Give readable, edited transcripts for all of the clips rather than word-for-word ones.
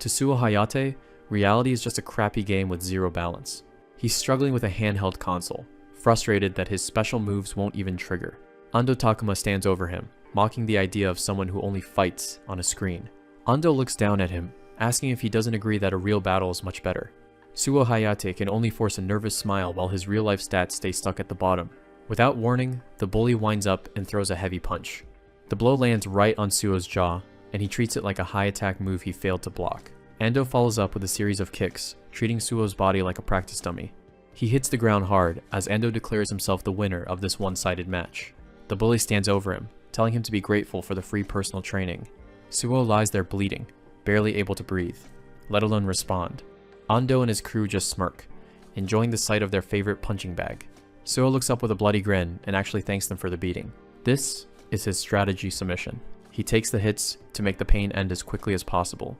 To Suo Hayate, reality is just a crappy game with zero balance. He's struggling with a handheld console, frustrated that his special moves won't even trigger. Ando Takuma stands over him, mocking the idea of someone who only fights on a screen. Ando looks down at him, asking if he doesn't agree that a real battle is much better. Suo Hayate can only force a nervous smile while his real-life stats stay stuck at the bottom. Without warning, the bully winds up and throws a heavy punch. The blow lands right on Suo's jaw, and he treats it like a high-attack move he failed to block. Ando follows up with a series of kicks, treating Suo's body like a practice dummy. He hits the ground hard as Ando declares himself the winner of this one-sided match. The bully stands over him, telling him to be grateful for the free personal training. Suo lies there bleeding, barely able to breathe, let alone respond. Ando and his crew just smirk, enjoying the sight of their favorite punching bag. Suo looks up with a bloody grin and actually thanks them for the beating. This is his strategy submission. He takes the hits to make the pain end as quickly as possible.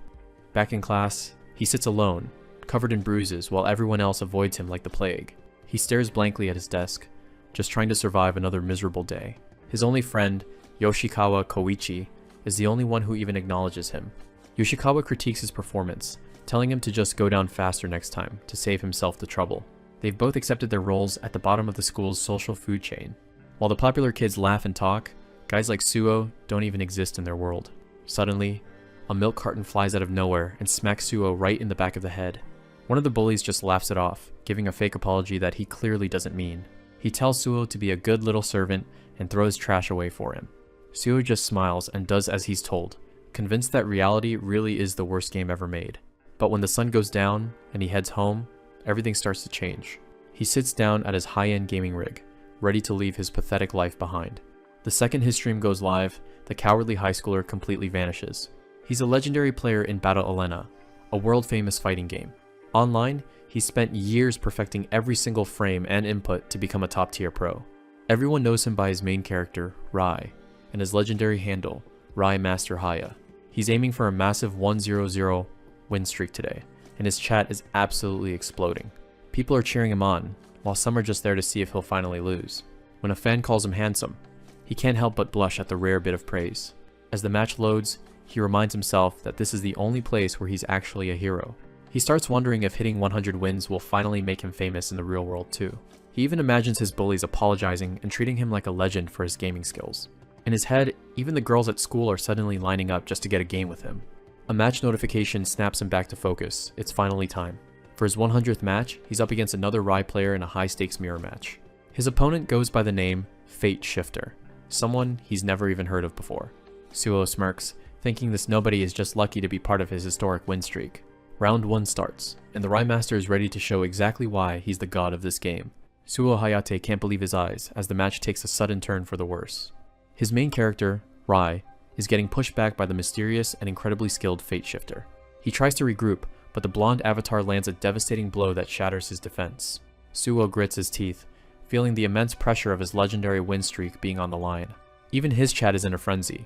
Back in class, he sits alone, covered in bruises while everyone else avoids him like the plague. He stares blankly at his desk, just trying to survive another miserable day. His only friend, Yoshikawa Koichi, is the only one who even acknowledges him. Yoshikawa critiques his performance, telling him to just go down faster next time to save himself the trouble. They've both accepted their roles at the bottom of the school's social food chain. While the popular kids laugh and talk, guys like Suo don't even exist in their world. Suddenly, a milk carton flies out of nowhere and smacks Suo right in the back of the head. One of the bullies just laughs it off, giving a fake apology that he clearly doesn't mean. He tells Suo to be a good little servant and throws trash away for him. Suo just smiles and does as he's told, convinced that reality really is the worst game ever made. But when the sun goes down and he heads home, everything starts to change. He sits down at his high-end gaming rig, ready to leave his pathetic life behind. The second his stream goes live, the cowardly high schooler completely vanishes. He's a legendary player in Battle Arena, a world-famous fighting game. Online, he's spent years perfecting every single frame and input to become a top-tier pro. Everyone knows him by his main character, Rai, and his legendary handle, Rai Master Haya. He's aiming for a massive 1-0-0 win streak today, and his chat is absolutely exploding. People are cheering him on, while some are just there to see if he'll finally lose. When a fan calls him handsome, he can't help but blush at the rare bit of praise. As the match loads, he reminds himself that this is the only place where he's actually a hero. He starts wondering if hitting 100 wins will finally make him famous in the real world too. He even imagines his bullies apologizing and treating him like a legend for his gaming skills. In his head, even the girls at school are suddenly lining up just to get a game with him. A match notification snaps him back to focus. It's finally time. For his 100th match, he's up against another Rai player in a high-stakes mirror match. His opponent goes by the name Fate Shifter, someone he's never even heard of before. Suo smirks, thinking this nobody is just lucky to be part of his historic win streak. Round 1 starts, and the Rai Master is ready to show exactly why he's the god of this game. Suo Hayate can't believe his eyes as the match takes a sudden turn for the worse. His main character, Rai, is getting pushed back by the mysterious and incredibly skilled Fate Shifter. He tries to regroup, but the blonde avatar lands a devastating blow that shatters his defense. Suo grits his teeth, feeling the immense pressure of his legendary win streak being on the line. Even his chat is in a frenzy,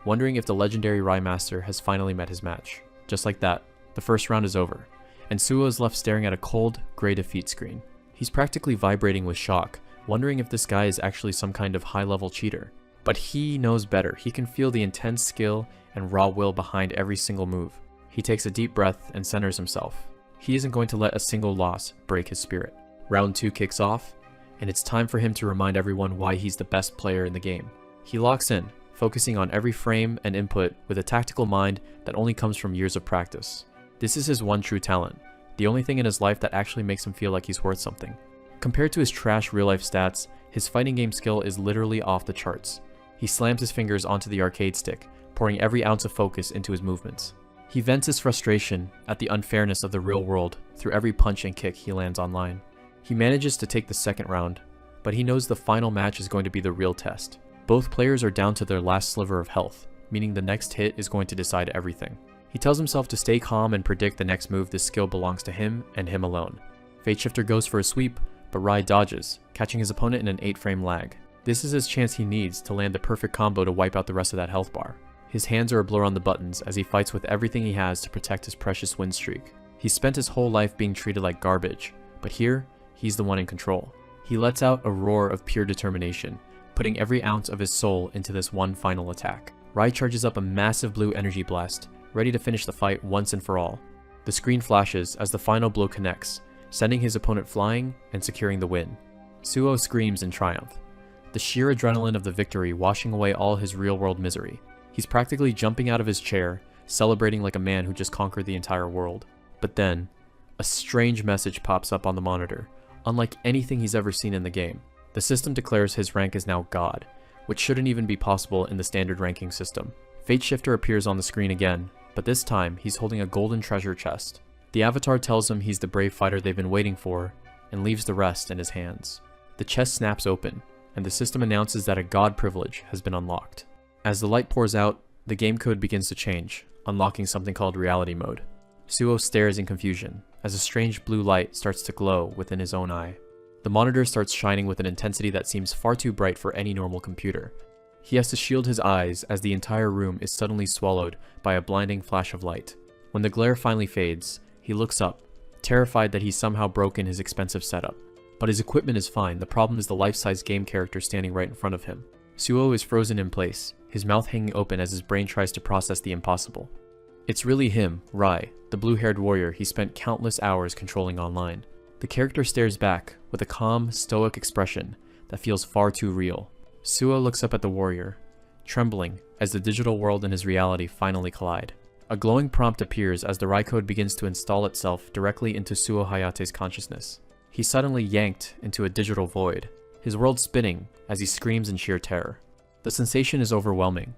wondering if the legendary Rai Master has finally met his match. Just like that, the first round is over, and Suo is left staring at a cold, gray defeat screen. He's practically vibrating with shock, wondering if this guy is actually some kind of high-level cheater. But he knows better. He can feel the intense skill and raw will behind every single move. He takes a deep breath and centers himself. He isn't going to let a single loss break his spirit. Round 2 kicks off, and it's time for him to remind everyone why he's the best player in the game. He locks in, focusing on every frame and input with a tactical mind that only comes from years of practice. This is his one true talent, the only thing in his life that actually makes him feel like he's worth something. Compared to his trash real-life stats, his fighting game skill is literally off the charts. He slams his fingers onto the arcade stick, pouring every ounce of focus into his movements. He vents his frustration at the unfairness of the real world through every punch and kick he lands online. He manages to take the second round, but he knows the final match is going to be the real test. Both players are down to their last sliver of health, meaning the next hit is going to decide everything. He tells himself to stay calm and predict the next move. This skill belongs to him and him alone. Fate Shifter goes for a sweep, but Rai dodges, catching his opponent in an 8-frame lag. This is his chance he needs to land the perfect combo to wipe out the rest of that health bar. His hands are a blur on the buttons as he fights with everything he has to protect his precious win streak. He's spent his whole life being treated like garbage, but here, he's the one in control. He lets out a roar of pure determination, putting every ounce of his soul into this one final attack. Rai charges up a massive blue energy blast, ready to finish the fight once and for all. The screen flashes as the final blow connects, sending his opponent flying and securing the win. Suo screams in triumph, the sheer adrenaline of the victory washing away all his real-world misery. He's practically jumping out of his chair, celebrating like a man who just conquered the entire world. But then, a strange message pops up on the monitor, unlike anything he's ever seen in the game. The system declares his rank is now God, which shouldn't even be possible in the standard ranking system. Fate Shifter appears on the screen again, but this time he's holding a golden treasure chest. The avatar tells him he's the brave fighter they've been waiting for, and leaves the rest in his hands. The chest snaps open, and the system announces that a god privilege has been unlocked. As the light pours out, the game code begins to change, unlocking something called reality mode. Suo stares in confusion, as a strange blue light starts to glow within his own eye. The monitor starts shining with an intensity that seems far too bright for any normal computer. He has to shield his eyes as the entire room is suddenly swallowed by a blinding flash of light. When the glare finally fades, he looks up, terrified that he's somehow broken his expensive setup. But his equipment is fine, the problem is the life-size game character standing right in front of him. Suo is frozen in place, his mouth hanging open as his brain tries to process the impossible. It's really him, Rai, the blue-haired warrior he spent countless hours controlling online. The character stares back with a calm, stoic expression that feels far too real. Suo looks up at the warrior, trembling as the digital world and his reality finally collide. A glowing prompt appears as the Rai code begins to install itself directly into Suo Hayate's consciousness. He's suddenly yanked into a digital void, his world spinning as he screams in sheer terror. The sensation is overwhelming,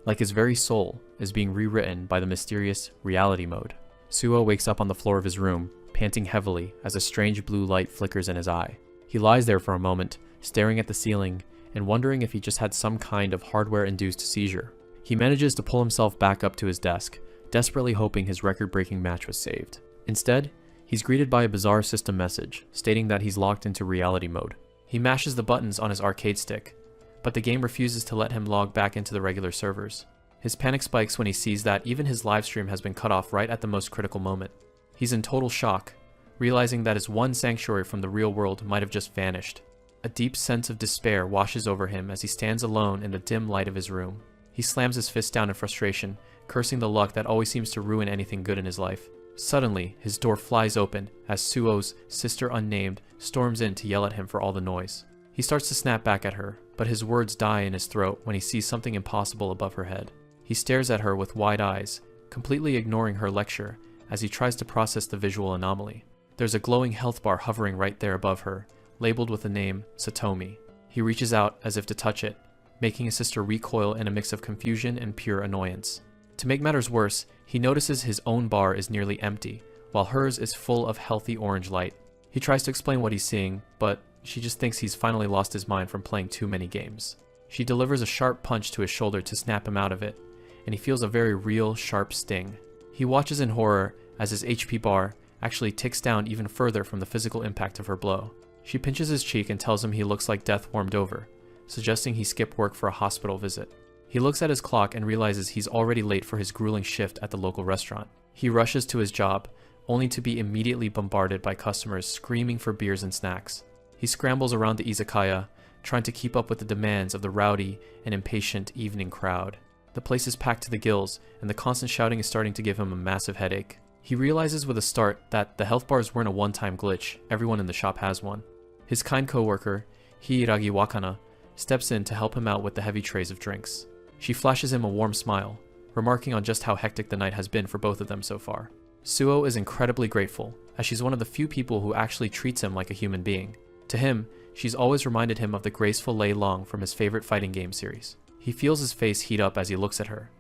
like his very soul is being rewritten by the mysterious reality mode. Suo wakes up on the floor of his room, panting heavily as a strange blue light flickers in his eye. He lies there for a moment, staring at the ceiling and wondering if he just had some kind of hardware-induced seizure. He manages to pull himself back up to his desk, desperately hoping his record-breaking match was saved. Instead, he's greeted by a bizarre system message, stating that he's locked into reality mode. He mashes the buttons on his arcade stick, but the game refuses to let him log back into the regular servers. His panic spikes when he sees that even his livestream has been cut off right at the most critical moment. He's in total shock, realizing that his one sanctuary from the real world might have just vanished. A deep sense of despair washes over him as he stands alone in the dim light of his room. He slams his fist down in frustration, cursing the luck that always seems to ruin anything good in his life. Suddenly, his door flies open as Suo's sister unnamed storms in to yell at him for all the noise. He starts to snap back at her, but his words die in his throat when he sees something impossible above her head. He stares at her with wide eyes, completely ignoring her lecture as he tries to process the visual anomaly. There's a glowing health bar hovering right there above her, labeled with the name Satomi. He reaches out as if to touch it, making his sister recoil in a mix of confusion and pure annoyance. To make matters worse, he notices his own bar is nearly empty, while hers is full of healthy orange light. He tries to explain what he's seeing, but she just thinks he's finally lost his mind from playing too many games. She delivers a sharp punch to his shoulder to snap him out of it, and he feels a very real, sharp sting. He watches in horror as his HP bar actually ticks down even further from the physical impact of her blow. She pinches his cheek and tells him he looks like death warmed over, suggesting he skip work for a hospital visit. He looks at his clock and realizes he's already late for his grueling shift at the local restaurant. He rushes to his job, only to be immediately bombarded by customers screaming for beers and snacks. He scrambles around the izakaya, trying to keep up with the demands of the rowdy and impatient evening crowd. The place is packed to the gills, and the constant shouting is starting to give him a massive headache. He realizes with a start that the health bars weren't a one-time glitch, everyone in the shop has one. His kind co-worker, Hiiragi Wakana, steps in to help him out with the heavy trays of drinks. She flashes him a warm smile, remarking on just how hectic the night has been for both of them so far. Suo is incredibly grateful, as she's one of the few people who actually treats him like a human being. To him, she's always reminded him of the graceful Lei Long from his favorite fighting game series. He feels his face heat up as he looks at her,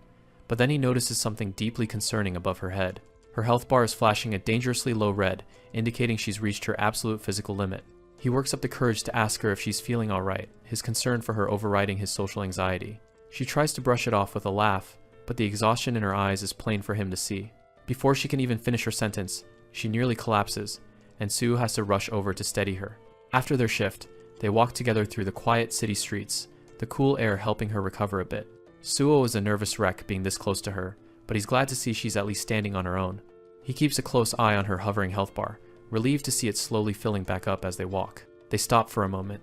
but then he notices something deeply concerning above her head. Her health bar is flashing a dangerously low red, indicating she's reached her absolute physical limit. He works up the courage to ask her if she's feeling alright, his concern for her overriding his social anxiety. She tries to brush it off with a laugh, but the exhaustion in her eyes is plain for him to see. Before she can even finish her sentence, she nearly collapses, and Sue has to rush over to steady her. After their shift, they walk together through the quiet city streets, the cool air helping her recover a bit. Suo is a nervous wreck being this close to her, but he's glad to see she's at least standing on her own. He keeps a close eye on her hovering health bar, relieved to see it slowly filling back up as they walk. They stop for a moment,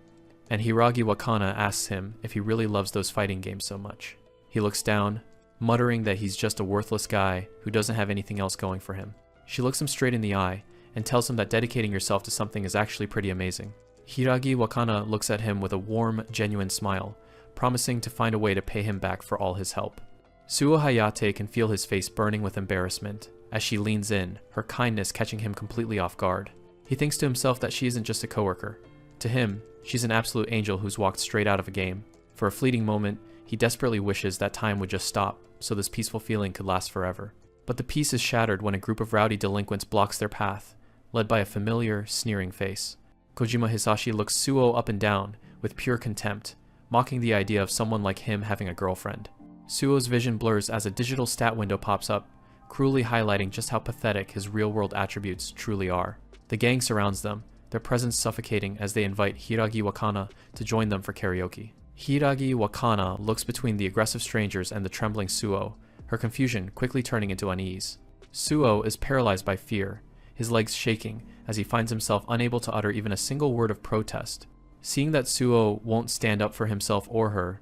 and Hiiragi Wakana asks him if he really loves those fighting games so much. He looks down, muttering that he's just a worthless guy who doesn't have anything else going for him. She looks him straight in the eye and tells him that dedicating yourself to something is actually pretty amazing. Hiragi Wakana looks at him with a warm, genuine smile, promising to find a way to pay him back for all his help. Suo Hayate can feel his face burning with embarrassment as she leans in, her kindness catching him completely off guard. He thinks to himself that she isn't just a coworker. To him, she's an absolute angel who's walked straight out of a game. For a fleeting moment, he desperately wishes that time would just stop so this peaceful feeling could last forever. But the peace is shattered when a group of rowdy delinquents blocks their path, led by a familiar, sneering face. Kojima Hisashi looks Suo up and down with pure contempt, mocking the idea of someone like him having a girlfriend. Suo's vision blurs as a digital stat window pops up, cruelly highlighting just how pathetic his real-world attributes truly are. The gang surrounds them, their presence suffocating as they invite Hiragi Wakana to join them for karaoke. Hiragi Wakana looks between the aggressive strangers and the trembling Suo, her confusion quickly turning into unease. Suo is paralyzed by fear, his legs shaking as he finds himself unable to utter even a single word of protest. Seeing that Suo won't stand up for himself or her,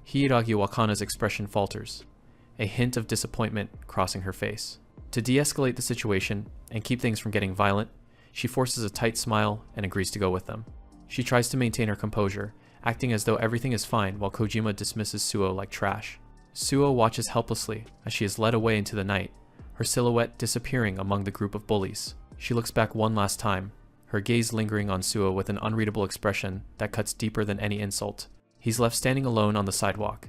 Hiragi Wakana's expression falters, a hint of disappointment crossing her face. To de-escalate the situation and keep things from getting violent, she forces a tight smile and agrees to go with them. She tries to maintain her composure, acting as though everything is fine while Kojima dismisses Suo like trash. Suo watches helplessly as she is led away into the night, her silhouette disappearing among the group of bullies. She looks back one last time, her gaze lingering on Suo with an unreadable expression that cuts deeper than any insult. He's left standing alone on the sidewalk,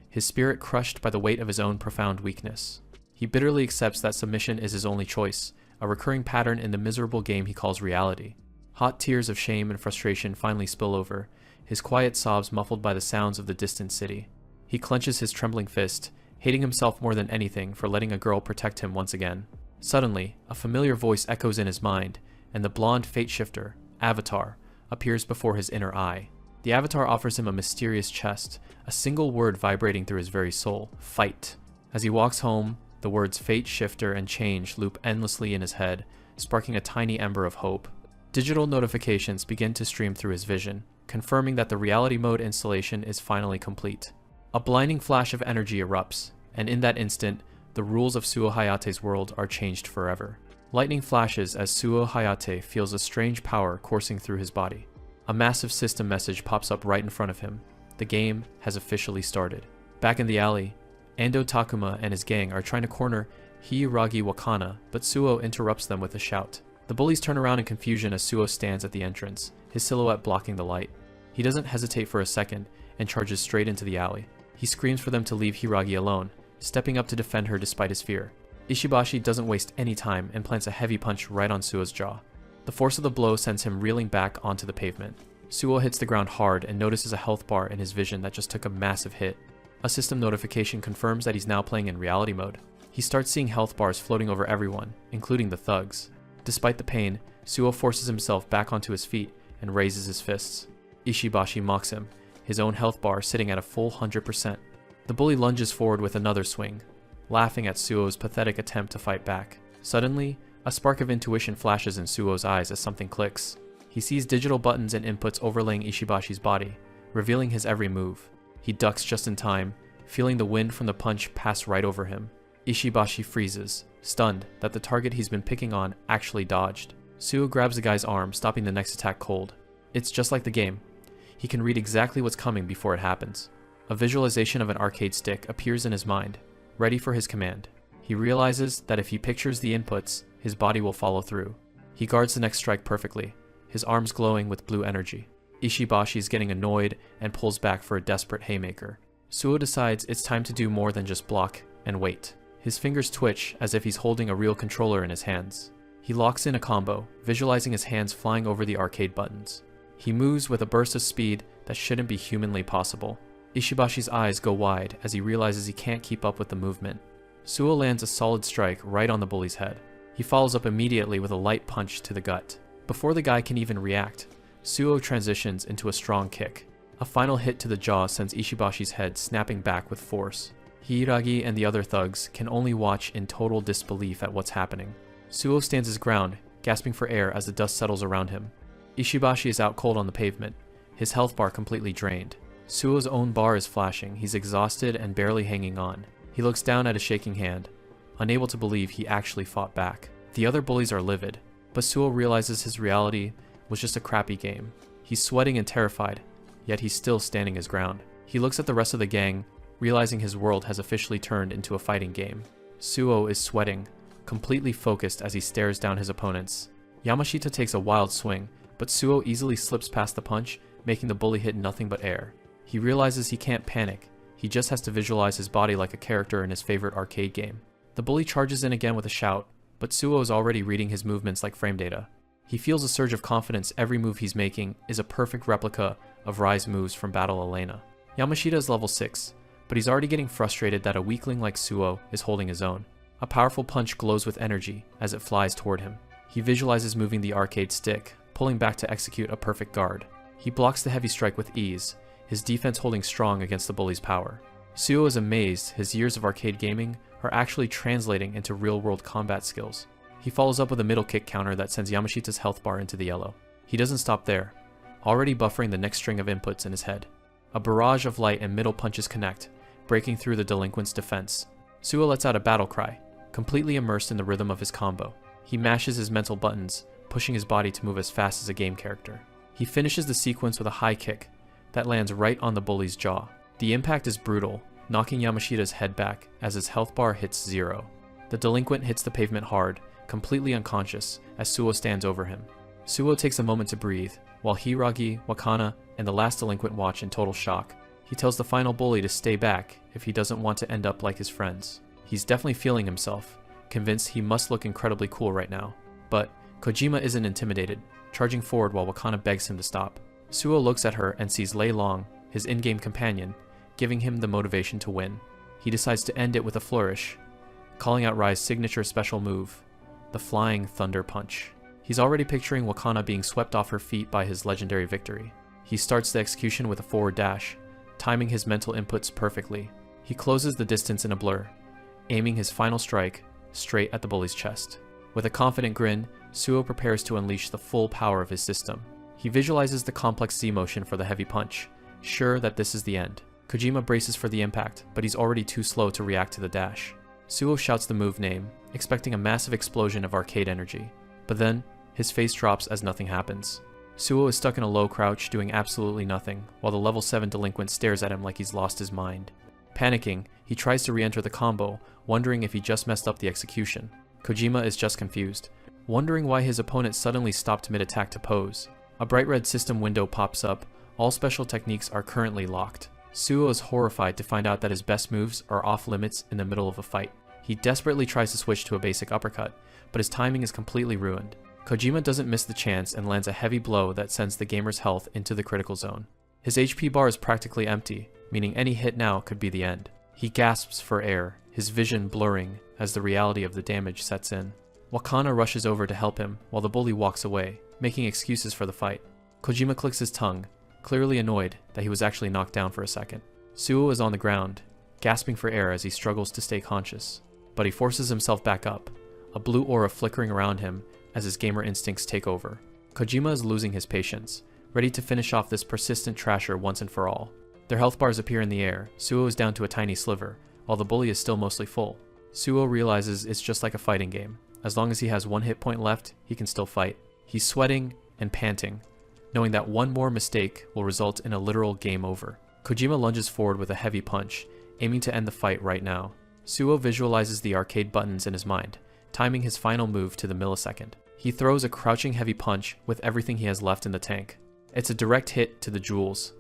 his spirit crushed by the weight of his own profound weakness. He bitterly accepts that submission is his only choice, a recurring pattern in the miserable game he calls reality. Hot tears of shame and frustration finally spill over, his quiet sobs muffled by the sounds of the distant city. He clenches his trembling fist, hating himself more than anything for letting a girl protect him once again. Suddenly, a familiar voice echoes in his mind, and the blonde fate shifter, Avatar, appears before his inner eye. The Avatar offers him a mysterious chest, a single word vibrating through his very soul: fight. As he walks home, the words fate shifter and change loop endlessly in his head, sparking a tiny ember of hope. Digital notifications begin to stream through his vision, confirming that the reality mode installation is finally complete. A blinding flash of energy erupts, and in that instant, the rules of Suo Hayate's world are changed forever. Lightning flashes as Suo Hayate feels a strange power coursing through his body. A massive system message pops up right in front of him. The game has officially started. Back in the alley, Ando Takuma and his gang are trying to corner Hiragi Wakana, but Suo interrupts them with a shout. The bullies turn around in confusion as Suo stands at the entrance, his silhouette blocking the light. He doesn't hesitate for a second and charges straight into the alley. He screams for them to leave Hiragi alone, stepping up to defend her despite his fear. Ishibashi doesn't waste any time and plants a heavy punch right on Suo's jaw. The force of the blow sends him reeling back onto the pavement. Suo hits the ground hard and notices a health bar in his vision that just took a massive hit. A system notification confirms that he's now playing in reality mode. He starts seeing health bars floating over everyone, including the thugs. Despite the pain, Suo forces himself back onto his feet and raises his fists. Ishibashi mocks him, his own health bar sitting at a full 100%. The bully lunges forward with another swing, laughing at Suo's pathetic attempt to fight back. Suddenly, a spark of intuition flashes in Suo's eyes as something clicks. He sees digital buttons and inputs overlaying Ishibashi's body, revealing his every move. He ducks just in time, feeling the wind from the punch pass right over him. Ishibashi freezes, stunned that the target he's been picking on actually dodged. Suo grabs the guy's arm, stopping the next attack cold. It's just like the game. He can read exactly what's coming before it happens. A visualization of an arcade stick appears in his mind, ready for his command. He realizes that if he pictures the inputs, his body will follow through. He guards the next strike perfectly, his arms glowing with blue energy. Ishibashi is getting annoyed and pulls back for a desperate haymaker. Suo decides it's time to do more than just block and wait. His fingers twitch as if he's holding a real controller in his hands. He locks in a combo, visualizing his hands flying over the arcade buttons. He moves with a burst of speed that shouldn't be humanly possible. Ishibashi's eyes go wide as he realizes he can't keep up with the movement. Suo lands a solid strike right on the bully's head. He follows up immediately with a light punch to the gut. Before the guy can even react, Suo transitions into a strong kick. A final hit to the jaw sends Ishibashi's head snapping back with force. Hiragi and the other thugs can only watch in total disbelief at what's happening. Suo stands his ground, gasping for air as the dust settles around him. Ishibashi is out cold on the pavement, his health bar completely drained. Suo's own bar is flashing, he's exhausted and barely hanging on. He looks down at his shaking hand, unable to believe he actually fought back. The other bullies are livid, but Suo realizes his reality was just a crappy game. He's sweating and terrified, yet he's still standing his ground. He looks at the rest of the gang, realizing his world has officially turned into a fighting game. Suo is sweating, completely focused as he stares down his opponents. Yamashita takes a wild swing, but Suo easily slips past the punch, making the bully hit nothing but air. He realizes he can't panic, he just has to visualize his body like a character in his favorite arcade game. The bully charges in again with a shout, but Suo is already reading his movements like frame data. He feels a surge of confidence every move he's making is a perfect replica of Rai's moves from Battle Elena. Yamashita is level 6, but he's already getting frustrated that a weakling like Suo is holding his own. A powerful punch glows with energy as it flies toward him. He visualizes moving the arcade stick, pulling back to execute a perfect guard. He blocks the heavy strike with ease, his defense holding strong against the bully's power. Suo is amazed his years of arcade gaming are actually translating into real-world combat skills. He follows up with a middle kick counter that sends Yamashita's health bar into the yellow. He doesn't stop there, already buffering the next string of inputs in his head. A barrage of light and middle punches connect, breaking through the delinquent's defense. Suo lets out a battle cry, completely immersed in the rhythm of his combo. He mashes his mental buttons, pushing his body to move as fast as a game character. He finishes the sequence with a high kick that lands right on the bully's jaw. The impact is brutal, knocking Yamashita's head back as his health bar hits 0. The delinquent hits the pavement hard, completely unconscious, as Suo stands over him. Suo takes a moment to breathe, while Hiragi, Wakana, and the last delinquent watch in total shock. He tells the final bully to stay back if he doesn't want to end up like his friends. He's definitely feeling himself, convinced he must look incredibly cool right now. But Kojima isn't intimidated, charging forward while Wakana begs him to stop. Suo looks at her and sees Lei Long, his in-game companion, giving him the motivation to win. He decides to end it with a flourish, calling out Rai's signature special move, the Flying Thunder Punch. He's already picturing Wakana being swept off her feet by his legendary victory. He starts the execution with a forward dash, timing his mental inputs perfectly. He closes the distance in a blur, aiming his final strike straight at the bully's chest. With a confident grin, Suo prepares to unleash the full power of his system. He visualizes the complex Z motion for the heavy punch, sure that this is the end. Kojima braces for the impact, but he's already too slow to react to the dash. Suo shouts the move name, expecting a massive explosion of arcade energy. But then, his face drops as nothing happens. Suo is stuck in a low crouch, doing absolutely nothing, while the level 7 delinquent stares at him like he's lost his mind. Panicking, he tries to re-enter the combo, wondering if he just messed up the execution. Kojima is just confused, wondering why his opponent suddenly stopped mid-attack to pose. A bright red system window pops up. All special techniques are currently locked. Suo is horrified to find out that his best moves are off limits in the middle of a fight. He desperately tries to switch to a basic uppercut, but his timing is completely ruined. Kojima doesn't miss the chance and lands a heavy blow that sends the gamer's health into the critical zone. His HP bar is practically empty, meaning any hit now could be the end. He gasps for air, his vision blurring as the reality of the damage sets in. Wakana rushes over to help him while the bully walks away, making excuses for the fight. Kojima clicks his tongue, clearly annoyed that he was actually knocked down for a second. Suo is on the ground, gasping for air as he struggles to stay conscious. But he forces himself back up, a blue aura flickering around him as his gamer instincts take over. Kojima is losing his patience, ready to finish off this persistent trasher once and for all. Their health bars appear in the air. Suo is down to a tiny sliver, while the bully is still mostly full. Suo realizes it's just like a fighting game. As long as he has one hit point left, he can still fight. He's sweating and panting, knowing that one more mistake will result in a literal game over. Kojima lunges forward with a heavy punch, aiming to end the fight right now. Suo visualizes the arcade buttons in his mind, timing his final move to the millisecond. He throws a crouching heavy punch with everything he has left in the tank. It's a direct hit to the jewels.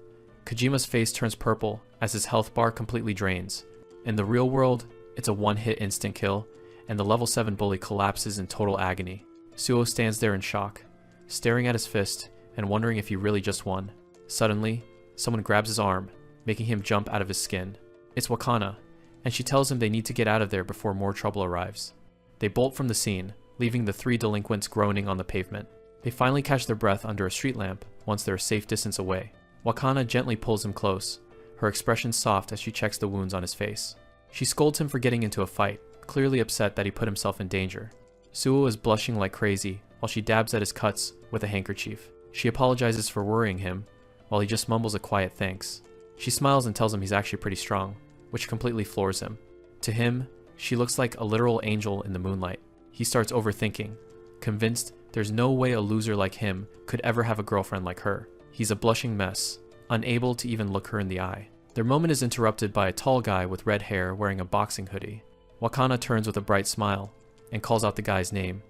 Kojima's face turns purple as his health bar completely drains. In the real world, it's a one-hit instant kill, and the level 7 bully collapses in total agony. Suo stands there in shock, staring at his fist and wondering if he really just won. Suddenly, someone grabs his arm, making him jump out of his skin. It's Wakana, and she tells him they need to get out of there before more trouble arrives. They bolt from the scene, leaving the 3 delinquents groaning on the pavement. They finally catch their breath under a street lamp once they're a safe distance away. Wakana gently pulls him close, her expression soft as she checks the wounds on his face. She scolds him for getting into a fight, clearly upset that he put himself in danger. Suo is blushing like crazy while she dabs at his cuts with a handkerchief. She apologizes for worrying him, while he just mumbles a quiet thanks. She smiles and tells him he's actually pretty strong, which completely floors him. To him, she looks like a literal angel in the moonlight. He starts overthinking, convinced there's no way a loser like him could ever have a girlfriend like her. He's a blushing mess, unable to even look her in the eye. Their moment is interrupted by a tall guy with red hair wearing a boxing hoodie. Wakana turns with a bright smile and calls out the guy's name,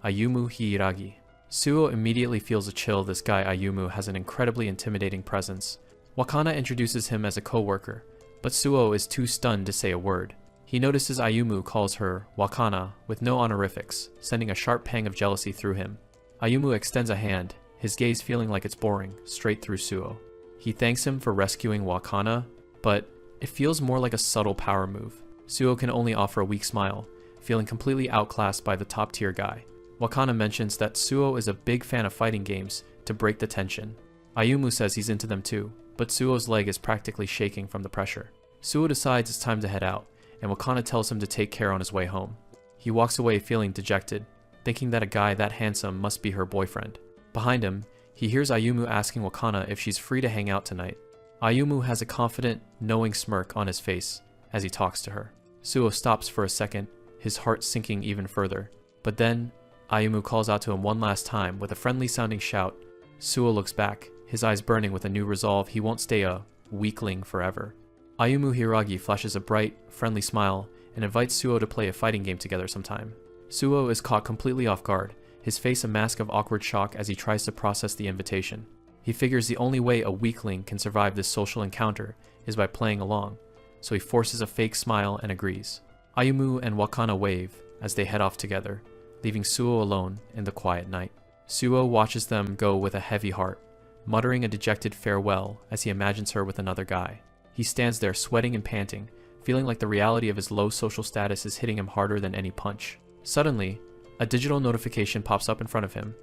Ayumu Hiiragi. Suo immediately feels a chill. This guy Ayumu has an incredibly intimidating presence. Wakana introduces him as a co-worker, but Suo is too stunned to say a word. He notices Ayumu calls her Wakana with no honorifics, sending a sharp pang of jealousy through him. Ayumu extends a hand, his gaze feeling like it's boring, straight through Suo. He thanks him for rescuing Wakana, but it feels more like a subtle power move. Suo can only offer a weak smile, feeling completely outclassed by the top-tier guy. Wakana mentions that Suo is a big fan of fighting games to break the tension. Ayumu says he's into them too, but Suo's leg is practically shaking from the pressure. Suo decides it's time to head out, and Wakana tells him to take care on his way home. He walks away feeling dejected, thinking that a guy that handsome must be her boyfriend. Behind him, he hears Ayumu asking Wakana if she's free to hang out tonight. Ayumu has a confident, knowing smirk on his face as he talks to her. Suo stops for a second, his heart sinking even further. But then, Ayumu calls out to him one last time with a friendly-sounding shout. Suo looks back, his eyes burning with a new resolve he won't stay a weakling forever. Ayumu Hiiragi flashes a bright, friendly smile and invites Suo to play a fighting game together sometime. Suo is caught completely off guard, his face a mask of awkward shock as he tries to process the invitation. He figures the only way a weakling can survive this social encounter is by playing along, so he forces a fake smile and agrees. Ayumu and Wakana wave as they head off together, leaving Suo alone in the quiet night. Suo watches them go with a heavy heart, muttering a dejected farewell as he imagines her with another guy. He stands there sweating and panting, feeling like the reality of his low social status is hitting him harder than any punch. Suddenly, a digital notification pops up in front of him.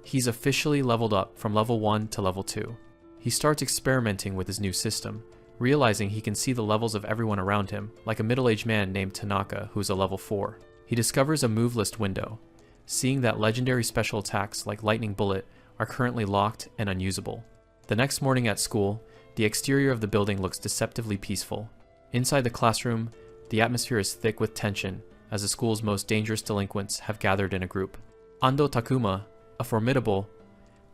He's officially leveled up from level 1 to level 2. He starts experimenting with his new system, realizing he can see the levels of everyone around him, like a middle-aged man named Tanaka who's a level 4. He discovers a move list window, seeing that legendary special attacks like Lightning Bullet are currently locked and unusable. The next morning at school, the exterior of the building looks deceptively peaceful. Inside the classroom, the atmosphere is thick with tension as the school's most dangerous delinquents have gathered in a group. Ando Takuma, a formidable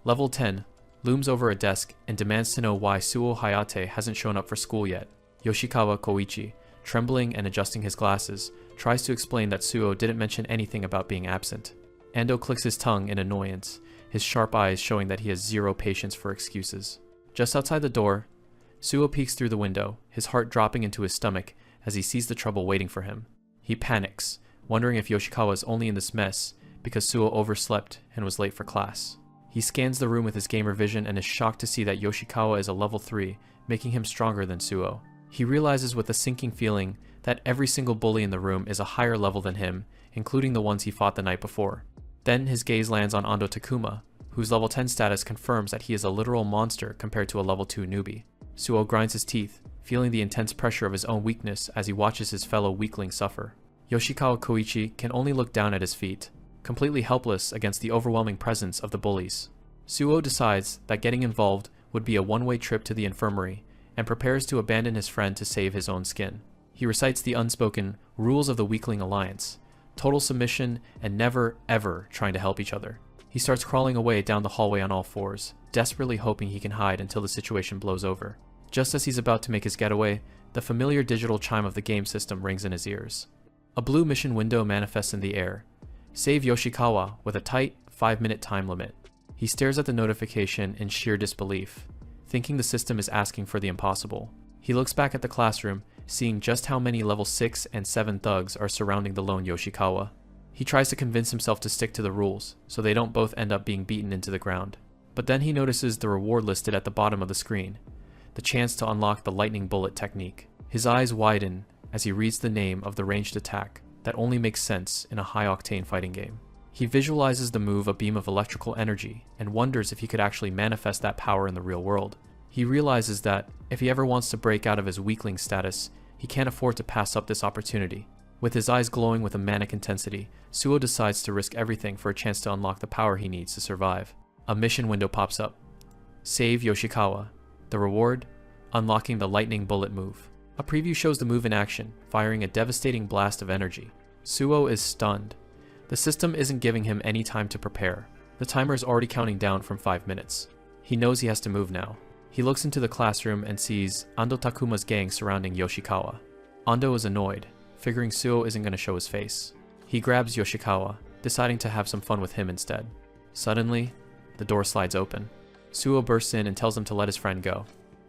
level 10, looms over a desk and demands to know why Suo Hayate hasn't shown up for school yet. Yoshikawa Koichi, trembling and adjusting his glasses, tries to explain that Suo didn't mention anything about being absent. Ando clicks his tongue in annoyance, his sharp eyes showing that he has zero patience for excuses. Just outside the door, Suo peeks through the window, his heart dropping into his stomach as he sees the trouble waiting for him. He panics, wondering if Yoshikawa is only in this mess because Suo overslept and was late for class. He scans the room with his gamer vision and is shocked to see that Yoshikawa is a level 3, making him stronger than Suo. He realizes with a sinking feeling that every single bully in the room is a higher level than him, including the ones he fought the night before. Then his gaze lands on Ando Takuma, whose level 10 status confirms that he is a literal monster compared to a level 2 newbie. Suo grinds his teeth, feeling the intense pressure of his own weakness as he watches his fellow weakling suffer. Yoshikawa Koichi can only look down at his feet, completely helpless against the overwhelming presence of the bullies. Suo decides that getting involved would be a one-way trip to the infirmary and prepares to abandon his friend to save his own skin. He recites the unspoken rules of the weakling alliance: total submission and never, ever trying to help each other. He starts crawling away down the hallway on all fours, desperately hoping he can hide until the situation blows over. Just as he's about to make his getaway, the familiar digital chime of the game system rings in his ears. A blue mission window manifests in the air. Save Yoshikawa with a tight 5-minute time limit. He stares at the notification in sheer disbelief, thinking the system is asking for the impossible. He looks back at the classroom, seeing just how many level 6 and 7 thugs are surrounding the lone Yoshikawa. He tries to convince himself to stick to the rules, so they don't both end up being beaten into the ground. But then he notices the reward listed at the bottom of the screen, the chance to unlock the lightning bullet technique. His eyes widen as he reads the name of the ranged attack that only makes sense in a high-octane fighting game. He visualizes the move a beam of electrical energy and wonders if he could actually manifest that power in the real world. He realizes that if he ever wants to break out of his weakling status, he can't afford to pass up this opportunity. With his eyes glowing with a manic intensity, Suo decides to risk everything for a chance to unlock the power he needs to survive. A mission window pops up. Save Yoshikawa. The reward? Unlocking the lightning bullet move. A preview shows the move in action, firing a devastating blast of energy. Suo is stunned. The system isn't giving him any time to prepare. The timer is already counting down from 5 minutes. He knows he has to move now. He looks into the classroom and sees Ando Takuma's gang surrounding Yoshikawa. Ando is annoyed, figuring Suo isn't going to show his face. He grabs Yoshikawa, deciding to have some fun with him instead. Suddenly, the door slides open. Suo bursts in and tells him to let his friend go.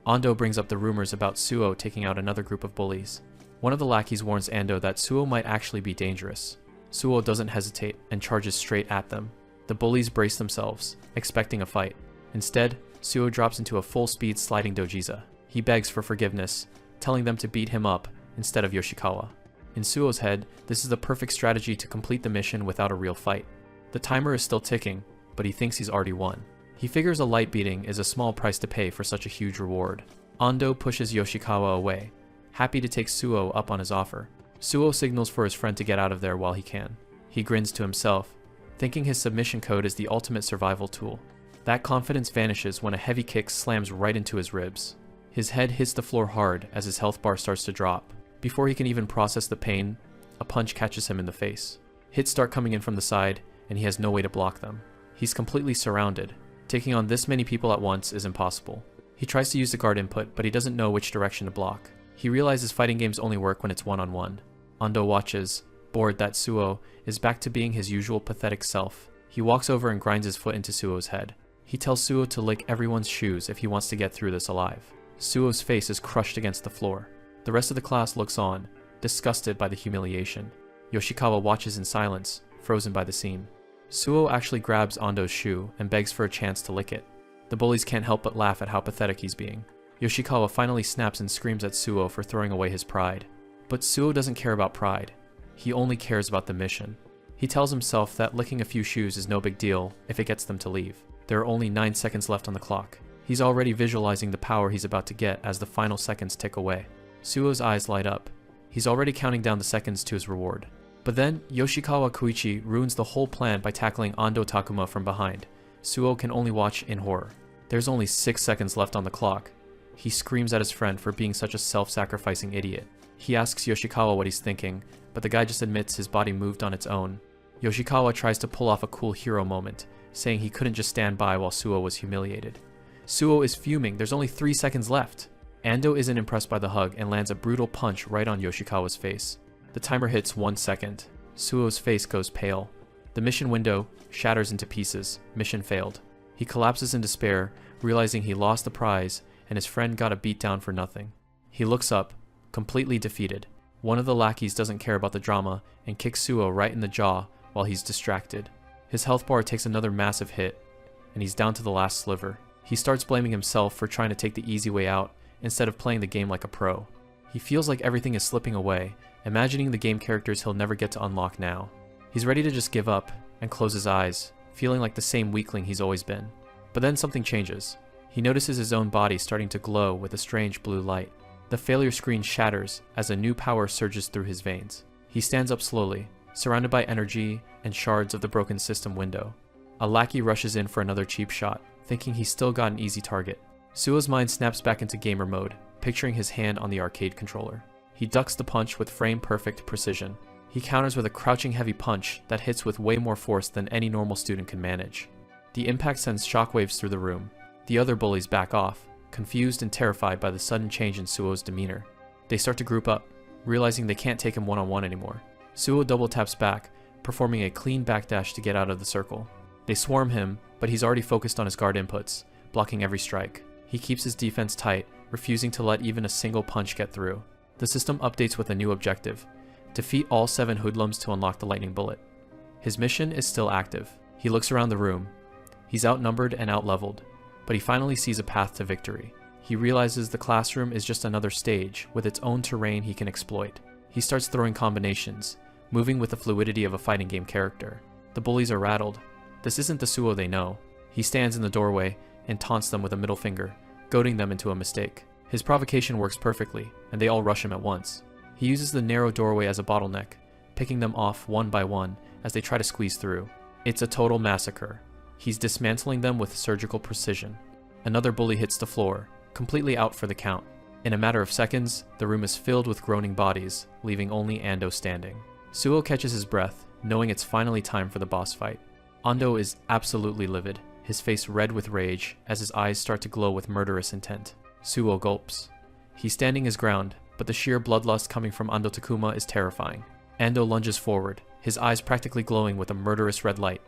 Ando brings up the rumors about Suo taking out another group of bullies. One of the lackeys warns Ando that Suo might actually be dangerous. Suo doesn't hesitate and charges straight at them. The bullies brace themselves, expecting a fight. Instead, Suo drops into a full-speed sliding dojiza. He begs for forgiveness, telling them to beat him up instead of Yoshikawa. In Suo's head, this is the perfect strategy to complete the mission without a real fight. The timer is still ticking, but he thinks he's already won. He figures a light beating is a small price to pay for such a huge reward. Ando pushes Yoshikawa away, happy to take Suo up on his offer. Suo signals for his friend to get out of there while he can. He grins to himself, thinking his submission code is the ultimate survival tool. That confidence vanishes when a heavy kick slams right into his ribs. His head hits the floor hard as his health bar starts to drop. Before he can even process the pain, a punch catches him in the face. Hits start coming in from the side, and he has no way to block them. He's completely surrounded. Taking on this many people at once is impossible. He tries to use the guard input, but he doesn't know which direction to block. He realizes fighting games only work when it's one-on-one. Ando watches, bored that Suo is back to being his usual pathetic self. He walks over and grinds his foot into Suo's head. He tells Suo to lick everyone's shoes if he wants to get through this alive. Suo's face is crushed against the floor. The rest of the class looks on, disgusted by the humiliation. Yoshikawa watches in silence, frozen by the scene. Suo actually grabs Ando's shoe and begs for a chance to lick it. The bullies can't help but laugh at how pathetic he's being. Yoshikawa finally snaps and screams at Suo for throwing away his pride. But Suo doesn't care about pride. He only cares about the mission. He tells himself that licking a few shoes is no big deal if it gets them to leave. There are only 9 seconds left on the clock. He's already visualizing the power he's about to get as the final seconds tick away. Suo's eyes light up. He's already counting down the seconds to his reward. But then, Yoshikawa Koichi ruins the whole plan by tackling Ando Takuma from behind. Suo can only watch in horror. There's only 6 seconds left on the clock. He screams at his friend for being such a self-sacrificing idiot. He asks Yoshikawa what he's thinking, but the guy just admits his body moved on its own. Yoshikawa tries to pull off a cool hero moment, saying he couldn't just stand by while Suo was humiliated. Suo is fuming, there's only 3 seconds left. Ando isn't impressed by the hug and lands a brutal punch right on Yoshikawa's face. The timer hits 1 second. Suo's face goes pale. The mission window shatters into pieces. Mission failed. He collapses in despair, realizing he lost the prize and his friend got a beat down for nothing. He looks up, completely defeated. One of the lackeys doesn't care about the drama and kicks Suo right in the jaw while he's distracted. His health bar takes another massive hit, and he's down to the last sliver. He starts blaming himself for trying to take the easy way out instead of playing the game like a pro. He feels like everything is slipping away, imagining the game characters he'll never get to unlock now. He's ready to just give up and close his eyes, feeling like the same weakling he's always been. But then something changes. He notices his own body starting to glow with a strange blue light. The failure screen shatters as a new power surges through his veins. He stands up slowly, surrounded by energy and shards of the broken system window. A lackey rushes in for another cheap shot, thinking he's still got an easy target. Suo's mind snaps back into gamer mode, picturing his hand on the arcade controller. He ducks the punch with frame-perfect precision. He counters with a crouching heavy punch that hits with way more force than any normal student can manage. The impact sends shockwaves through the room. The other bullies back off, confused and terrified by the sudden change in Suo's demeanor. They start to group up, realizing they can't take him one-on-one anymore. Suo double taps back, performing a clean backdash to get out of the circle. They swarm him, but he's already focused on his guard inputs, blocking every strike. He keeps his defense tight, refusing to let even a single punch get through. The system updates with a new objective: defeat all 7 hoodlums to unlock the lightning bullet. His mission is still active. He looks around the room. He's outnumbered and outleveled, but he finally sees a path to victory. He realizes the classroom is just another stage with its own terrain he can exploit. He starts throwing combinations, moving with the fluidity of a fighting game character. The bullies are rattled. This isn't the Suo they know. He stands in the doorway and taunts them with a middle finger, goading them into a mistake. His provocation works perfectly, and they all rush him at once. He uses the narrow doorway as a bottleneck, picking them off one by one as they try to squeeze through. It's a total massacre. He's dismantling them with surgical precision. Another bully hits the floor, completely out for the count. In a matter of seconds, the room is filled with groaning bodies, leaving only Ando standing. Suo catches his breath, knowing it's finally time for the boss fight. Ando is absolutely livid, his face red with rage as his eyes start to glow with murderous intent. Suo gulps. He's standing his ground, but the sheer bloodlust coming from Ando Takuma is terrifying. Ando lunges forward, his eyes practically glowing with a murderous red light.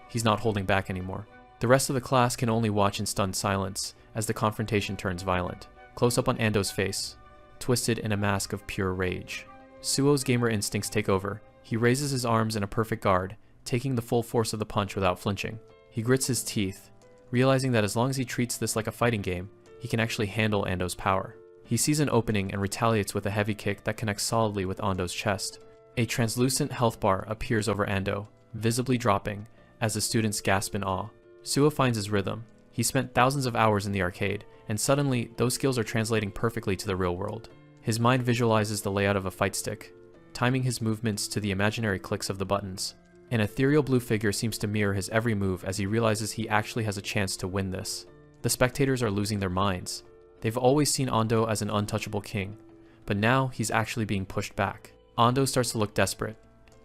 He's not holding back anymore. The rest of the class can only watch in stunned silence as the confrontation turns violent. Close up on Ando's face, twisted in a mask of pure rage. Suo's gamer instincts take over. He raises his arms in a perfect guard, taking the full force of the punch without flinching. He grits his teeth, realizing that as long as he treats this like a fighting game, he can actually handle Ando's power. He sees an opening and retaliates with a heavy kick that connects solidly with Ando's chest. A translucent health bar appears over Ando, visibly dropping, as the students gasp in awe. Suo finds his rhythm. He spent thousands of hours in the arcade, and suddenly, those skills are translating perfectly to the real world. His mind visualizes the layout of a fight stick, timing his movements to the imaginary clicks of the buttons. An ethereal blue figure seems to mirror his every move as he realizes he actually has a chance to win this. The spectators are losing their minds. They've always seen Ando as an untouchable king, but now he's actually being pushed back. Ando starts to look desperate,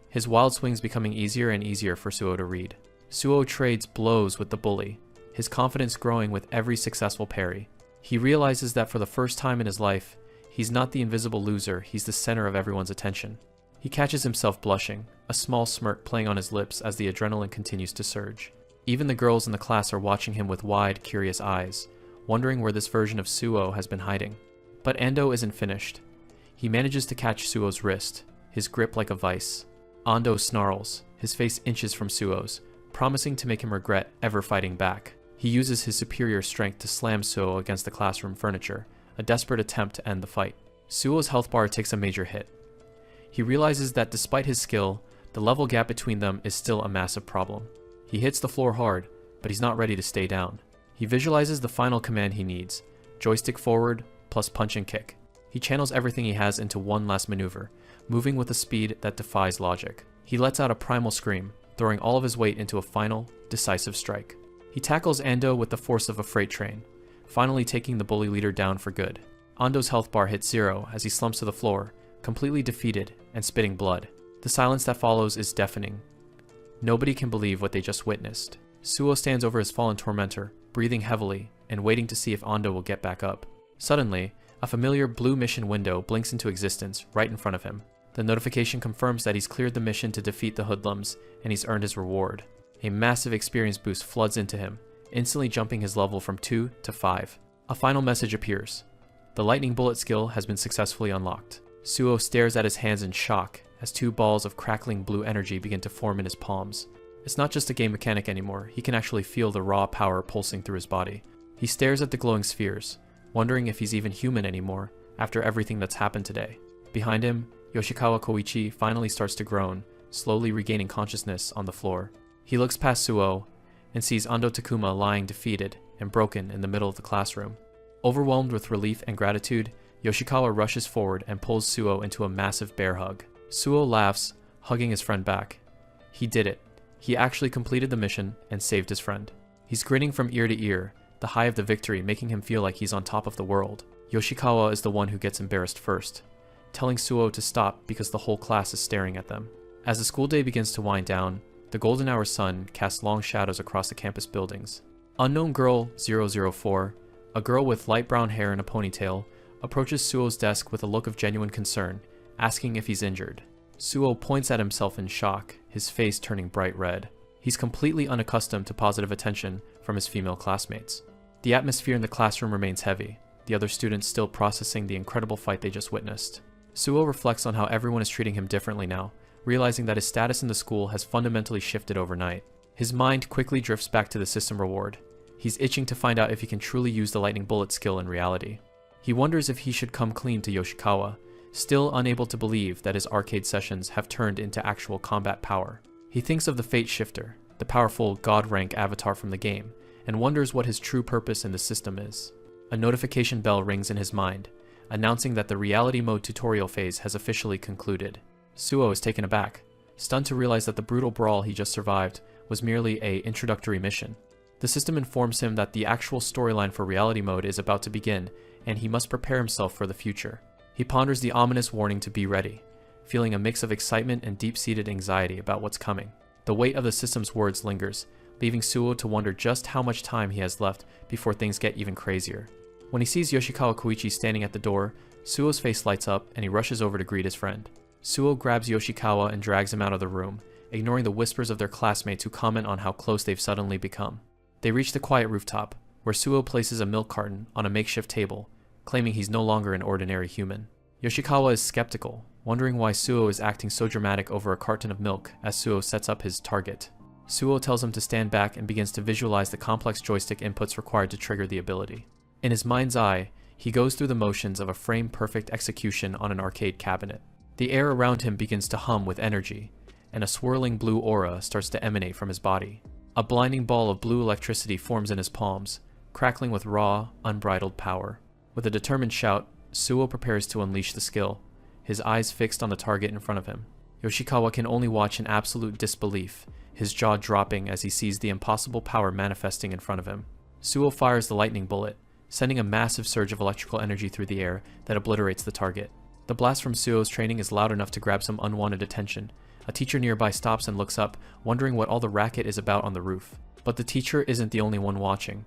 his wild swings becoming easier and easier for Suo to read. Suo trades blows with the bully, his confidence growing with every successful parry. He realizes that for the first time in his life, he's not the invisible loser, he's the center of everyone's attention. He catches himself blushing, a small smirk playing on his lips as the adrenaline continues to surge. Even the girls in the class are watching him with wide, curious eyes, wondering where this version of Suo has been hiding. But Ando isn't finished. He manages to catch Suo's wrist, his grip like a vice. Ando snarls, his face inches from Suo's, promising to make him regret ever fighting back. He uses his superior strength to slam Suo against the classroom furniture, a desperate attempt to end the fight. Suo's health bar takes a major hit. He realizes that despite his skill, the level gap between them is still a massive problem. He hits the floor hard, but he's not ready to stay down. He visualizes the final command he needs, joystick forward plus punch and kick. He channels everything he has into one last maneuver, moving with a speed that defies logic. He lets out a primal scream, throwing all of his weight into a final, decisive strike. He tackles Ando with the force of a freight train, finally taking the bully leader down for good. Ando's health bar hits 0 as he slumps to the floor, completely defeated and spitting blood. The silence that follows is deafening. Nobody can believe what they just witnessed. Suo stands over his fallen tormentor, breathing heavily and waiting to see if Ando will get back up. Suddenly, a familiar blue mission window blinks into existence right in front of him. The notification confirms that he's cleared the mission to defeat the hoodlums and he's earned his reward. A massive experience boost floods into him, instantly jumping his level from 2 to 5. A final message appears. The lightning bullet skill has been successfully unlocked. Suo stares at his hands in shock as 2 balls of crackling blue energy begin to form in his palms. It's not just a game mechanic anymore, he can actually feel the raw power pulsing through his body. He stares at the glowing spheres, wondering if he's even human anymore after everything that's happened today. Behind him, Yoshikawa Koichi finally starts to groan, slowly regaining consciousness on the floor. He looks past Suo and sees Ando Takuma lying defeated and broken in the middle of the classroom. Overwhelmed with relief and gratitude, Yoshikawa rushes forward and pulls Suo into a massive bear hug. Suo laughs, hugging his friend back. He did it. He actually completed the mission and saved his friend. He's grinning from ear to ear, the high of the victory making him feel like he's on top of the world. Yoshikawa is the one who gets embarrassed first, telling Suo to stop because the whole class is staring at them. As the school day begins to wind down, the golden hour sun casts long shadows across the campus buildings. Unknown Girl 004, a girl with light brown hair and a ponytail, approaches Suo's desk with a look of genuine concern, asking if he's injured. Suo points at himself in shock, his face turning bright red. He's completely unaccustomed to positive attention from his female classmates. The atmosphere in the classroom remains heavy, the other students still processing the incredible fight they just witnessed. Suo reflects on how everyone is treating him differently now, realizing that his status in the school has fundamentally shifted overnight. His mind quickly drifts back to the system reward. He's itching to find out if he can truly use the lightning bullet skill in reality. He wonders if he should come clean to Yoshikawa, still unable to believe that his arcade sessions have turned into actual combat power. He thinks of the Fate Shifter, the powerful god-rank avatar from the game, and wonders what his true purpose in the system is. A notification bell rings in his mind, announcing that the reality mode tutorial phase has officially concluded. Suo is taken aback, stunned to realize that the brutal brawl he just survived was merely an introductory mission. The system informs him that the actual storyline for reality mode is about to begin, and he must prepare himself for the future. He ponders the ominous warning to be ready, feeling a mix of excitement and deep-seated anxiety about what's coming. The weight of the system's words lingers, leaving Suo to wonder just how much time he has left before things get even crazier. When he sees Yoshikawa Koichi standing at the door, Suo's face lights up and he rushes over to greet his friend. Suo grabs Yoshikawa and drags him out of the room, ignoring the whispers of their classmates who comment on how close they've suddenly become. They reach the quiet rooftop, where Suo places a milk carton on a makeshift table, claiming he's no longer an ordinary human. Yoshikawa is skeptical, wondering why Suo is acting so dramatic over a carton of milk as Suo sets up his target. Suo tells him to stand back and begins to visualize the complex joystick inputs required to trigger the ability. In his mind's eye, he goes through the motions of a frame-perfect execution on an arcade cabinet. The air around him begins to hum with energy, and a swirling blue aura starts to emanate from his body. A blinding ball of blue electricity forms in his palms, crackling with raw, unbridled power. With a determined shout, Suo prepares to unleash the skill, his eyes fixed on the target in front of him. Yoshikawa can only watch in absolute disbelief, his jaw dropping as he sees the impossible power manifesting in front of him. Suo fires the lightning bullet, sending a massive surge of electrical energy through the air that obliterates the target. The blast from Suo's training is loud enough to grab some unwanted attention. A teacher nearby stops and looks up, wondering what all the racket is about on the roof. But the teacher isn't the only one watching.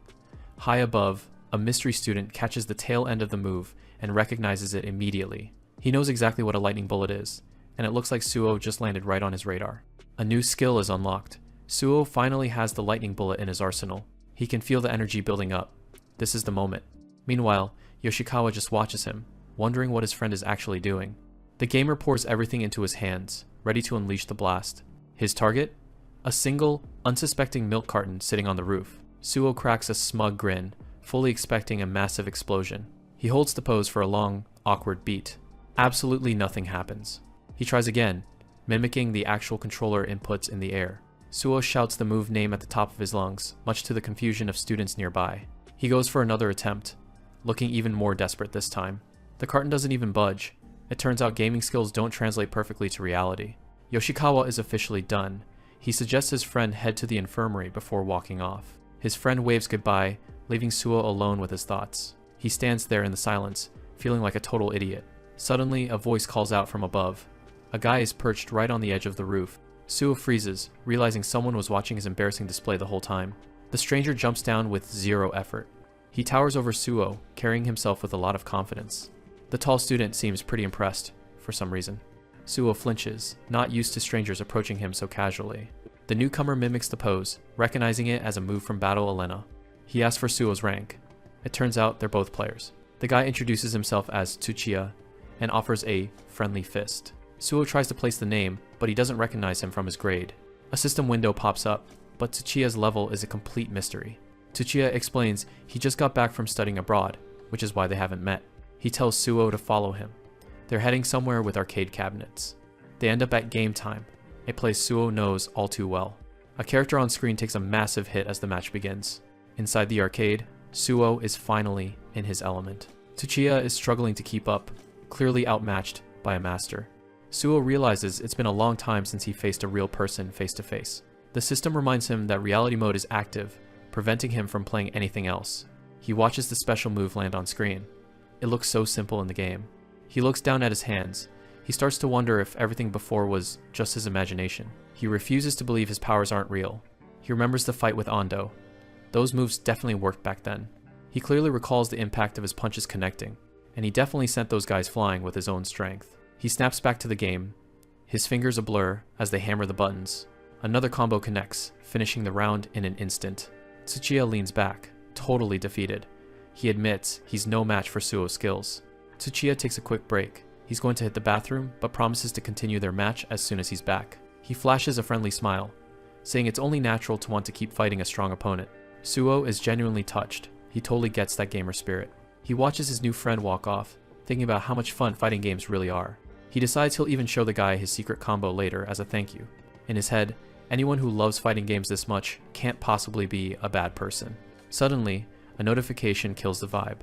High above, a mystery student catches the tail end of the move and recognizes it immediately. He knows exactly what a lightning bullet is, and it looks like Suo just landed right on his radar. A new skill is unlocked. Suo finally has the lightning bullet in his arsenal. He can feel the energy building up. This is the moment. Meanwhile, Yoshikawa just watches him, wondering what his friend is actually doing. The gamer pours everything into his hands, ready to unleash the blast. His target? A single, unsuspecting milk carton sitting on the roof. Suo cracks a smug grin, fully expecting a massive explosion. He holds the pose for a long, awkward beat. Absolutely nothing happens. He tries again, mimicking the actual controller inputs in the air. Suo shouts the move name at the top of his lungs, much to the confusion of students nearby. He goes for another attempt, looking even more desperate this time. The carton doesn't even budge. It turns out gaming skills don't translate perfectly to reality. Yoshikawa is officially done. He suggests his friend head to the infirmary before walking off. His friend waves goodbye, leaving Suo alone with his thoughts. He stands there in the silence, feeling like a total idiot. Suddenly, a voice calls out from above. A guy is perched right on the edge of the roof. Suo freezes, realizing someone was watching his embarrassing display the whole time. The stranger jumps down with zero effort. He towers over Suo, carrying himself with a lot of confidence. The tall student seems pretty impressed, for some reason. Suo flinches, not used to strangers approaching him so casually. The newcomer mimics the pose, recognizing it as a move from Battle Elena. He asks for Suo's rank. It turns out they're both players. The guy introduces himself as Tsuchiya and offers a friendly fist. Suo tries to place the name, but he doesn't recognize him from his grade. A system window pops up, but Tsuchiya's level is a complete mystery. Tsuchiya explains he just got back from studying abroad, which is why they haven't met. He tells Suo to follow him. They're heading somewhere with arcade cabinets. They end up at game time, a place Suo knows all too well. A character on screen takes a massive hit as the match begins. Inside the arcade, Suo is finally in his element. Tsuchiya is struggling to keep up, clearly outmatched by a master. Suo realizes it's been a long time since he faced a real person face to face. The system reminds him that reality mode is active, preventing him from playing anything else. He watches the special move land on screen. It looks so simple in the game. He looks down at his hands. He starts to wonder if everything before was just his imagination. He refuses to believe his powers aren't real. He remembers the fight with Ando. Those moves definitely worked back then. He clearly recalls the impact of his punches connecting, and he definitely sent those guys flying with his own strength. He snaps back to the game, his fingers a blur as they hammer the buttons. Another combo connects, finishing the round in an instant. Tsuchiya leans back, totally defeated. He admits he's no match for Suo's skills. Tsuchiya takes a quick break. He's going to hit the bathroom, but promises to continue their match as soon as he's back. He flashes a friendly smile, saying it's only natural to want to keep fighting a strong opponent. Suo is genuinely touched. He totally gets that gamer spirit. He watches his new friend walk off, thinking about how much fun fighting games really are. He decides he'll even show the guy his secret combo later as a thank you. In his head, anyone who loves fighting games this much can't possibly be a bad person. Suddenly, a notification kills the vibe.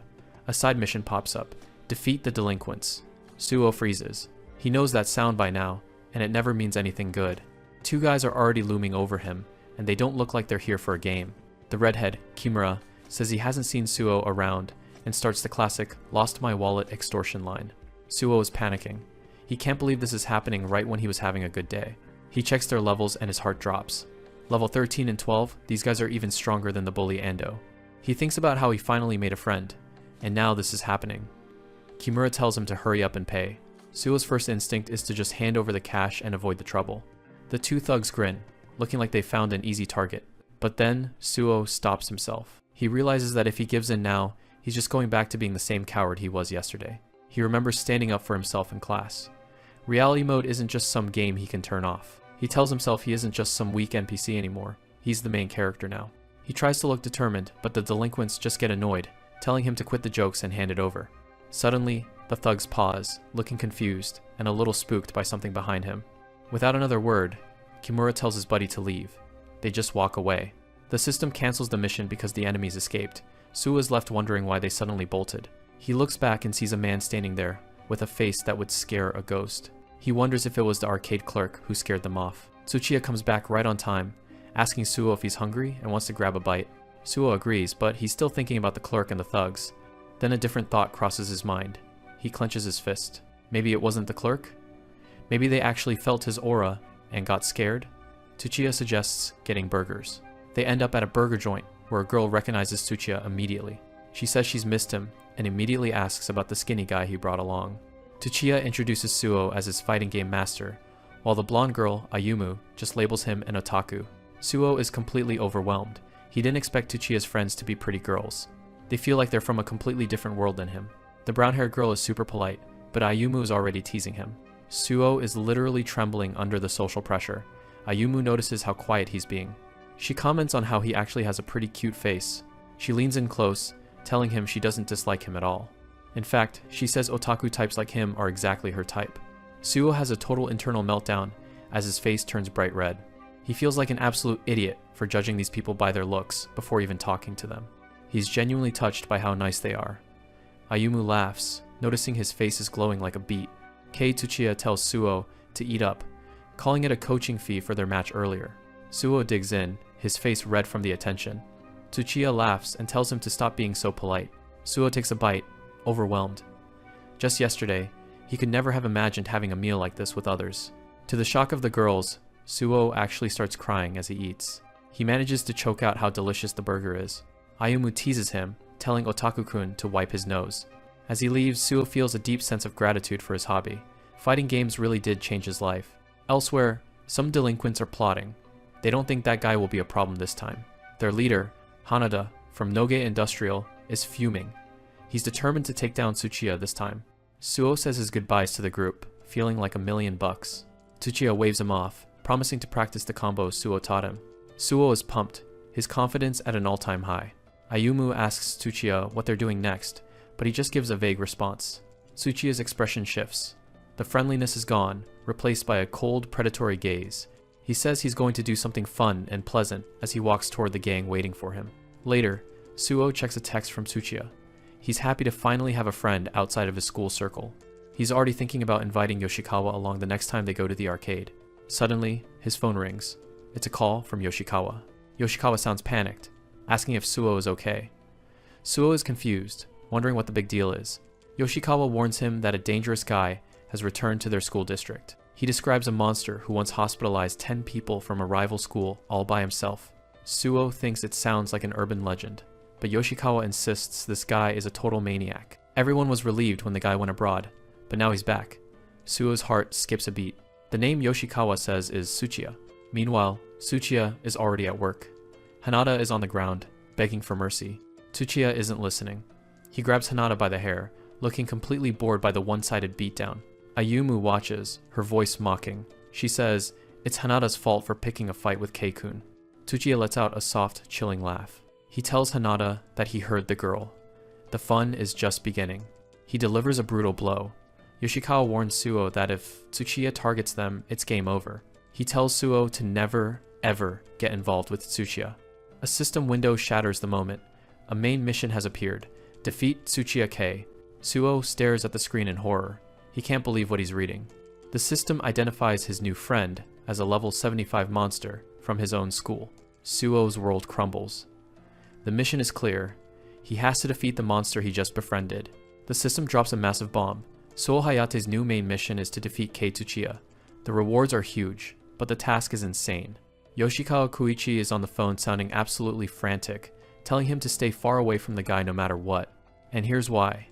A side mission pops up. Defeat the delinquents. Suo freezes. He knows that sound by now, and it never means anything good. Two guys are already looming over him, and they don't look like they're here for a game. The redhead, Kimura, says he hasn't seen Suo around, and starts the classic "lost my wallet" extortion line. Suo is panicking. He can't believe this is happening right when he was having a good day. He checks their levels and his heart drops. Level 13 and 12, these guys are even stronger than the bully Ando. He thinks about how he finally made a friend, and now this is happening. Kimura tells him to hurry up and pay. Suo's first instinct is to just hand over the cash and avoid the trouble. The two thugs grin, looking like they found an easy target. But then, Suo stops himself. He realizes that if he gives in now, he's just going back to being the same coward he was yesterday. He remembers standing up for himself in class. Reality mode isn't just some game he can turn off. He tells himself he isn't just some weak NPC anymore. He's the main character now. He tries to look determined, but the delinquents just get annoyed, telling him to quit the jokes and hand it over. Suddenly, the thugs pause, looking confused and a little spooked by something behind him. Without another word, Kimura tells his buddy to leave. They just walk away. The system cancels the mission because the enemies escaped. Suo is left wondering why they suddenly bolted. He looks back and sees a man standing there, with a face that would scare a ghost. He wonders if it was the arcade clerk who scared them off. Tsuchiya comes back right on time, asking Suo if he's hungry and wants to grab a bite. Suo agrees, but he's still thinking about the clerk and the thugs. Then a different thought crosses his mind. He clenches his fist. Maybe it wasn't the clerk? Maybe they actually felt his aura and got scared? Tsuchiya suggests getting burgers. They end up at a burger joint where a girl recognizes Tsuchiya immediately. She says she's missed him and immediately asks about the skinny guy he brought along. Tsuchiya introduces Suo as his fighting game master, while the blonde girl, Ayumu, just labels him an otaku. Suo is completely overwhelmed. He didn't expect Tsuchiya's friends to be pretty girls. They feel like they're from a completely different world than him. The brown-haired girl is super polite, but Ayumu is already teasing him. Suo is literally trembling under the social pressure. Ayumu notices how quiet he's being. She comments on how he actually has a pretty cute face. She leans in close, telling him she doesn't dislike him at all. In fact, she says otaku types like him are exactly her type. Suo has a total internal meltdown as his face turns bright red. He feels like an absolute idiot for judging these people by their looks before even talking to them. He's genuinely touched by how nice they are. Ayumu laughs, noticing his face is glowing like a beet. Kei Tsuchiya tells Suo to eat up, calling it a coaching fee for their match earlier. Suo digs in, his face red from the attention. Tsuchiya laughs and tells him to stop being so polite. Suo takes a bite, overwhelmed. Just yesterday, he could never have imagined having a meal like this with others. To the shock of the girls, Suo actually starts crying as he eats. He manages to choke out how delicious the burger is. Ayumu teases him, telling Otaku-kun to wipe his nose. As he leaves, Suo feels a deep sense of gratitude for his hobby. Fighting games really did change his life. Elsewhere, some delinquents are plotting. They don't think that guy will be a problem this time. Their leader, Hanada, from Noge Industrial, is fuming. He's determined to take down Tsuchiya this time. Suo says his goodbyes to the group, feeling like $1,000,000. Tsuchiya waves him off, promising to practice the combos Suo taught him. Suo is pumped, his confidence at an all-time high. Ayumu asks Tsuchiya what they're doing next, but he just gives a vague response. Tsuchiya's expression shifts. The friendliness is gone, replaced by a cold, predatory gaze. He says he's going to do something fun and pleasant as he walks toward the gang waiting for him. Later, Suo checks a text from Tsuchiya. He's happy to finally have a friend outside of his school circle. He's already thinking about inviting Yoshikawa along the next time they go to the arcade. Suddenly, his phone rings. It's a call from Yoshikawa. Yoshikawa sounds panicked, asking if Suo is okay. Suo is confused, wondering what the big deal is. Yoshikawa warns him that a dangerous guy has returned to their school district. He describes a monster who once hospitalized 10 people from a rival school all by himself. Suo thinks it sounds like an urban legend, but Yoshikawa insists this guy is a total maniac. Everyone was relieved when the guy went abroad, but now he's back. Suo's heart skips a beat. The name Yoshikawa says is Tsuchiya. Meanwhile, Tsuchiya is already at work. Hanada is on the ground, begging for mercy. Tsuchiya isn't listening. He grabs Hanada by the hair, looking completely bored by the one-sided beatdown. Ayumu watches, her voice mocking. She says it's Hanada's fault for picking a fight with Kei-kun. Tsuchiya lets out a soft, chilling laugh. He tells Hanada that he heard the girl. The fun is just beginning. He delivers a brutal blow. Yoshikawa warns Suo that if Tsuchiya targets them, it's game over. He tells Suo to never, ever get involved with Tsuchiya. A system window shatters the moment. A main mission has appeared. Defeat Tsuchiya Kei. Suo stares at the screen in horror. He can't believe what he's reading. The system identifies his new friend as a level 75 monster from his own school. Suo's world crumbles. The mission is clear. He has to defeat the monster he just befriended. The system drops a massive bomb. Suo Hayate's new main mission is to defeat Kei Tsuchiya. The rewards are huge, but the task is insane. Yoshikawa Koichi is on the phone sounding absolutely frantic, telling him to stay far away from the guy no matter what. And here's why.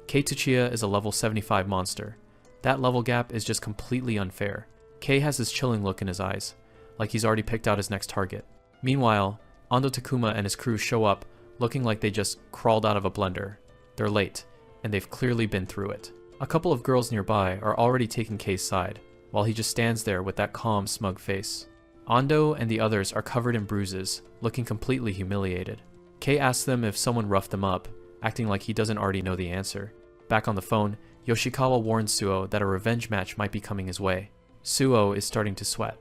Kei Tsuchiya is a level 75 monster. That level gap is just completely unfair. Kei has this chilling look in his eyes, like he's already picked out his next target. Meanwhile, Ando Takuma and his crew show up looking like they just crawled out of a blender. They're late, and they've clearly been through it. A couple of girls nearby are already taking Kei's side, while he just stands there with that calm, smug face. Ando and the others are covered in bruises, looking completely humiliated. Kei asks them if someone roughed them up, acting like he doesn't already know the answer. Back on the phone, Yoshikawa warns Suo that a revenge match might be coming his way. Suo is starting to sweat.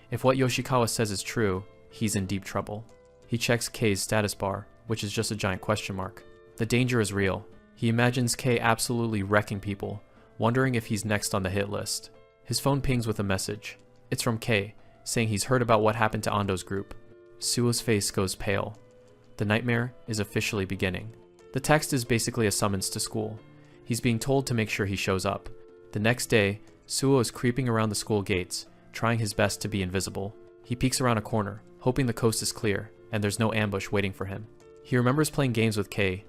If what Yoshikawa says is true, he's in deep trouble. He checks Kei's status bar, which is just a giant question mark. The danger is real. He imagines Kei absolutely wrecking people, wondering if he's next on the hit list. His phone pings with a message. It's from Kei, saying he's heard about what happened to Ando's group. Suo's face goes pale. The nightmare is officially beginning. The text is basically a summons to school. He's being told to make sure he shows up. The next day, Suo is creeping around the school gates, trying his best to be invisible. He peeks around a corner, hoping the coast is clear, and there's no ambush waiting for him. He remembers playing games with Kei,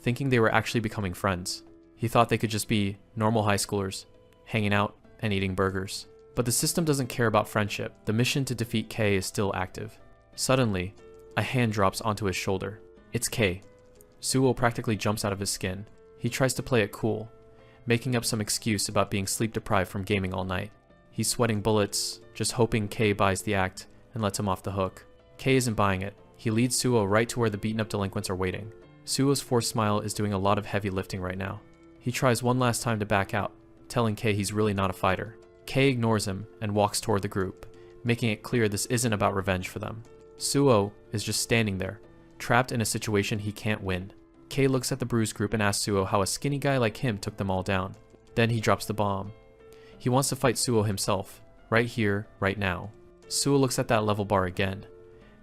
thinking they were actually becoming friends. He thought they could just be normal high schoolers, hanging out and eating burgers. But the system doesn't care about friendship. The mission to defeat Kei is still active. Suddenly, a hand drops onto his shoulder. It's Kei. Suo practically jumps out of his skin. He tries to play it cool, making up some excuse about being sleep deprived from gaming all night. He's sweating bullets, just hoping Kei buys the act and lets him off the hook. Kei isn't buying it. He leads Suo right to where the beaten up delinquents are waiting. Suo's forced smile is doing a lot of heavy lifting right now. He tries one last time to back out, telling Kei he's really not a fighter. Kei ignores him and walks toward the group, making it clear this isn't about revenge for them. Suo is just standing there, trapped in a situation he can't win. Kei looks at the bruised group and asks Suo how a skinny guy like him took them all down. Then he drops the bomb. He wants to fight Suo himself, right here, right now. Suo looks at that level bar again.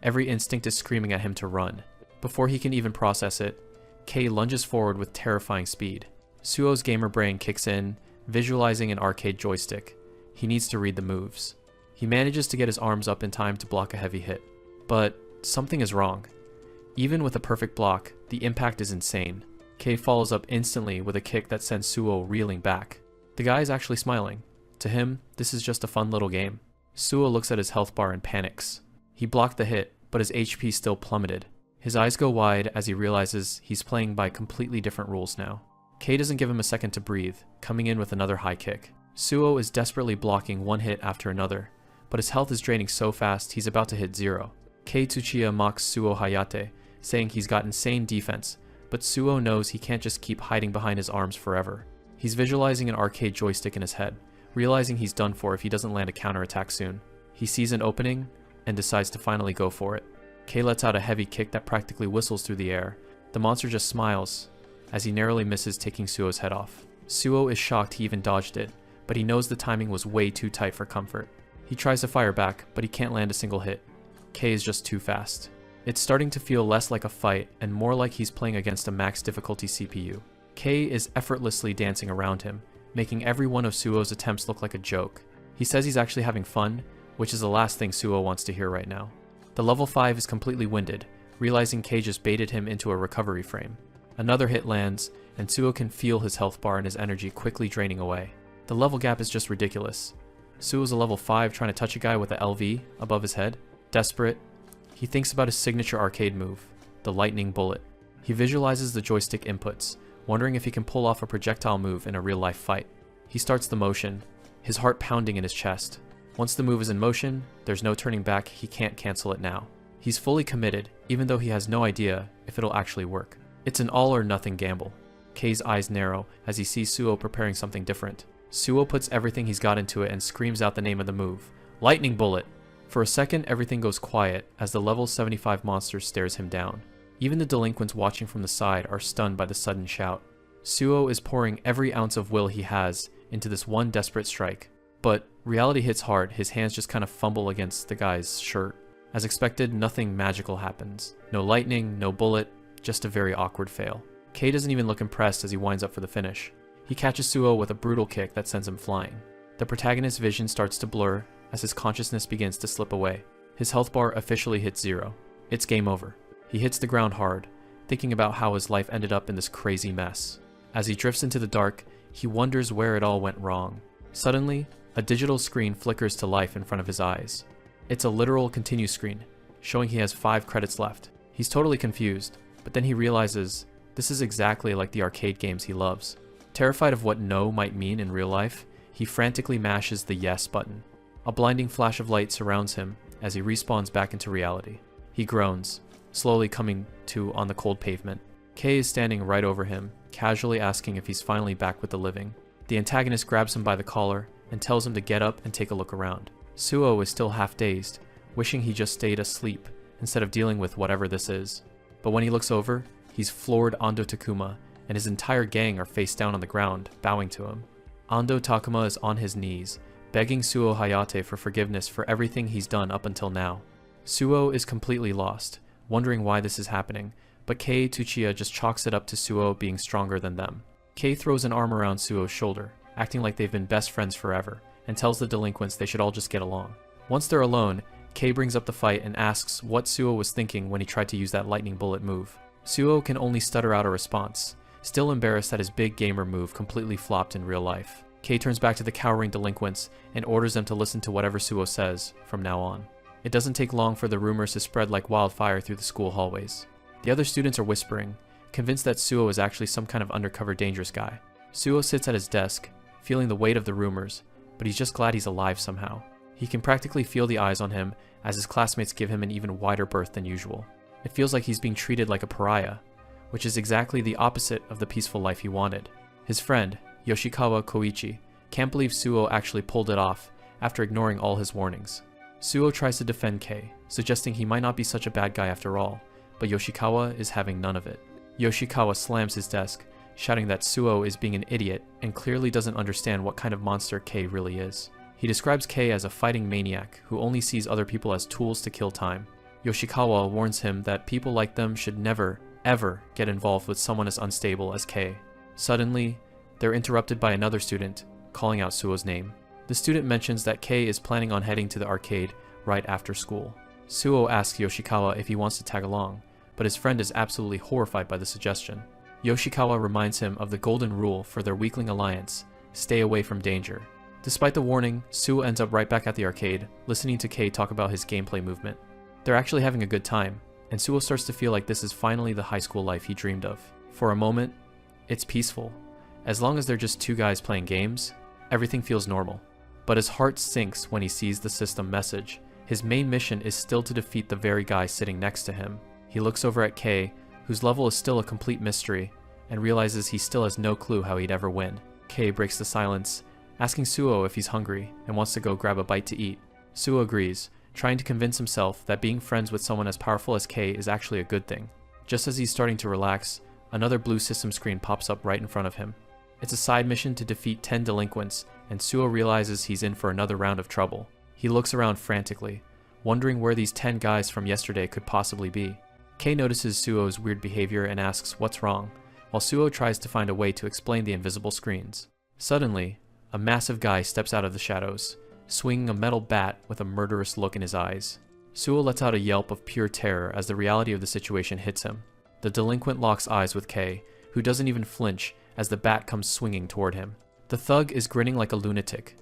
Every instinct is screaming at him to run. Before he can even process it, Kei lunges forward with terrifying speed. Suo's gamer brain kicks in, visualizing an arcade joystick. He needs to read the moves. He manages to get his arms up in time to block a heavy hit. But something is wrong. Even with a perfect block, the impact is insane. Kei follows up instantly with a kick that sends Suo reeling back. The guy is actually smiling. To him, this is just a fun little game. Suo looks at his health bar and panics. He blocked the hit, but his HP still plummeted. His eyes go wide as he realizes he's playing by completely different rules now. Kei doesn't give him a second to breathe, coming in with another high kick. Suo is desperately blocking one hit after another, but his health is draining so fast he's about to hit zero. Kei Tsuchiya mocks Suo Hayate, saying he's got insane defense, but Suo knows he can't just keep hiding behind his arms forever. He's visualizing an arcade joystick in his head, realizing he's done for if he doesn't land a counterattack soon. He sees an opening and decides to finally go for it. Kei lets out a heavy kick that practically whistles through the air. The monster just smiles as he narrowly misses taking Suo's head off. Suo is shocked he even dodged it, but he knows the timing was way too tight for comfort. He tries to fire back, but he can't land a single hit. Kei is just too fast. It's starting to feel less like a fight and more like he's playing against a max difficulty CPU. Kei is effortlessly dancing around him, making every one of Suo's attempts look like a joke. He says he's actually having fun, which is the last thing Suo wants to hear right now. The level 5 is completely winded, realizing Kei just baited him into a recovery frame. Another hit lands, and Suo can feel his health bar and his energy quickly draining away. The level gap is just ridiculous. Suo's a level 5 trying to touch a guy with a LV above his head. Desperate, he thinks about his signature arcade move, the lightning bullet. He visualizes the joystick inputs, wondering if he can pull off a projectile move in a real-life fight. He starts the motion, his heart pounding in his chest. Once the move is in motion, there's no turning back, he can't cancel it now. He's fully committed, even though he has no idea if it'll actually work. It's an all-or-nothing gamble. Kei's eyes narrow as he sees Suo preparing something different. Suo puts everything he's got into it and screams out the name of the move. Lightning bullet! For a second, everything goes quiet as the level 75 monster stares him down. Even the delinquents watching from the side are stunned by the sudden shout. Suo is pouring every ounce of will he has into this one desperate strike. But reality hits hard, his hands just kind of fumble against the guy's shirt. As expected, nothing magical happens. No lightning, no bullet, just a very awkward fail. Kei doesn't even look impressed as he winds up for the finish. He catches Suo with a brutal kick that sends him flying. The protagonist's vision starts to blur as his consciousness begins to slip away. His health bar officially hits 0. It's game over. He hits the ground hard, thinking about how his life ended up in this crazy mess. As he drifts into the dark, he wonders where it all went wrong. Suddenly, a digital screen flickers to life in front of his eyes. It's a literal continue screen, showing he has 5 credits left. He's totally confused, but then he realizes this is exactly like the arcade games he loves. Terrified of what no might mean in real life, he frantically mashes the yes button. A blinding flash of light surrounds him as he respawns back into reality. He groans, slowly coming to on the cold pavement. Kei is standing right over him, casually asking if he's finally back with the living. The antagonist grabs him by the collar and tells him to get up and take a look around. Suo is still half dazed, wishing he just stayed asleep instead of dealing with whatever this is. But when he looks over, he's floored Ando Takuma, and his entire gang are face down on the ground, bowing to him. Ando Takuma is on his knees, begging Suo Hayate for forgiveness for everything he's done up until now. Suo is completely lost, wondering why this is happening, but Kei Tsuchiya just chalks it up to Suo being stronger than them. Kei throws an arm around Suo's shoulder, acting like they've been best friends forever, and tells the delinquents they should all just get along. Once they're alone, Kei brings up the fight and asks what Suo was thinking when he tried to use that lightning bullet move. Suo can only stutter out a response, still embarrassed that his big gamer move completely flopped in real life. Kei turns back to the cowering delinquents and orders them to listen to whatever Suo says from now on. It doesn't take long for the rumors to spread like wildfire through the school hallways. The other students are whispering, convinced that Suo is actually some kind of undercover dangerous guy. Suo sits at his desk, feeling the weight of the rumors, but he's just glad he's alive somehow. He can practically feel the eyes on him as his classmates give him an even wider berth than usual. It feels like he's being treated like a pariah, which is exactly the opposite of the peaceful life he wanted. His friend, Yoshikawa Koichi, can't believe Suo actually pulled it off after ignoring all his warnings. Suo tries to defend Kei, suggesting he might not be such a bad guy after all, but Yoshikawa is having none of it. Yoshikawa slams his desk, shouting that Suo is being an idiot and clearly doesn't understand what kind of monster Kei really is. He describes Kei as a fighting maniac who only sees other people as tools to kill time. Yoshikawa warns him that people like them should never, ever get involved with someone as unstable as Kei. Suddenly, they're interrupted by another student, calling out Suo's name. The student mentions that Kei is planning on heading to the arcade right after school. Suo asks Yoshikawa if he wants to tag along, but his friend is absolutely horrified by the suggestion. Yoshikawa reminds him of the golden rule for their weakling alliance: stay away from danger. Despite the warning, Suo ends up right back at the arcade, listening to Kei talk about his gameplay movement. They're actually having a good time, and Suo starts to feel like this is finally the high school life he dreamed of. For a moment, it's peaceful. As long as they're just two guys playing games, everything feels normal. But his heart sinks when he sees the system message. His main mission is still to defeat the very guy sitting next to him. He looks over at Kei, whose level is still a complete mystery, and realizes he still has no clue how he'd ever win. Kei breaks the silence, asking Suo if he's hungry and wants to go grab a bite to eat. Suo agrees, trying to convince himself that being friends with someone as powerful as Kei is actually a good thing. Just as he's starting to relax, another blue system screen pops up right in front of him. It's a side mission to defeat 10 delinquents, and Suo realizes he's in for another round of trouble. He looks around frantically, wondering where these 10 guys from yesterday could possibly be. Kei notices Suo's weird behavior and asks what's wrong, while Suo tries to find a way to explain the invisible screens. Suddenly, a massive guy steps out of the shadows, swinging a metal bat with a murderous look in his eyes. Suo lets out a yelp of pure terror as the reality of the situation hits him. The delinquent locks eyes with Kei, who doesn't even flinch as the bat comes swinging toward him. The thug is grinning like a lunatic,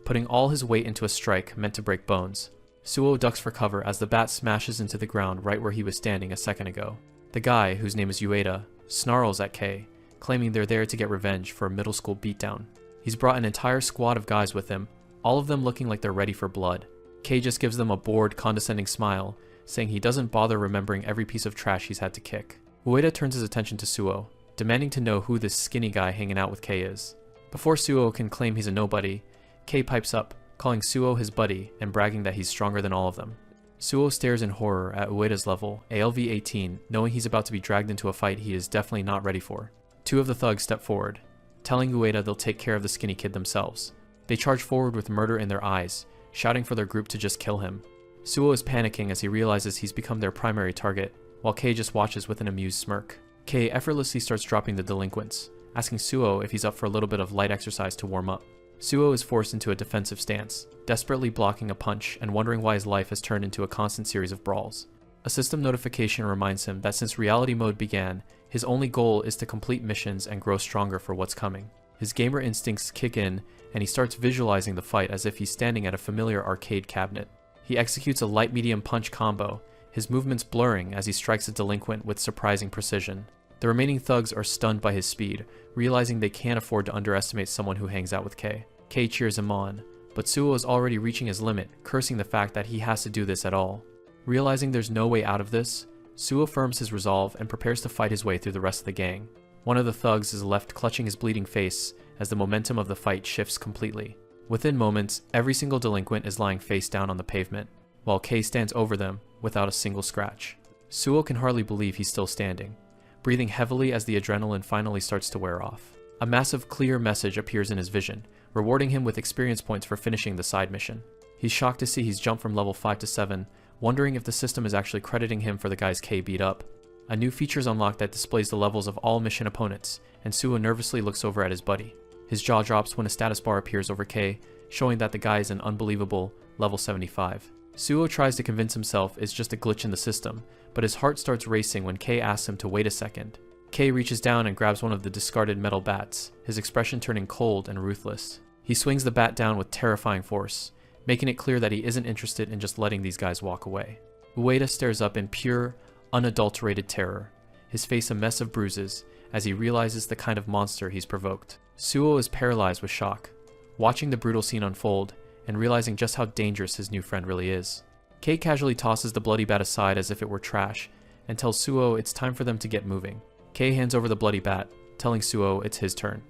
putting all his weight into a strike meant to break bones. Suo ducks for cover as the bat smashes into the ground right where he was standing a second ago. The guy, whose name is Ueda, snarls at Kei, claiming they're there to get revenge for a middle school beatdown. He's brought an entire squad of guys with him, all of them looking like they're ready for blood. Kei just gives them a bored, condescending smile, saying he doesn't bother remembering every piece of trash he's had to kick. Ueda turns his attention to Suo, demanding to know who this skinny guy hanging out with Kei is. Before Suo can claim he's a nobody, Kei pipes up, calling Suo his buddy and bragging that he's stronger than all of them. Suo stares in horror at Ueda's level, ALV-18, knowing he's about to be dragged into a fight he is definitely not ready for. Two of the thugs step forward, telling Ueda they'll take care of the skinny kid themselves. They charge forward with murder in their eyes, shouting for their group to just kill him. Suo is panicking as he realizes he's become their primary target, while Kei just watches with an amused smirk. Kei effortlessly starts dropping the delinquents, asking Suo if he's up for a little bit of light exercise to warm up. Suo is forced into a defensive stance, desperately blocking a punch and wondering why his life has turned into a constant series of brawls. A system notification reminds him that since reality mode began, his only goal is to complete missions and grow stronger for what's coming. His gamer instincts kick in, and he starts visualizing the fight as if he's standing at a familiar arcade cabinet. He executes a light-medium punch combo, his movements blurring as he strikes a delinquent with surprising precision. The remaining thugs are stunned by his speed, realizing they can't afford to underestimate someone who hangs out with Kei. Kei cheers him on, but Suo is already reaching his limit, cursing the fact that he has to do this at all. Realizing there's no way out of this, Suo firms his resolve and prepares to fight his way through the rest of the gang. One of the thugs is left clutching his bleeding face as the momentum of the fight shifts completely. Within moments, every single delinquent is lying face down on the pavement, while Kei stands over them without a single scratch. Suo can hardly believe he's still standing, breathing heavily as the adrenaline finally starts to wear off. A massive clear message appears in his vision, rewarding him with experience points for finishing the side mission. He's shocked to see he's jumped from level 5 to 7, wondering if the system is actually crediting him for the guys Kei beat up. A new feature is unlocked that displays the levels of all mission opponents, and Suo nervously looks over at his buddy. His jaw drops when a status bar appears over Kei, showing that the guy is an unbelievable level 75. Suo tries to convince himself it's just a glitch in the system, but his heart starts racing when Kei asks him to wait a second. Kei reaches down and grabs one of the discarded metal bats, his expression turning cold and ruthless. He swings the bat down with terrifying force, making it clear that he isn't interested in just letting these guys walk away. Ueda stares up in pure, unadulterated terror, his face a mess of bruises as he realizes the kind of monster he's provoked. Suo is paralyzed with shock, watching the brutal scene unfold and realizing just how dangerous his new friend really is. Kei casually tosses the bloody bat aside as if it were trash and tells Suo it's time for them to get moving. Kei hands over the bloody bat, telling Suo it's his turn.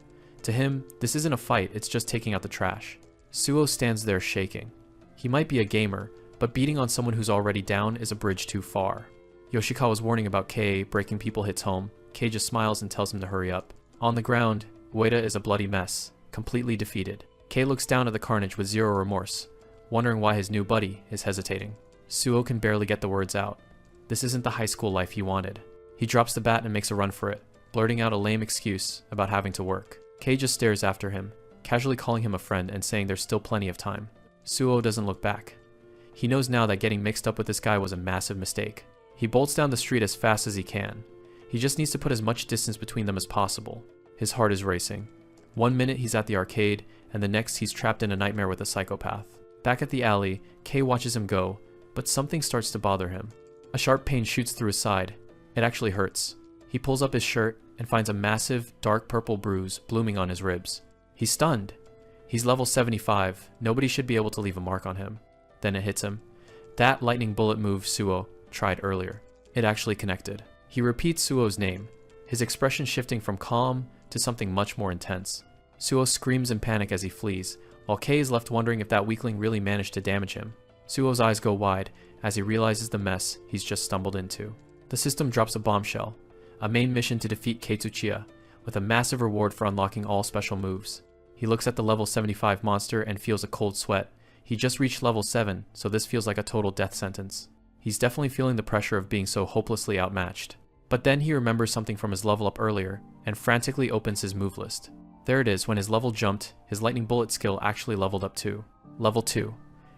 To him, this isn't a fight, it's just taking out the trash. Suo stands there shaking. He might be a gamer, but beating on someone who's already down is a bridge too far. Yoshikawa's warning about Kei breaking people hits home. Kei just smiles and tells him to hurry up. On the ground, Ueda is a bloody mess, completely defeated. Kei looks down at the carnage with zero remorse, wondering why his new buddy is hesitating. Suo can barely get the words out. This isn't the high school life he wanted. He drops the bat and makes a run for it, blurting out a lame excuse about having to work. Kei just stares after him, casually calling him a friend and saying there's still plenty of time. Suo doesn't look back. He knows now that getting mixed up with this guy was a massive mistake. He bolts down the street as fast as he can. He just needs to put as much distance between them as possible. His heart is racing. 1 minute he's at the arcade, and the next he's trapped in a nightmare with a psychopath. Back at the alley, Kei watches him go, but something starts to bother him. A sharp pain shoots through his side. It actually hurts. He pulls up his shirt and finds a massive, dark purple bruise blooming on his ribs. He's stunned. He's level 75. Nobody should be able to leave a mark on him. Then it hits him. That lightning bullet move Suo tried earlier. It actually connected. He repeats Suo's name, his expression shifting from calm to something much more intense. Suo screams in panic as he flees, while Kei is left wondering if that weakling really managed to damage him. Suo's eyes go wide as he realizes the mess he's just stumbled into. The system drops a bombshell, a main mission to defeat Kei Tsuchiya, with a massive reward for unlocking all special moves. He looks at the level 75 monster and feels a cold sweat. He just reached level 7, so this feels like a total death sentence. He's definitely feeling the pressure of being so hopelessly outmatched. But then he remembers something from his level up earlier, and frantically opens his move list. There it is. When his level jumped, his lightning bullet skill actually leveled up to level 2.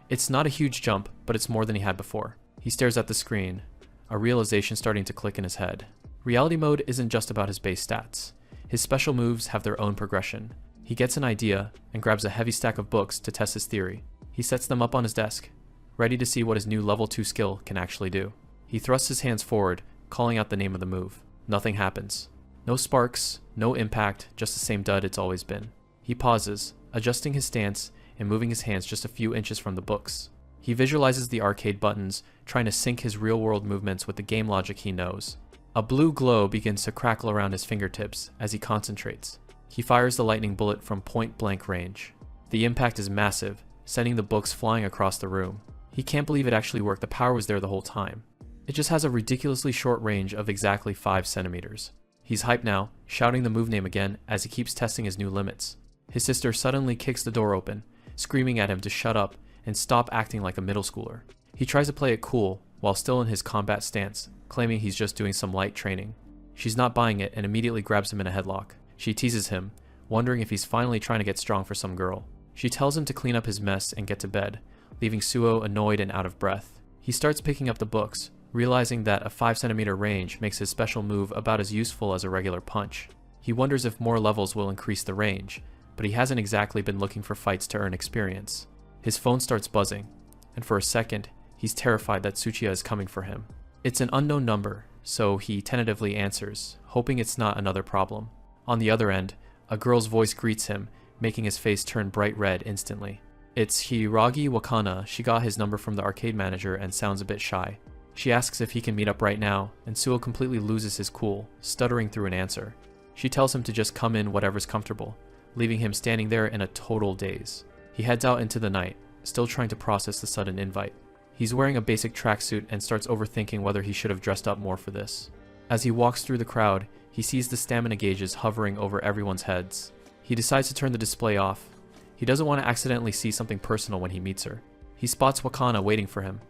It's not a huge jump, but it's more than he had before. He stares at the screen, a realization starting to click in his head. Reality mode isn't just about his base stats. His special moves have their own progression. He gets an idea and grabs a heavy stack of books to test his theory. He sets them up on his desk, ready to see what his new level 2 skill can actually do. He thrusts his hands forward, calling out the name of the move. Nothing happens. No sparks, no impact, just the same dud it's always been. He pauses, adjusting his stance and moving his hands just a few inches from the books. He visualizes the arcade buttons, trying to sync his real-world movements with the game logic he knows. A blue glow begins to crackle around his fingertips as he concentrates. He fires the lightning bullet from point-blank range. The impact is massive, sending the books flying across the room. He can't believe it actually worked. The power was there the whole time. It just has a ridiculously short range of exactly 5 centimeters. He's hyped now, shouting the move name again as he keeps testing his new limits. His sister suddenly kicks the door open, screaming at him to shut up and stop acting like a middle schooler. He tries to play it cool, while still in his combat stance, claiming he's just doing some light training. She's not buying it and immediately grabs him in a headlock. She teases him, wondering if he's finally trying to get strong for some girl. She tells him to clean up his mess and get to bed, leaving Suo annoyed and out of breath. He starts picking up the books, realizing that a 5cm range makes his special move about as useful as a regular punch. He wonders if more levels will increase the range, but he hasn't exactly been looking for fights to earn experience. His phone starts buzzing, and for a second, he's terrified that Tsuchiya is coming for him. It's an unknown number, so he tentatively answers, hoping it's not another problem. On the other end, a girl's voice greets him, making his face turn bright red instantly. It's Hiragi Wakana. She got his number from the arcade manager and sounds a bit shy. She asks if he can meet up right now, and Suo completely loses his cool, stuttering through an answer. She tells him to just come in whatever's comfortable, leaving him standing there in a total daze. He heads out into the night, still trying to process the sudden invite. He's wearing a basic tracksuit and starts overthinking whether he should have dressed up more for this. As he walks through the crowd, he sees the stamina gauges hovering over everyone's heads. He decides to turn the display off. He doesn't want to accidentally see something personal when he meets her. He spots Wakana waiting for him,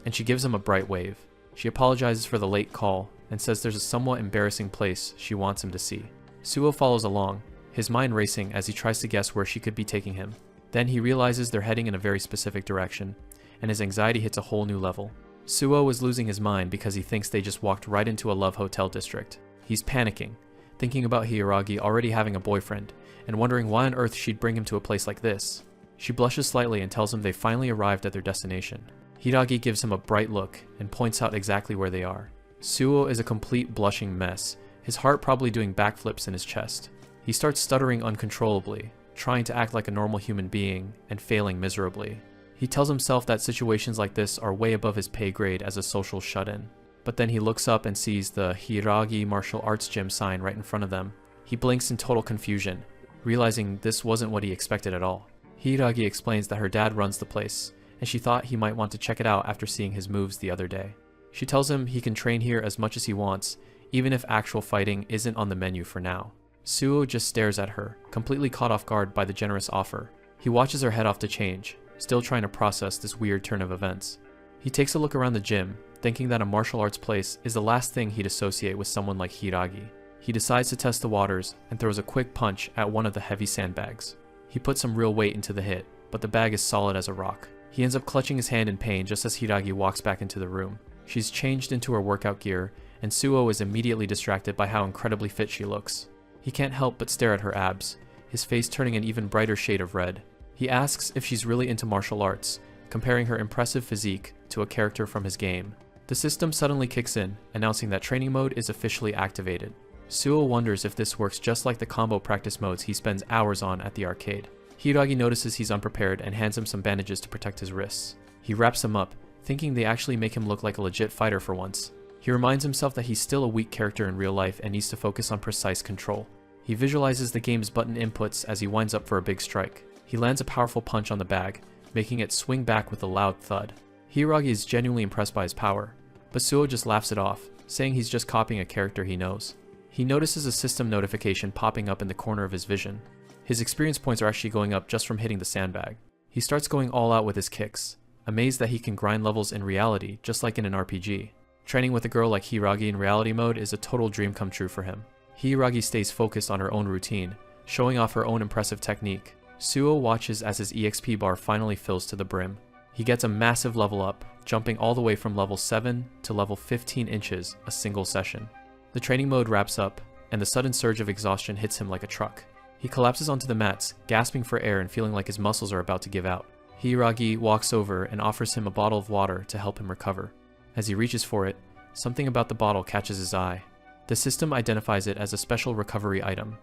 and she gives him a bright wave. She apologizes for the late call and says there's a somewhat embarrassing place she wants him to see. Suo follows along, his mind racing as he tries to guess where she could be taking him. Then he realizes they're heading in a very specific direction, and his anxiety hits a whole new level. Suo is losing his mind because he thinks they just walked right into a love hotel district. He's panicking, thinking about Hiragi already having a boyfriend, and wondering why on earth she'd bring him to a place like this. She blushes slightly and tells him they finally arrived at their destination. Hiragi gives him a bright look and points out exactly where they are. Suo is a complete blushing mess, his heart probably doing backflips in his chest. He starts stuttering uncontrollably, trying to act like a normal human being and failing miserably. He tells himself that situations like this are way above his pay grade as a social shut-in. But then he looks up and sees the Hiragi Martial Arts Gym sign right in front of them. He blinks in total confusion, realizing this wasn't what he expected at all. Hiragi explains that her dad runs the place, and she thought he might want to check it out after seeing his moves the other day. She tells him he can train here as much as he wants, even if actual fighting isn't on the menu for now. Suo just stares at her, completely caught off guard by the generous offer. He watches her head off to change, still trying to process this weird turn of events. He takes a look around the gym, thinking that a martial arts place is the last thing he'd associate with someone like Hiragi. He decides to test the waters and throws a quick punch at one of the heavy sandbags. He puts some real weight into the hit, but the bag is solid as a rock. He ends up clutching his hand in pain just as Hiragi walks back into the room. She's changed into her workout gear, and Suo is immediately distracted by how incredibly fit she looks. He can't help but stare at her abs, his face turning an even brighter shade of red. He asks if she's really into martial arts, comparing her impressive physique to a character from his game. The system suddenly kicks in, announcing that training mode is officially activated. Suo wonders if this works just like the combo practice modes he spends hours on at the arcade. Hiragi notices he's unprepared and hands him some bandages to protect his wrists. He wraps them up, thinking they actually make him look like a legit fighter for once. He reminds himself that he's still a weak character in real life and needs to focus on precise control. He visualizes the game's button inputs as he winds up for a big strike. He lands a powerful punch on the bag, making it swing back with a loud thud. Hiragi is genuinely impressed by his power, but Suo just laughs it off, saying he's just copying a character he knows. He notices a system notification popping up in the corner of his vision. His experience points are actually going up just from hitting the sandbag. He starts going all out with his kicks, amazed that he can grind levels in reality just like in an RPG. Training with a girl like Hiragi in reality mode is a total dream come true for him. Hiragi stays focused on her own routine, showing off her own impressive technique. Suo watches as his EXP bar finally fills to the brim. He gets a massive level up, jumping all the way from level 7 to level 15 inches a single session. The training mode wraps up, and the sudden surge of exhaustion hits him like a truck. He collapses onto the mats, gasping for air and feeling like his muscles are about to give out. Hiragi walks over and offers him a bottle of water to help him recover. As he reaches for it, something about the bottle catches his eye. The system identifies it as a special recovery item,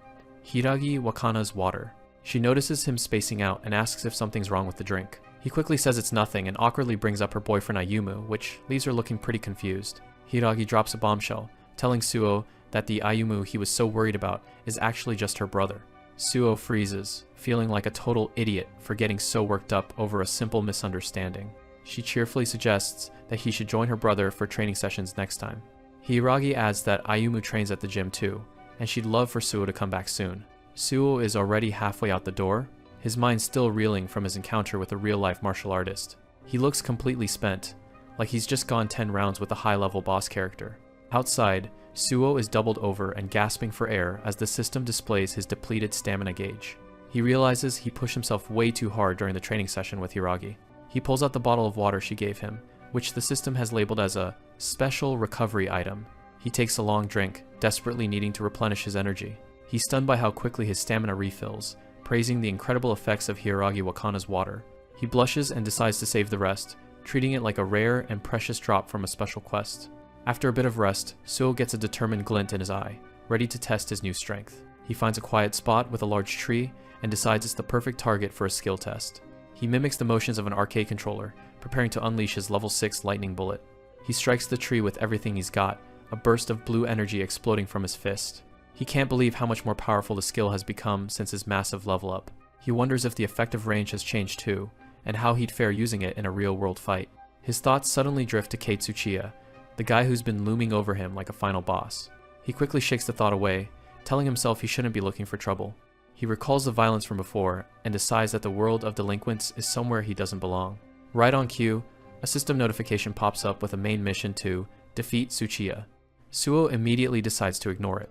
Hiragi Wakana's water. She notices him spacing out and asks if something's wrong with the drink. He quickly says it's nothing and awkwardly brings up her boyfriend Ayumu, which leaves her looking pretty confused. Hiragi drops a bombshell, telling Suo that the Ayumu he was so worried about is actually just her brother. Suo freezes, feeling like a total idiot for getting so worked up over a simple misunderstanding. She cheerfully suggests that he should join her brother for training sessions next time. Hiragi adds that Ayumu trains at the gym too, and she'd love for Suo to come back soon. Suo is already halfway out the door, his mind still reeling from his encounter with a real-life martial artist. He looks completely spent, like he's just gone 10 rounds with a high-level boss character. Outside, Suo is doubled over and gasping for air as the system displays his depleted stamina gauge. He realizes he pushed himself way too hard during the training session with Hiragi. He pulls out the bottle of water she gave him, which the system has labeled as a special recovery item. He takes a long drink, desperately needing to replenish his energy. He's stunned by how quickly his stamina refills, praising the incredible effects of Hiragi Wakana's water. He blushes and decides to save the rest, treating it like a rare and precious drop from a special quest. After a bit of rest, Suo gets a determined glint in his eye, ready to test his new strength. He finds a quiet spot with a large tree and decides it's the perfect target for a skill test. He mimics the motions of an arcade controller, preparing to unleash his level 6 lightning bullet. He strikes the tree with everything he's got, a burst of blue energy exploding from his fist. He can't believe how much more powerful the skill has become since his massive level up. He wonders if the effective range has changed too, and how he'd fare using it in a real-world fight. His thoughts suddenly drift to Kei Tsuchiya, the guy who's been looming over him like a final boss. He quickly shakes the thought away, telling himself he shouldn't be looking for trouble. He recalls the violence from before and decides that the world of delinquents is somewhere he doesn't belong. Right on cue, a system notification pops up with a main mission to defeat Tsuchiya. Suo immediately decides to ignore it,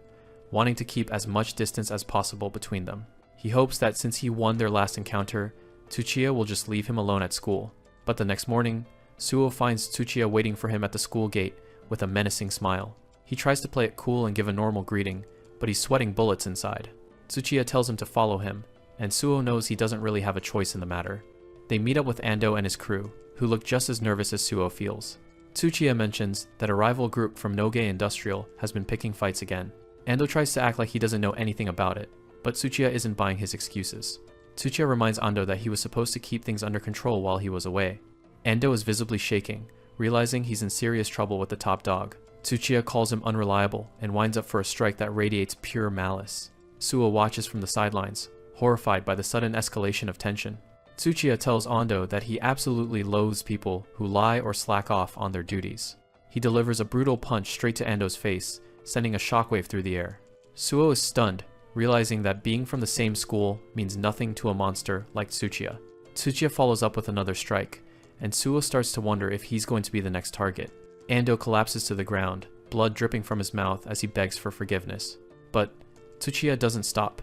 wanting to keep as much distance as possible between them. He hopes that since he won their last encounter, Tsuchiya will just leave him alone at school. But the next morning, Suo finds Tsuchiya waiting for him at the school gate with a menacing smile. He tries to play it cool and give a normal greeting, but he's sweating bullets inside. Tsuchiya tells him to follow him, and Suo knows he doesn't really have a choice in the matter. They meet up with Ando and his crew, who look just as nervous as Suo feels. Tsuchiya mentions that a rival group from Noge Industrial has been picking fights again. Ando tries to act like he doesn't know anything about it, but Tsuchiya isn't buying his excuses. Tsuchiya reminds Ando that he was supposed to keep things under control while he was away. Ando is visibly shaking, realizing he's in serious trouble with the top dog. Tsuchiya calls him unreliable and winds up for a strike that radiates pure malice. Suo watches from the sidelines, horrified by the sudden escalation of tension. Tsuchiya tells Ando that he absolutely loathes people who lie or slack off on their duties. He delivers a brutal punch straight to Ando's face, sending a shockwave through the air. Suo is stunned, realizing that being from the same school means nothing to a monster like Tsuchiya. Tsuchiya follows up with another strike, and Suo starts to wonder if he's going to be the next target. Ando collapses to the ground, blood dripping from his mouth as he begs for forgiveness. But Tsuchiya doesn't stop,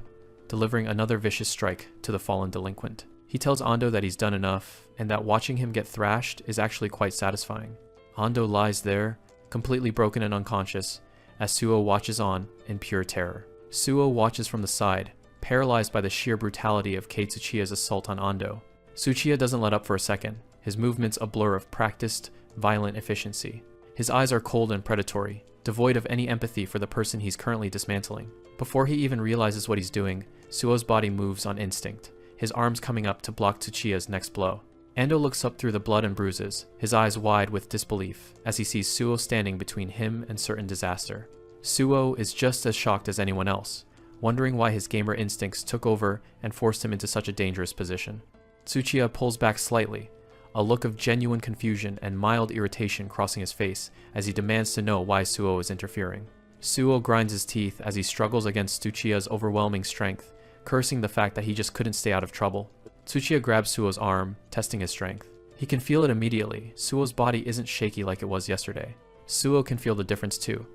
delivering another vicious strike to the fallen delinquent. He tells Ando that he's done enough, and that watching him get thrashed is actually quite satisfying. Ando lies there, completely broken and unconscious, as Suo watches on in pure terror. Suo watches from the side, paralyzed by the sheer brutality of Kei Tsuchiya's assault on Ando. Tsuchiya doesn't let up for a second, his movements a blur of practiced, violent efficiency. His eyes are cold and predatory, devoid of any empathy for the person he's currently dismantling. Before he even realizes what he's doing, Suo's body moves on instinct, his arms coming up to block Tsuchiya's next blow. Ando looks up through the blood and bruises, his eyes wide with disbelief, as he sees Suo standing between him and certain disaster. Suo is just as shocked as anyone else, wondering why his gamer instincts took over and forced him into such a dangerous position. Tsuchiya pulls back slightly, a look of genuine confusion and mild irritation crossing his face as he demands to know why Suo is interfering. Suo grinds his teeth as he struggles against Tsuchiya's overwhelming strength, cursing the fact that he just couldn't stay out of trouble. Tsuchiya grabs Suo's arm, testing his strength. He can feel it immediately. Suo's body isn't shaky like it was yesterday. Suo can feel the difference too.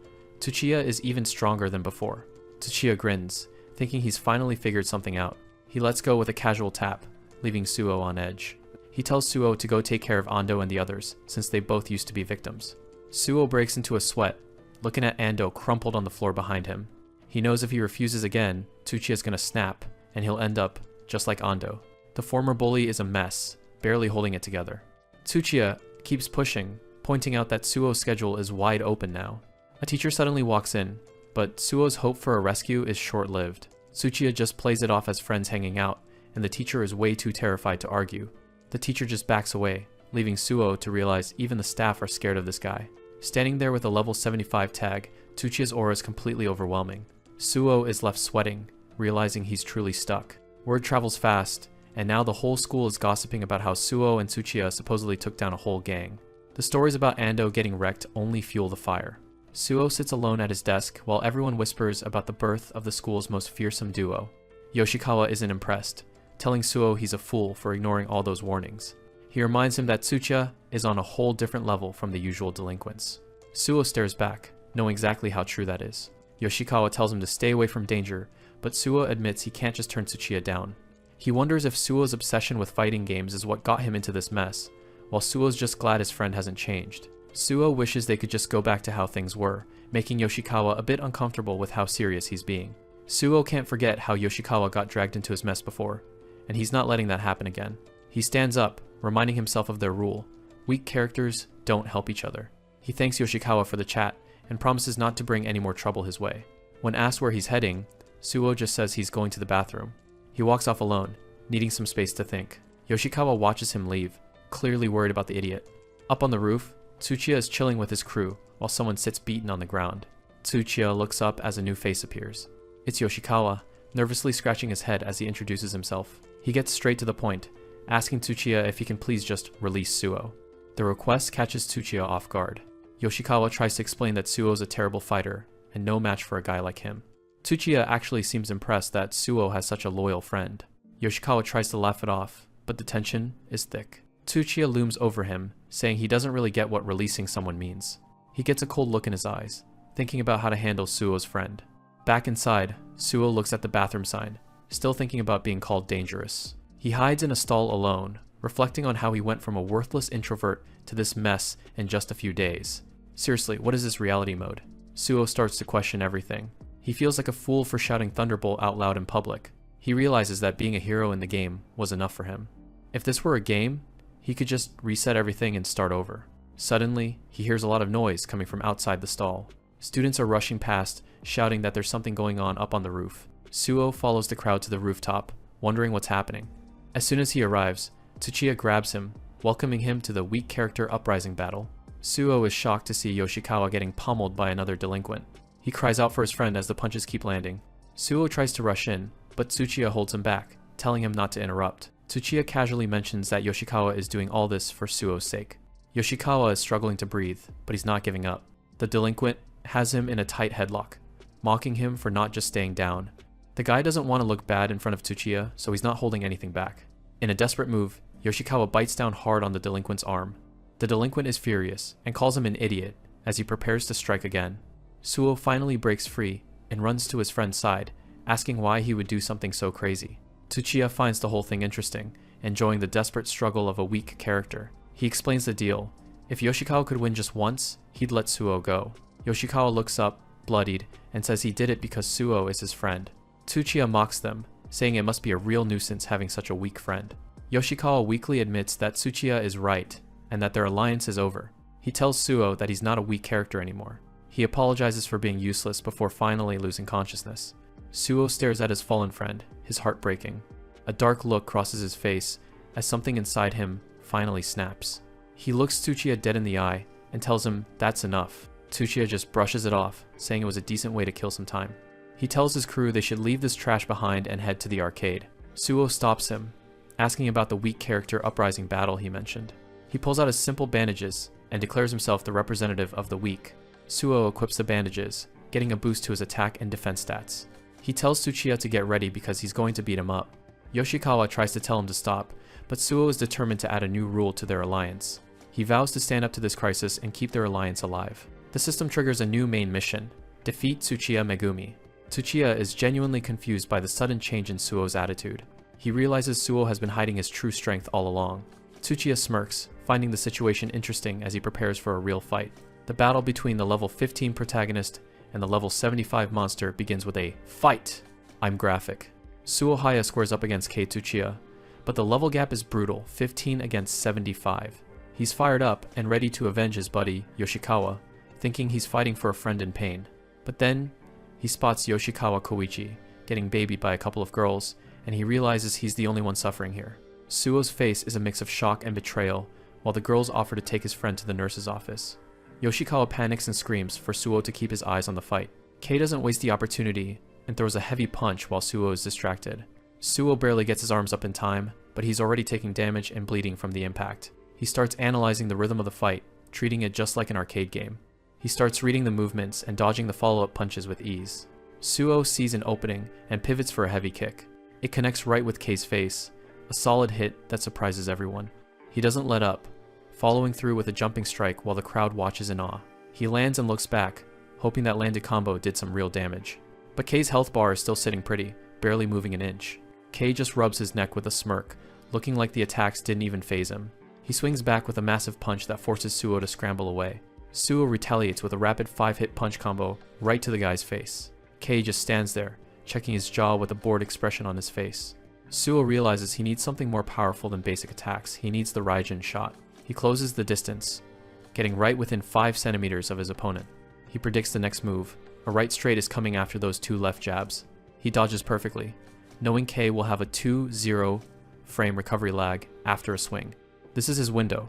Tsuchiya is even stronger than before. Tsuchiya grins, thinking he's finally figured something out. He lets go with a casual tap, leaving Suo on edge. He tells Suo to go take care of Ando and the others, since they both used to be victims. Suo breaks into a sweat, looking at Ando crumpled on the floor behind him. He knows if he refuses again, Tsuchiya's gonna snap, and he'll end up just like Ando. The former bully is a mess, barely holding it together. Tsuchiya keeps pushing, pointing out that Suo's schedule is wide open now. A teacher suddenly walks in, but Suo's hope for a rescue is short-lived. Tsuchiya just plays it off as friends hanging out, and the teacher is way too terrified to argue. The teacher just backs away, leaving Suo to realize even the staff are scared of this guy. Standing there with a level 75 tag, Tsuchiya's aura is completely overwhelming. Suo is left sweating, realizing he's truly stuck. Word travels fast, and now the whole school is gossiping about how Suo and Tsuchiya supposedly took down a whole gang. The stories about Ando getting wrecked only fuel the fire. Suo sits alone at his desk while everyone whispers about the birth of the school's most fearsome duo. Yoshikawa isn't impressed, telling Suo he's a fool for ignoring all those warnings. He reminds him that Tsuchiya is on a whole different level from the usual delinquents. Suo stares back, knowing exactly how true that is. Yoshikawa tells him to stay away from danger, but Suo admits he can't just turn Tsuchiya down. He wonders if Suo's obsession with fighting games is what got him into this mess, while Suo's just glad his friend hasn't changed. Suo wishes they could just go back to how things were, making Yoshikawa a bit uncomfortable with how serious he's being. Suo can't forget how Yoshikawa got dragged into his mess before, and he's not letting that happen again. He stands up, reminding himself of their rule: weak characters don't help each other. He thanks Yoshikawa for the chat, and promises not to bring any more trouble his way. When asked where he's heading, Suo just says he's going to the bathroom. He walks off alone, needing some space to think. Yoshikawa watches him leave, clearly worried about the idiot. Up on the roof, Tsuchiya is chilling with his crew, while someone sits beaten on the ground. Tsuchiya looks up as a new face appears. It's Yoshikawa, nervously scratching his head as he introduces himself. He gets straight to the point, asking Tsuchiya if he can please just release Suo. The request catches Tsuchiya off guard. Yoshikawa tries to explain that Suo's a terrible fighter, and no match for a guy like him. Tsuchiya actually seems impressed that Suo has such a loyal friend. Yoshikawa tries to laugh it off, but the tension is thick. Tsuchiya looms over him, saying he doesn't really get what releasing someone means. He gets a cold look in his eyes, thinking about how to handle Suo's friend. Back inside, Suo looks at the bathroom sign, still thinking about being called dangerous. He hides in a stall alone, reflecting on how he went from a worthless introvert to this mess in just a few days. Seriously, what is this reality mode? Suo starts to question everything. He feels like a fool for shouting Thunderbolt out loud in public. He realizes that being a hero in the game was enough for him. If this were a game, he could just reset everything and start over. Suddenly, he hears a lot of noise coming from outside the stall. Students are rushing past, shouting that there's something going on up on the roof. Suo follows the crowd to the rooftop, wondering what's happening. As soon as he arrives, Tsuchiya grabs him, welcoming him to the weak character uprising battle. Suo is shocked to see Yoshikawa getting pummeled by another delinquent. He cries out for his friend as the punches keep landing. Suo tries to rush in, but Tsuchiya holds him back, telling him not to interrupt. Tsuchiya casually mentions that Yoshikawa is doing all this for Suo's sake. Yoshikawa is struggling to breathe, but he's not giving up. The delinquent has him in a tight headlock, mocking him for not just staying down. The guy doesn't want to look bad in front of Tsuchiya, so he's not holding anything back. In a desperate move, Yoshikawa bites down hard on the delinquent's arm. The delinquent is furious and calls him an idiot as he prepares to strike again. Suo finally breaks free and runs to his friend's side, asking why he would do something so crazy. Tsuchiya finds the whole thing interesting, enjoying the desperate struggle of a weak character. He explains the deal. If Yoshikawa could win just once, he'd let Suo go. Yoshikawa looks up, bloodied, and says he did it because Suo is his friend. Tsuchiya mocks them, saying it must be a real nuisance having such a weak friend. Yoshikawa weakly admits that Tsuchiya is right, and that their alliance is over. He tells Suo that he's not a weak character anymore. He apologizes for being useless before finally losing consciousness. Suo stares at his fallen friend, his heart breaking. A dark look crosses his face as something inside him finally snaps. He looks Tsuchiya dead in the eye and tells him that's enough. Tsuchiya just brushes it off, saying it was a decent way to kill some time. He tells his crew they should leave this trash behind and head to the arcade. Suo stops him, asking about the weak character uprising battle he mentioned. He pulls out his simple bandages and declares himself the representative of the weak. Suo equips the bandages, getting a boost to his attack and defense stats. He tells Tsuchiya to get ready because he's going to beat him up. Yoshikawa tries to tell him to stop, but Suo is determined to add a new rule to their alliance. He vows to stand up to this crisis and keep their alliance alive. The system triggers a new main mission: defeat Tsuchiya Megumi. Tsuchiya is genuinely confused by the sudden change in Suo's attitude. He realizes Suo has been hiding his true strength all along. Tsuchiya smirks, finding the situation interesting as he prepares for a real fight. The battle between the level 15 protagonist and the level 75 monster begins with a fight. I'm graphic. Suo Haya squares up against Kei Tsuchiya, but the level gap is brutal, 15 against 75. He's fired up and ready to avenge his buddy, Yoshikawa, thinking he's fighting for a friend in pain. But then, he spots Yoshikawa Koichi, getting babied by a couple of girls, and he realizes he's the only one suffering here. Suo's face is a mix of shock and betrayal, while the girls offer to take his friend to the nurse's office. Yoshikawa panics and screams for Suo to keep his eyes on the fight. Kei doesn't waste the opportunity and throws a heavy punch while Suo is distracted. Suo barely gets his arms up in time, but he's already taking damage and bleeding from the impact. He starts analyzing the rhythm of the fight, treating it just like an arcade game. He starts reading the movements and dodging the follow-up punches with ease. Suo sees an opening and pivots for a heavy kick. It connects right with Kei's face, a solid hit that surprises everyone. He doesn't let up, following through with a jumping strike while the crowd watches in awe. He lands and looks back, hoping that landed combo did some real damage. But Kei's health bar is still sitting pretty, barely moving an inch. Kei just rubs his neck with a smirk, looking like the attacks didn't even faze him. He swings back with a massive punch that forces Suo to scramble away. Suo retaliates with a rapid 5-hit punch combo right to the guy's face. Kei just stands there, checking his jaw with a bored expression on his face. Suo realizes he needs something more powerful than basic attacks. He needs the Raijin shot. He closes the distance, getting right within 5 centimeters of his opponent. He predicts the next move. A right straight is coming after those 2 left jabs. He dodges perfectly, knowing Kei will have a 2-0 frame recovery lag after a swing. This is his window.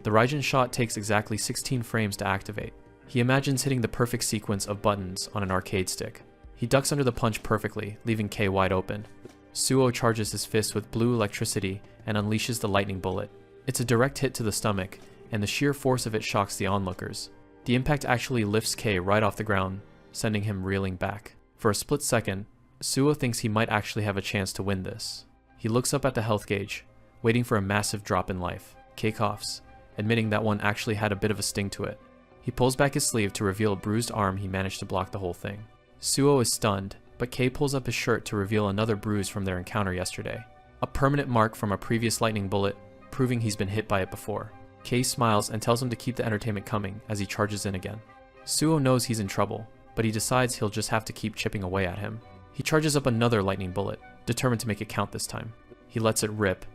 The Raijin shot takes exactly 16 frames to activate. He imagines hitting the perfect sequence of buttons on an arcade stick. He ducks under the punch perfectly, leaving Kei wide open. Suo charges his fist with blue electricity and unleashes the lightning bullet. It's a direct hit to the stomach, and the sheer force of it shocks the onlookers. The impact actually lifts Kei right off the ground, sending him reeling back. For a split second, Suo thinks he might actually have a chance to win this. He looks up at the health gauge, waiting for a massive drop in life. Kei coughs, admitting that one actually had a bit of a sting to it. He pulls back his sleeve to reveal a bruised arm. He managed to block the whole thing. Suo is stunned, but Kei pulls up his shirt to reveal another bruise from their encounter yesterday. A permanent mark from a previous lightning bullet, proving he's been hit by it before. Kei smiles and tells him to keep the entertainment coming as he charges in again. Suo knows he's in trouble, but he decides he'll just have to keep chipping away at him. He charges up another lightning bullet, determined to make it count this time. He lets it rip,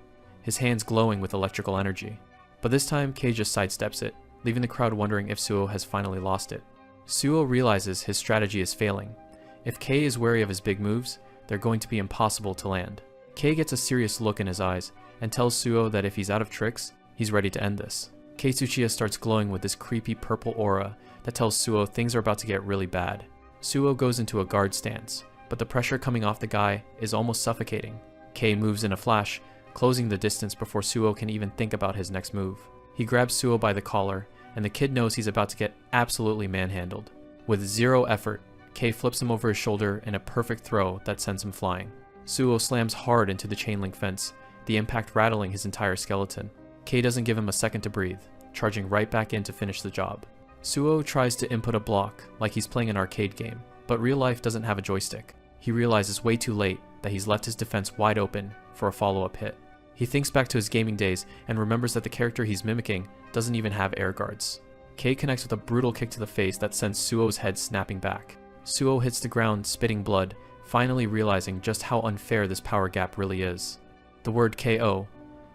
his hands glowing with electrical energy. But this time, Kei just sidesteps it, leaving the crowd wondering if Suo has finally lost it. Suo realizes his strategy is failing. If Kei is wary of his big moves, they're going to be impossible to land. Kei gets a serious look in his eyes and tells Suo that if he's out of tricks, he's ready to end this. Kei Tsuchiya starts glowing with this creepy purple aura that tells Suo things are about to get really bad. Suo goes into a guard stance, but the pressure coming off the guy is almost suffocating. Kei moves in a flash, closing the distance before Suo can even think about his next move. He grabs Suo by the collar, and the kid knows he's about to get absolutely manhandled. With zero effort, Kei flips him over his shoulder in a perfect throw that sends him flying. Suo slams hard into the chain link fence, the impact rattling his entire skeleton. Kei doesn't give him a second to breathe, charging right back in to finish the job. Suo tries to input a block like he's playing an arcade game, but real life doesn't have a joystick. He realizes way too late that he's left his defense wide open for a follow-up hit. He thinks back to his gaming days and remembers that the character he's mimicking doesn't even have air guards. Kei connects with a brutal kick to the face that sends Suo's head snapping back. Suo hits the ground, spitting blood, finally realizing just how unfair this power gap really is. The word KO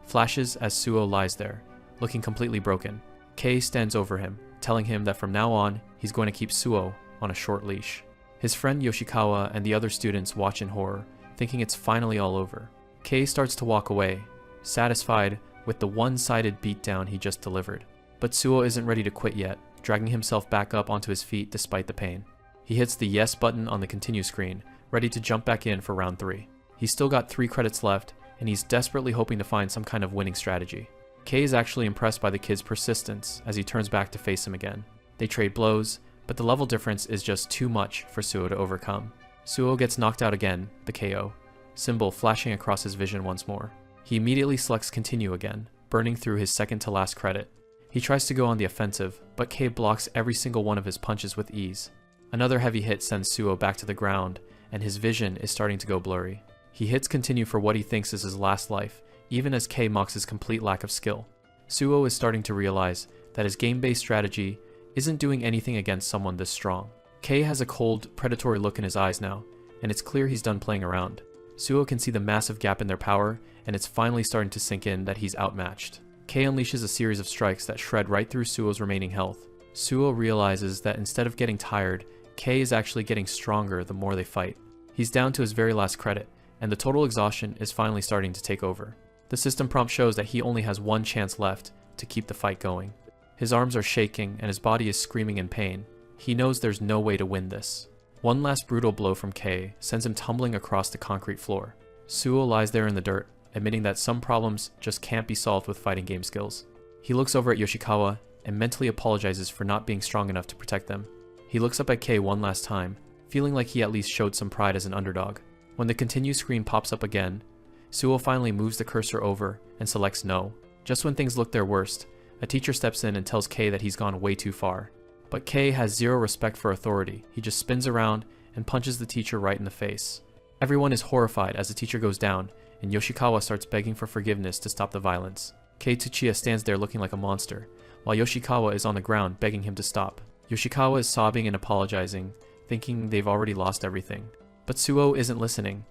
flashes as Suo lies there, looking completely broken. Kei stands over him, telling him that from now on, he's going to keep Suo on a short leash. His friend Yoshikawa and the other students watch in horror, thinking it's finally all over. Kei starts to walk away, satisfied with the one-sided beatdown he just delivered. But Suo isn't ready to quit yet, dragging himself back up onto his feet despite the pain. He hits the yes button on the continue screen, ready to jump back in for round 3. He's still got 3 credits left, and he's desperately hoping to find some kind of winning strategy. Kei is actually impressed by the kid's persistence as he turns back to face him again. They trade blows, but the level difference is just too much for Suo to overcome. Suo gets knocked out again, the KO, symbol flashing across his vision once more. He immediately selects continue again, burning through his second to last credit. He tries to go on the offensive, but Kei blocks every single one of his punches with ease. Another heavy hit sends Suo back to the ground, and his vision is starting to go blurry. He hits continue for what he thinks is his last life, even as Kei mocks his complete lack of skill. Suo is starting to realize that his game-based strategy isn't doing anything against someone this strong. Kei has a cold, predatory look in his eyes now, and it's clear he's done playing around. Suo can see the massive gap in their power, and it's finally starting to sink in that he's outmatched. Kei unleashes a series of strikes that shred right through Suo's remaining health. Suo realizes that instead of getting tired, Kei is actually getting stronger the more they fight. He's down to his very last credit, and the total exhaustion is finally starting to take over. The system prompt shows that he only has one chance left to keep the fight going. His arms are shaking and his body is screaming in pain. He knows there's no way to win this. One last brutal blow from Kei sends him tumbling across the concrete floor. Suo lies there in the dirt, admitting that some problems just can't be solved with fighting game skills. He looks over at Yoshikawa and mentally apologizes for not being strong enough to protect them. He looks up at Kei one last time, feeling like he at least showed some pride as an underdog. When the continue screen pops up again, Suo finally moves the cursor over and selects no, Just when things look their worst, a teacher steps in and tells Kei that he's gone way too far. But Kei has zero respect for authority. He just spins around and punches the teacher right in the face. Everyone is horrified as the teacher goes down, and Yoshikawa starts begging for forgiveness to stop the violence. Kei Tsuchiya stands there looking like a monster, while Yoshikawa is on the ground begging him to stop. Yoshikawa is sobbing and apologizing, thinking they've already lost everything. But Suo isn't listening.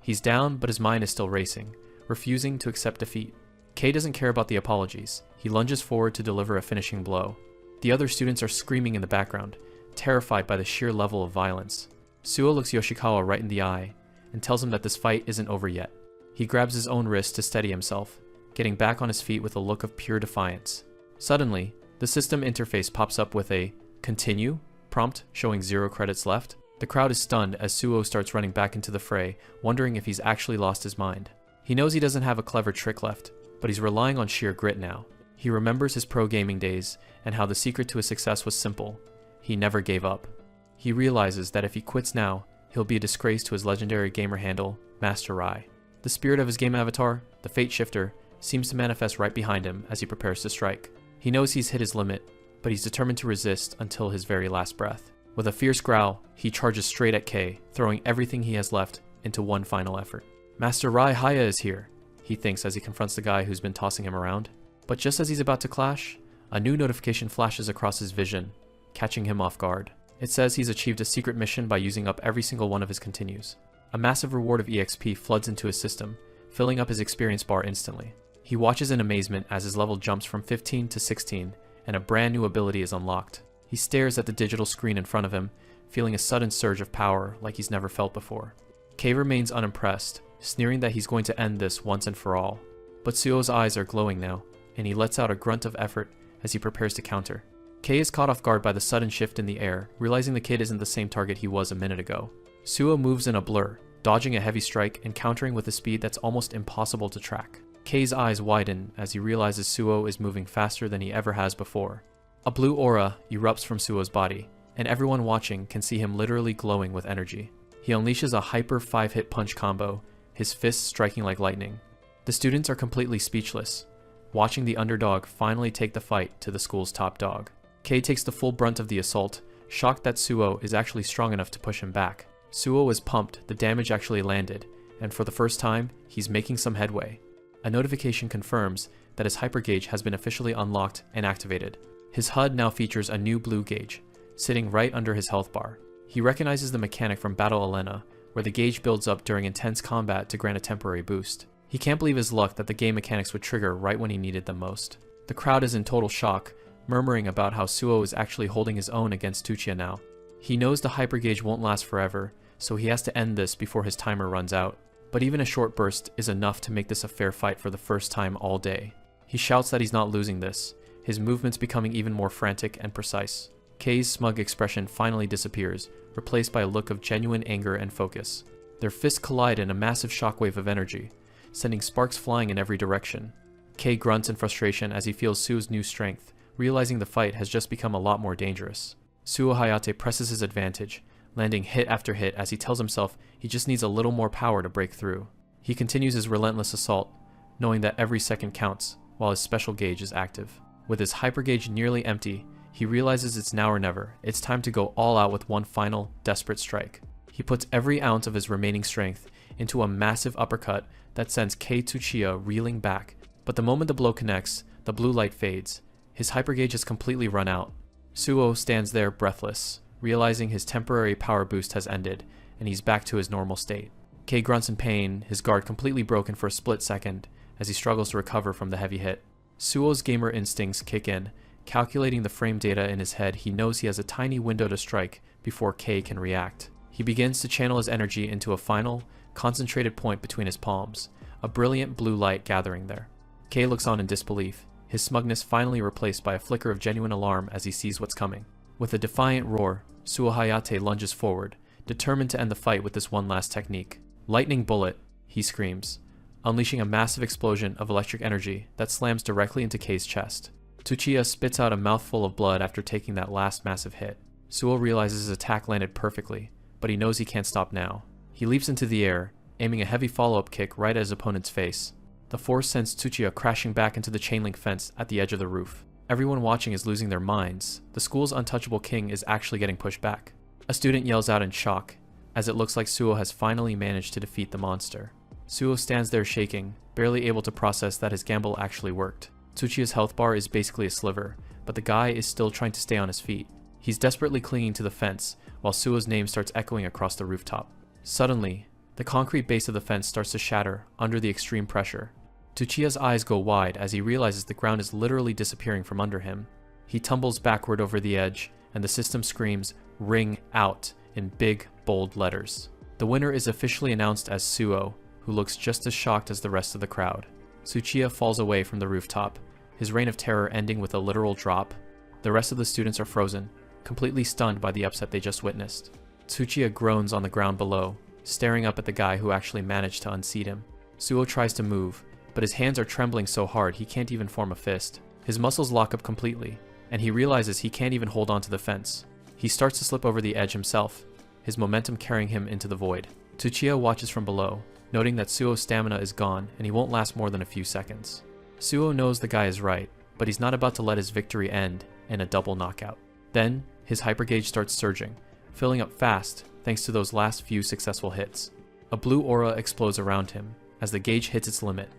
He's down, but his mind is still racing, refusing to accept defeat. Kei doesn't care about the apologies. He lunges forward to deliver a finishing blow. The other students are screaming in the background, terrified by the sheer level of violence. Suo looks Yoshikawa right in the eye and tells him that this fight isn't over yet. He grabs his own wrist to steady himself, getting back on his feet with a look of pure defiance. Suddenly, the system interface pops up with a "Continue" prompt showing 0 credits left. The crowd is stunned as Suo starts running back into the fray, wondering if he's actually lost his mind. He knows he doesn't have a clever trick left, but he's relying on sheer grit now. He remembers his pro gaming days and how the secret to his success was simple. He never gave up. He realizes that if he quits now, he'll be a disgrace to his legendary gamer handle, Master Rai. The spirit of his game avatar, the Fate Shifter, seems to manifest right behind him as he prepares to strike. He knows he's hit his limit, but he's determined to resist until his very last breath. With a fierce growl, he charges straight at Kei, throwing everything he has left into one final effort. Master Rai Haya is here, he thinks as he confronts the guy who's been tossing him around. But just as he's about to clash, a new notification flashes across his vision, catching him off guard. It says he's achieved a secret mission by using up every single one of his continues. A massive reward of EXP floods into his system, filling up his experience bar instantly. He watches in amazement as his level jumps from 15 to 16, and a brand new ability is unlocked. He stares at the digital screen in front of him, feeling a sudden surge of power like he's never felt before. Kei remains unimpressed, sneering that he's going to end this once and for all. But Suo's eyes are glowing now, and he lets out a grunt of effort as he prepares to counter. Kei is caught off guard by the sudden shift in the air, realizing the kid isn't the same target he was a minute ago. Suo moves in a blur, dodging a heavy strike and countering with a speed that's almost impossible to track. Kei's eyes widen as he realizes Suo is moving faster than he ever has before. A blue aura erupts from Suo's body, and everyone watching can see him literally glowing with energy. He unleashes a hyper 5-hit punch combo, his fists striking like lightning. The students are completely speechless, watching the underdog finally take the fight to the school's top dog. Kei takes the full brunt of the assault, shocked that Suo is actually strong enough to push him back. Suo is pumped, the damage actually landed, and for the first time, he's making some headway. A notification confirms that his hyper gauge has been officially unlocked and activated. His HUD now features a new blue gauge, sitting right under his health bar. He recognizes the mechanic from Battle Elena, where the gauge builds up during intense combat to grant a temporary boost. He can't believe his luck that the game mechanics would trigger right when he needed them most. The crowd is in total shock, murmuring about how Suo is actually holding his own against Tsuchiya now. He knows the hyper gauge won't last forever, so he has to end this before his timer runs out. But even a short burst is enough to make this a fair fight for the first time all day. He shouts that he's not losing this, his movements becoming even more frantic and precise. Kei's smug expression finally disappears, replaced by a look of genuine anger and focus. Their fists collide in a massive shockwave of energy, sending sparks flying in every direction. Kei grunts in frustration as he feels Suo's new strength, realizing the fight has just become a lot more dangerous. Suo Hayate presses his advantage, landing hit after hit as he tells himself he just needs a little more power to break through. He continues his relentless assault, knowing that every second counts, while his special gauge is active. With his hyper gauge nearly empty, he realizes it's now or never. It's time to go all out with one final, desperate strike. He puts every ounce of his remaining strength into a massive uppercut that sends Kei Tsuchiya reeling back, but the moment the blow connects, the blue light fades. His hyper gauge has completely run out. Suo stands there breathless, realizing his temporary power boost has ended, and he's back to his normal state. Kei grunts in pain, his guard completely broken for a split second, as he struggles to recover from the heavy hit. Suo's gamer instincts kick in. Calculating the frame data in his head, he knows he has a tiny window to strike before Kei can react. He begins to channel his energy into a final, concentrated point between his palms, a brilliant blue light gathering there. Kei looks on in disbelief, his smugness finally replaced by a flicker of genuine alarm as he sees what's coming. With a defiant roar, Suo Hayate lunges forward, determined to end the fight with this one last technique. "Lightning bullet," he screams, unleashing a massive explosion of electric energy that slams directly into Kei's chest. Tsuchiya spits out a mouthful of blood after taking that last massive hit. Suo realizes his attack landed perfectly, but he knows he can't stop now. He leaps into the air, aiming a heavy follow-up kick right at his opponent's face. The force sends Tsuchiya crashing back into the chain link fence at the edge of the roof. Everyone watching is losing their minds. The school's untouchable king is actually getting pushed back. A student yells out in shock, as it looks like Suo has finally managed to defeat the monster. Suo stands there shaking, barely able to process that his gamble actually worked. Tsuchiya's health bar is basically a sliver, but the guy is still trying to stay on his feet. He's desperately clinging to the fence, while Suo's name starts echoing across the rooftop. Suddenly, the concrete base of the fence starts to shatter under the extreme pressure. Tsuchiya's eyes go wide as he realizes the ground is literally disappearing from under him. He tumbles backward over the edge, and the system screams, "Ring out," in big, bold letters. The winner is officially announced as Suo, who looks just as shocked as the rest of the crowd. Tsuchiya falls away from the rooftop, his reign of terror ending with a literal drop. The rest of the students are frozen, completely stunned by the upset they just witnessed. Tsuchiya groans on the ground below, staring up at the guy who actually managed to unseat him. Suo tries to move, but his hands are trembling so hard he can't even form a fist. His muscles lock up completely, and he realizes he can't even hold on to the fence. He starts to slip over the edge himself, his momentum carrying him into the void. Tsuchiya watches from below, noting that Suo's stamina is gone and he won't last more than a few seconds. Suo knows the guy is right, but he's not about to let his victory end in a double knockout. Then, his hypergauge starts surging, filling up fast thanks to those last few successful hits. A blue aura explodes around him as the gauge hits its limit,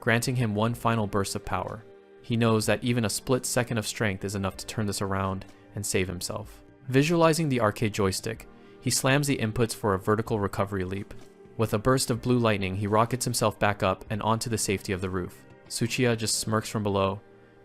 granting him one final burst of power. He knows that even a split second of strength is enough to turn this around and save himself. Visualizing the arcade joystick, he slams the inputs for a vertical recovery leap. With a burst of blue lightning, he rockets himself back up and onto the safety of the roof. Tsuchiya just smirks from below,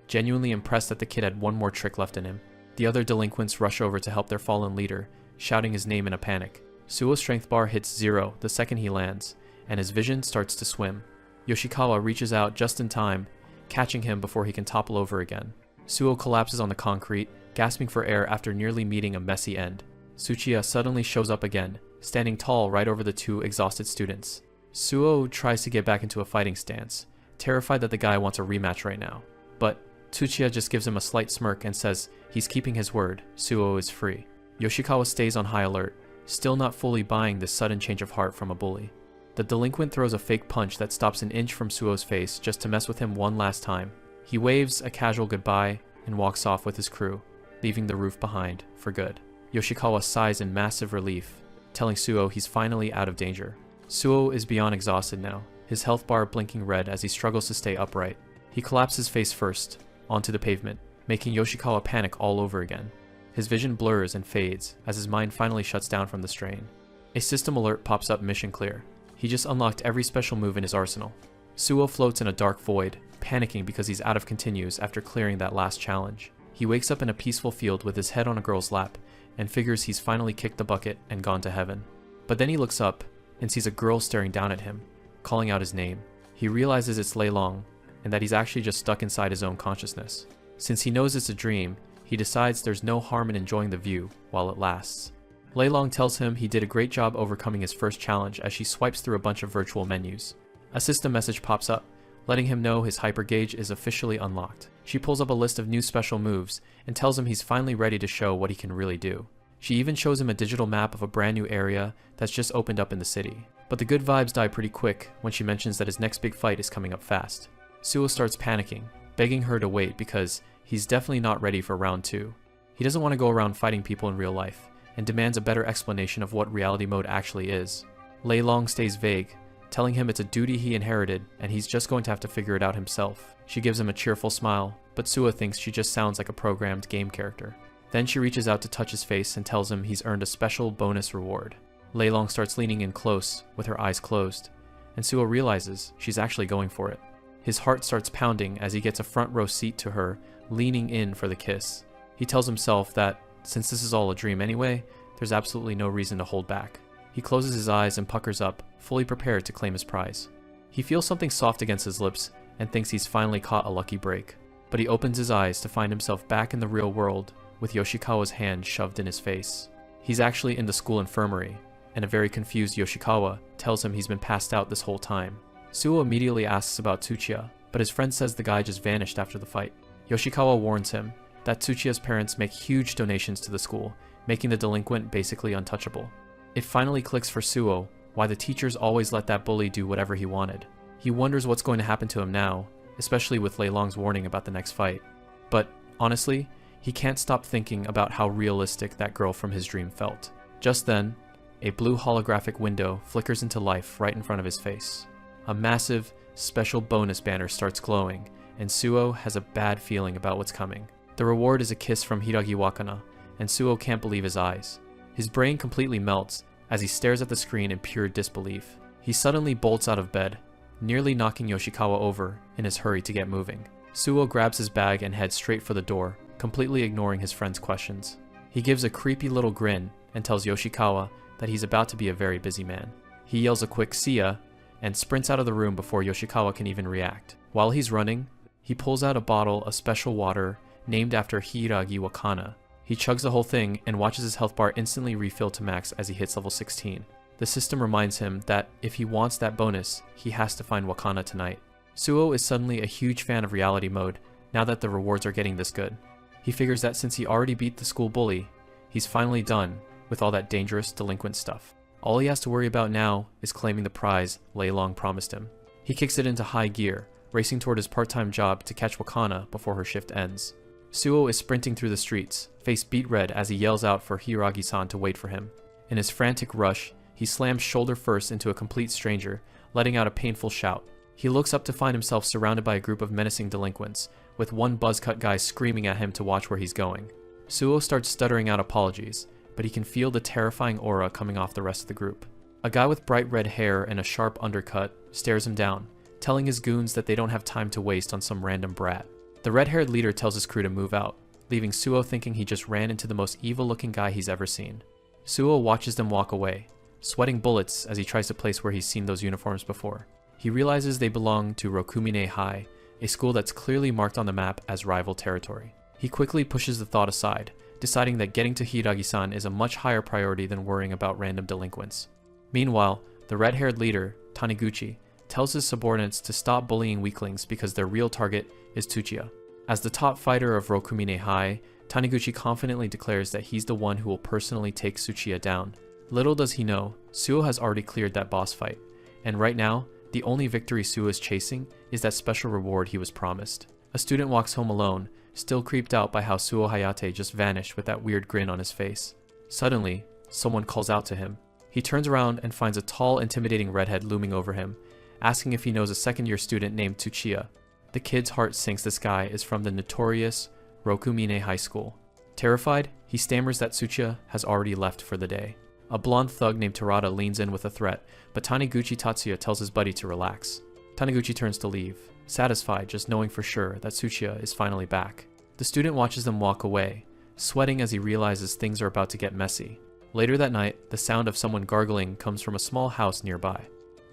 genuinely impressed that the kid had one more trick left in him. The other delinquents rush over to help their fallen leader, shouting his name in a panic. Suo's strength bar hits 0 the second he lands, and his vision starts to swim. Yoshikawa reaches out just in time, catching him before he can topple over again. Suo collapses on the concrete, gasping for air after nearly meeting a messy end. Tsuchiya suddenly shows up again, standing tall right over the two exhausted students. Suo tries to get back into a fighting stance, terrified that the guy wants a rematch right now. But Tsuchiya just gives him a slight smirk and says he's keeping his word, Suo is free. Yoshikawa stays on high alert, still not fully buying this sudden change of heart from a bully. The delinquent throws a fake punch that stops an inch from Suo's face just to mess with him one last time. He waves a casual goodbye and walks off with his crew, leaving the roof behind for good. Yoshikawa sighs in massive relief, telling Suo he's finally out of danger. Suo is beyond exhausted now, his health bar blinking red as he struggles to stay upright. He collapses face first onto the pavement, making Yoshikawa panic all over again. His vision blurs and fades as his mind finally shuts down from the strain. A system alert pops up, mission clear. He just unlocked every special move in his arsenal. Suo floats in a dark void, panicking because he's out of continues after clearing that last challenge. He wakes up in a peaceful field with his head on a girl's lap and figures he's finally kicked the bucket and gone to heaven. But then he looks up and sees a girl staring down at him, calling out his name. He realizes it's Lei Long and that he's actually just stuck inside his own consciousness. Since he knows it's a dream, he decides there's no harm in enjoying the view while it lasts. Lei Long tells him he did a great job overcoming his first challenge as she swipes through a bunch of virtual menus. A system message pops up, letting him know his hypergauge is officially unlocked. She pulls up a list of new special moves and tells him he's finally ready to show what he can really do. She even shows him a digital map of a brand new area that's just opened up in the city. But the good vibes die pretty quick when she mentions that his next big fight is coming up fast. Suo starts panicking, begging her to wait because he's definitely not ready for round 2. He doesn't want to go around fighting people in real life, and demands a better explanation of what reality mode actually is. Lei Long stays vague, telling him it's a duty he inherited and he's just going to have to figure it out himself. She gives him a cheerful smile, but Suo thinks she just sounds like a programmed game character. Then she reaches out to touch his face and tells him he's earned a special bonus reward. Lei Long starts leaning in close with her eyes closed, and Suo realizes she's actually going for it. His heart starts pounding as he gets a front row seat to her, leaning in for the kiss. He tells himself that since this is all a dream anyway, there's absolutely no reason to hold back. He closes his eyes and puckers up, fully prepared to claim his prize. He feels something soft against his lips and thinks he's finally caught a lucky break. But he opens his eyes to find himself back in the real world with Yoshikawa's hand shoved in his face. He's actually in the school infirmary, and a very confused Yoshikawa tells him he's been passed out this whole time. Suo immediately asks about Tsuchiya, but his friend says the guy just vanished after the fight. Yoshikawa warns him that Tsuchiya's parents make huge donations to the school, making the delinquent basically untouchable. It finally clicks for Suo why the teachers always let that bully do whatever he wanted. He wonders what's going to happen to him now, especially with Lei Long's warning about the next fight. But honestly, he can't stop thinking about how realistic that girl from his dream felt. Just then, a blue holographic window flickers into life right in front of his face. A massive, special bonus banner starts glowing, and Suo has a bad feeling about what's coming. The reward is a kiss from Hiragi Wakana, and Suo can't believe his eyes. His brain completely melts as he stares at the screen in pure disbelief. He suddenly bolts out of bed, nearly knocking Yoshikawa over in his hurry to get moving. Suo grabs his bag and heads straight for the door, completely ignoring his friend's questions. He gives a creepy little grin and tells Yoshikawa that he's about to be a very busy man. He yells a quick "see ya" and sprints out of the room before Yoshikawa can even react. While he's running, he pulls out a bottle of special water named after Hiragi Wakana. He chugs the whole thing and watches his health bar instantly refill to max as he hits level 16. The system reminds him that if he wants that bonus, he has to find Wakana tonight. Suo is suddenly a huge fan of reality mode now that the rewards are getting this good. He figures that since he already beat the school bully, he's finally done with all that dangerous delinquent stuff. All he has to worry about now is claiming the prize Lei Long promised him. He kicks it into high gear, racing toward his part-time job to catch Wakana before her shift ends. Suo is sprinting through the streets, face beet red as he yells out for Hiragi-san to wait for him. In his frantic rush, he slams shoulder first into a complete stranger, letting out a painful shout. He looks up to find himself surrounded by a group of menacing delinquents, with one buzzcut guy screaming at him to watch where he's going. Suo starts stuttering out apologies, but he can feel the terrifying aura coming off the rest of the group. A guy with bright red hair and a sharp undercut stares him down, telling his goons that they don't have time to waste on some random brat. The red-haired leader tells his crew to move out, leaving Suo thinking he just ran into the most evil-looking guy he's ever seen. Suo watches them walk away, sweating bullets as he tries to place where he's seen those uniforms before. He realizes they belong to Rokumine High, a school that's clearly marked on the map as rival territory. He quickly pushes the thought aside, deciding that getting to Hiragi-san is a much higher priority than worrying about random delinquents. Meanwhile, the red-haired leader, Taniguchi, tells his subordinates to stop bullying weaklings because their real target is Tsuchiya. As the top fighter of Rokumine High, Taniguchi confidently declares that he's the one who will personally take Tsuchiya down. Little does he know, Suo has already cleared that boss fight, and right now, the only victory Suo is chasing is that special reward he was promised. A student walks home alone, still creeped out by how Suo Hayate just vanished with that weird grin on his face. Suddenly, someone calls out to him. He turns around and finds a tall, intimidating redhead looming over him, asking if he knows a second-year student named Tsuchiya. The kid's heart sinks this guy is from the notorious Rokumine High School. Terrified, he stammers that Tsuchiya has already left for the day. A blonde thug named Terada leans in with a threat, but Taniguchi Tatsuya tells his buddy to relax. Taniguchi turns to leave, satisfied just knowing for sure that Tsuchiya is finally back. The student watches them walk away, sweating as he realizes things are about to get messy. Later that night, the sound of someone gargling comes from a small house nearby.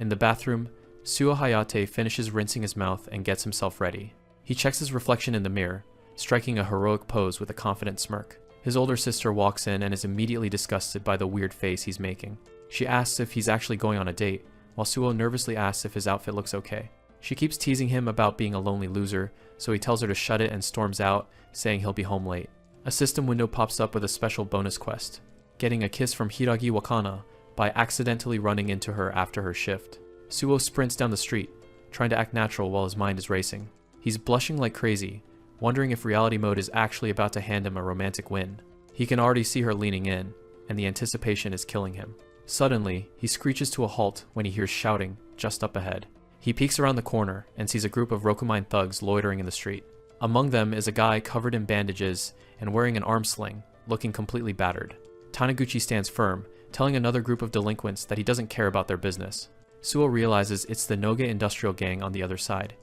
In the bathroom, Suo Hayate finishes rinsing his mouth and gets himself ready. He checks his reflection in the mirror, striking a heroic pose with a confident smirk. His older sister walks in and is immediately disgusted by the weird face he's making. She asks if he's actually going on a date, while Suo nervously asks if his outfit looks okay. She keeps teasing him about being a lonely loser, so he tells her to shut it and storms out, saying he'll be home late. A system window pops up with a special bonus quest, getting a kiss from Hiragi Wakana by accidentally running into her after her shift. Suo sprints down the street, trying to act natural while his mind is racing. He's blushing like crazy, wondering if reality mode is actually about to hand him a romantic win. He can already see her leaning in, and the anticipation is killing him. Suddenly, he screeches to a halt when he hears shouting just up ahead. He peeks around the corner and sees a group of Rokumine thugs loitering in the street. Among them is a guy covered in bandages and wearing an arm sling, looking completely battered. Taniguchi stands firm, telling another group of delinquents that he doesn't care about their business. Suo realizes it's the Noge industrial gang on the other side,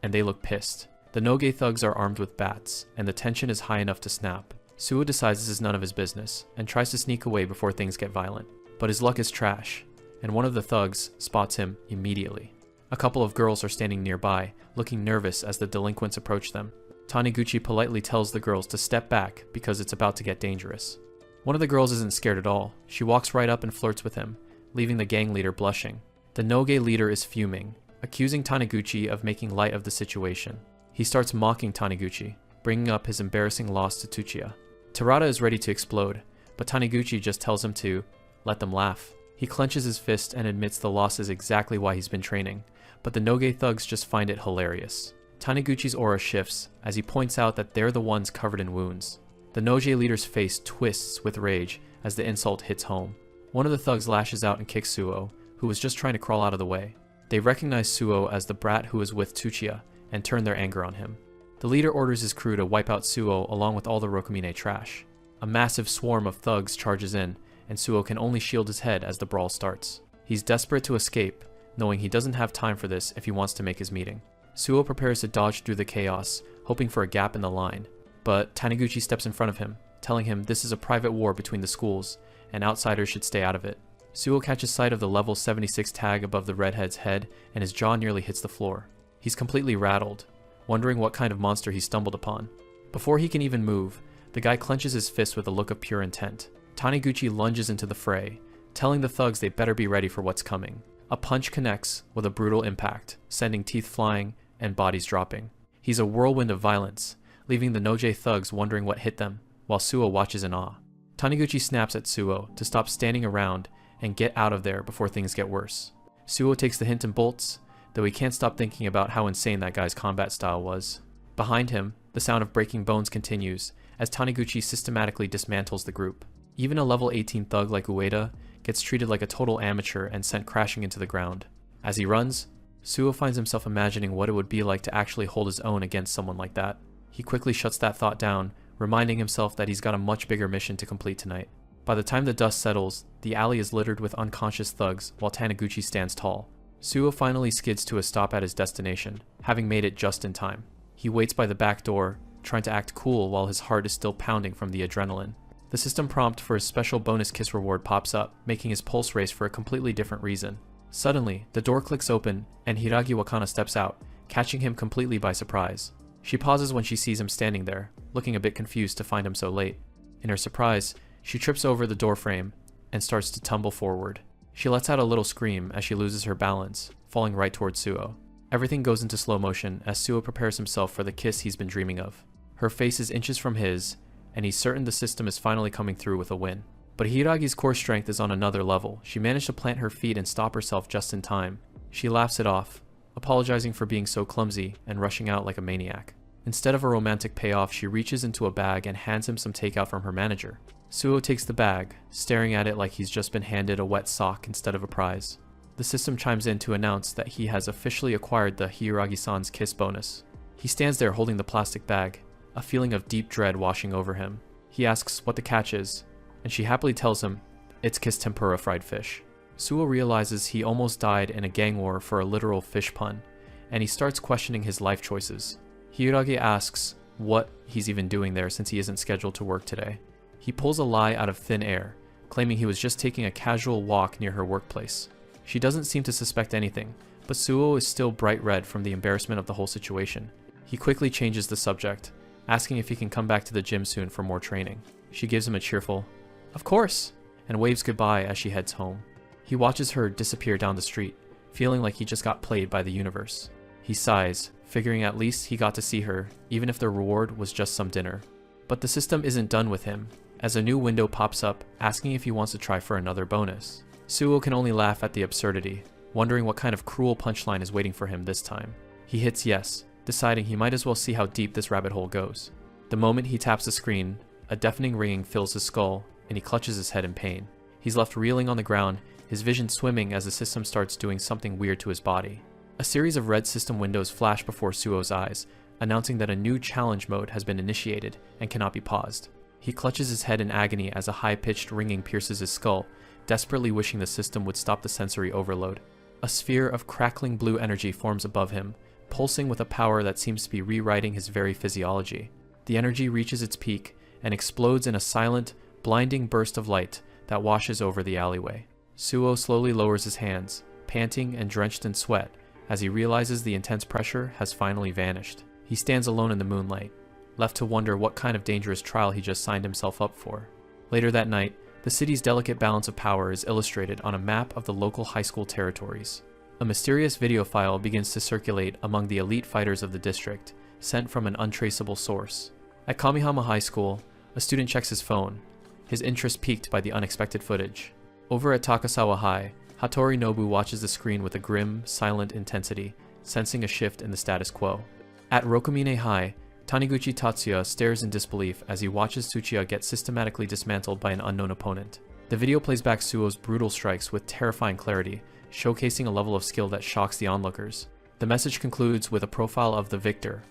and they look pissed. The Noge thugs are armed with bats, and the tension is high enough to snap. Suo decides this is none of his business, and tries to sneak away before things get violent. But his luck is trash, and one of the thugs spots him immediately. A couple of girls are standing nearby, looking nervous as the delinquents approach them. Taniguchi politely tells the girls to step back because it's about to get dangerous. One of the girls isn't scared at all. She walks right up and flirts with him, leaving the gang leader blushing. The Noge leader is fuming, accusing Taniguchi of making light of the situation. He starts mocking Taniguchi, bringing up his embarrassing loss to Tsuchiya. Terada is ready to explode, but Taniguchi just tells him to let them laugh. He clenches his fist and admits the loss is exactly why he's been training, but the Noge thugs just find it hilarious. Taniguchi's aura shifts as he points out that they're the ones covered in wounds. The Noge leader's face twists with rage as the insult hits home. One of the thugs lashes out and kicks Suo, who was just trying to crawl out of the way. They recognize Suo as the brat who was with Tsuchiya and turn their anger on him. The leader orders his crew to wipe out Suo along with all the Rokumine trash. A massive swarm of thugs charges in, and Suo can only shield his head as the brawl starts. He's desperate to escape, knowing he doesn't have time for this if he wants to make his meeting. Suo prepares to dodge through the chaos, hoping for a gap in the line, but Taniguchi steps in front of him, telling him this is a private war between the schools, and outsiders should stay out of it. Suo catches sight of the level 76 tag above the redhead's head, and his jaw nearly hits the floor. He's completely rattled, wondering what kind of monster he stumbled upon. Before he can even move, the guy clenches his fist with a look of pure intent. Taniguchi lunges into the fray, telling the thugs they better be ready for what's coming. A punch connects with a brutal impact, sending teeth flying and bodies dropping. He's a whirlwind of violence, leaving the Noge thugs wondering what hit them, while Suo watches in awe. Taniguchi snaps at Suo to stop standing around and get out of there before things get worse. Suo takes the hint and bolts, though he can't stop thinking about how insane that guy's combat style was. Behind him, the sound of breaking bones continues as Taniguchi systematically dismantles the group. Even a level 18 thug like Ueda gets treated like a total amateur and sent crashing into the ground. As he runs, Suo finds himself imagining what it would be like to actually hold his own against someone like that. He quickly shuts that thought down, reminding himself that he's got a much bigger mission to complete tonight. By the time the dust settles, the alley is littered with unconscious thugs while Taniguchi stands tall. Suo finally skids to a stop at his destination, having made it just in time. He waits by the back door, trying to act cool while his heart is still pounding from the adrenaline. The system prompt for his special bonus kiss reward pops up, making his pulse race for a completely different reason. Suddenly, the door clicks open and Hiragi Wakana steps out, catching him completely by surprise. She pauses when she sees him standing there, looking a bit confused to find him so late. In her surprise, she trips over the door frame and starts to tumble forward. She lets out a little scream as she loses her balance, falling right towards Suo. Everything goes into slow motion as Suo prepares himself for the kiss he's been dreaming of. Her face is inches from his, and he's certain the system is finally coming through with a win. But Hiragi's core strength is on another level. She managed to plant her feet and stop herself just in time. She laughs it off, apologizing for being so clumsy and rushing out like a maniac. Instead of a romantic payoff, she reaches into a bag and hands him some takeout from her manager. Suo takes the bag, staring at it like he's just been handed a wet sock instead of a prize. The system chimes in to announce that he has officially acquired the Hiragi-san's kiss bonus. He stands there holding the plastic bag, a feeling of deep dread washing over him. He asks what the catch is, and she happily tells him it's kiss tempura fried fish. Suo realizes he almost died in a gang war for a literal fish pun, and he starts questioning his life choices. Hiragi asks what he's even doing there since he isn't scheduled to work today. He pulls a lie out of thin air, claiming he was just taking a casual walk near her workplace. She doesn't seem to suspect anything, but Suo is still bright red from the embarrassment of the whole situation. He quickly changes the subject, asking if he can come back to the gym soon for more training. She gives him a cheerful, "Of course," and waves goodbye as she heads home. He watches her disappear down the street, feeling like he just got played by the universe. He sighs, figuring at least he got to see her, even if the reward was just some dinner. But the system isn't done with him, as a new window pops up asking if he wants to try for another bonus. Suo can only laugh at the absurdity, wondering what kind of cruel punchline is waiting for him this time. He hits yes, deciding he might as well see how deep this rabbit hole goes. The moment he taps the screen, a deafening ringing fills his skull, and he clutches his head in pain. He's left reeling on the ground, his vision swimming as the system starts doing something weird to his body. A series of red system windows flash before Suo's eyes, announcing that a new challenge mode has been initiated and cannot be paused. He clutches his head in agony as a high-pitched ringing pierces his skull, desperately wishing the system would stop the sensory overload. A sphere of crackling blue energy forms above him, pulsing with a power that seems to be rewriting his very physiology. The energy reaches its peak and explodes in a silent, blinding burst of light that washes over the alleyway. Suo slowly lowers his hands, panting and drenched in sweat, as he realizes the intense pressure has finally vanished. He stands alone in the moonlight, left to wonder what kind of dangerous trial he just signed himself up for. Later that night, the city's delicate balance of power is illustrated on a map of the local high school territories. A mysterious video file begins to circulate among the elite fighters of the district, sent from an untraceable source. At Kamihama High School, a student checks his phone, his interest piqued by the unexpected footage. Over at Takasawa High, Hattori Nobu watches the screen with a grim, silent intensity, sensing a shift in the status quo. At Rokumine High, Taniguchi Tatsuya stares in disbelief as he watches Tsuchiya get systematically dismantled by an unknown opponent. The video plays back Suo's brutal strikes with terrifying clarity, showcasing a level of skill that shocks the onlookers. The message concludes with a profile of the victor,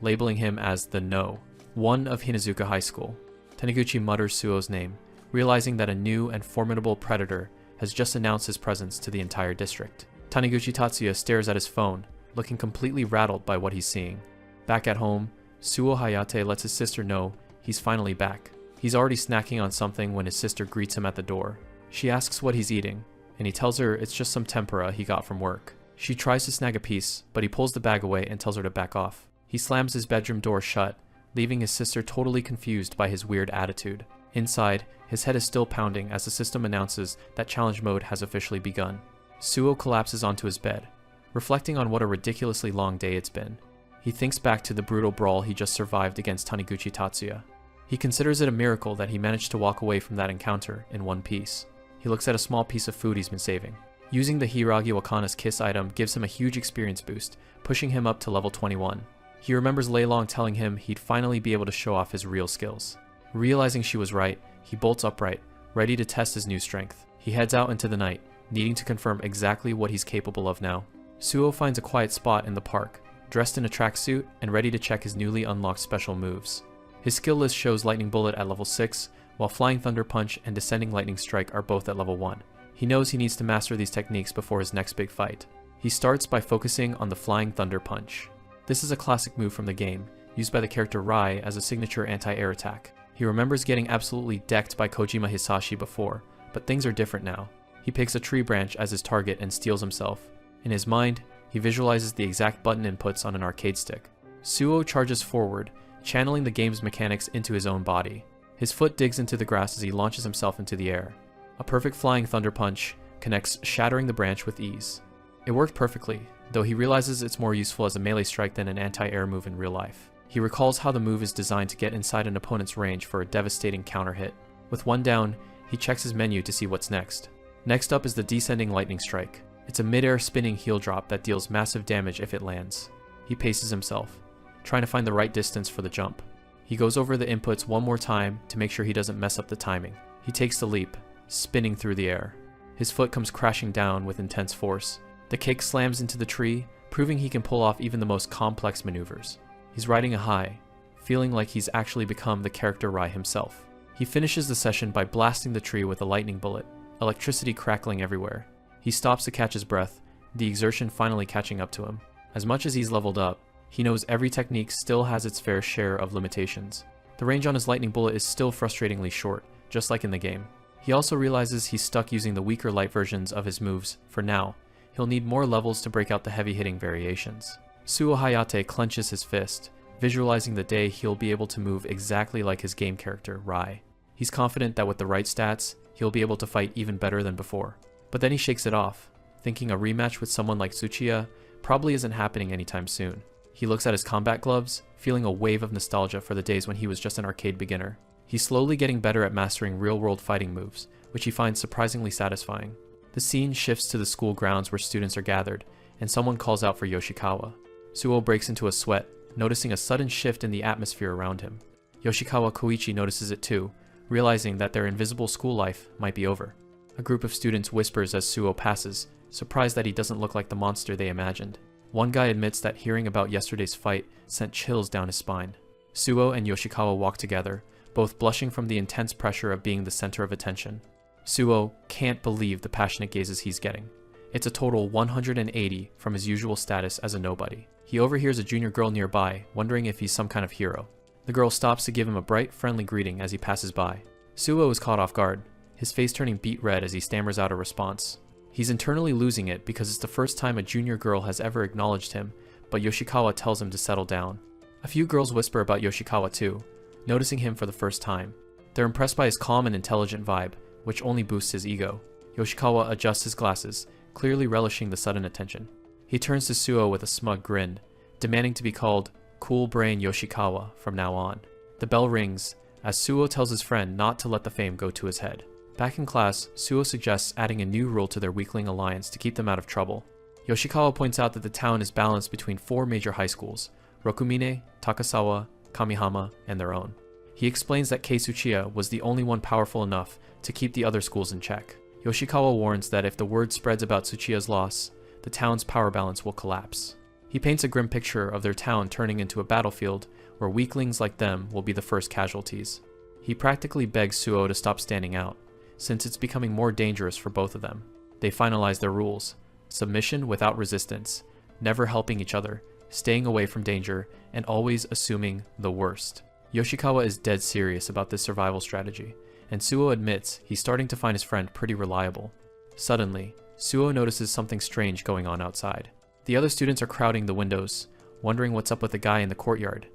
labeling him as the No, one of Hinazuka High School. Taniguchi mutters Suo's name, realizing that a new and formidable predator has just announced his presence to the entire district. Taniguchi Tatsuya stares at his phone, looking completely rattled by what he's seeing. Back at home, Suo Hayate lets his sister know he's finally back. He's already snacking on something when his sister greets him at the door. She asks what he's eating, and he tells her it's just some tempura he got from work. She tries to snag a piece, but he pulls the bag away and tells her to back off. He slams his bedroom door shut, leaving his sister totally confused by his weird attitude. Inside, his head is still pounding as the system announces that challenge mode has officially begun. Suo collapses onto his bed, reflecting on what a ridiculously long day it's been. He thinks back to the brutal brawl he just survived against Taniguchi Tatsuya. He considers it a miracle that he managed to walk away from that encounter in one piece. He looks at a small piece of food he's been saving. Using the Hiragi Wakana's Kiss item gives him a huge experience boost, pushing him up to level 21. He remembers Lei Long telling him he'd finally be able to show off his real skills. Realizing she was right, he bolts upright, ready to test his new strength. He heads out into the night, needing to confirm exactly what he's capable of now. Suo finds a quiet spot in the park, dressed in a tracksuit and ready to check his newly unlocked special moves. His skill list shows Lightning Bullet at level 6, while Flying Thunder Punch and Descending Lightning Strike are both at level 1. He knows he needs to master these techniques before his next big fight. He starts by focusing on the Flying Thunder Punch. This is a classic move from the game, used by the character Rai as a signature anti-air attack. He remembers getting absolutely decked by Kojima Hisashi before, but things are different now. He picks a tree branch as his target and steals himself. In his mind, he visualizes the exact button inputs on an arcade stick. Suo charges forward, channeling the game's mechanics into his own body. His foot digs into the grass as he launches himself into the air. A perfect Flying Thunder Punch connects, shattering the branch with ease. It worked perfectly, though he realizes it's more useful as a melee strike than an anti-air move in real life. He recalls how the move is designed to get inside an opponent's range for a devastating counter hit. With one down, he checks his menu to see what's next. Next up is the Descending Lightning Strike. It's a mid-air spinning heel drop that deals massive damage if it lands. He paces himself, trying to find the right distance for the jump. He goes over the inputs one more time to make sure he doesn't mess up the timing. He takes the leap, spinning through the air. His foot comes crashing down with intense force. The kick slams into the tree, proving he can pull off even the most complex maneuvers. He's riding a high, feeling like he's actually become the character Rai himself. He finishes the session by blasting the tree with a lightning bullet, electricity crackling everywhere. He stops to catch his breath, the exertion finally catching up to him. As much as he's leveled up, he knows every technique still has its fair share of limitations. The range on his lightning bullet is still frustratingly short, just like in the game. He also realizes he's stuck using the weaker light versions of his moves for now. He'll need more levels to break out the heavy-hitting variations. Suo Hayate clenches his fist, visualizing the day he'll be able to move exactly like his game character, Rai. He's confident that with the right stats, he'll be able to fight even better than before. But then he shakes it off, thinking a rematch with someone like Tsuchiya probably isn't happening anytime soon. He looks at his combat gloves, feeling a wave of nostalgia for the days when he was just an arcade beginner. He's slowly getting better at mastering real-world fighting moves, which he finds surprisingly satisfying. The scene shifts to the school grounds where students are gathered, and someone calls out for Yoshikawa. Suo breaks into a sweat, noticing a sudden shift in the atmosphere around him. Yoshikawa Koichi notices it too, realizing that their invisible school life might be over. A group of students whispers as Suo passes, surprised that he doesn't look like the monster they imagined. One guy admits that hearing about yesterday's fight sent chills down his spine. Suo and Yoshikawa walk together, both blushing from the intense pressure of being the center of attention. Suo can't believe the passionate gazes he's getting. It's a total 180 from his usual status as a nobody. He overhears a junior girl nearby, wondering if he's some kind of hero. The girl stops to give him a bright, friendly greeting as he passes by. Suo is caught off guard, his face turning beet red as he stammers out a response. He's internally losing it because it's the first time a junior girl has ever acknowledged him, but Yoshikawa tells him to settle down. A few girls whisper about Yoshikawa too, noticing him for the first time. They're impressed by his calm and intelligent vibe, which only boosts his ego. Yoshikawa adjusts his glasses, clearly relishing the sudden attention. He turns to Suo with a smug grin, demanding to be called Cool Brain Yoshikawa from now on. The bell rings, as Suo tells his friend not to let the fame go to his head. Back in class, Suo suggests adding a new rule to their weakling alliance to keep them out of trouble. Yoshikawa points out that the town is balanced between 4 major high schools: Rokumine, Takasawa, Kamihama, and their own. He explains that Kei Tsuchiya was the only one powerful enough to keep the other schools in check. Yoshikawa warns that if the word spreads about Tsuchiya's loss, the town's power balance will collapse. He paints a grim picture of their town turning into a battlefield where weaklings like them will be the first casualties. He practically begs Suo to stop standing out, since it's becoming more dangerous for both of them. They finalize their rules: submission without resistance, never helping each other, staying away from danger, and always assuming the worst. Yoshikawa is dead serious about this survival strategy, and Suo admits he's starting to find his friend pretty reliable. Suddenly, Suo notices something strange going on outside. The other students are crowding the windows, wondering what's up with the guy in the courtyard.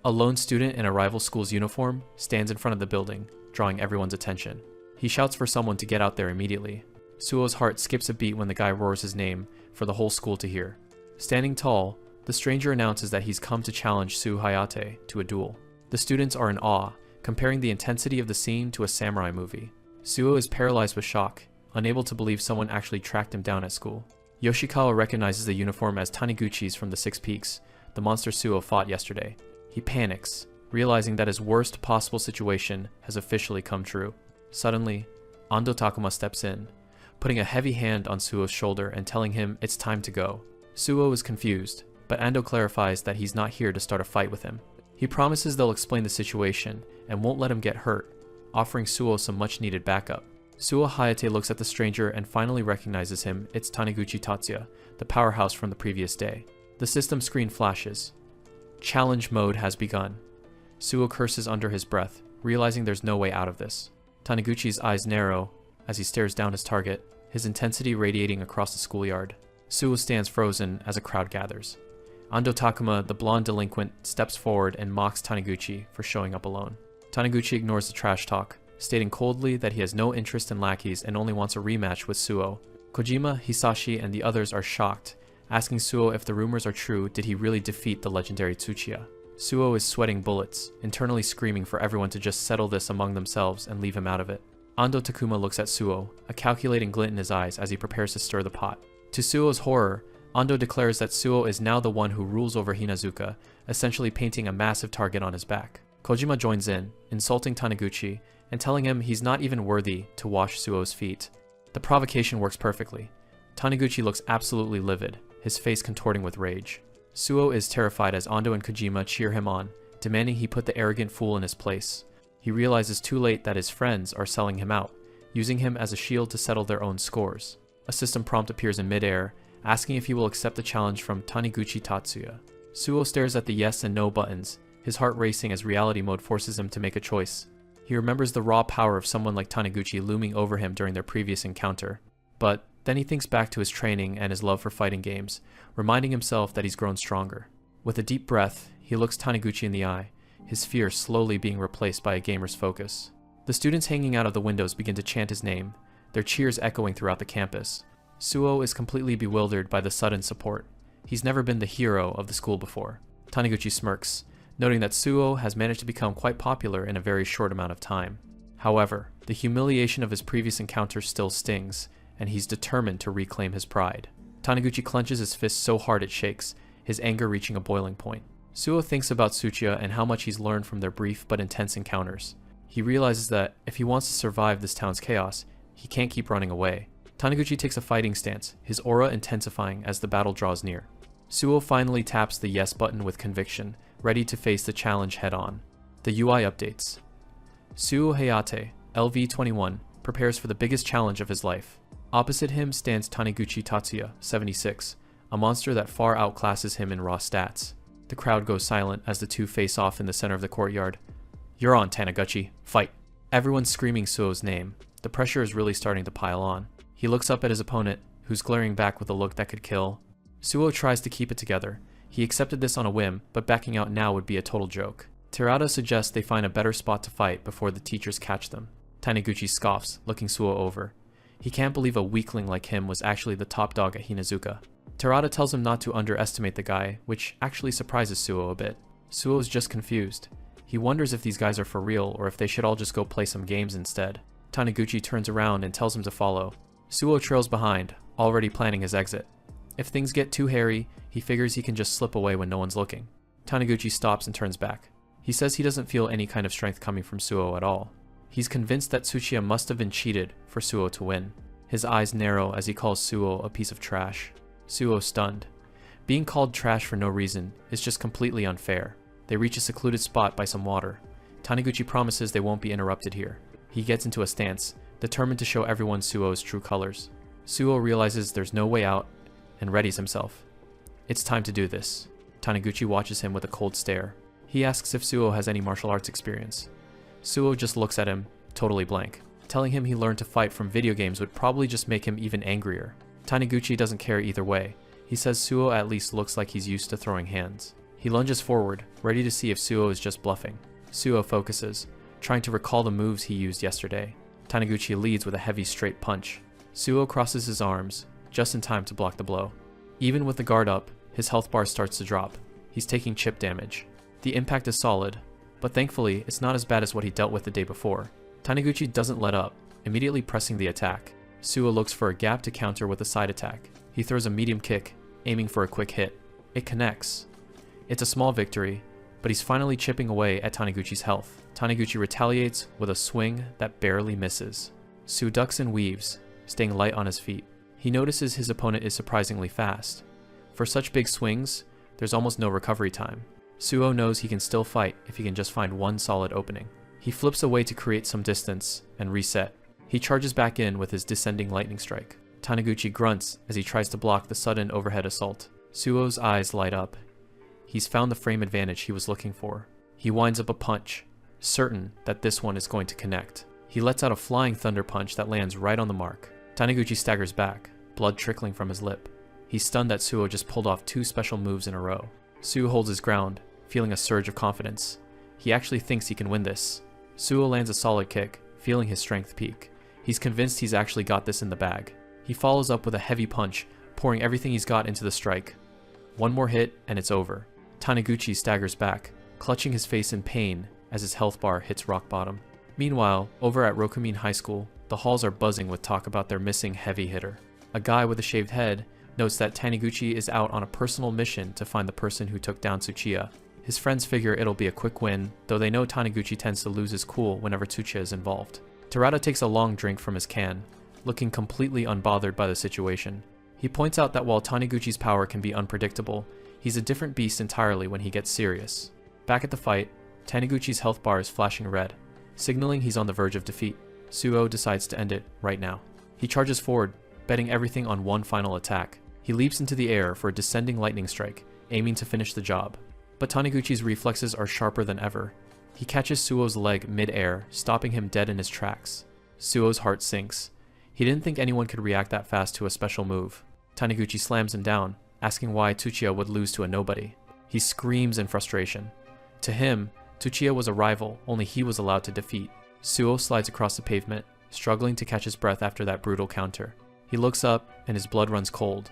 A lone student in a rival school's uniform stands in front of the building, drawing everyone's attention. He shouts for someone to get out there immediately. Suo's heart skips a beat when the guy roars his name for the whole school to hear. Standing tall, the stranger announces that he's come to challenge Su Hayate to a duel. The students are in awe, comparing the intensity of the scene to a samurai movie. Suo is paralyzed with shock, unable to believe someone actually tracked him down at school. Yoshikawa recognizes the uniform as Taniguchi's from the Six Peaks, the monster Suo fought yesterday. He panics, realizing that his worst possible situation has officially come true. Suddenly, Ando Takuma steps in, putting a heavy hand on Suo's shoulder and telling him it's time to go. Suo is confused, but Ando clarifies that he's not here to start a fight with him. He promises they'll explain the situation and won't let him get hurt, offering Suo some much-needed backup. Suo Hayate looks at the stranger and finally recognizes him. It's Taniguchi Tatsuya, the powerhouse from the previous day. The system screen flashes. Challenge mode has begun. Suo curses under his breath, realizing there's no way out of this. Taniguchi's eyes narrow as he stares down his target, his intensity radiating across the schoolyard. Suo stands frozen as a crowd gathers. Ando Takuma, the blonde delinquent, steps forward and mocks Taniguchi for showing up alone. Taniguchi ignores the trash talk, stating coldly that he has no interest in lackeys and only wants a rematch with Suo. Kojima, Hisashi, and the others are shocked, asking Suo if the rumors are true. Did he really defeat the legendary Tsuchiya? Suo is sweating bullets, internally screaming for everyone to just settle this among themselves and leave him out of it. Ando Takuma looks at Suo, a calculating glint in his eyes as he prepares to stir the pot. To Suo's horror, Ando declares that Suo is now the one who rules over Hinazuka, essentially painting a massive target on his back. Kojima joins in, insulting Taniguchi and telling him he's not even worthy to wash Suo's feet. The provocation works perfectly. Taniguchi looks absolutely livid, his face contorting with rage. Suo is terrified as Ando and Kojima cheer him on, demanding he put the arrogant fool in his place. He realizes too late that his friends are selling him out, using him as a shield to settle their own scores. A system prompt appears in midair, asking if he will accept the challenge from Taniguchi Tatsuya. Suo stares at the yes and no buttons, his heart racing as reality mode forces him to make a choice. He remembers the raw power of someone like Taniguchi looming over him during their previous encounter. But then he thinks back to his training and his love for fighting games, reminding himself that he's grown stronger. With a deep breath, he looks Taniguchi in the eye, his fear slowly being replaced by a gamer's focus. The students hanging out of the windows begin to chant his name, their cheers echoing throughout the campus. Suo is completely bewildered by the sudden support. He's never been the hero of the school before. Taniguchi smirks, noting that Suo has managed to become quite popular in a very short amount of time. However, the humiliation of his previous encounter still stings, and he's determined to reclaim his pride. Taniguchi clenches his fist so hard it shakes, his anger reaching a boiling point. Suo thinks about Tsuchiya and how much he's learned from their brief but intense encounters. He realizes that if he wants to survive this town's chaos, he can't keep running away. Taniguchi takes a fighting stance, his aura intensifying as the battle draws near. Suo finally taps the yes button with conviction, ready to face the challenge head-on. The UI updates. Suo Hayate, LV21, prepares for the biggest challenge of his life. Opposite him stands Taniguchi Tatsuya, 76, a monster that far outclasses him in raw stats. The crowd goes silent as the two face off in the center of the courtyard. "You're on, Taniguchi. Fight." Everyone's screaming Suo's name. The pressure is really starting to pile on. He looks up at his opponent, who's glaring back with a look that could kill. Suo tries to keep it together. He accepted this on a whim, but backing out now would be a total joke. Terada suggests they find a better spot to fight before the teachers catch them. Taniguchi scoffs, looking Suo over. He can't believe a weakling like him was actually the top dog at Hinazuka. Terada tells him not to underestimate the guy, which actually surprises Suo a bit. Suo's just confused. He wonders if these guys are for real or if they should all just go play some games instead. Taniguchi turns around and tells him to follow. Suo trails behind, already planning his exit. If things get too hairy, he figures he can just slip away when no one's looking. Taniguchi stops and turns back. He says he doesn't feel any kind of strength coming from Suo at all. He's convinced that Tsuchiya must have been cheated for Suo to win. His eyes narrow as he calls Suo a piece of trash. Suo stunned. Being called trash for no reason is just completely unfair. They reach a secluded spot by some water. Taniguchi promises they won't be interrupted here. He gets into a stance, determined to show everyone Suo's true colors. Suo realizes there's no way out and readies himself. It's time to do this. Taniguchi watches him with a cold stare. He asks if Suo has any martial arts experience. Suo just looks at him, totally blank. Telling him he learned to fight from video games would probably just make him even angrier. Taniguchi doesn't care either way. He says Suo at least looks like he's used to throwing hands. He lunges forward, ready to see if Suo is just bluffing. Suo focuses, trying to recall the moves he used yesterday. Taniguchi leads with a heavy straight punch. Suo crosses his arms, just in time to block the blow. Even with the guard up, his health bar starts to drop. He's taking chip damage. The impact is solid, but thankfully it's not as bad as what he dealt with the day before. Taniguchi doesn't let up, immediately pressing the attack. Suo looks for a gap to counter with a side attack. He throws a medium kick, aiming for a quick hit. It connects. It's a small victory, but he's finally chipping away at Taniguchi's health. Taniguchi retaliates with a swing that barely misses. Suo ducks and weaves, staying light on his feet. He notices his opponent is surprisingly fast. For such big swings, there's almost no recovery time. Suo knows he can still fight if he can just find one solid opening. He flips away to create some distance and reset. He charges back in with his descending lightning strike. Taniguchi grunts as he tries to block the sudden overhead assault. Suo's eyes light up. He's found the frame advantage he was looking for. He winds up a punch, certain that this one is going to connect. He lets out a flying thunder punch that lands right on the mark. Taniguchi staggers back, blood trickling from his lip. He's stunned that Suo just pulled off 2 special moves in a row. Suo holds his ground, feeling a surge of confidence. He actually thinks he can win this. Suo lands a solid kick, feeling his strength peak. He's convinced he's actually got this in the bag. He follows up with a heavy punch, pouring everything he's got into the strike. One more hit, and it's over. Taniguchi staggers back, clutching his face in pain as his health bar hits rock bottom. Meanwhile, over at Rokumin High School, the halls are buzzing with talk about their missing heavy hitter. A guy with a shaved head notes that Taniguchi is out on a personal mission to find the person who took down Tsuchiya. His friends figure it'll be a quick win, though they know Taniguchi tends to lose his cool whenever Tsuchiya is involved. Terada takes a long drink from his can, looking completely unbothered by the situation. He points out that while Taniguchi's power can be unpredictable, he's a different beast entirely when he gets serious. Back at the fight, Taniguchi's health bar is flashing red, signaling he's on the verge of defeat. Suo decides to end it right now. He charges forward, betting everything on one final attack. He leaps into the air for a descending lightning strike, aiming to finish the job. But Taniguchi's reflexes are sharper than ever. He catches Suo's leg mid-air, stopping him dead in his tracks. Suo's heart sinks. He didn't think anyone could react that fast to a special move. Taniguchi slams him down, asking why Tsuchiya would lose to a nobody. He screams in frustration. To him, Tsuchiya was a rival only he was allowed to defeat. Suo slides across the pavement, struggling to catch his breath after that brutal counter. He looks up, and his blood runs cold.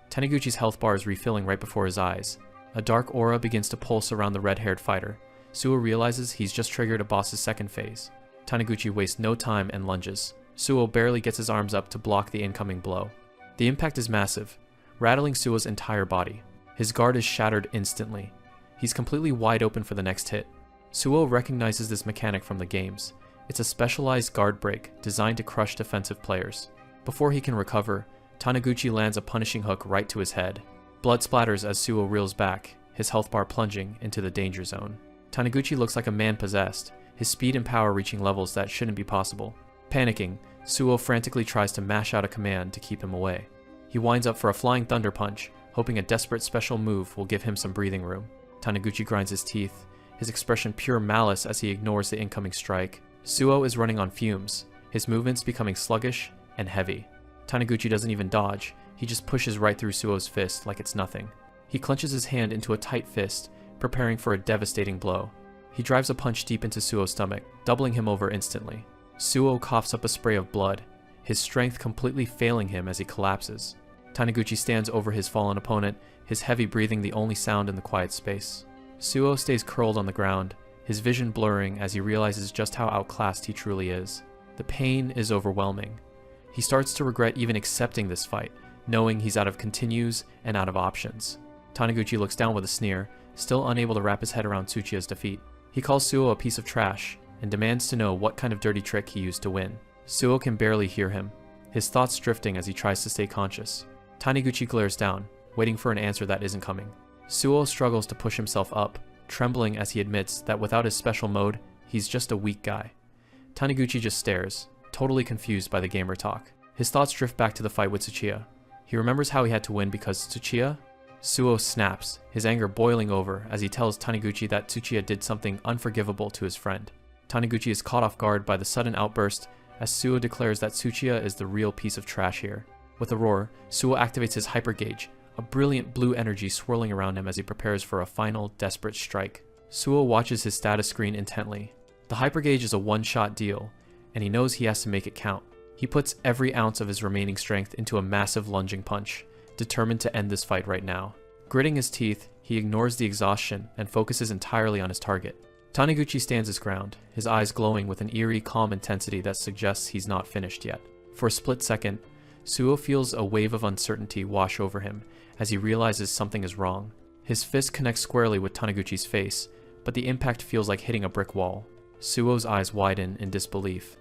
Taniguchi's health bar is refilling right before his eyes. A dark aura begins to pulse around the red-haired fighter. Suo realizes he's just triggered a boss's second phase. Taniguchi wastes no time and lunges. Suo barely gets his arms up to block the incoming blow. The impact is massive, rattling Suo's entire body. His guard is shattered instantly. He's completely wide open for the next hit. Suo recognizes this mechanic from the games. It's a specialized guard break designed to crush defensive players. Before he can recover, Taniguchi lands a punishing hook right to his head. Blood splatters as Suo reels back, his health bar plunging into the danger zone. Taniguchi looks like a man possessed, his speed and power reaching levels that shouldn't be possible. Panicking, Suo frantically tries to mash out a command to keep him away. He winds up for a flying thunder punch, hoping a desperate special move will give him some breathing room. Taniguchi grinds his teeth, his expression pure malice as he ignores the incoming strike. Suo is running on fumes, his movements becoming sluggish and heavy. Taniguchi doesn't even dodge, he just pushes right through Suo's fist like it's nothing. He clenches his hand into a tight fist, preparing for a devastating blow. He drives a punch deep into Suo's stomach, doubling him over instantly. Suo coughs up a spray of blood, his strength completely failing him as he collapses. Taniguchi stands over his fallen opponent, his heavy breathing the only sound in the quiet space. Suo stays curled on the ground, his vision blurring as he realizes just how outclassed he truly is. The pain is overwhelming. He starts to regret even accepting this fight, knowing he's out of continues and out of options. Taniguchi looks down with a sneer, still unable to wrap his head around Tsuchiya's defeat. He calls Suo a piece of trash and demands to know what kind of dirty trick he used to win. Suo can barely hear him, his thoughts drifting as he tries to stay conscious. Taniguchi glares down, waiting for an answer that isn't coming. Suo struggles to push himself up, trembling as he admits that without his special mode, he's just a weak guy. Taniguchi just stares, totally confused by the gamer talk. His thoughts drift back to the fight with Tsuchiya. He remembers how he had to win because Tsuchiya? Suo snaps, his anger boiling over as he tells Taniguchi that Tsuchiya did something unforgivable to his friend. Taniguchi is caught off guard by the sudden outburst as Suo declares that Tsuchiya is the real piece of trash here. With a roar, Suo activates his hyper gauge, a brilliant blue energy swirling around him as he prepares for a final, desperate strike. Suo watches his status screen intently. The hyper gauge is a one-shot deal, and he knows he has to make it count. He puts every ounce of his remaining strength into a massive lunging punch, determined to end this fight right now. Gritting his teeth, he ignores the exhaustion and focuses entirely on his target. Taniguchi stands his ground, his eyes glowing with an eerie, calm intensity that suggests he's not finished yet. For a split second, Suo feels a wave of uncertainty wash over him as he realizes something is wrong. His fist connects squarely with Taniguchi's face, but the impact feels like hitting a brick wall. Suo's eyes widen in disbelief.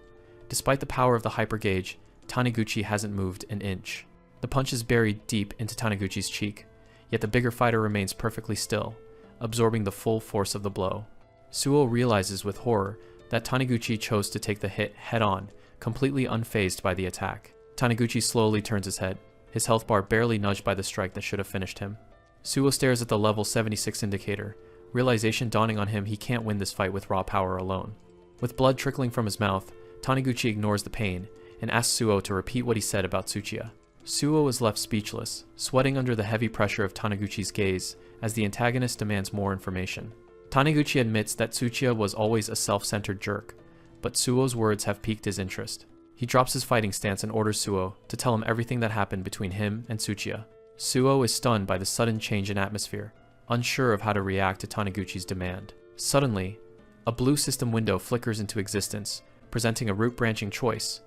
Despite the power of the hyper gauge, Taniguchi hasn't moved an inch. The punch is buried deep into Taniguchi's cheek, yet the bigger fighter remains perfectly still, absorbing the full force of the blow. Suo realizes with horror that Taniguchi chose to take the hit head-on, completely unfazed by the attack. Taniguchi slowly turns his head, his health bar barely nudged by the strike that should have finished him. Suo stares at the level 76 indicator, realization dawning on him he can't win this fight with raw power alone. With blood trickling from his mouth, Taniguchi ignores the pain and asks Suo to repeat what he said about Tsuchiya. Suo is left speechless, sweating under the heavy pressure of Taniguchi's gaze as the antagonist demands more information. Taniguchi admits that Tsuchiya was always a self-centered jerk, but Suo's words have piqued his interest. He drops his fighting stance and orders Suo to tell him everything that happened between him and Tsuchiya. Suo is stunned by the sudden change in atmosphere, unsure of how to react to Taniguchi's demand. Suddenly, a blue system window flickers into existence, presenting a route-branching choice: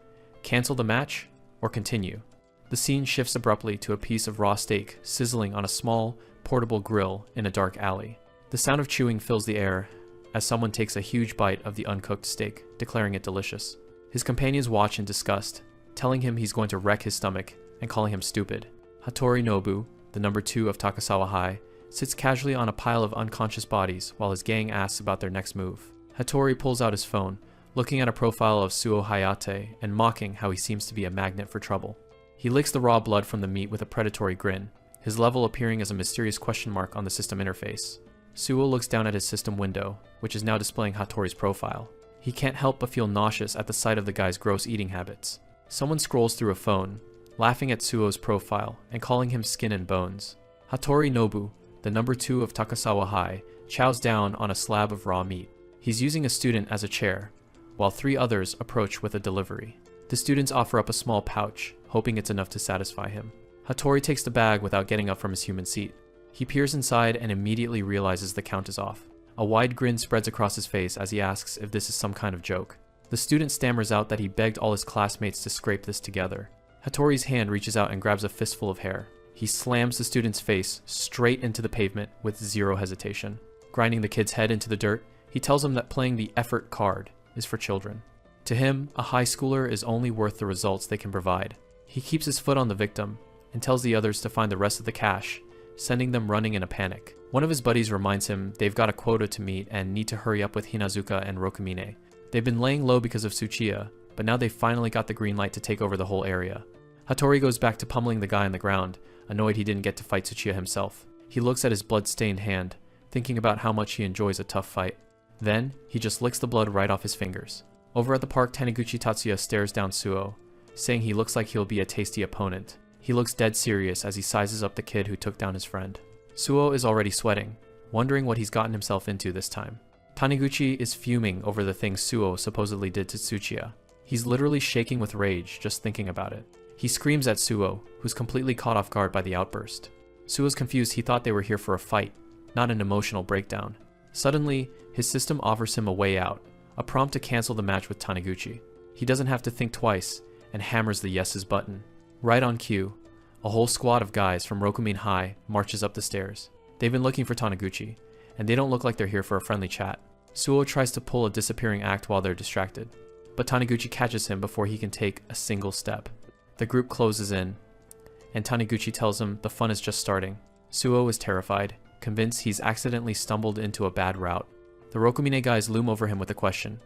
cancel the match or continue. The scene shifts abruptly to a piece of raw steak sizzling on a small, portable grill in a dark alley. The sound of chewing fills the air as someone takes a huge bite of the uncooked steak, declaring it delicious. His companions watch in disgust, telling him he's going to wreck his stomach and calling him stupid. Hattori Nobu, the number 2 of Takasawa High, sits casually on a pile of unconscious bodies while his gang asks about their next move. Hattori pulls out his phone, looking at a profile of Suo Hayate and mocking how he seems to be a magnet for trouble. He licks the raw blood from the meat with a predatory grin, his level appearing as a mysterious question mark on the system interface. Suo looks down at his system window, which is now displaying Hattori's profile. He can't help but feel nauseous at the sight of the guy's gross eating habits. Someone scrolls through a phone, laughing at Suo's profile and calling him skin and bones. Hattori Nobu, the number 2 of Takasawa High, chows down on a slab of raw meat. He's using a student as a chair, while 3 others approach with a delivery. The students offer up a small pouch, hoping it's enough to satisfy him. Hattori takes the bag without getting up from his human seat. He peers inside and immediately realizes the count is off. A wide grin spreads across his face as he asks if this is some kind of joke. The student stammers out that he begged all his classmates to scrape this together. Hattori's hand reaches out and grabs a fistful of hair. He slams the student's face straight into the pavement with zero hesitation. Grinding the kid's head into the dirt, he tells him that playing the effort card is for children. To him, a high schooler is only worth the results they can provide. He keeps his foot on the victim and tells the others to find the rest of the cash, sending them running in a panic. One of his buddies reminds him they've got a quota to meet and need to hurry up with Hinazuka and Rokumine. They've been laying low because of Tsuchiya, but now they've finally got the green light to take over the whole area. Hattori goes back to pummeling the guy on the ground, annoyed he didn't get to fight Tsuchiya himself. He looks at his blood-stained hand, thinking about how much he enjoys a tough fight. Then, he just licks the blood right off his fingers. Over at the park, Taniguchi Tatsuya stares down Suo, saying he looks like he'll be a tasty opponent. He looks dead serious as he sizes up the kid who took down his friend. Suo is already sweating, wondering what he's gotten himself into this time. Taniguchi is fuming over the things Suo supposedly did to Tsuchiya. He's literally shaking with rage just thinking about it. He screams at Suo, who's completely caught off guard by the outburst. Suo's confused. He thought they were here for a fight, not an emotional breakdown. Suddenly, his system offers him a way out, a prompt to cancel the match with Taniguchi. He doesn't have to think twice and hammers the yeses button. Right on cue, a whole squad of guys from Rokumin High marches up the stairs. They've been looking for Taniguchi, and they don't look like they're here for a friendly chat. Suo tries to pull a disappearing act while they're distracted, but Taniguchi catches him before he can take a single step. The group closes in, and Taniguchi tells him the fun is just starting. Suo is terrified, convinced he's accidentally stumbled into a bad route. The Rokumine guys loom over him with a question.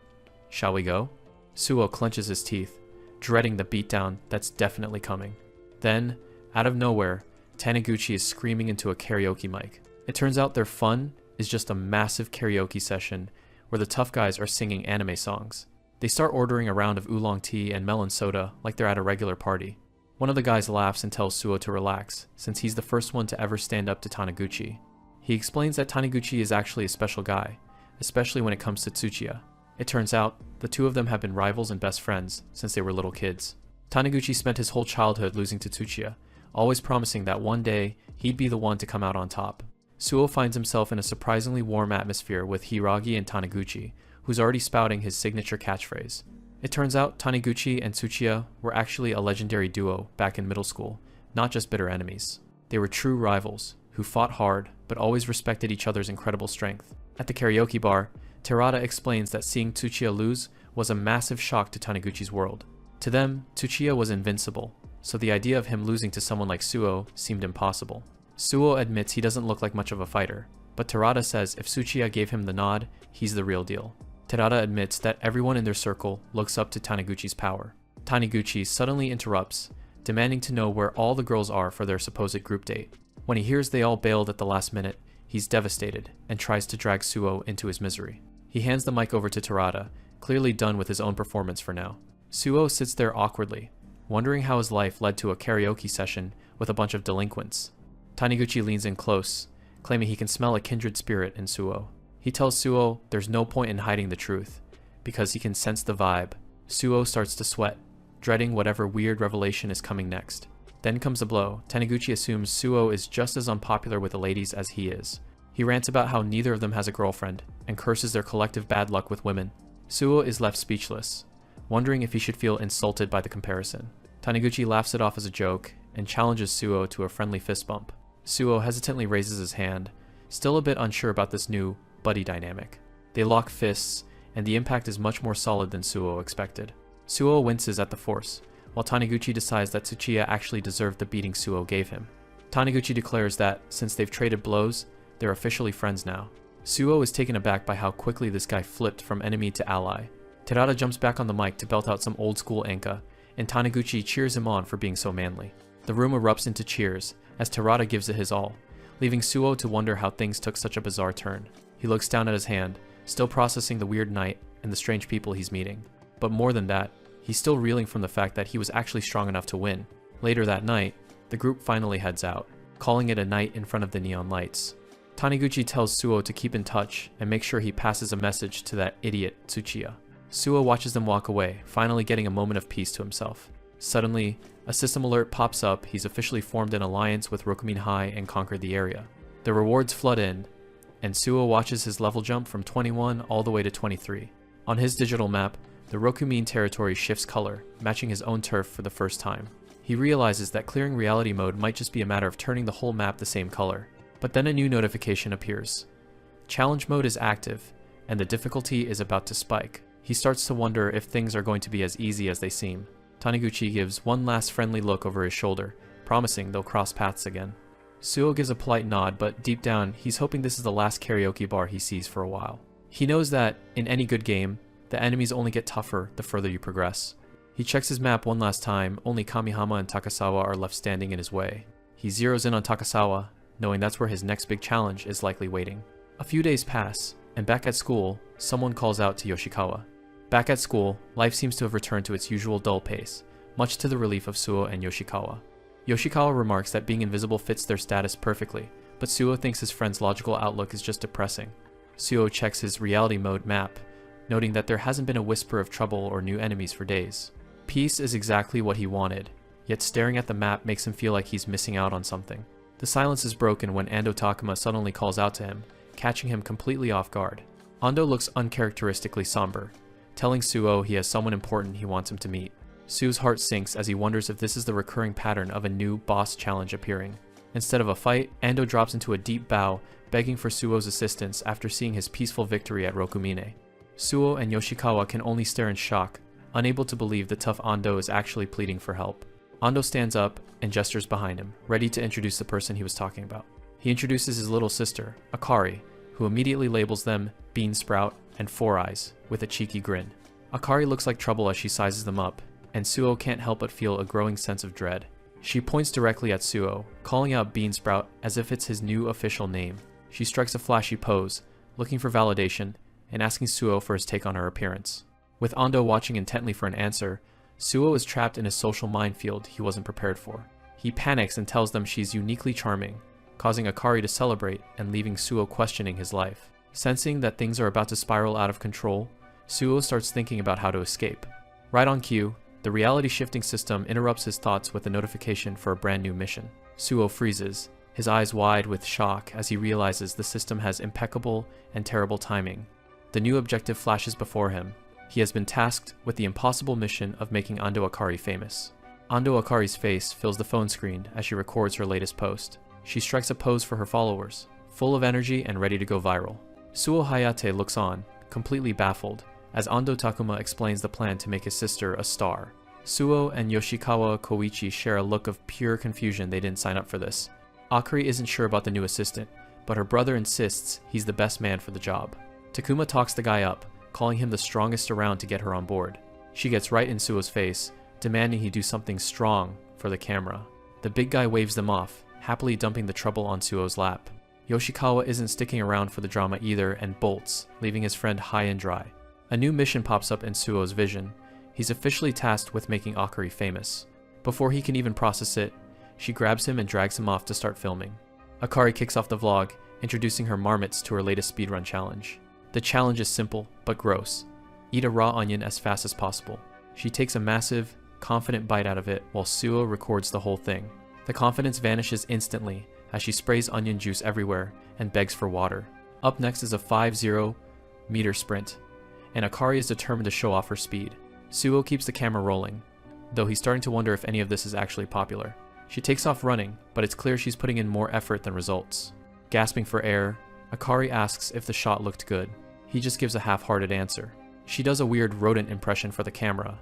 Shall we go? Suo clenches his teeth, dreading the beatdown that's definitely coming. Then, out of nowhere, Taniguchi is screaming into a karaoke mic. It turns out their fun is just a massive karaoke session where the tough guys are singing anime songs. They start ordering a round of oolong tea and melon soda like they're at a regular party. One of the guys laughs and tells Suo to relax, since he's the first one to ever stand up to Taniguchi. He explains that Taniguchi is actually a special guy, especially when it comes to Tsuchiya. It turns out, the two of them have been rivals and best friends since they were little kids. Taniguchi spent his whole childhood losing to Tsuchiya, always promising that one day he'd be the one to come out on top. Suo finds himself in a surprisingly warm atmosphere with Hiragi and Taniguchi, who's already spouting his signature catchphrase. It turns out Taniguchi and Tsuchiya were actually a legendary duo back in middle school, not just bitter enemies. They were true rivals, who fought hard but always respected each other's incredible strength. At the karaoke bar, Terada explains that seeing Tsuchiya lose was a massive shock to Taniguchi's world. To them, Tsuchiya was invincible, so the idea of him losing to someone like Suo seemed impossible. Suo admits he doesn't look like much of a fighter, but Terada says if Tsuchiya gave him the nod, he's the real deal. Terada admits that everyone in their circle looks up to Taniguchi's power. Taniguchi suddenly interrupts, demanding to know where all the girls are for their supposed group date. When he hears they all bailed at the last minute, he's devastated and tries to drag Suo into his misery. He hands the mic over to Terada, clearly done with his own performance for now. Suo sits there awkwardly, wondering how his life led to a karaoke session with a bunch of delinquents. Taniguchi leans in close, claiming he can smell a kindred spirit in Suo. He tells Suo there's no point in hiding the truth, because he can sense the vibe. Suo starts to sweat, dreading whatever weird revelation is coming next. Then comes a blow. Taniguchi assumes Suo is just as unpopular with the ladies as he is. He rants about how neither of them has a girlfriend, and curses their collective bad luck with women. Suo is left speechless, wondering if he should feel insulted by the comparison. Taniguchi laughs it off as a joke, and challenges Suo to a friendly fist bump. Suo hesitantly raises his hand, still a bit unsure about this new buddy dynamic. They lock fists, and the impact is much more solid than Suo expected. Suo winces at the force, while Taniguchi decides that Tsuchiya actually deserved the beating Suo gave him. Taniguchi declares that, since they've traded blows, they're officially friends now. Suo is taken aback by how quickly this guy flipped from enemy to ally. Terada jumps back on the mic to belt out some old school enka, and Taniguchi cheers him on for being so manly. The room erupts into cheers, as Terada gives it his all, leaving Suo to wonder how things took such a bizarre turn. He looks down at his hand, still processing the weird night and the strange people he's meeting. But more than that, he's still reeling from the fact that he was actually strong enough to win. Later that night, the group finally heads out, calling it a night in front of the neon lights. Taniguchi tells Suo to keep in touch and make sure he passes a message to that idiot Tsuchiya. Suo watches them walk away, finally getting a moment of peace to himself. Suddenly, a system alert pops up. He's officially formed an alliance with Rokumin High and conquered the area. The rewards flood in, and Suo watches his level jump from 21 all the way to 23. On his digital map, the Rokumin territory shifts color, matching his own turf for the first time. He realizes that clearing reality mode might just be a matter of turning the whole map the same color. But then a new notification appears. Challenge mode is active, and the difficulty is about to spike. He starts to wonder if things are going to be as easy as they seem. Taniguchi gives one last friendly look over his shoulder, promising they'll cross paths again. Suo gives a polite nod, but deep down, he's hoping this is the last karaoke bar he sees for a while. He knows that, in any good game, the enemies only get tougher the further you progress. He checks his map one last time. Only Kamihama and Takasawa are left standing in his way. He zeroes in on Takasawa, knowing that's where his next big challenge is likely waiting. A few days pass, and back at school, someone calls out to Yoshikawa. Back at school, life seems to have returned to its usual dull pace, much to the relief of Suo and Yoshikawa. Yoshikawa remarks that being invisible fits their status perfectly, but Suo thinks his friend's logical outlook is just depressing. Suo checks his reality mode map, noting that there hasn't been a whisper of trouble or new enemies for days. Peace is exactly what he wanted, yet staring at the map makes him feel like he's missing out on something. The silence is broken when Ando Takuma suddenly calls out to him, catching him completely off guard. Ando looks uncharacteristically somber, telling Suo he has someone important he wants him to meet. Suo's heart sinks as he wonders if this is the recurring pattern of a new boss challenge appearing. Instead of a fight, Ando drops into a deep bow, begging for Suo's assistance after seeing his peaceful victory at Rokumine. Suo and Yoshikawa can only stare in shock, unable to believe the tough Ando is actually pleading for help. Ando stands up and gestures behind him, ready to introduce the person he was talking about. He introduces his little sister, Akari, who immediately labels them Bean Sprout and Four Eyes, with a cheeky grin. Akari looks like trouble as she sizes them up, and Suo can't help but feel a growing sense of dread. She points directly at Suo, calling out Bean Sprout as if it's his new official name. She strikes a flashy pose, looking for validation, and asking Suo for his take on her appearance. With Ando watching intently for an answer, Suo is trapped in a social minefield he wasn't prepared for. He panics and tells them she's uniquely charming, causing Akari to celebrate and leaving Suo questioning his life. Sensing that things are about to spiral out of control, Suo starts thinking about how to escape. Right on cue, the reality-shifting system interrupts his thoughts with a notification for a brand new mission. Suo freezes, his eyes wide with shock as he realizes the system has impeccable and terrible timing. The new objective flashes before him. He has been tasked with the impossible mission of making Ando Akari famous. Ando Akari's face fills the phone screen as she records her latest post. She strikes a pose for her followers, full of energy and ready to go viral. Suo Hayate looks on, completely baffled, as Ando Takuma explains the plan to make his sister a star. Suo and Yoshikawa Koichi share a look of pure confusion. They didn't sign up for this. Akari isn't sure about the new assistant, but her brother insists he's the best man for the job. Takuma talks the guy up, calling him the strongest around to get her on board. She gets right in Suo's face, demanding he do something strong for the camera. The big guy waves them off, happily dumping the trouble on Suo's lap. Yoshikawa isn't sticking around for the drama either and bolts, leaving his friend high and dry. A new mission pops up in Suo's vision. He's officially tasked with making Akari famous. Before he can even process it, she grabs him and drags him off to start filming. Akari kicks off the vlog, introducing her marmots to her latest speedrun challenge. The challenge is simple, but gross. Eat a raw onion as fast as possible. She takes a massive, confident bite out of it while Suo records the whole thing. The confidence vanishes instantly as she sprays onion juice everywhere and begs for water. Up next is a 50-meter sprint, and Akari is determined to show off her speed. Suo keeps the camera rolling, though he's starting to wonder if any of this is actually popular. She takes off running, but it's clear she's putting in more effort than results. Gasping for air, Akari asks if the shot looked good. He just gives a half-hearted answer. She does a weird rodent impression for the camera,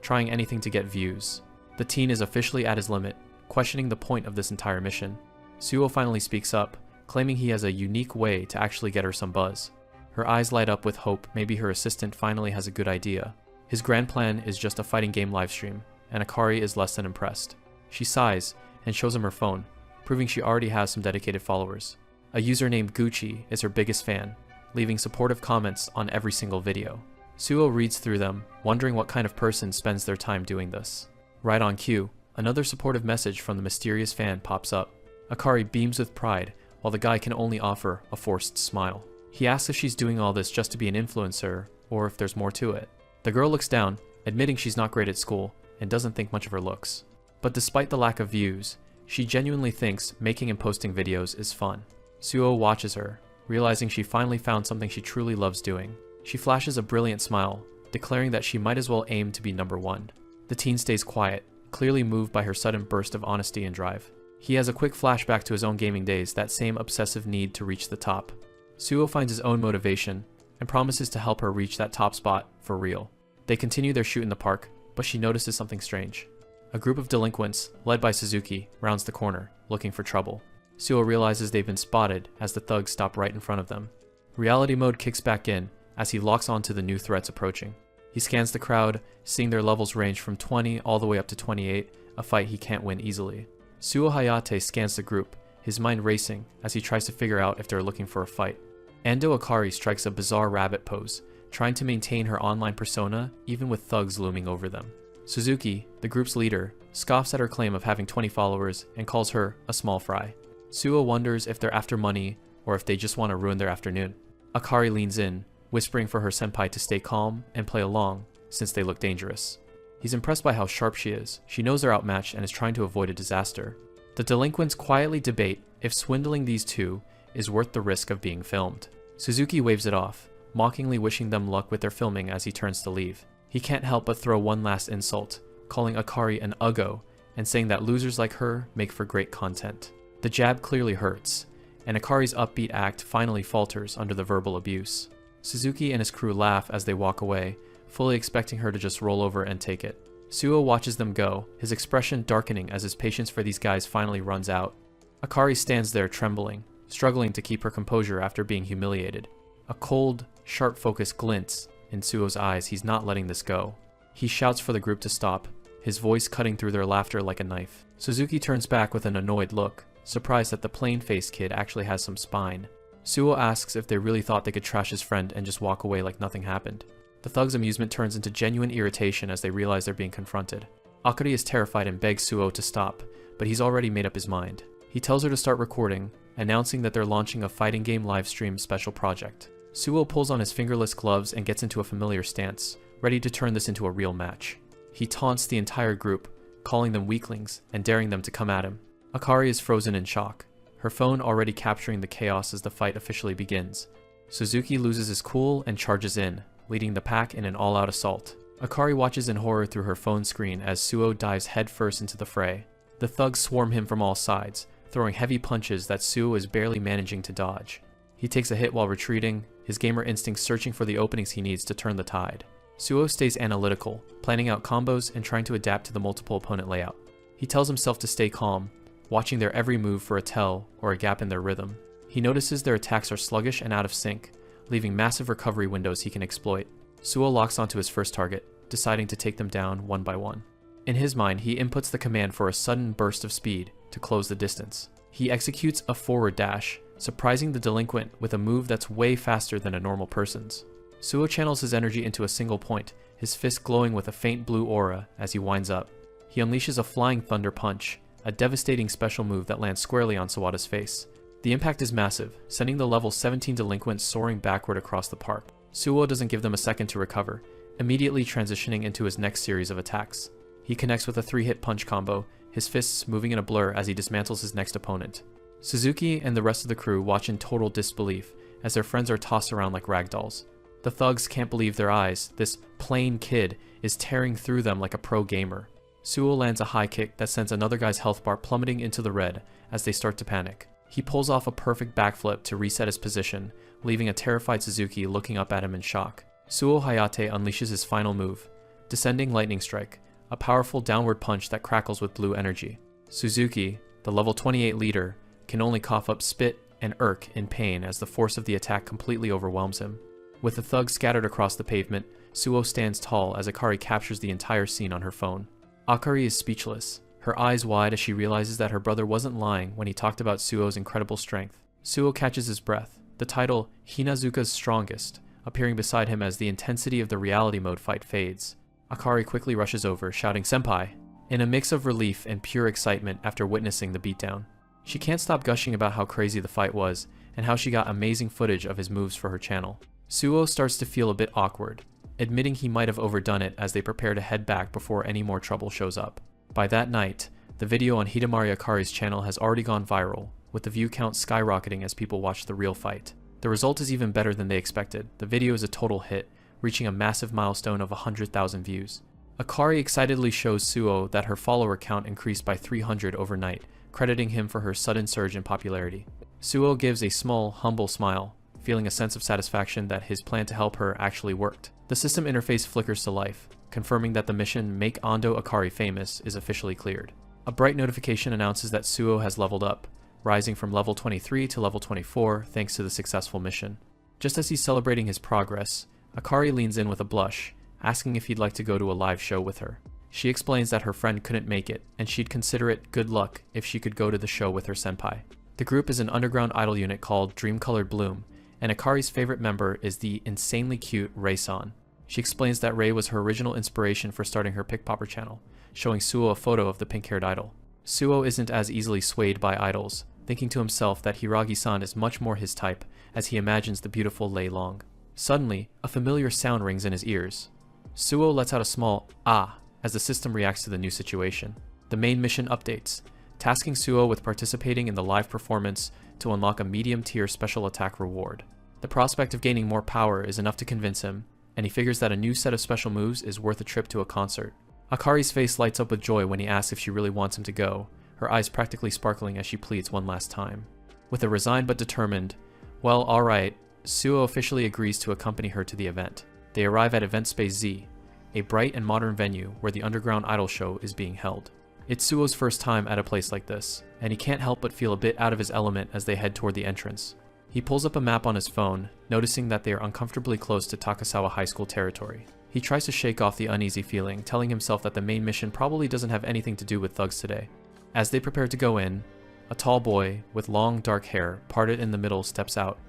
trying anything to get views. The teen is officially at his limit, questioning the point of this entire mission. Suo finally speaks up, claiming he has a unique way to actually get her some buzz. Her eyes light up with hope maybe her assistant finally has a good idea. His grand plan is just a fighting game livestream, and Akari is less than impressed. She sighs and shows him her phone, proving she already has some dedicated followers. A user named Gucci is her biggest fan, leaving supportive comments on every single video. Suo reads through them, wondering what kind of person spends their time doing this. Right on cue, another supportive message from the mysterious fan pops up. Akari beams with pride, while the guy can only offer a forced smile. He asks if she's doing all this just to be an influencer, or if there's more to it. The girl looks down, admitting she's not great at school, and doesn't think much of her looks. But despite the lack of views, she genuinely thinks making and posting videos is fun. Suo watches her, realizing she finally found something she truly loves doing. She flashes a brilliant smile, declaring that she might as well aim to be number one. The teen stays quiet, clearly moved by her sudden burst of honesty and drive. He has a quick flashback to his own gaming days, that same obsessive need to reach the top. Suo finds his own motivation, and promises to help her reach that top spot for real. They continue their shoot in the park, but she notices something strange. A group of delinquents, led by Suzuki, rounds the corner, looking for trouble. Suo realizes they've been spotted as the thugs stop right in front of them. Reality mode kicks back in as he locks onto the new threats approaching. He scans the crowd, seeing their levels range from 20 all the way up to 28, a fight he can't win easily. Suo Hayate scans the group, his mind racing as he tries to figure out if they're looking for a fight. Ando Akari strikes a bizarre rabbit pose, trying to maintain her online persona even with thugs looming over them. Suzuki, the group's leader, scoffs at her claim of having 20 followers and calls her a small fry. Suo wonders if they're after money or if they just want to ruin their afternoon. Akari leans in, whispering for her senpai to stay calm and play along since they look dangerous. He's impressed by how sharp she is. She knows they're outmatched and is trying to avoid a disaster. The delinquents quietly debate if swindling these two is worth the risk of being filmed. Suzuki waves it off, mockingly wishing them luck with their filming as he turns to leave. He can't help but throw one last insult, calling Akari an uggo and saying that losers like her make for great content. The jab clearly hurts, and Akari's upbeat act finally falters under the verbal abuse. Suzuki and his crew laugh as they walk away, fully expecting her to just roll over and take it. Suo watches them go, his expression darkening as his patience for these guys finally runs out. Akari stands there trembling, struggling to keep her composure after being humiliated. A cold, sharp focus glints in Suo's eyes. He's not letting this go. He shouts for the group to stop, his voice cutting through their laughter like a knife. Suzuki turns back with an annoyed look, surprised that the plain-faced kid actually has some spine. Suo asks if they really thought they could trash his friend and just walk away like nothing happened. The thugs' amusement turns into genuine irritation as they realize they're being confronted. Akari is terrified and begs Suo to stop, but he's already made up his mind. He tells her to start recording, announcing that they're launching a fighting game livestream special project. Suo pulls on his fingerless gloves and gets into a familiar stance, ready to turn this into a real match. He taunts the entire group, calling them weaklings and daring them to come at him. Akari is frozen in shock, her phone already capturing the chaos as the fight officially begins. Suzuki loses his cool and charges in, leading the pack in an all-out assault. Akari watches in horror through her phone screen as Suo dives headfirst into the fray. The thugs swarm him from all sides, throwing heavy punches that Suo is barely managing to dodge. He takes a hit while retreating, his gamer instincts searching for the openings he needs to turn the tide. Suo stays analytical, planning out combos and trying to adapt to the multiple opponent layout. He tells himself to stay calm, watching their every move for a tell or a gap in their rhythm. He notices their attacks are sluggish and out of sync, leaving massive recovery windows he can exploit. Suo locks onto his first target, deciding to take them down one by one. In his mind, he inputs the command for a sudden burst of speed to close the distance. He executes a forward dash, surprising the delinquent with a move that's way faster than a normal person's. Suo channels his energy into a single point, his fist glowing with a faint blue aura as he winds up. He unleashes a flying thunder punch, a devastating special move that lands squarely on Sawada's face. The impact is massive, sending the level 17 delinquents soaring backward across the park. Suo doesn't give them a second to recover, immediately transitioning into his next series of attacks. He connects with a 3-hit punch combo, his fists moving in a blur as he dismantles his next opponent. Suzuki and the rest of the crew watch in total disbelief as their friends are tossed around like ragdolls. The thugs can't believe their eyes. This plain kid is tearing through them like a pro gamer. Suo lands a high kick that sends another guy's health bar plummeting into the red as they start to panic. He pulls off a perfect backflip to reset his position, leaving a terrified Suzuki looking up at him in shock. Suo Hayate unleashes his final move, Descending Lightning Strike, a powerful downward punch that crackles with blue energy. Suzuki, the level 28 leader, can only cough up spit and irk in pain as the force of the attack completely overwhelms him. With the thugs scattered across the pavement, Suo stands tall as Akari captures the entire scene on her phone. Akari is speechless, her eyes wide as she realizes that her brother wasn't lying when he talked about Suo's incredible strength. Suo catches his breath, the title Hinazuka's Strongest appearing beside him as the intensity of the reality mode fight fades. Akari quickly rushes over, shouting "Senpai!" in a mix of relief and pure excitement after witnessing the beatdown. She can't stop gushing about how crazy the fight was, and how she got amazing footage of his moves for her channel. Suo starts to feel a bit awkward, admitting he might have overdone it as they prepare to head back before any more trouble shows up. By that night, the video on Hidamari Akari's channel has already gone viral, with the view count skyrocketing as people watch the real fight. The result is even better than they expected. The video is a total hit, reaching a massive milestone of 100,000 views. Akari excitedly shows Suo that her follower count increased by 300 overnight, crediting him for her sudden surge in popularity. Suo gives a small, humble smile, feeling a sense of satisfaction that his plan to help her actually worked. The system interface flickers to life, confirming that the mission Make Ando Akari Famous is officially cleared. A bright notification announces that Suo has leveled up, rising from level 23 to level 24 thanks to the successful mission. Just as he's celebrating his progress, Akari leans in with a blush, asking if he'd like to go to a live show with her. She explains that her friend couldn't make it, and she'd consider it good luck if she could go to the show with her senpai. The group is an underground idol unit called Dream Colored Bloom, and Akari's favorite member is the insanely cute Rei-san. She explains that Rei was her original inspiration for starting her Pickpopper channel, showing Suo a photo of the pink-haired idol. Suo isn't as easily swayed by idols, thinking to himself that Hiragi-san is much more his type as he imagines the beautiful Lei Long. Suddenly, a familiar sound rings in his ears. Suo lets out a small "ah" as the system reacts to the new situation. The main mission updates, tasking Suo with participating in the live performance to unlock a medium-tier special attack reward. The prospect of gaining more power is enough to convince him, and he figures that a new set of special moves is worth a trip to a concert. Akari's face lights up with joy when he asks if she really wants him to go, her eyes practically sparkling as she pleads one last time. With a resigned but determined, "Well, alright," Suo officially agrees to accompany her to the event. They arrive at Event Space Z, a bright and modern venue where the underground idol show is being held. It's Suo's first time at a place like this, and he can't help but feel a bit out of his element as they head toward the entrance. He pulls up a map on his phone, noticing that they are uncomfortably close to Takasawa High School territory. He tries to shake off the uneasy feeling, telling himself that the main mission probably doesn't have anything to do with thugs today. As they prepare to go in, a tall boy with long dark hair parted in the middle steps out,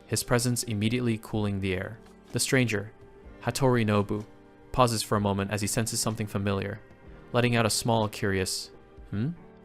his presence immediately cooling the air. The stranger, Hattori Nobu, pauses for a moment as he senses something familiar, letting out a small, curious,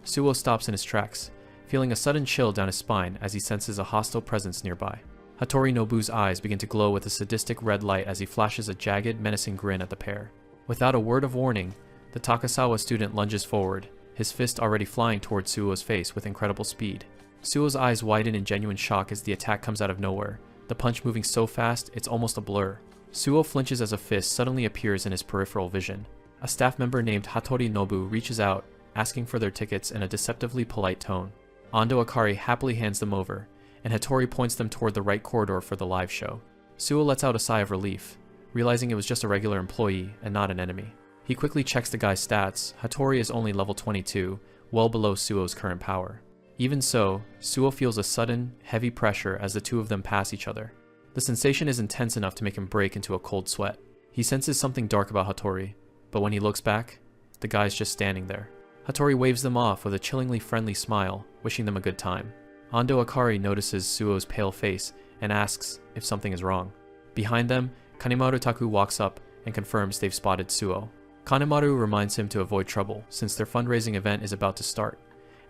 Suo stops in his tracks, feeling a sudden chill down his spine as he senses a hostile presence nearby. Hattori Nobu's eyes begin to glow with a sadistic red light as he flashes a jagged, menacing grin at the pair. Without a word of warning, the Takasawa student lunges forward, his fist already flying towards Suo's face with incredible speed. Suo's eyes widen in genuine shock as the attack comes out of nowhere, the punch moving so fast it's almost a blur. Suo flinches as a fist suddenly appears in his peripheral vision. A staff member named Hattori Nobu reaches out, asking for their tickets in a deceptively polite tone. Ando Akari happily hands them over, and Hattori points them toward the right corridor for the live show. Suo lets out a sigh of relief, realizing it was just a regular employee and not an enemy. He quickly checks the guy's stats. Hattori is only level 22, well below Suo's current power. Even so, Suo feels a sudden, heavy pressure as the two of them pass each other. The sensation is intense enough to make him break into a cold sweat. He senses something dark about Hattori, but when he looks back, the guy's just standing there. Hattori waves them off with a chillingly friendly smile, wishing them a good time. Ando Akari notices Suo's pale face and asks if something is wrong. Behind them, Kanemaru Taku walks up and confirms they've spotted Suo. Kanemaru reminds him to avoid trouble since their fundraising event is about to start,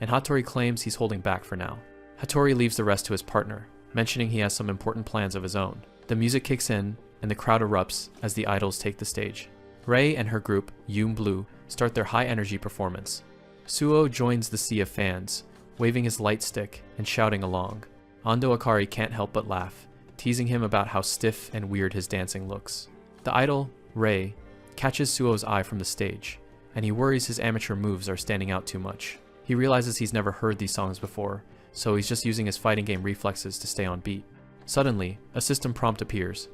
and Hattori claims he's holding back for now. Hattori leaves the rest to his partner, mentioning he has some important plans of his own. The music kicks in, and the crowd erupts as the idols take the stage. Rei and her group, Yoon Blue, start their high-energy performance. Suo joins the sea of fans, waving his light stick and shouting along. Ando Akari can't help but laugh, teasing him about how stiff and weird his dancing looks. The idol, Rei, catches Suo's eye from the stage, and he worries his amateur moves are standing out too much. He realizes he's never heard these songs before, so he's just using his fighting game reflexes to stay on beat. Suddenly, a system prompt appears.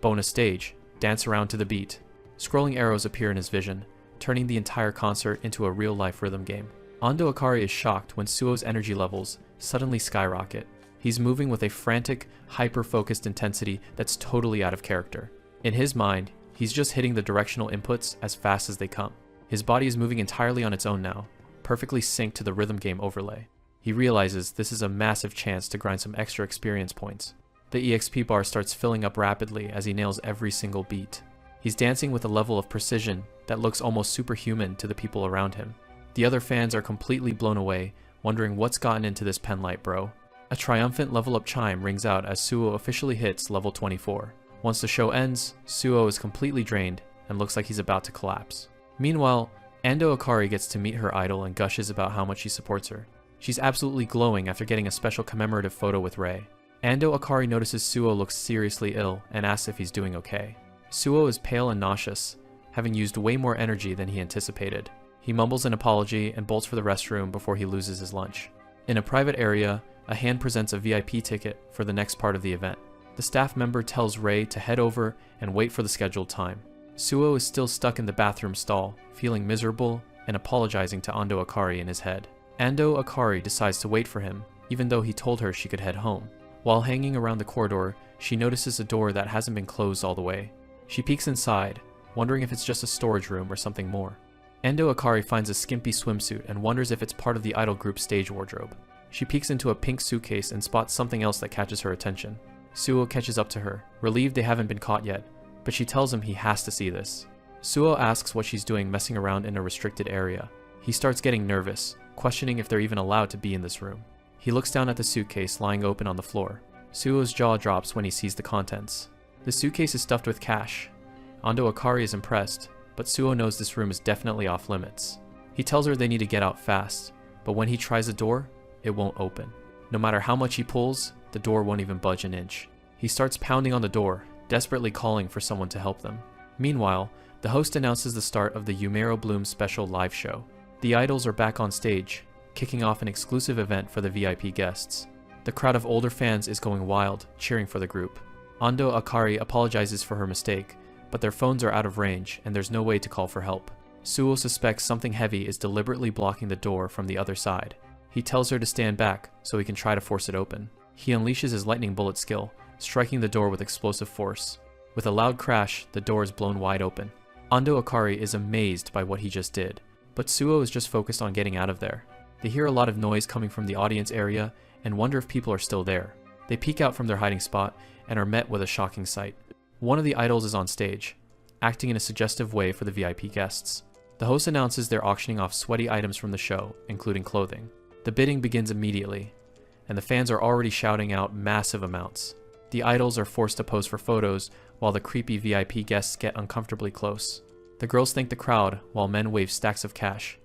Bonus stage, dance around to the beat. Scrolling arrows appear in his vision, turning the entire concert into a real-life rhythm game. Ando Akari is shocked when Suo's energy levels suddenly skyrocket. He's moving with a frantic, hyper-focused intensity that's totally out of character. In his mind, he's just hitting the directional inputs as fast as they come. His body is moving entirely on its own now, perfectly synced to the rhythm game overlay. He realizes this is a massive chance to grind some extra experience points. The EXP bar starts filling up rapidly as he nails every single beat. He's dancing with a level of precision that looks almost superhuman to the people around him. The other fans are completely blown away, wondering what's gotten into this penlight bro. A triumphant level up chime rings out as Suo officially hits level 24. Once the show ends, Suo is completely drained and looks like he's about to collapse. Meanwhile, Ando Akari gets to meet her idol and gushes about how much he supports her. She's absolutely glowing after getting a special commemorative photo with Rei. Ando Akari notices Suo looks seriously ill and asks if he's doing okay. Suo is pale and nauseous, having used way more energy than he anticipated. He mumbles an apology and bolts for the restroom before he loses his lunch. In a private area, a hand presents a VIP ticket for the next part of the event. The staff member tells Rei to head over and wait for the scheduled time. Suo is still stuck in the bathroom stall, feeling miserable and apologizing to Ando Akari in his head. Ando Akari decides to wait for him, even though he told her she could head home. While hanging around the corridor, she notices a door that hasn't been closed all the way. She peeks inside, wondering if it's just a storage room or something more. Ando Akari finds a skimpy swimsuit and wonders if it's part of the idol group's stage wardrobe. She peeks into a pink suitcase and spots something else that catches her attention. Suo catches up to her, relieved they haven't been caught yet, but she tells him he has to see this. Suo asks what she's doing messing around in a restricted area. He starts getting nervous, questioning if they're even allowed to be in this room. He looks down at the suitcase lying open on the floor. Suo's jaw drops when he sees the contents. The suitcase is stuffed with cash. Ando Akari is impressed, but Suo knows this room is definitely off limits. He tells her they need to get out fast, but when he tries the door, it won't open. No matter how much he pulls, the door won't even budge an inch. He starts pounding on the door, desperately calling for someone to help them. Meanwhile, the host announces the start of the Yumero Bloom special live show. The idols are back on stage, kicking off an exclusive event for the VIP guests. The crowd of older fans is going wild, cheering for the group. Ando Akari apologizes for her mistake, but their phones are out of range and there's no way to call for help. Suo suspects something heavy is deliberately blocking the door from the other side. He tells her to stand back so he can try to force it open. He unleashes his lightning bullet skill, striking the door with explosive force. With a loud crash, the door is blown wide open. Ando Akari is amazed by what he just did, but Suo is just focused on getting out of there. They hear a lot of noise coming from the audience area and wonder if people are still there. They peek out from their hiding spot and are met with a shocking sight. One of the idols is on stage, acting in a suggestive way for the VIP guests. The host announces they're auctioning off sweaty items from the show, including clothing. The bidding begins immediately, and the fans are already shouting out massive amounts. The idols are forced to pose for photos while the creepy VIP guests get uncomfortably close. The girls thank the crowd while men wave stacks of cash,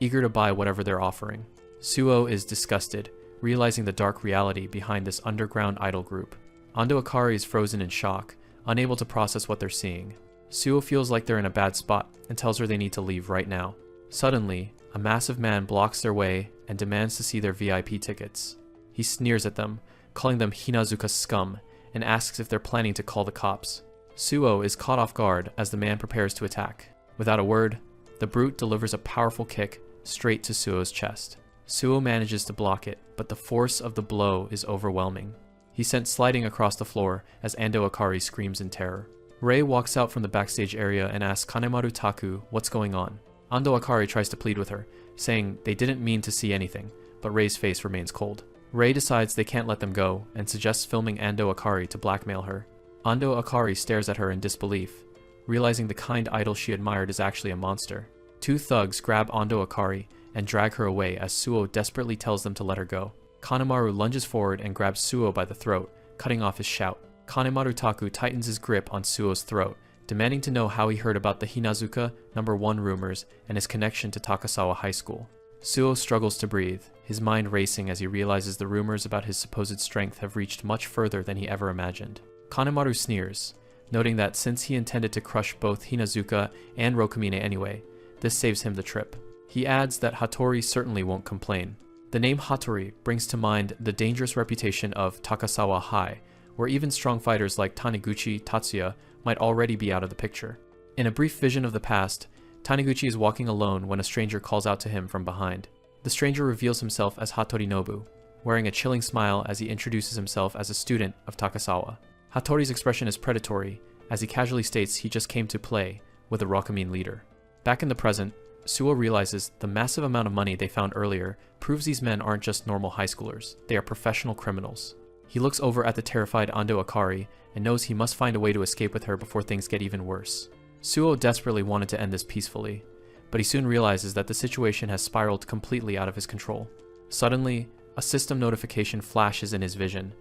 eager to buy whatever they're offering. Suo is disgusted, realizing the dark reality behind this underground idol group. Ando Akari is frozen in shock, unable to process what they're seeing. Suo feels like they're in a bad spot and tells her they need to leave right now. Suddenly, a massive man blocks their way and demands to see their VIP tickets. He sneers at them, calling them Hinazuka scum, and asks if they're planning to call the cops. Suo is caught off guard as the man prepares to attack. Without a word, the brute delivers a powerful kick straight to Suo's chest. Suo manages to block it, but the force of the blow is overwhelming. He's sent sliding across the floor as Ando Akari screams in terror. Rei walks out from the backstage area and asks Kanemaru Taku what's going on. Ando Akari tries to plead with her, saying they didn't mean to see anything, but Rei's face remains cold. Rei decides they can't let them go and suggests filming Ando Akari to blackmail her. Ando Akari stares at her in disbelief, realizing the kind idol she admired is actually a monster. Two thugs grab Ando Akari and drag her away as Suo desperately tells them to let her go. Kanemaru lunges forward and grabs Suo by the throat, cutting off his shout. Kanemaru Taku tightens his grip on Suo's throat, demanding to know how he heard about the Hinazuka #1 rumors and his connection to Takasawa High School. Suo struggles to breathe, his mind racing as he realizes the rumors about his supposed strength have reached much further than he ever imagined. Kanemaru sneers, noting that since he intended to crush both Hinazuka and Rokumine anyway, this saves him the trip. He adds that Hattori certainly won't complain. The name Hattori brings to mind the dangerous reputation of Takasawa High, where even strong fighters like Taniguchi Tatsuya might already be out of the picture. In a brief vision of the past, Taniguchi is walking alone when a stranger calls out to him from behind. The stranger reveals himself as Hattori Nobu, wearing a chilling smile as he introduces himself as a student of Takasawa. Hattori's expression is predatory, as he casually states he just came to play with the Rokumin leader. Back in the present, Suo realizes the massive amount of money they found earlier proves these men aren't just normal high schoolers, they are professional criminals. He looks over at the terrified Ando Akari and knows he must find a way to escape with her before things get even worse. Suo desperately wanted to end this peacefully, but he soon realizes that the situation has spiraled completely out of his control. Suddenly, a system notification flashes in his vision.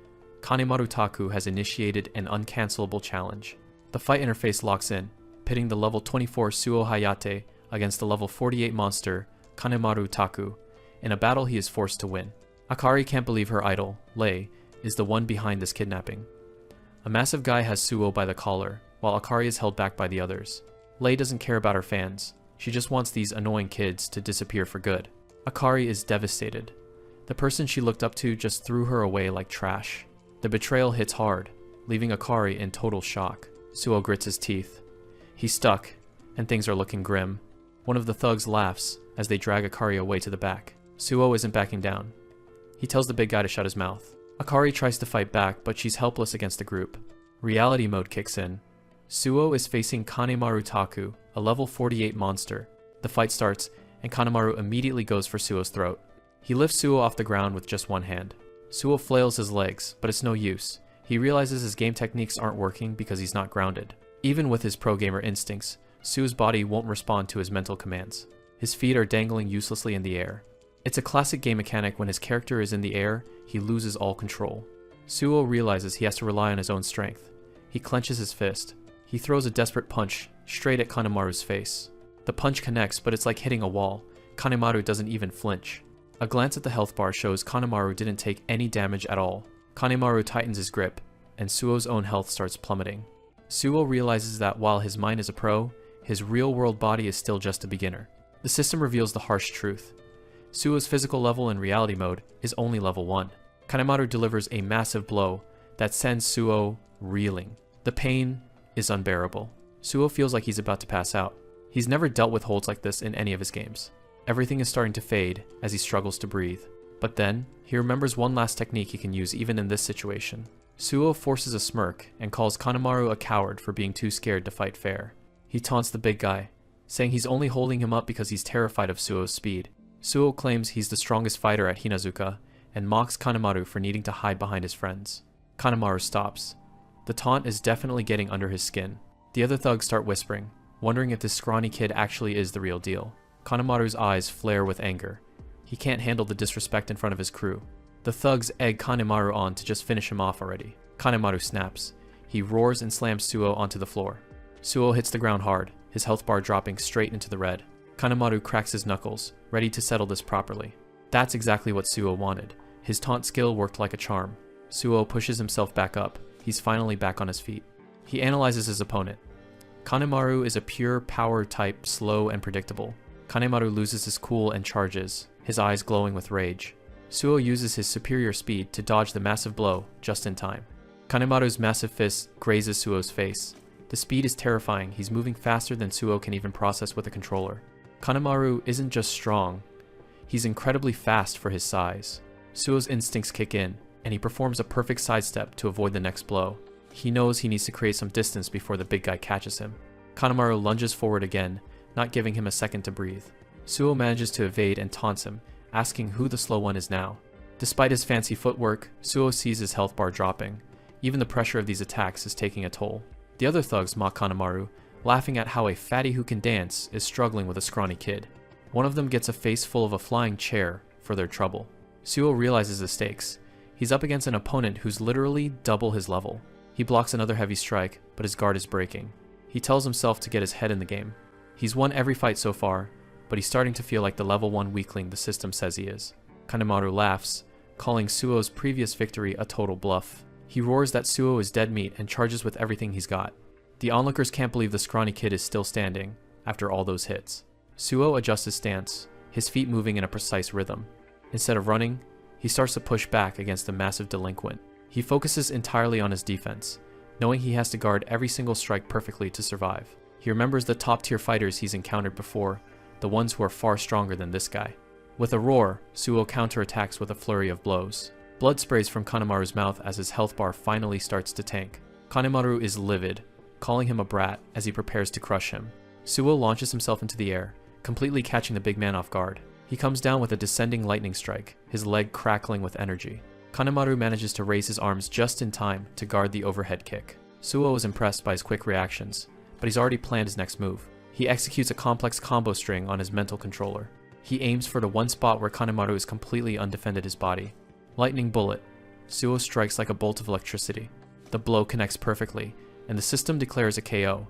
Kanemaru Taku has initiated an uncancelable challenge. The fight interface locks in, pitting the level 24 Suo Hayate against the level 48 monster, Kanemaru Taku, in a battle he is forced to win. Akari can't believe her idol, Lei, is the one behind this kidnapping. A massive guy has Suo by the collar, while Akari is held back by the others. Lei doesn't care about her fans, she just wants these annoying kids to disappear for good. Akari is devastated. The person she looked up to just threw her away like trash. The betrayal hits hard, leaving Akari in total shock. Suo grits his teeth. He's stuck, and things are looking grim. One of the thugs laughs as they drag Akari away to the back. Suo isn't backing down. He tells the big guy to shut his mouth. Akari tries to fight back, but she's helpless against the group. Reality mode kicks in. Suo is facing Kanemaru Taku, a level 48 monster. The fight starts, and Kanemaru immediately goes for Suo's throat. He lifts Suo off the ground with just one hand. Suo flails his legs, but it's no use. He realizes his game techniques aren't working because he's not grounded. Even with his pro-gamer instincts, Suo's body won't respond to his mental commands. His feet are dangling uselessly in the air. It's a classic game mechanic when his character is in the air, he loses all control. Suo realizes he has to rely on his own strength. He clenches his fist. He throws a desperate punch straight at Kanemaru's face. The punch connects, but it's like hitting a wall. Kanemaru doesn't even flinch. A glance at the health bar shows Kanemaru didn't take any damage at all. Kanemaru tightens his grip, and Suo's own health starts plummeting. Suo realizes that while his mind is a pro, his real-world body is still just a beginner. The system reveals the harsh truth. Suo's physical level in reality mode is only level 1. Kanemaru delivers a massive blow that sends Suo reeling. The pain is unbearable. Suo feels like he's about to pass out. He's never dealt with holds like this in any of his games. Everything is starting to fade as he struggles to breathe. But then, he remembers one last technique he can use even in this situation. Suo forces a smirk and calls Kanemaru a coward for being too scared to fight fair. He taunts the big guy, saying he's only holding him up because he's terrified of Suo's speed. Suo claims he's the strongest fighter at Hinazuka and mocks Kanemaru for needing to hide behind his friends. Kanemaru stops. The taunt is definitely getting under his skin. The other thugs start whispering, wondering if this scrawny kid actually is the real deal. Kanemaru's eyes flare with anger. He can't handle the disrespect in front of his crew. The thugs egg Kanemaru on to just finish him off already. Kanemaru snaps. He roars and slams Suo onto the floor. Suo hits the ground hard, his health bar dropping straight into the red. Kanemaru cracks his knuckles, ready to settle this properly. That's exactly what Suo wanted. His taunt skill worked like a charm. Suo pushes himself back up. He's finally back on his feet. He analyzes his opponent. Kanemaru is a pure power type, slow and predictable. Kanemaru loses his cool and charges, his eyes glowing with rage. Suo uses his superior speed to dodge the massive blow just in time. Kanemaru's massive fist grazes Suo's face. The speed is terrifying. He's moving faster than Suo can even process with a controller. Kanemaru isn't just strong, he's incredibly fast for his size. Suo's instincts kick in, and he performs a perfect sidestep to avoid the next blow. He knows he needs to create some distance before the big guy catches him. Kanemaru lunges forward again, not giving him a second to breathe. Suo manages to evade and taunts him, asking who the slow one is now. Despite his fancy footwork, Suo sees his health bar dropping. Even the pressure of these attacks is taking a toll. The other thugs mock Kanemaru, laughing at how a fatty who can dance is struggling with a scrawny kid. One of them gets a face full of a flying chair for their trouble. Suo realizes the stakes. He's up against an opponent who's literally double his level. He blocks another heavy strike, but his guard is breaking. He tells himself to get his head in the game. He's won every fight so far, but he's starting to feel like the level 1 weakling the system says he is. Kanemaru laughs, calling Suo's previous victory a total bluff. He roars that Suo is dead meat and charges with everything he's got. The onlookers can't believe the scrawny kid is still standing after all those hits. Suo adjusts his stance, his feet moving in a precise rhythm. Instead of running, he starts to push back against the massive delinquent. He focuses entirely on his defense, knowing he has to guard every single strike perfectly to survive. He remembers the top-tier fighters he's encountered before, the ones who are far stronger than this guy. With a roar, Suo counterattacks with a flurry of blows. Blood sprays from Kanemaru's mouth as his health bar finally starts to tank. Kanemaru is livid, calling him a brat as he prepares to crush him. Suo launches himself into the air, completely catching the big man off guard. He comes down with a descending lightning strike, his leg crackling with energy. Kanemaru manages to raise his arms just in time to guard the overhead kick. Suo is impressed by his quick reactions, but he's already planned his next move. He executes a complex combo string on his mental controller. He aims for the one spot where Kanemaru is completely undefended his body. Lightning bullet. Suo strikes like a bolt of electricity. The blow connects perfectly, and the system declares a KO,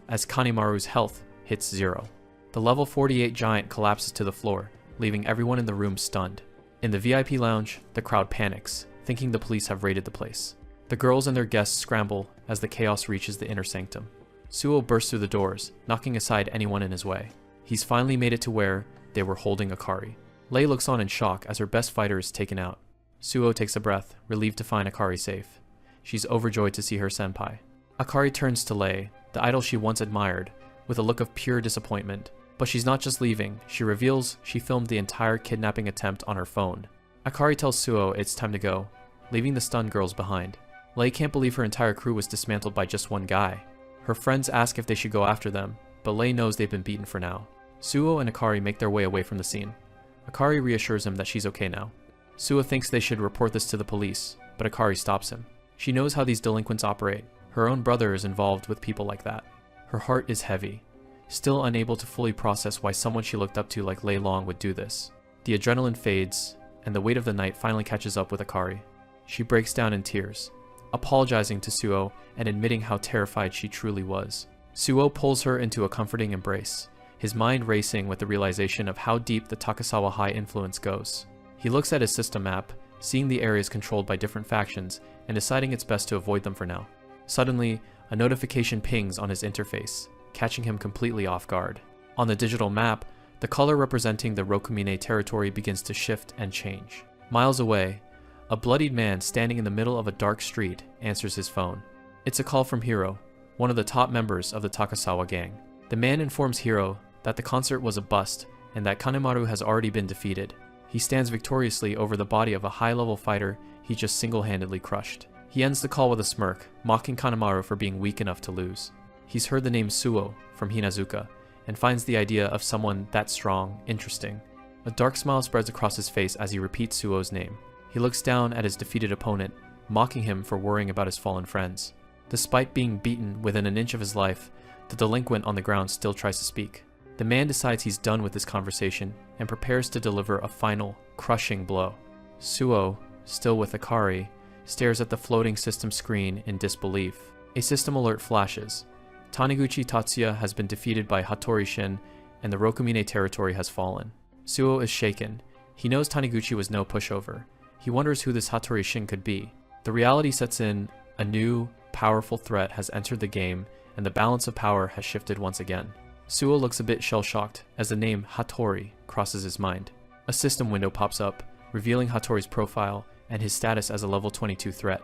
as Kanemaru's health hits 0. The level 48 giant collapses to the floor, leaving everyone in the room stunned. In the VIP lounge, the crowd panics, thinking the police have raided the place. The girls and their guests scramble as the chaos reaches the inner sanctum. Suo bursts through the doors, knocking aside anyone in his way. He's finally made it to where they were holding Akari. Lei looks on in shock as her best fighter is taken out. Suo takes a breath, relieved to find Akari safe. She's overjoyed to see her senpai. Akari turns to Lei, the idol she once admired, with a look of pure disappointment. But she's not just leaving, she reveals she filmed the entire kidnapping attempt on her phone. Akari tells Suo it's time to go, leaving the stunned girls behind. Lei can't believe her entire crew was dismantled by just one guy. Her friends ask if they should go after them, but Lei knows they've been beaten for now. Suo and Akari make their way away from the scene. Akari reassures him that she's okay now. Suo thinks they should report this to the police, but Akari stops him. She knows how these delinquents operate. Her own brother is involved with people like that. Her heart is heavy, still unable to fully process why someone she looked up to like Lei Long would do this. The adrenaline fades, and the weight of the night finally catches up with Akari. She breaks down in tears, apologizing to Suo and admitting how terrified she truly was. Suo pulls her into a comforting embrace, his mind racing with the realization of how deep the Takasawa High influence goes. He looks at his system map, seeing the areas controlled by different factions and deciding it's best to avoid them for now. Suddenly, a notification pings on his interface, catching him completely off guard. On the digital map, the color representing the Rokumine territory begins to shift and change. Miles away, a bloodied man standing in the middle of a dark street answers his phone. It's a call from Hiro, one of the top members of the Takasawa gang. The man informs Hiro that the concert was a bust and that Kanemaru has already been defeated. He stands victoriously over the body of a high-level fighter he just single-handedly crushed. He ends the call with a smirk, mocking Kanemaru for being weak enough to lose. He's heard the name Suo from Hinazuka, and finds the idea of someone that strong interesting. A dark smile spreads across his face as he repeats Suo's name. He looks down at his defeated opponent, mocking him for worrying about his fallen friends. Despite being beaten within an inch of his life, the delinquent on the ground still tries to speak. The man decides he's done with this conversation and prepares to deliver a final, crushing blow. Suo, still with Akari, stares at the floating system screen in disbelief. A system alert flashes. Taniguchi Tatsuya has been defeated by Hattori Shin, and the Rokumine territory has fallen. Suo is shaken. He knows Taniguchi was no pushover. He wonders who this Hattori Shin could be. The reality sets in. A new, powerful threat has entered the game, and the balance of power has shifted once again. Suo looks a bit shell-shocked as the name Hattori crosses his mind. A system window pops up, revealing Hattori's profile and his status as a level 22 threat.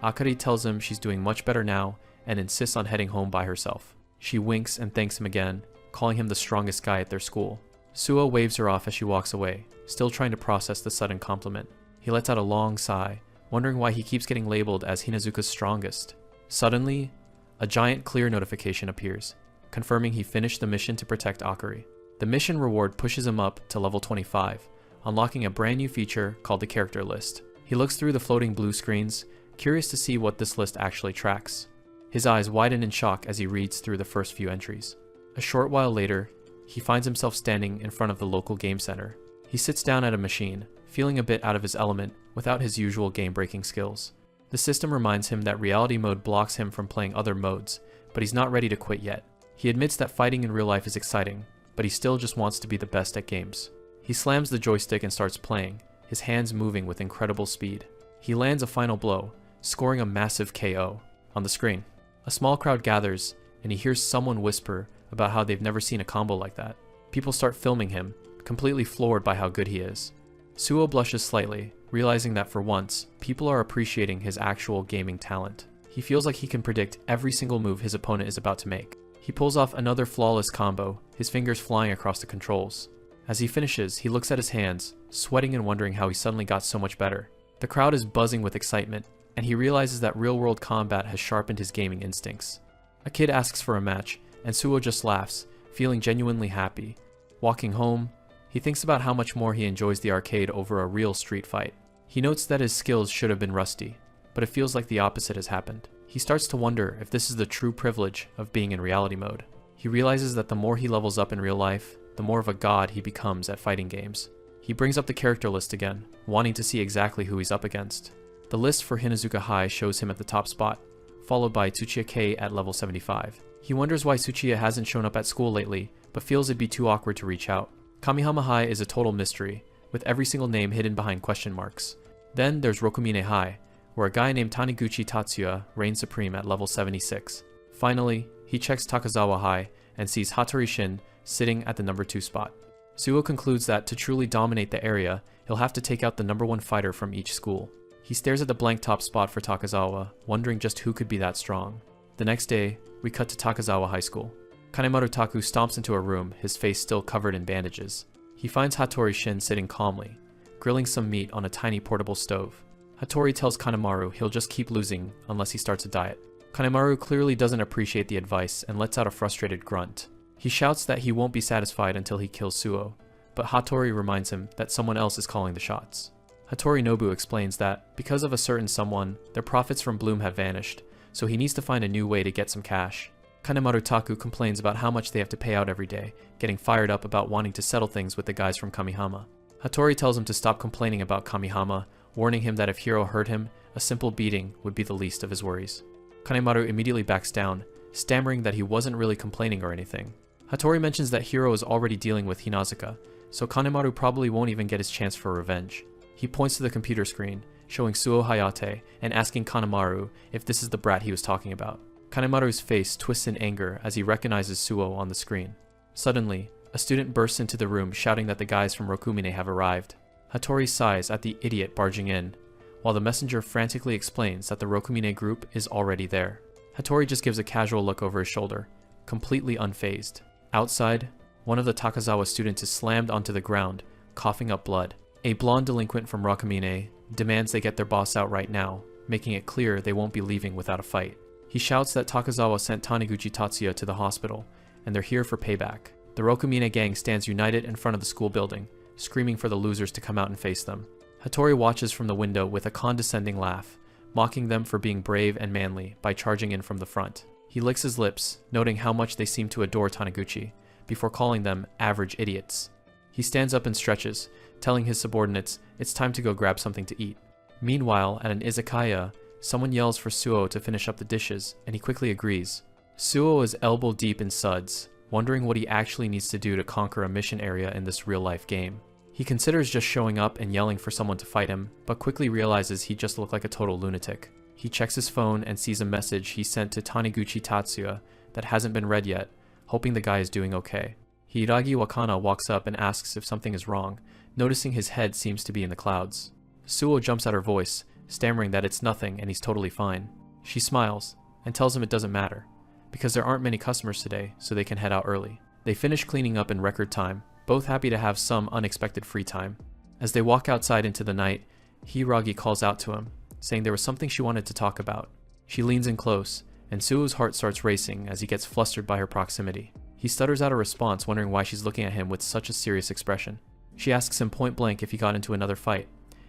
Akari tells him she's doing much better now and insists on heading home by herself. She winks and thanks him again, calling him the strongest guy at their school. Suo waves her off as she walks away, still trying to process the sudden compliment. He lets out a long sigh, wondering why he keeps getting labeled as Hinazuka's strongest. Suddenly, a giant clear notification appears, confirming he finished the mission to protect Akari. The mission reward pushes him up to level 25, unlocking a brand new feature called the character list. He looks through the floating blue screens, curious to see what this list actually tracks. His eyes widen in shock as he reads through the first few entries. A short while later, he finds himself standing in front of the local game center. He sits down at a machine, feeling a bit out of his element without his usual game-breaking skills. The system reminds him that reality mode blocks him from playing other modes, but he's not ready to quit yet. He admits that fighting in real life is exciting, but he still just wants to be the best at games. He slams the joystick and starts playing, his hands moving with incredible speed. He lands a final blow, scoring a massive KO. On the screen, a small crowd gathers, and he hears someone whisper about how they've never seen a combo like that. People start filming him, completely floored by how good he is. Suo blushes slightly, realizing that for once, people are appreciating his actual gaming talent. He feels like he can predict every single move his opponent is about to make. He pulls off another flawless combo, his fingers flying across the controls. As he finishes, he looks at his hands, sweating and wondering how he suddenly got so much better. The crowd is buzzing with excitement, and he realizes that real-world combat has sharpened his gaming instincts. A kid asks for a match, and Suo just laughs, feeling genuinely happy. Walking home, he thinks about how much more he enjoys the arcade over a real street fight. He notes that his skills should have been rusty, but it feels like the opposite has happened. He starts to wonder if this is the true privilege of being in reality mode. He realizes that the more he levels up in real life, the more of a god he becomes at fighting games. He brings up the character list again, wanting to see exactly who he's up against. The list for Hinazuka High shows him at the top spot, followed by Tsuchiya K at level 75. He wonders why Tsuchiya hasn't shown up at school lately, but feels it'd be too awkward to reach out. Kamihama High is a total mystery, with every single name hidden behind question marks. Then there's Rokumine High, where a guy named Taniguchi Tatsuya reigns supreme at level 76. Finally, he checks Takazawa High and sees Hattori Shin sitting at the number 2 spot. Suo concludes that to truly dominate the area, he'll have to take out the number 1 fighter from each school. He stares at the blank top spot for Takazawa, wondering just who could be that strong. The next day, we cut to Takazawa High School. Kanemaru Taku stomps into a room, his face still covered in bandages. He finds Hattori Shin sitting calmly, grilling some meat on a tiny portable stove. Hattori tells Kanemaru he'll just keep losing unless he starts a diet. Kanemaru clearly doesn't appreciate the advice and lets out a frustrated grunt. He shouts that he won't be satisfied until he kills Suo, but Hattori reminds him that someone else is calling the shots. Hattori Nobu explains that, because of a certain someone, their profits from Bloom have vanished, so he needs to find a new way to get some cash. Kanemaru Taku complains about how much they have to pay out every day, getting fired up about wanting to settle things with the guys from Kamihama. Hattori tells him to stop complaining about Kamihama, warning him that if Hiro hurt him, a simple beating would be the least of his worries. Kanemaru immediately backs down, stammering that he wasn't really complaining or anything. Hattori mentions that Hiro is already dealing with Hinazuka, so Kanemaru probably won't even get his chance for revenge. He points to the computer screen, showing Suo Hayate and asking Kanemaru if this is the brat he was talking about. Kanemaru's face twists in anger as he recognizes Suo on the screen. Suddenly, a student bursts into the room shouting that the guys from Rokumine have arrived. Hattori sighs at the idiot barging in, while the messenger frantically explains that the Rokumine group is already there. Hattori just gives a casual look over his shoulder, completely unfazed. Outside, one of the Takazawa students is slammed onto the ground, coughing up blood. A blonde delinquent from Rokumine demands they get their boss out right now, making it clear they won't be leaving without a fight. He shouts that Takazawa sent Taniguchi Tatsuya to the hospital, and they're here for payback. The Rokumine gang stands united in front of the school building, screaming for the losers to come out and face them. Hattori watches from the window with a condescending laugh, mocking them for being brave and manly by charging in from the front. He licks his lips, noting how much they seem to adore Taniguchi, before calling them average idiots. He stands up and stretches, telling his subordinates it's time to go grab something to eat. Meanwhile, at an izakaya, someone yells for Suo to finish up the dishes, and he quickly agrees. Suo is elbow deep in suds, wondering what he actually needs to do to conquer a mission area in this real-life game. He considers just showing up and yelling for someone to fight him, but quickly realizes he just looked like a total lunatic. He checks his phone and sees a message he sent to Taniguchi Tatsuya that hasn't been read yet, hoping the guy is doing okay. Hiragi Wakana walks up and asks if something is wrong, noticing his head seems to be in the clouds. Suo jumps at her voice, stammering that it's nothing and he's totally fine. She smiles and tells him it doesn't matter, because there aren't many customers today, so they can head out early. They finish cleaning up in record time, both happy to have some unexpected free time. As they walk outside into the night, Hiragi calls out to him, saying there was something she wanted to talk about. She leans in close, and Suo's heart starts racing as he gets flustered by her proximity. He stutters out a response, wondering why she's looking at him with such a serious expression. She asks him point blank if he got into another fight,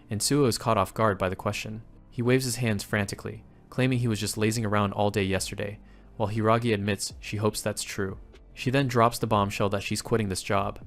and Suo is caught off guard by the question. He waves his hands frantically, claiming he was just lazing around all day yesterday, while Hiragi admits she hopes that's true. She then drops the bombshell that she's quitting this job,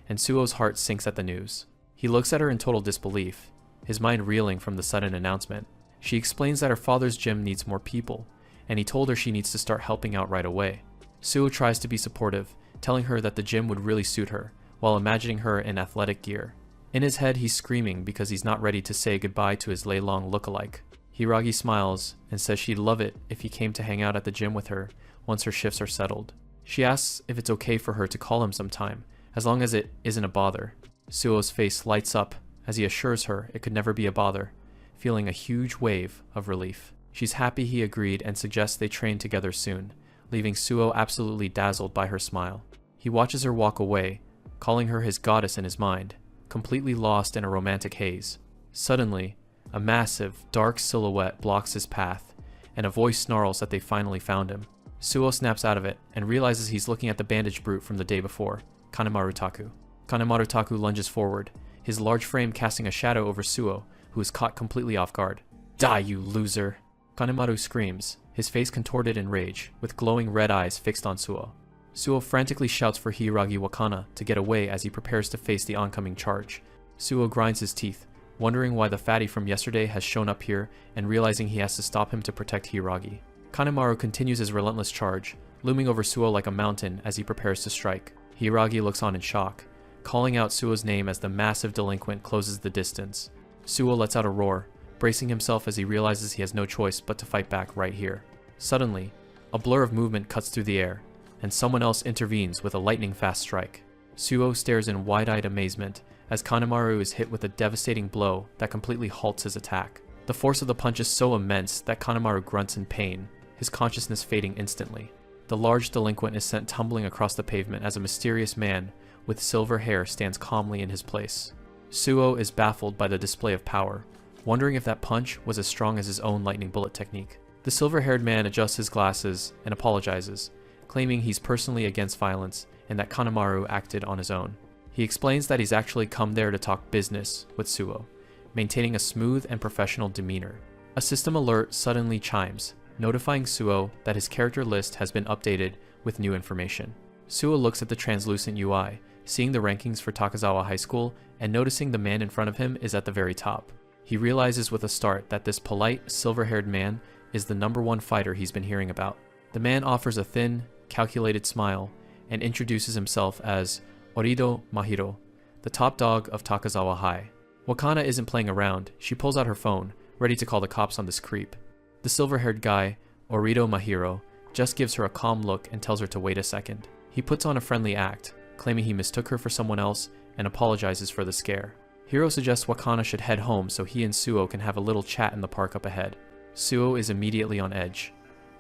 and Suo's heart sinks at the news. He looks at her in total disbelief, his mind reeling from the sudden announcement. She explains that her father's gym needs more people, and he told her she needs to start helping out right away. Suo tries to be supportive, telling her that the gym would really suit her, while imagining her in athletic gear. In his head, he's screaming because he's not ready to say goodbye to his Lei-Long look-alike. Hiragi smiles and says she'd love it if he came to hang out at the gym with her once her shifts are settled. She asks if it's okay for her to call him sometime, as long as it isn't a bother. Suo's face lights up as he assures her it could never be a bother, feeling a huge wave of relief. She's happy he agreed and suggests they train together soon, leaving Suo absolutely dazzled by her smile. He watches her walk away, calling her his goddess in his mind, completely lost in a romantic haze. Suddenly, a massive, dark silhouette blocks his path, and a voice snarls that they finally found him. Suo snaps out of it and realizes he's looking at the bandaged brute from the day before, Kanemaru Taku. Kanemaru Taku lunges forward, his large frame casting a shadow over Suo, who is caught completely off guard. "Die, you loser!" Kanemaru screams, his face contorted in rage, with glowing red eyes fixed on Suo. Suo frantically shouts for Hiragi Wakana to get away as he prepares to face the oncoming charge. Suo grinds his teeth, wondering why the fatty from yesterday has shown up here and realizing he has to stop him to protect Hiragi. Kanemaru continues his relentless charge, looming over Suo like a mountain as he prepares to strike. Hiragi looks on in shock, calling out Suo's name as the massive delinquent closes the distance. Suo lets out a roar, bracing himself as he realizes he has no choice but to fight back right here. Suddenly, a blur of movement cuts through the air, and someone else intervenes with a lightning-fast strike. Suo stares in wide-eyed amazement as Kanemaru is hit with a devastating blow that completely halts his attack. The force of the punch is so immense that Kanemaru grunts in pain, his consciousness fading instantly. The large delinquent is sent tumbling across the pavement as a mysterious man with silver hair stands calmly in his place. Suo is baffled by the display of power, wondering if that punch was as strong as his own lightning bullet technique. The silver-haired man adjusts his glasses and apologizes, claiming he's personally against violence and that Kanemaru acted on his own. He explains that he's actually come there to talk business with Suo, maintaining a smooth and professional demeanor. A system alert suddenly chimes, notifying Suo that his character list has been updated with new information. Suo looks at the translucent UI, seeing the rankings for Takazawa High School and noticing the man in front of him is at the very top. He realizes with a start that this polite, silver-haired man is the #1 fighter he's been hearing about. The man offers a thin, calculated smile and introduces himself as Orido Mahiro, the top dog of Takazawa High. Wakana isn't playing around. She pulls out her phone, ready to call the cops on this creep. The silver-haired guy, Orito Mahiro, just gives her a calm look and tells her to wait a second. He puts on a friendly act, claiming he mistook her for someone else and apologizes for the scare. Hiro suggests Wakana should head home so he and Suo can have a little chat in the park up ahead. Suo is immediately on edge.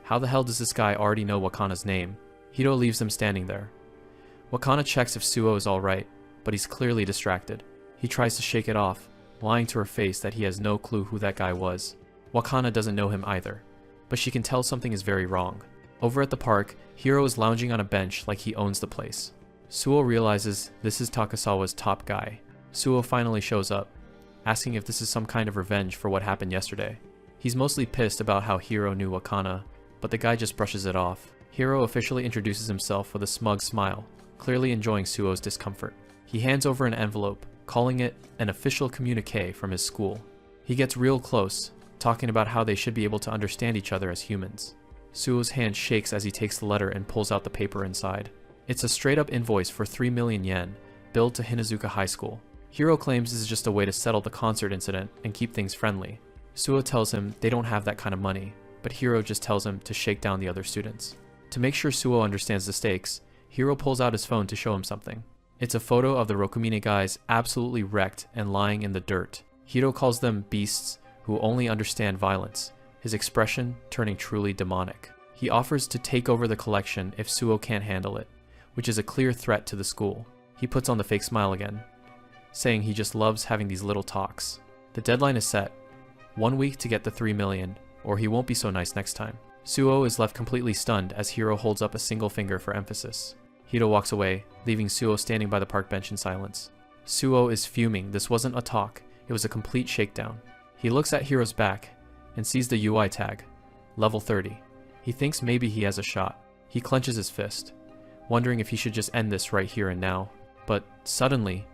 How the hell does this guy already know Wakana's name? Hiro leaves them standing there. Wakana checks if Suo is alright, but he's clearly distracted. He tries to shake it off, lying to her face that he has no clue who that guy was. Wakana doesn't know him either, but she can tell something is very wrong. Over at the park, Hiro is lounging on a bench like he owns the place. Suo realizes this is Takasawa's top guy. Suo finally shows up, asking if this is some kind of revenge for what happened yesterday. He's mostly pissed about how Hiro knew Wakana, but the guy just brushes it off. Hiro officially introduces himself with a smug smile, clearly enjoying Suo's discomfort. He hands over an envelope, calling it an official communique from his school. He gets real close, talking about how they should be able to understand each other as humans. Suo's hand shakes as he takes the letter and pulls out the paper inside. It's a straight-up invoice for 3 million yen, billed to Hinazuka High School. Hiro claims this is just a way to settle the concert incident and keep things friendly. Suo tells him they don't have that kind of money, but Hiro just tells him to shake down the other students. To make sure Suo understands the stakes, Hiro pulls out his phone to show him something. It's a photo of the Rokumine guys absolutely wrecked and lying in the dirt. Hiro calls them beasts who only understand violence, his expression turning truly demonic. He offers to take over the collection if Suo can't handle it, which is a clear threat to the school. He puts on the fake smile again, saying he just loves having these little talks. The deadline is set, 1 week to get the 3 million, or he won't be so nice next time. Suo is left completely stunned as Hiro holds up a single finger for emphasis. Hiro walks away, leaving Suo standing by the park bench in silence. Suo is fuming. This wasn't a talk, it was a complete shakedown. He looks at Hiro's back and sees the UI tag, level 30. He thinks maybe he has a shot. He clenches his fist, wondering if he should just end this right here and now. But suddenly,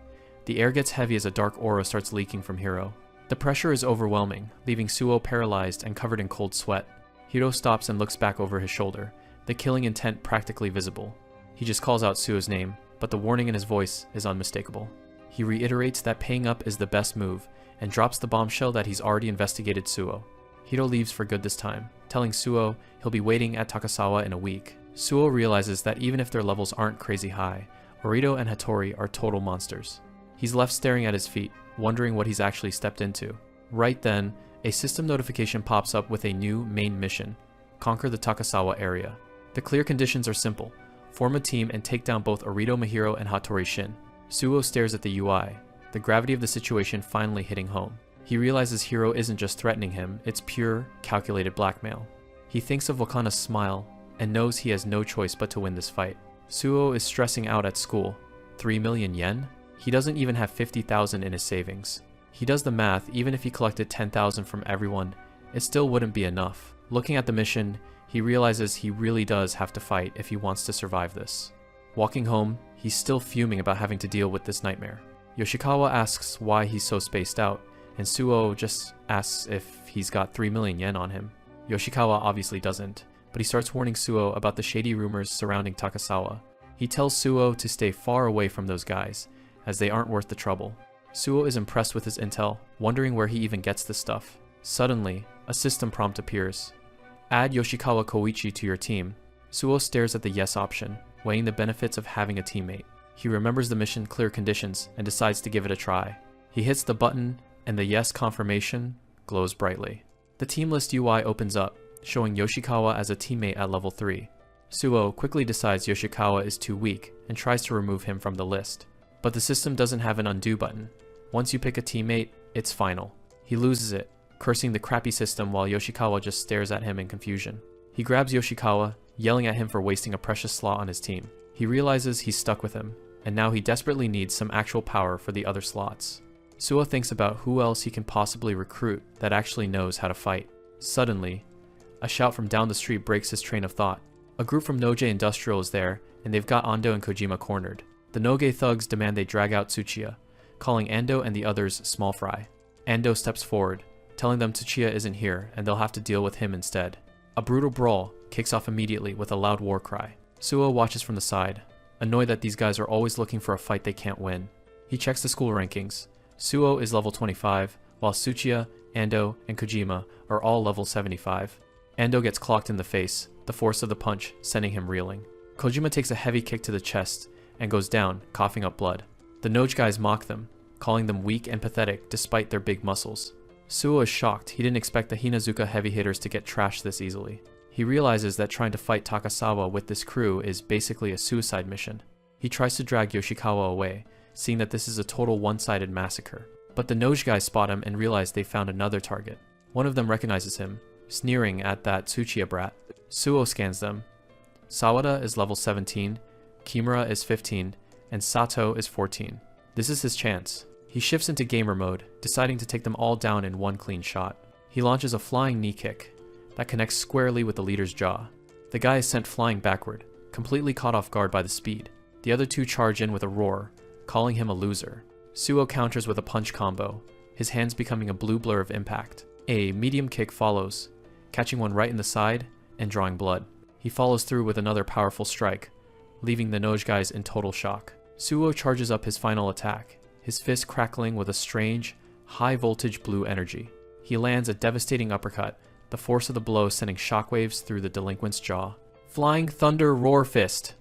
the air gets heavy as a dark aura starts leaking from Hiro. The pressure is overwhelming, leaving Suo paralyzed and covered in cold sweat. Hiro stops and looks back over his shoulder, the killing intent practically visible. He just calls out Suo's name, but the warning in his voice is unmistakable. He reiterates that paying up is the best move, and drops the bombshell that he's already investigated Suo. Hiro leaves for good this time, telling Suo he'll be waiting at Takasawa in a week. Suo realizes that even if their levels aren't crazy high, Orito and Hattori are total monsters. He's left staring at his feet, wondering what he's actually stepped into. Right then, a system notification pops up with a new main mission: conquer the Takasawa area. The clear conditions are simple: form a team and take down both Orito Mahiro and Hattori Shin. Suo stares at the UI, the gravity of the situation finally hitting home. He realizes Hiro isn't just threatening him, it's pure, calculated blackmail. He thinks of Wakana's smile, and knows he has no choice but to win this fight. Suo is stressing out at school. 3 million yen? He doesn't even have 50,000 in his savings. He does the math. Even if he collected 10,000 from everyone, it still wouldn't be enough. Looking at the mission, he realizes he really does have to fight if he wants to survive this. Walking home, he's still fuming about having to deal with this nightmare. Yoshikawa asks why he's so spaced out, and Suo just asks if he's got 3 million yen on him. Yoshikawa obviously doesn't, but he starts warning Suo about the shady rumors surrounding Takasawa. He tells Suo to stay far away from those guys, as they aren't worth the trouble. Suo is impressed with his intel, wondering where he even gets this stuff. Suddenly, a system prompt appears. Add Yoshikawa Koichi to your team. Suo stares at the yes option, weighing the benefits of having a teammate. He remembers the mission clear conditions and decides to give it a try. He hits the button, and the yes confirmation glows brightly. The team list UI opens up, showing Yoshikawa as a teammate at level 3. Suo quickly decides Yoshikawa is too weak and tries to remove him from the list. But the system doesn't have an undo button. Once you pick a teammate, it's final. He loses it, cursing the crappy system while Yoshikawa just stares at him in confusion. He grabs Yoshikawa, yelling at him for wasting a precious slot on his team. He realizes he's stuck with him, and now he desperately needs some actual power for the other slots. Suo thinks about who else he can possibly recruit that actually knows how to fight. Suddenly, a shout from down the street breaks his train of thought. A group from Noge Industrial is there, and they've got Ando and Kojima cornered. The Noge thugs demand they drag out Tsuchiya, calling Ando and the others small fry. Ando steps forward, telling them Tsuchiya isn't here and they'll have to deal with him instead. A brutal brawl kicks off immediately with a loud war cry. Suo watches from the side, annoyed that these guys are always looking for a fight they can't win. He checks the school rankings. Suo is level 25, while Tsuchiya, Ando, and Kojima are all level 75. Ando gets clocked in the face, the force of the punch sending him reeling. Kojima takes a heavy kick to the chest and goes down, coughing up blood. The Noj guys mock them, calling them weak and pathetic despite their big muscles. Suo is shocked. He didn't expect the Hinazuka heavy hitters to get trashed this easily. He realizes that trying to fight Takasawa with this crew is basically a suicide mission. He tries to drag Yoshikawa away, seeing that this is a total one-sided massacre. But the Noj guys spot him and realize they found another target. One of them recognizes him, sneering at that Tsuchiya brat. Suo scans them. Sawada is level 17, Kimura is 15, and Sato is 14. This is his chance. He shifts into gamer mode, deciding to take them all down in one clean shot. He launches a flying knee kick that connects squarely with the leader's jaw. The guy is sent flying backward, completely caught off guard by the speed. The other two charge in with a roar, calling him a loser. Suo counters with a punch combo, his hands becoming a blue blur of impact. A medium kick follows, catching one right in the side and drawing blood. He follows through with another powerful strike, leaving the Noj guys in total shock. Suo charges up his final attack, his fist crackling with a strange, high-voltage blue energy. He lands a devastating uppercut, the force of the blow sending shockwaves through the delinquent's jaw. "Flying Thunder Roar Fist!"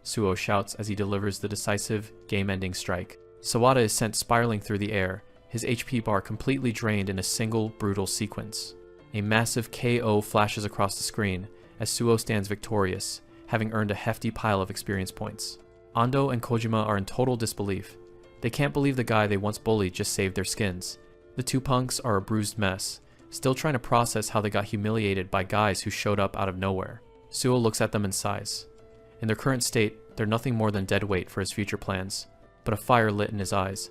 Suo shouts as he delivers the decisive, game-ending strike. Sawada is sent spiraling through the air, his HP bar completely drained in a single, brutal sequence. A massive KO flashes across the screen as Suo stands victorious, having earned a hefty pile of experience points. Ando and Kojima are in total disbelief. They can't believe the guy they once bullied just saved their skins. The two punks are a bruised mess, still trying to process how they got humiliated by guys who showed up out of nowhere. Suo looks at them and sighs. In their current state, they're nothing more than dead weight for his future plans, but a fire lit in his eyes.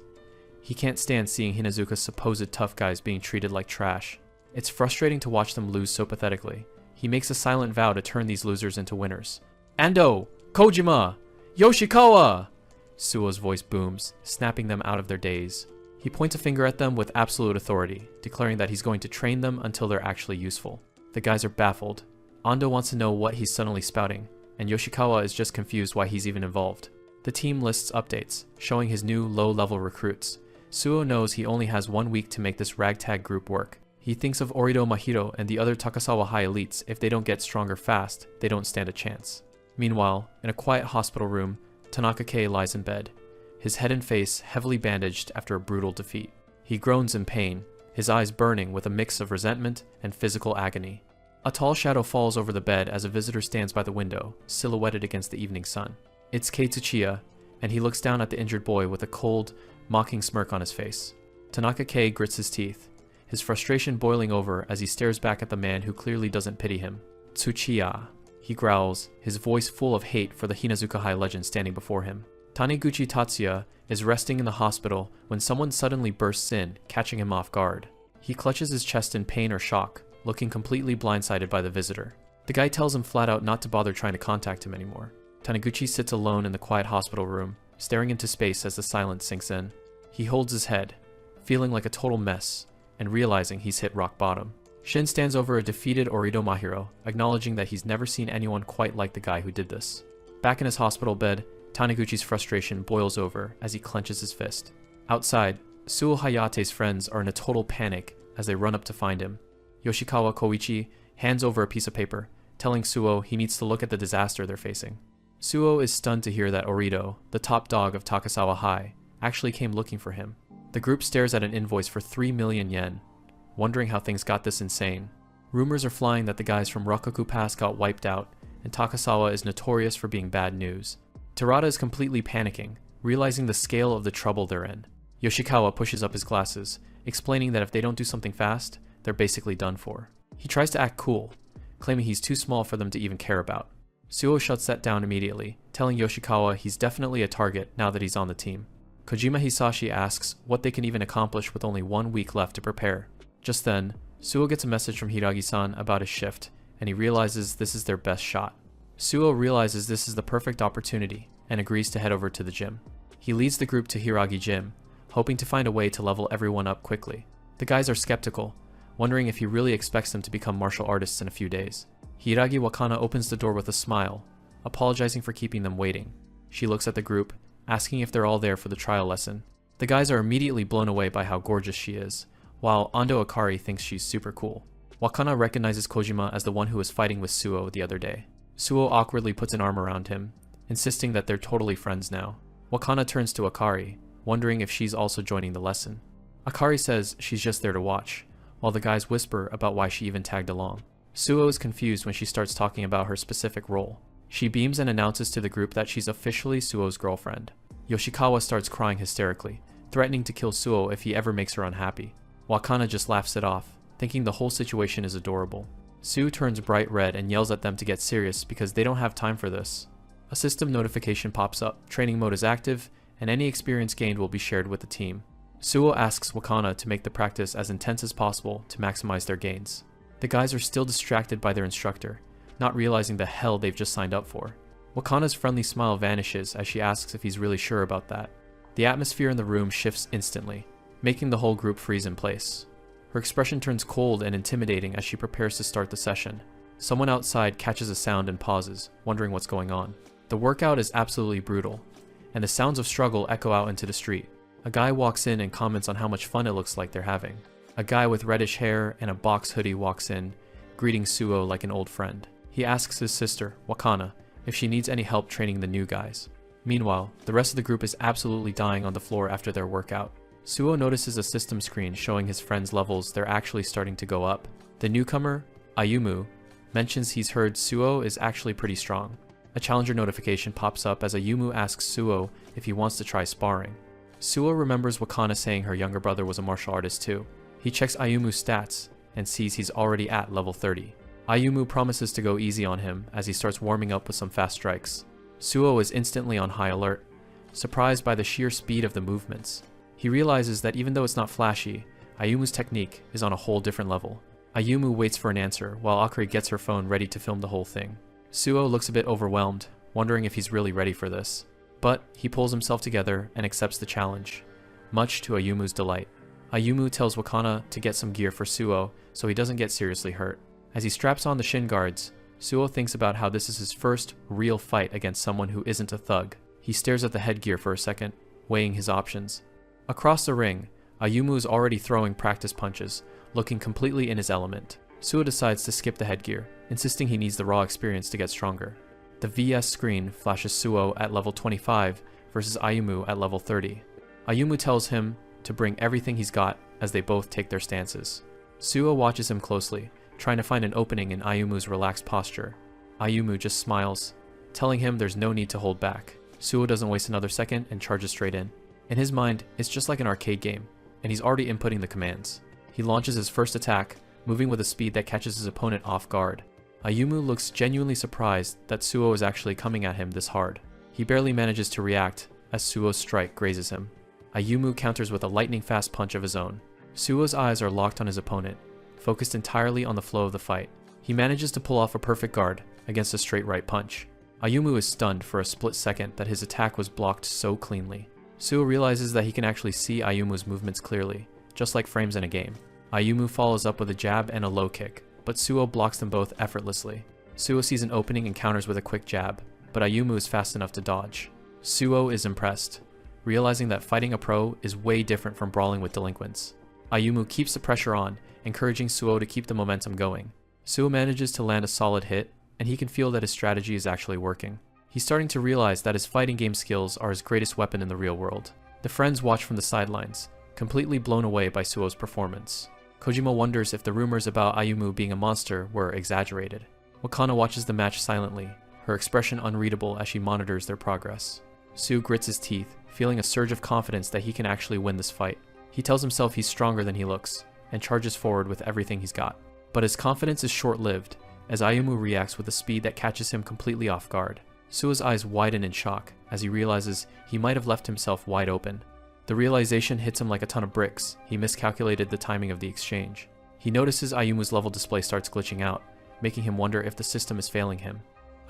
He can't stand seeing Hinazuka's supposed tough guys being treated like trash. It's frustrating to watch them lose so pathetically. He makes a silent vow to turn these losers into winners. "Ando! Kojima! Yoshikawa!" Suo's voice booms, snapping them out of their daze. He points a finger at them with absolute authority, declaring that he's going to train them until they're actually useful. The guys are baffled. Ando wants to know what he's suddenly spouting, and Yoshikawa is just confused why he's even involved. The team lists updates, showing his new low-level recruits. Suo knows he only has 1 week to make this ragtag group work. He thinks of Orido Mahiro and the other Takasawa High elites. If they don't get stronger fast, they don't stand a chance. Meanwhile, in a quiet hospital room, Tanaka Kei lies in bed, his head and face heavily bandaged after a brutal defeat. He groans in pain, his eyes burning with a mix of resentment and physical agony. A tall shadow falls over the bed as a visitor stands by the window, silhouetted against the evening sun. It's Kei Tsuchiya, and he looks down at the injured boy with a cold, mocking smirk on his face. Tanaka Kei grits his teeth, his frustration boiling over as he stares back at the man who clearly doesn't pity him. "Tsuchiya," he growls, his voice full of hate for the Hinazuka High legend standing before him. Taniguchi Tatsuya is resting in the hospital when someone suddenly bursts in, catching him off guard. He clutches his chest in pain or shock, looking completely blindsided by the visitor. The guy tells him flat out not to bother trying to contact him anymore. Taniguchi sits alone in the quiet hospital room, staring into space as the silence sinks in. He holds his head, feeling like a total mess, and realizing he's hit rock bottom. Shin stands over a defeated Orido Mahiro, acknowledging that he's never seen anyone quite like the guy who did this. Back in his hospital bed, Taniguchi's frustration boils over as he clenches his fist. Outside, Suo Hayate's friends are in a total panic as they run up to find him. Yoshikawa Koichi hands over a piece of paper, telling Suo he needs to look at the disaster they're facing. Suo is stunned to hear that Orido, the top dog of Takasawa High, actually came looking for him. The group stares at an invoice for 3 million yen, wondering how things got this insane. Rumors are flying that the guys from Rokkaku Pass got wiped out, and Takasawa is notorious for being bad news. Terada is completely panicking, realizing the scale of the trouble they're in. Yoshikawa pushes up his glasses, explaining that if they don't do something fast, they're basically done for. He tries to act cool, claiming he's too small for them to even care about. Suo shuts that down immediately, telling Yoshikawa he's definitely a target now that he's on the team. Kojima Hisashi asks what they can even accomplish with only 1 week left to prepare. Just then, Suo gets a message from Hiragi-san about his shift, and he realizes this is their best shot. Suo realizes this is the perfect opportunity, and agrees to head over to the gym. He leads the group to Hiragi Gym, hoping to find a way to level everyone up quickly. The guys are skeptical, wondering if he really expects them to become martial artists in a few days. Hiragi Wakana opens the door with a smile, apologizing for keeping them waiting. She looks at the group, asking if they're all there for the trial lesson. The guys are immediately blown away by how gorgeous she is, while Ando Akari thinks she's super cool. Wakana recognizes Kojima as the one who was fighting with Suo the other day. Suo awkwardly puts an arm around him, insisting that they're totally friends now. Wakana turns to Akari, wondering if she's also joining the lesson. Akari says she's just there to watch, while the guys whisper about why she even tagged along. Suo is confused when she starts talking about her specific role. She beams and announces to the group that she's officially Suo's girlfriend. Yoshikawa starts crying hysterically, threatening to kill Suo if he ever makes her unhappy. Wakana just laughs it off, thinking the whole situation is adorable. Sue turns bright red and yells at them to get serious because they don't have time for this. A system notification pops up, training mode is active, and any experience gained will be shared with the team. Suo asks Wakana to make the practice as intense as possible to maximize their gains. The guys are still distracted by their instructor, not realizing the hell they've just signed up for. Wakana's friendly smile vanishes as she asks if he's really sure about that. The atmosphere in the room shifts instantly, making the whole group freeze in place. Her expression turns cold and intimidating as she prepares to start the session. Someone outside catches a sound and pauses, wondering what's going on. The workout is absolutely brutal, and the sounds of struggle echo out into the street. A guy walks in and comments on how much fun it looks like they're having. A guy with reddish hair and a box hoodie walks in, greeting Suo like an old friend. He asks his sister, Wakana, if she needs any help training the new guys. Meanwhile, the rest of the group is absolutely dying on the floor after their workout. Suo notices a system screen showing his friends' levels they're actually starting to go up. The newcomer, Ayumu, mentions he's heard Suo is actually pretty strong. A challenger notification pops up as Ayumu asks Suo if he wants to try sparring. Suo remembers Wakana saying her younger brother was a martial artist too. He checks Ayumu's stats and sees he's already at level 30. Ayumu promises to go easy on him as he starts warming up with some fast strikes. Suo is instantly on high alert, surprised by the sheer speed of the movements. He realizes that even though it's not flashy, Ayumu's technique is on a whole different level. Ayumu waits for an answer while Akari gets her phone ready to film the whole thing. Suo looks a bit overwhelmed, wondering if he's really ready for this. But he pulls himself together and accepts the challenge, much to Ayumu's delight. Ayumu tells Wakana to get some gear for Suo so he doesn't get seriously hurt. As he straps on the shin guards, Suo thinks about how this is his first real fight against someone who isn't a thug. He stares at the headgear for a second, weighing his options. Across the ring, Ayumu is already throwing practice punches, looking completely in his element. Suo decides to skip the headgear, insisting he needs the raw experience to get stronger. The VS screen flashes Suo at level 25 versus Ayumu at level 30. Ayumu tells him to bring everything he's got as they both take their stances. Suo watches him closely, trying to find an opening in Ayumu's relaxed posture. Ayumu just smiles, telling him there's no need to hold back. Suo doesn't waste another second and charges straight in. In his mind, it's just like an arcade game, and he's already inputting the commands. He launches his first attack, moving with a speed that catches his opponent off guard. Ayumu looks genuinely surprised that Suo is actually coming at him this hard. He barely manages to react as Suo's strike grazes him. Ayumu counters with a lightning-fast punch of his own. Suo's eyes are locked on his opponent, focused entirely on the flow of the fight. He manages to pull off a perfect guard against a straight right punch. Ayumu is stunned for a split second that his attack was blocked so cleanly. Suo realizes that he can actually see Ayumu's movements clearly, just like frames in a game. Ayumu follows up with a jab and a low kick, but Suo blocks them both effortlessly. Suo sees an opening and counters with a quick jab, but Ayumu is fast enough to dodge. Suo is impressed, realizing that fighting a pro is way different from brawling with delinquents. Ayumu keeps the pressure on, encouraging Suo to keep the momentum going. Suo manages to land a solid hit, and he can feel that his strategy is actually working. He's starting to realize that his fighting game skills are his greatest weapon in the real world. The friends watch from the sidelines, completely blown away by Suo's performance. Kojima wonders if the rumors about Ayumu being a monster were exaggerated. Wakana watches the match silently, her expression unreadable as she monitors their progress. Sue grits his teeth, feeling a surge of confidence that he can actually win this fight. He tells himself he's stronger than he looks, and charges forward with everything he's got. But his confidence is short-lived, as Ayumu reacts with a speed that catches him completely off guard. Suo's eyes widen in shock as he realizes he might have left himself wide open. The realization hits him like a ton of bricks. He miscalculated the timing of the exchange. He notices Ayumu's level display starts glitching out, making him wonder if the system is failing him.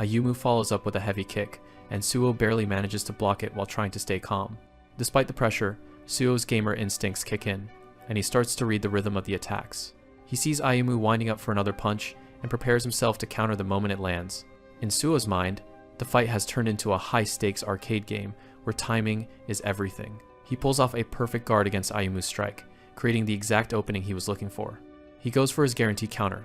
Ayumu follows up with a heavy kick, and Suo barely manages to block it while trying to stay calm. Despite the pressure, Suo's gamer instincts kick in, and he starts to read the rhythm of the attacks. He sees Ayumu winding up for another punch and prepares himself to counter the moment it lands. In Suo's mind, the fight has turned into a high-stakes arcade game where timing is everything. He pulls off a perfect guard against Ayumu's strike, creating the exact opening he was looking for. He goes for his guarantee counter,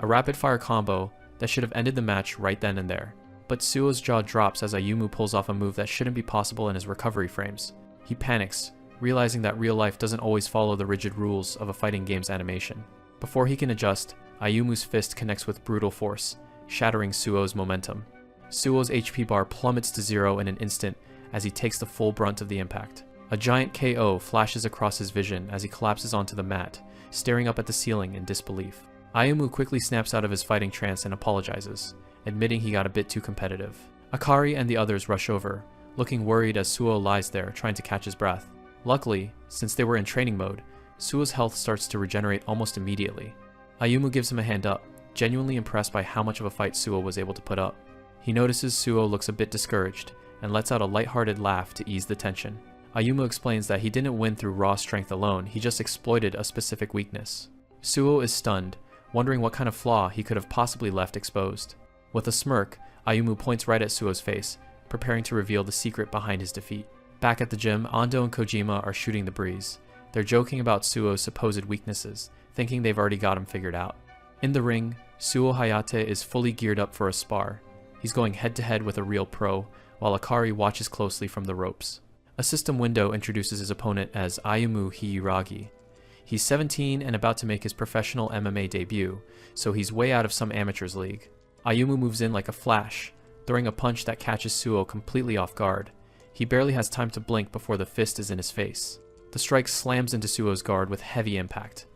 a rapid-fire combo that should have ended the match right then and there. But Suo's jaw drops as Ayumu pulls off a move that shouldn't be possible in his recovery frames. He panics, realizing that real life doesn't always follow the rigid rules of a fighting game's animation. Before he can adjust, Ayumu's fist connects with brutal force, shattering Suo's momentum. Suo's HP bar plummets to 0 in an instant as he takes the full brunt of the impact. A giant KO flashes across his vision as he collapses onto the mat, staring up at the ceiling in disbelief. Ayumu quickly snaps out of his fighting trance and apologizes, admitting he got a bit too competitive. Akari and the others rush over, looking worried as Suo lies there trying to catch his breath. Luckily, since they were in training mode, Suo's health starts to regenerate almost immediately. Ayumu gives him a hand up, genuinely impressed by how much of a fight Suo was able to put up. He notices Suo looks a bit discouraged, and lets out a lighthearted laugh to ease the tension. Ayumu explains that he didn't win through raw strength alone, he just exploited a specific weakness. Suo is stunned, wondering what kind of flaw he could have possibly left exposed. With a smirk, Ayumu points right at Suo's face, preparing to reveal the secret behind his defeat. Back at the gym, Ando and Kojima are shooting the breeze. They're joking about Suo's supposed weaknesses, thinking they've already got him figured out. In the ring, Suo Hayate is fully geared up for a spar. He's going head-to-head with a real pro, while Akari watches closely from the ropes. A system window introduces his opponent as Ayumu Hiyuragi. He's 17 and about to make his professional MMA debut, so he's way out of some amateur's league. Ayumu moves in like a flash, throwing a punch that catches Suo completely off guard. He barely has time to blink before the fist is in his face. The strike slams into Suo's guard with heavy impact.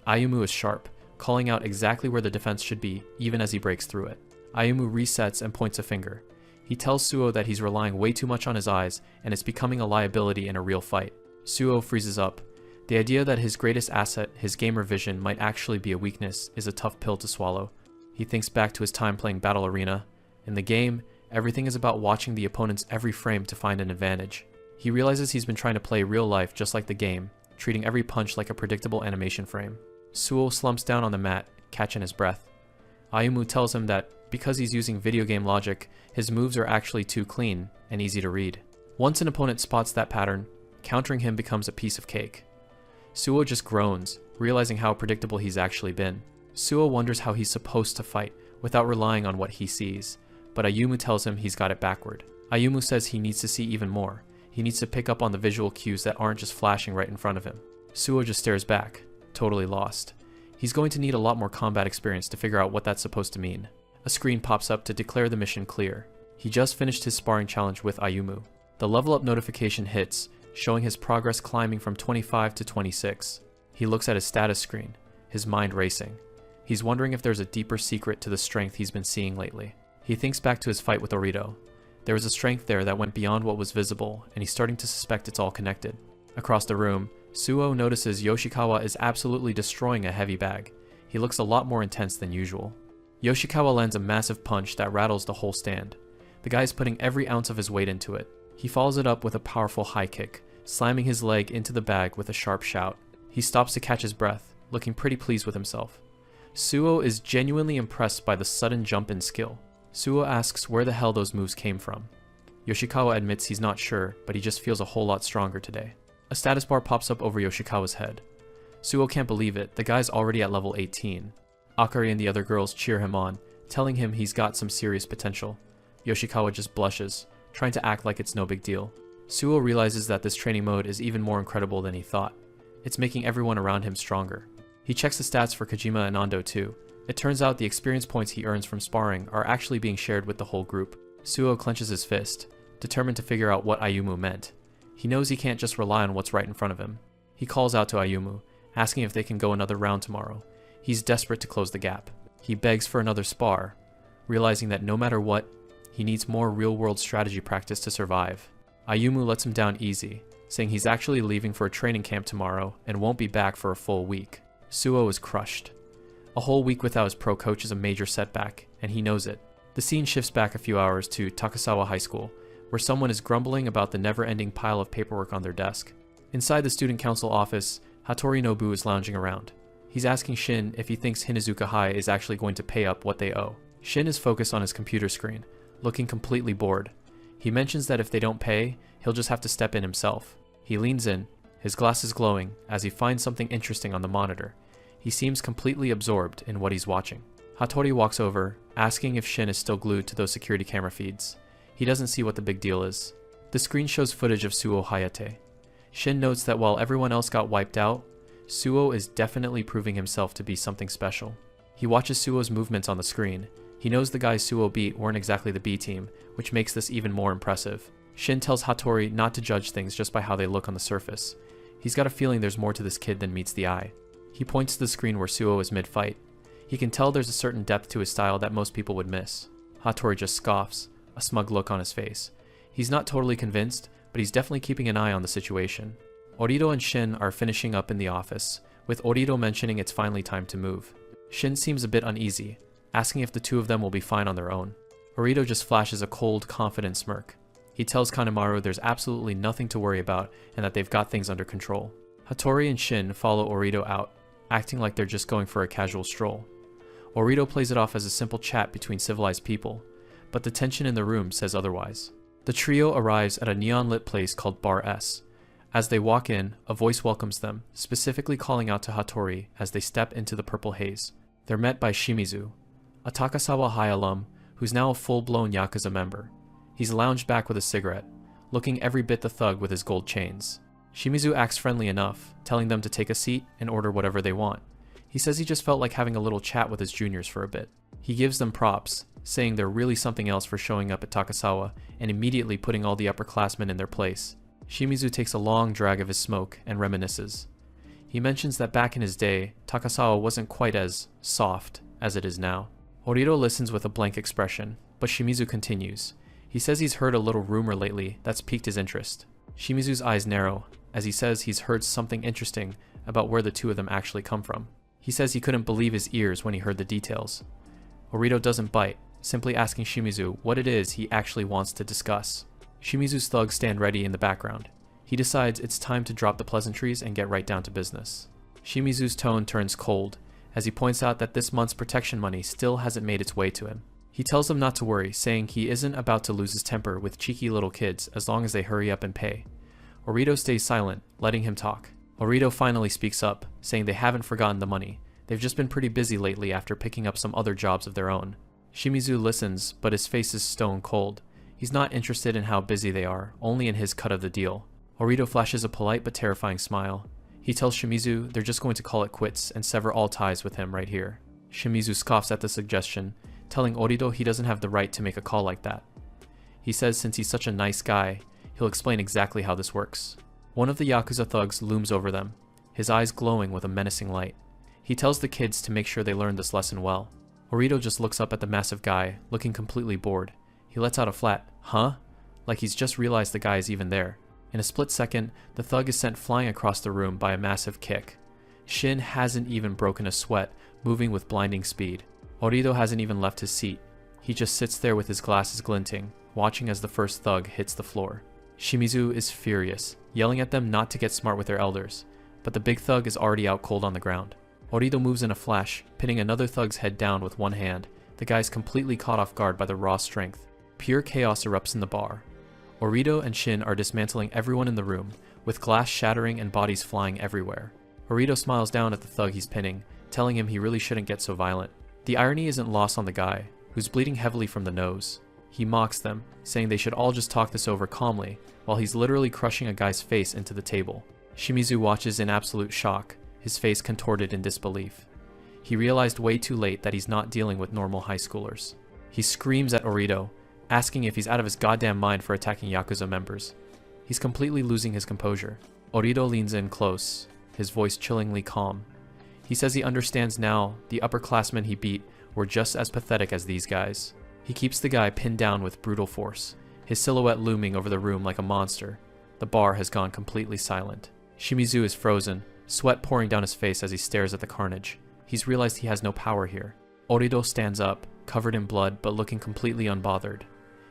Ayumu is sharp, calling out exactly where the defense should be, even as he breaks through it. Ayumu resets and points a finger. He tells Suo that he's relying way too much on his eyes, and it's becoming a liability in a real fight. Suo freezes up. The idea that his greatest asset, his gamer vision, might actually be a weakness is a tough pill to swallow. He thinks back to his time playing Battle Arena. In the game, everything is about watching the opponent's every frame to find an advantage. He realizes he's been trying to play real life just like the game, treating every punch like a predictable animation frame. Suo slumps down on the mat, catching his breath. Ayumu tells him that because he's using video game logic, his moves are actually too clean and easy to read. Once an opponent spots that pattern, countering him becomes a piece of cake. Suo just groans, realizing how predictable he's actually been. Suo wonders how he's supposed to fight without relying on what he sees, but Ayumu tells him he's got it backward. Ayumu says he needs to see even more. He needs to pick up on the visual cues that aren't just flashing right in front of him. Suo just stares back, totally lost. He's going to need a lot more combat experience to figure out what that's supposed to mean. A screen pops up to declare the mission clear. He just finished his sparring challenge with Ayumu. The level up notification hits, showing his progress climbing from 25 to 26. He looks at his status screen, his mind racing. He's wondering if there's a deeper secret to the strength he's been seeing lately. He thinks back to his fight with Orito. There was a strength there that went beyond what was visible, and he's starting to suspect it's all connected. Across the room, Suo notices Yoshikawa is absolutely destroying a heavy bag. He looks a lot more intense than usual. Yoshikawa lands a massive punch that rattles the whole stand. The guy is putting every ounce of his weight into it. He follows it up with a powerful high kick, slamming his leg into the bag with a sharp shout. He stops to catch his breath, looking pretty pleased with himself. Suo is genuinely impressed by the sudden jump in skill. Suo asks where the hell those moves came from. Yoshikawa admits he's not sure, but he just feels a whole lot stronger today. A status bar pops up over Yoshikawa's head. Suo can't believe it, the guy's already at level 18. Akari and the other girls cheer him on, telling him he's got some serious potential. Yoshikawa just blushes, trying to act like it's no big deal. Suo realizes that this training mode is even more incredible than he thought. It's making everyone around him stronger. He checks the stats for Kojima and Ando too. It turns out the experience points he earns from sparring are actually being shared with the whole group. Suo clenches his fist, determined to figure out what Ayumu meant. He knows he can't just rely on what's right in front of him. He calls out to Ayumu, asking if they can go another round tomorrow. He's desperate to close the gap. He begs for another spar, realizing that no matter what, he needs more real-world strategy practice to survive. Ayumu lets him down easy, saying he's actually leaving for a training camp tomorrow and won't be back for a full week. Suo is crushed. A whole week without his pro coach is a major setback, and he knows it. The scene shifts back a few hours to Takasawa High School, where someone is grumbling about the never-ending pile of paperwork on their desk. Inside the student council office, Hattori Nobu is lounging around. He's asking Shin if he thinks Hinazuka High is actually going to pay up what they owe. Shin is focused on his computer screen, looking completely bored. He mentions that if they don't pay, he'll just have to step in himself. He leans in, his glasses glowing, as he finds something interesting on the monitor. He seems completely absorbed in what he's watching. Hattori walks over, asking if Shin is still glued to those security camera feeds. He doesn't see what the big deal is. The screen shows footage of Suo Hayate. Shin notes that while everyone else got wiped out, Suo is definitely proving himself to be something special. He watches Suo's movements on the screen. He knows the guys Suo beat weren't exactly the B team, which makes this even more impressive. Shin tells Hattori not to judge things just by how they look on the surface. He's got a feeling there's more to this kid than meets the eye. He points to the screen where Suo is mid-fight. He can tell there's a certain depth to his style that most people would miss. Hattori just scoffs, a smug look on his face. He's not totally convinced, but he's definitely keeping an eye on the situation. Orido and Shin are finishing up in the office, with Orido mentioning it's finally time to move. Shin seems a bit uneasy, asking if the two of them will be fine on their own. Orido just flashes a cold, confident smirk. He tells Kanemaru there's absolutely nothing to worry about and that they've got things under control. Hattori and Shin follow Orido out, acting like they're just going for a casual stroll. Orido plays it off as a simple chat between civilized people, but the tension in the room says otherwise. The trio arrives at a neon-lit place called Bar S. As they walk in, a voice welcomes them, specifically calling out to Hattori as they step into the purple haze. They're met by Shimizu, a Takasawa High alum who's now a full-blown Yakuza member. He's lounged back with a cigarette, looking every bit the thug with his gold chains. Shimizu acts friendly enough, telling them to take a seat and order whatever they want. He says he just felt like having a little chat with his juniors for a bit. He gives them props, saying they're really something else for showing up at Takasawa and immediately putting all the upperclassmen in their place. Shimizu takes a long drag of his smoke and reminisces. He mentions that back in his day, Takasawa wasn't quite as soft as it is now. Orido listens with a blank expression, but Shimizu continues. He says he's heard a little rumor lately that's piqued his interest. Shimizu's eyes narrow, as he says he's heard something interesting about where the two of them actually come from. He says he couldn't believe his ears when he heard the details. Orido doesn't bite, simply asking Shimizu what it is he actually wants to discuss. Shimizu's thugs stand ready in the background. He decides it's time to drop the pleasantries and get right down to business. Shimizu's tone turns cold, as he points out that this month's protection money still hasn't made its way to him. He tells them not to worry, saying he isn't about to lose his temper with cheeky little kids as long as they hurry up and pay. Orido stays silent, letting him talk. Orido finally speaks up, saying they haven't forgotten the money. They've just been pretty busy lately after picking up some other jobs of their own. Shimizu listens, but his face is stone cold. He's not interested in how busy they are, only in his cut of the deal. Orido flashes a polite but terrifying smile. He tells Shimizu they're just going to call it quits and sever all ties with him right here. Shimizu scoffs at the suggestion, telling Orido he doesn't have the right to make a call like that. He says since he's such a nice guy, he'll explain exactly how this works. One of the Yakuza thugs looms over them, his eyes glowing with a menacing light. He tells the kids to make sure they learn this lesson well. Orido just looks up at the massive guy, looking completely bored. He lets out a flat, "Huh?" like he's just realized the guy is even there. In a split second, the thug is sent flying across the room by a massive kick. Shin hasn't even broken a sweat, moving with blinding speed. Orido hasn't even left his seat. He just sits there with his glasses glinting, watching as the first thug hits the floor. Shimizu is furious, yelling at them not to get smart with their elders, but the big thug is already out cold on the ground. Orido moves in a flash, pinning another thug's head down with one hand. The guy's completely caught off guard by the raw strength. Pure chaos erupts in the bar. Orido and Shin are dismantling everyone in the room, with glass shattering and bodies flying everywhere. Orido smiles down at the thug he's pinning, telling him he really shouldn't get so violent. The irony isn't lost on the guy, who's bleeding heavily from the nose. He mocks them, saying they should all just talk this over calmly, while he's literally crushing a guy's face into the table. Shimizu watches in absolute shock, his face contorted in disbelief. He realized way too late that he's not dealing with normal high schoolers. He screams at Orido, asking if he's out of his goddamn mind for attacking Yakuza members. He's completely losing his composure. Orido leans in close, his voice chillingly calm. He says he understands now the upperclassmen he beat were just as pathetic as these guys. He keeps the guy pinned down with brutal force, his silhouette looming over the room like a monster. The bar has gone completely silent. Shimizu is frozen, sweat pouring down his face as he stares at the carnage. He's realized he has no power here. Orido stands up, covered in blood but looking completely unbothered.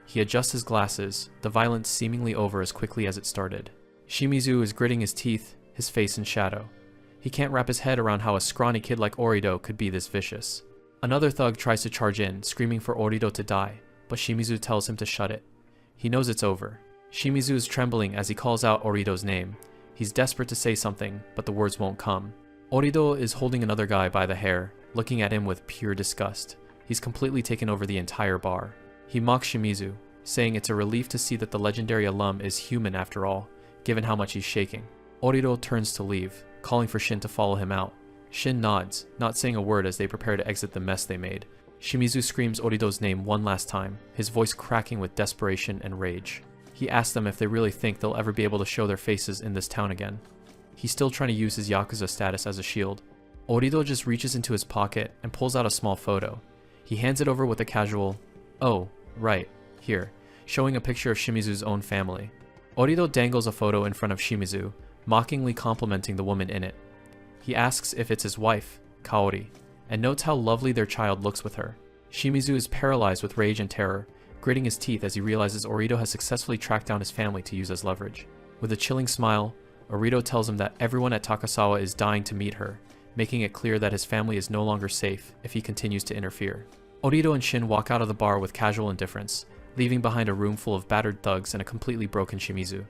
He adjusts his glasses, the violence seemingly over as quickly as it started. Shimizu is gritting his teeth, his face in shadow. He can't wrap his head around how a scrawny kid like Orido could be this vicious. Another thug tries to charge in, screaming for Orido to die, but Shimizu tells him to shut it. He knows it's over. Shimizu is trembling as he calls out Orido's name. He's desperate to say something, but the words won't come. Orido is holding another guy by the hair, looking at him with pure disgust. He's completely taken over the entire bar. He mocks Shimizu, saying it's a relief to see that the legendary alum is human after all, given how much he's shaking. Orido turns to leave, calling for Shin to follow him out. Shin nods, not saying a word as they prepare to exit the mess they made. Shimizu screams Orido's name one last time, his voice cracking with desperation and rage. He asks them if they really think they'll ever be able to show their faces in this town again. He's still trying to use his Yakuza status as a shield. Orido just reaches into his pocket and pulls out a small photo. He hands it over with a casual, "Oh, right, here," showing a picture of Shimizu's own family. Orido dangles a photo in front of Shimizu, mockingly complimenting the woman in it. He asks if it's his wife, Kaori, and notes how lovely their child looks with her. Shimizu is paralyzed with rage and terror, gritting his teeth as he realizes Orido has successfully tracked down his family to use as leverage. With a chilling smile, Orido tells him that everyone at Takasawa is dying to meet her, making it clear that his family is no longer safe if he continues to interfere. Orido and Shin walk out of the bar with casual indifference, leaving behind a room full of battered thugs and a completely broken Shimizu.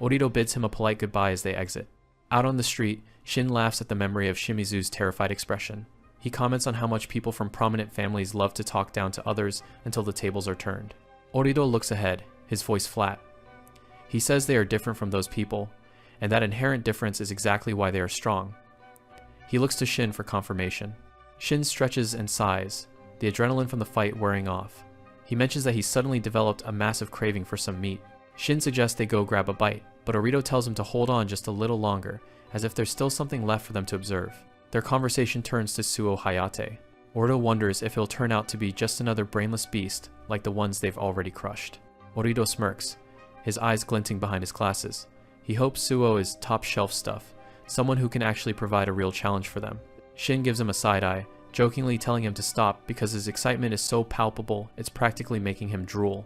Orido bids him a polite goodbye as they exit. Out on the street, Shin laughs at the memory of Shimizu's terrified expression. He comments on how much people from prominent families love to talk down to others until the tables are turned. Orido looks ahead, his voice flat. He says they are different from those people, and that inherent difference is exactly why they are strong. He looks to Shin for confirmation. Shin stretches and sighs, the adrenaline from the fight wearing off. He mentions that he suddenly developed a massive craving for some meat. Shin suggests they go grab a bite, but Orido tells him to hold on just a little longer, as if there's still something left for them to observe. Their conversation turns to Suo Hayate. Orido wonders if he'll turn out to be just another brainless beast like the ones they've already crushed. Orido smirks, his eyes glinting behind his glasses. He hopes Suo is top shelf stuff, someone who can actually provide a real challenge for them. Shin gives him a side eye, jokingly telling him to stop because his excitement is so palpable it's practically making him drool.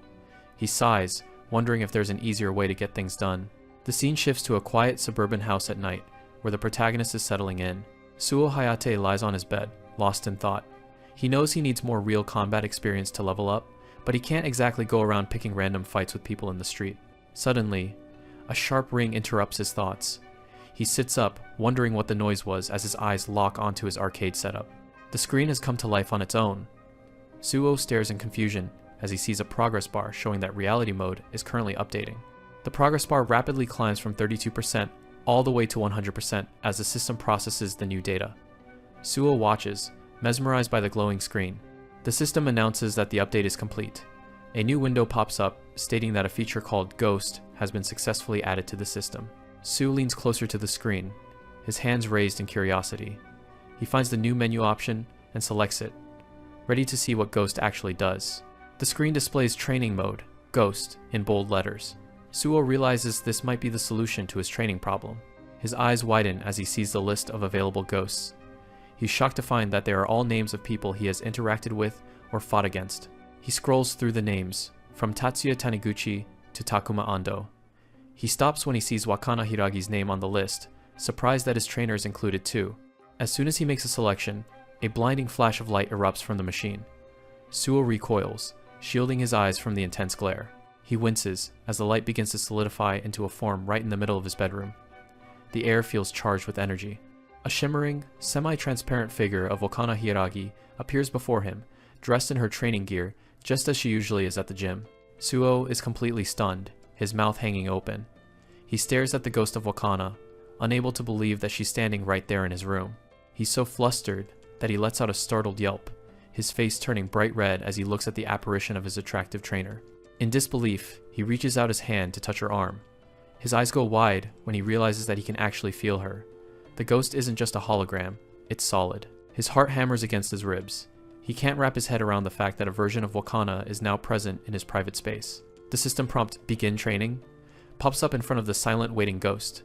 He sighs, wondering if there's an easier way to get things done. The scene shifts to a quiet suburban house at night, where the protagonist is settling in. Suo Hayate lies on his bed, lost in thought. He knows he needs more real combat experience to level up, but he can't exactly go around picking random fights with people in the street. Suddenly, a sharp ring interrupts his thoughts. He sits up, wondering what the noise was as his eyes lock onto his arcade setup. The screen has come to life on its own. Suo stares in confusion as he sees a progress bar showing that reality mode is currently updating. The progress bar rapidly climbs from 32% all the way to 100% as the system processes the new data. Suo watches, mesmerized by the glowing screen. The system announces that the update is complete. A new window pops up, stating that a feature called Ghost has been successfully added to the system. Suo leans closer to the screen, his hands raised in curiosity. He finds the new menu option and selects it, ready to see what Ghost actually does. The screen displays Training Mode, Ghost, in bold letters. Suo realizes this might be the solution to his training problem. His eyes widen as he sees the list of available ghosts. He's shocked to find that they are all names of people he has interacted with or fought against. He scrolls through the names, from Tatsuya Taniguchi to Takuma Ando. He stops when he sees Wakana Hiragi's name on the list, surprised that his trainer is included too. As soon as he makes a selection, a blinding flash of light erupts from the machine. Suo recoils, shielding his eyes from the intense glare. He winces as the light begins to solidify into a form right in the middle of his bedroom. The air feels charged with energy. A shimmering, semi-transparent figure of Wakana Hiragi appears before him, dressed in her training gear, just as she usually is at the gym. Suo is completely stunned, his mouth hanging open. He stares at the ghost of Wakana, unable to believe that she's standing right there in his room. He's so flustered that he lets out a startled yelp, his face turning bright red as he looks at the apparition of his attractive trainer. In disbelief, he reaches out his hand to touch her arm. His eyes go wide when he realizes that he can actually feel her. The ghost isn't just a hologram, it's solid. His heart hammers against his ribs. He can't wrap his head around the fact that a version of Wakana is now present in his private space. The system prompt, "Begin Training," pops up in front of the silent waiting ghost.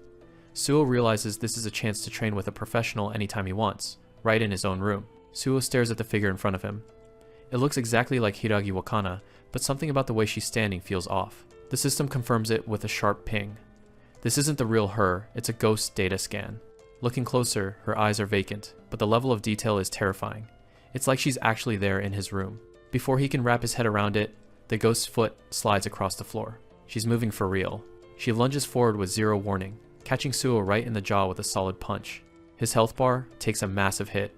Suo realizes this is a chance to train with a professional anytime he wants, right in his own room. Suo stares at the figure in front of him. It looks exactly like Hiragi Wakana, but something about the way she's standing feels off. The system confirms it with a sharp ping. This isn't the real her, it's a ghost data scan. Looking closer, her eyes are vacant, but the level of detail is terrifying. It's like she's actually there in his room. Before he can wrap his head around it, the ghost's foot slides across the floor. She's moving for real. She lunges forward with zero warning, catching Suo right in the jaw with a solid punch. His health bar takes a massive hit.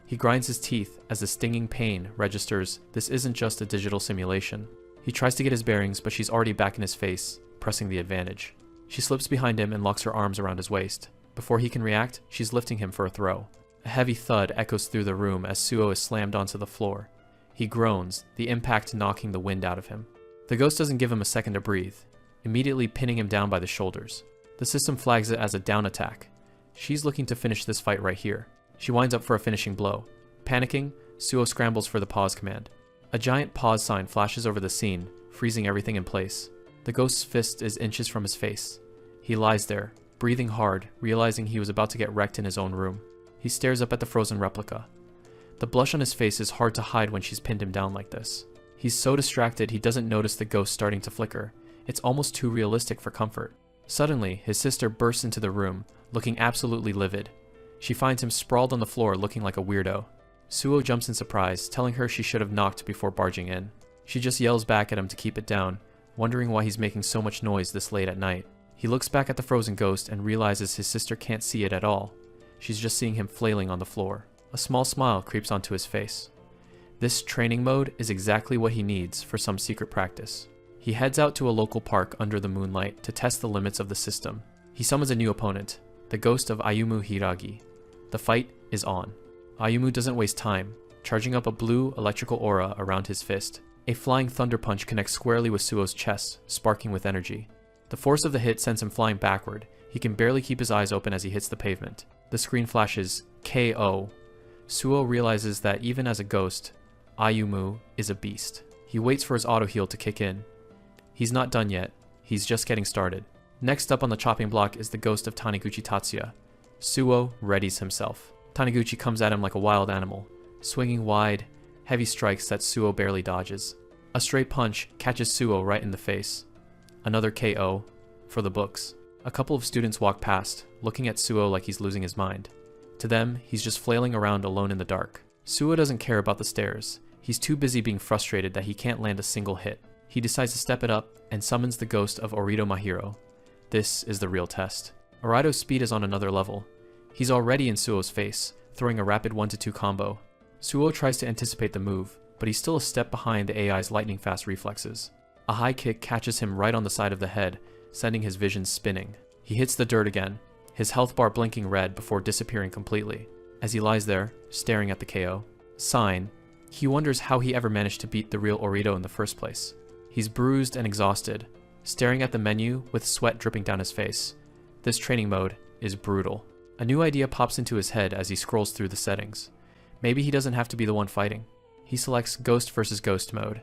He grinds his teeth as the stinging pain registers this isn't just a digital simulation. He tries to get his bearings, but she's already back in his face, pressing the advantage. She slips behind him and locks her arms around his waist. Before he can react, she's lifting him for a throw. A heavy thud echoes through the room as Suo is slammed onto the floor. He groans, the impact knocking the wind out of him. The ghost doesn't give him a second to breathe, immediately pinning him down by the shoulders. The system flags it as a down attack. She's looking to finish this fight right here. She winds up for a finishing blow. Panicking, Suo scrambles for the pause command. A giant pause sign flashes over the scene, freezing everything in place. The ghost's fist is inches from his face. He lies there, breathing hard, realizing he was about to get wrecked in his own room. He stares up at the frozen replica. The blush on his face is hard to hide when she's pinned him down like this. He's so distracted he doesn't notice the ghost starting to flicker. It's almost too realistic for comfort. Suddenly, his sister bursts into the room, looking absolutely livid. She finds him sprawled on the floor looking like a weirdo. Suo jumps in surprise, telling her she should have knocked before barging in. She just yells back at him to keep it down, wondering why he's making so much noise this late at night. He looks back at the frozen ghost and realizes his sister can't see it at all. She's just seeing him flailing on the floor. A small smile creeps onto his face. This training mode is exactly what he needs for some secret practice. He heads out to a local park under the moonlight to test the limits of the system. He summons a new opponent, the ghost of Ayumu Hiragi. The fight is on. Ayumu doesn't waste time, charging up a blue electrical aura around his fist. A flying thunder punch connects squarely with Suo's chest, sparking with energy. The force of the hit sends him flying backward. He can barely keep his eyes open as he hits the pavement. The screen flashes KO. Suo realizes that even as a ghost, Ayumu is a beast. He waits for his auto heal to kick in. He's not done yet. He's just getting started. Next up on the chopping block is the ghost of Taniguchi Tatsuya. Suo readies himself. Taniguchi comes at him like a wild animal, swinging wide, heavy strikes that Suo barely dodges. A stray punch catches Suo right in the face. Another KO for the books. A couple of students walk past, looking at Suo like he's losing his mind. To them, he's just flailing around alone in the dark. Suo doesn't care about the stares. He's too busy being frustrated that he can't land a single hit. He decides to step it up and summons the ghost of Orido Mahiro. This is the real test. Orido's speed is on another level. He's already in Suo's face, throwing a rapid 1-2 combo. Suo tries to anticipate the move, but he's still a step behind the AI's lightning-fast reflexes. A high kick catches him right on the side of the head, sending his vision spinning. He hits the dirt again, his health bar blinking red before disappearing completely. As he lies there, staring at the KO sign, he wonders how he ever managed to beat the real Orido in the first place. He's bruised and exhausted, staring at the menu with sweat dripping down his face. This training mode is brutal. A new idea pops into his head as he scrolls through the settings. Maybe he doesn't have to be the one fighting. He selects Ghost versus Ghost mode.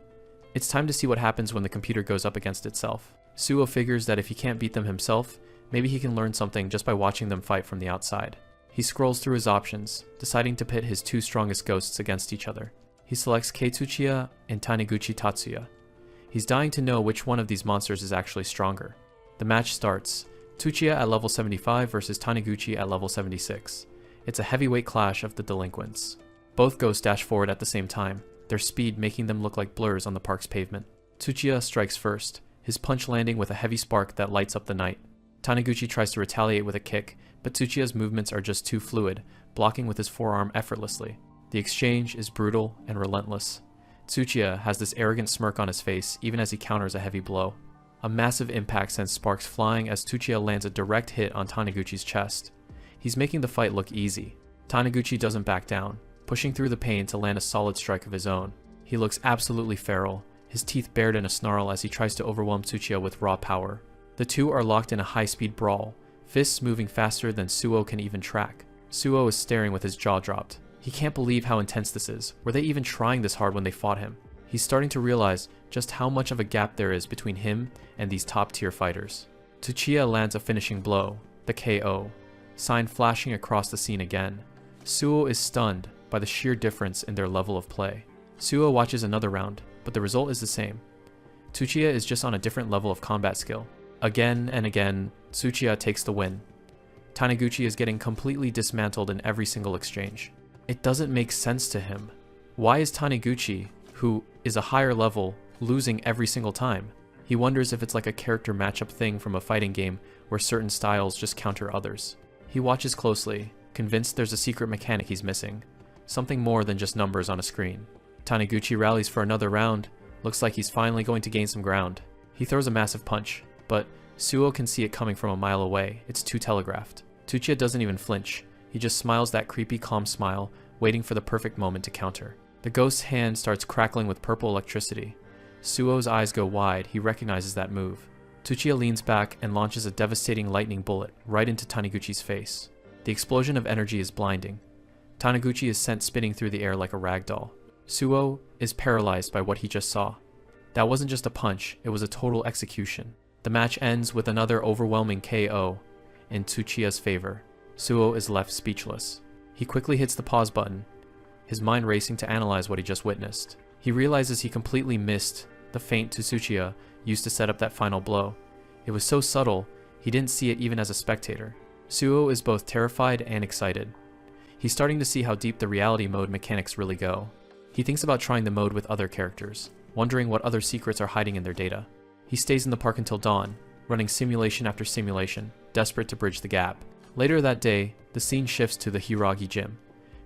It's time to see what happens when the computer goes up against itself. Suo figures that if he can't beat them himself, maybe he can learn something just by watching them fight from the outside. He scrolls through his options, deciding to pit his two strongest ghosts against each other. He selects Kei Tsuchiya and Taniguchi Tatsuya. He's dying to know which one of these monsters is actually stronger. The match starts. Tsuchiya at level 75 versus Taniguchi at level 76. It's a heavyweight clash of the delinquents. Both ghosts dash forward at the same time, their speed making them look like blurs on the park's pavement. Tsuchiya strikes first, his punch landing with a heavy spark that lights up the night. Taniguchi tries to retaliate with a kick, but Tsuchiya's movements are just too fluid, blocking with his forearm effortlessly. The exchange is brutal and relentless. Tsuchiya has this arrogant smirk on his face even as he counters a heavy blow. A massive impact sends sparks flying as Tsuchiya lands a direct hit on Taniguchi's chest. He's making the fight look easy. Taniguchi doesn't back down, pushing through the pain to land a solid strike of his own. He looks absolutely feral, his teeth bared in a snarl as he tries to overwhelm Tsuchiya with raw power. The two are locked in a high-speed brawl, fists moving faster than Suo can even track. Suo is staring with his jaw dropped. He can't believe how intense this is. Were they even trying this hard when they fought him? He's starting to realize just how much of a gap there is between him and these top-tier fighters. Tsuchiya lands a finishing blow, the KO, sign flashing across the scene again. Suo is stunned by the sheer difference in their level of play. Suo watches another round, but the result is the same. Tsuchiya is just on a different level of combat skill. Again and again, Tsuchiya takes the win. Taniguchi is getting completely dismantled in every single exchange. It doesn't make sense to him. Why is Taniguchi, who is a higher level, losing every single time? He wonders if it's like a character matchup thing from a fighting game where certain styles just counter others. He watches closely, convinced there's a secret mechanic he's missing, something more than just numbers on a screen. Taniguchi rallies for another round, looks like he's finally going to gain some ground. He throws a massive punch, but Suo can see it coming from a mile away. It's too telegraphed. Tsuchiya doesn't even flinch. He just smiles that creepy, calm smile, waiting for the perfect moment to counter. The ghost's hand starts crackling with purple electricity. Suo's eyes go wide. He recognizes that move. Tsuchiya leans back and launches a devastating lightning bullet right into Taniguchi's face. The explosion of energy is blinding. Taniguchi is sent spinning through the air like a rag doll. Suo is paralyzed by what he just saw. That wasn't just a punch, it was a total execution. The match ends with another overwhelming KO in Tsuchiya's favor. Suo is left speechless. He quickly hits the pause button, his mind racing to analyze what he just witnessed. He realizes he completely missed the feint Tsuchiya used to set up that final blow. It was so subtle, he didn't see it even as a spectator. Suo is both terrified and excited. He's starting to see how deep the reality mode mechanics really go. He thinks about trying the mode with other characters, wondering what other secrets are hiding in their data. He stays in the park until dawn, running simulation after simulation, desperate to bridge the gap. Later that day, the scene shifts to the Hiragi gym.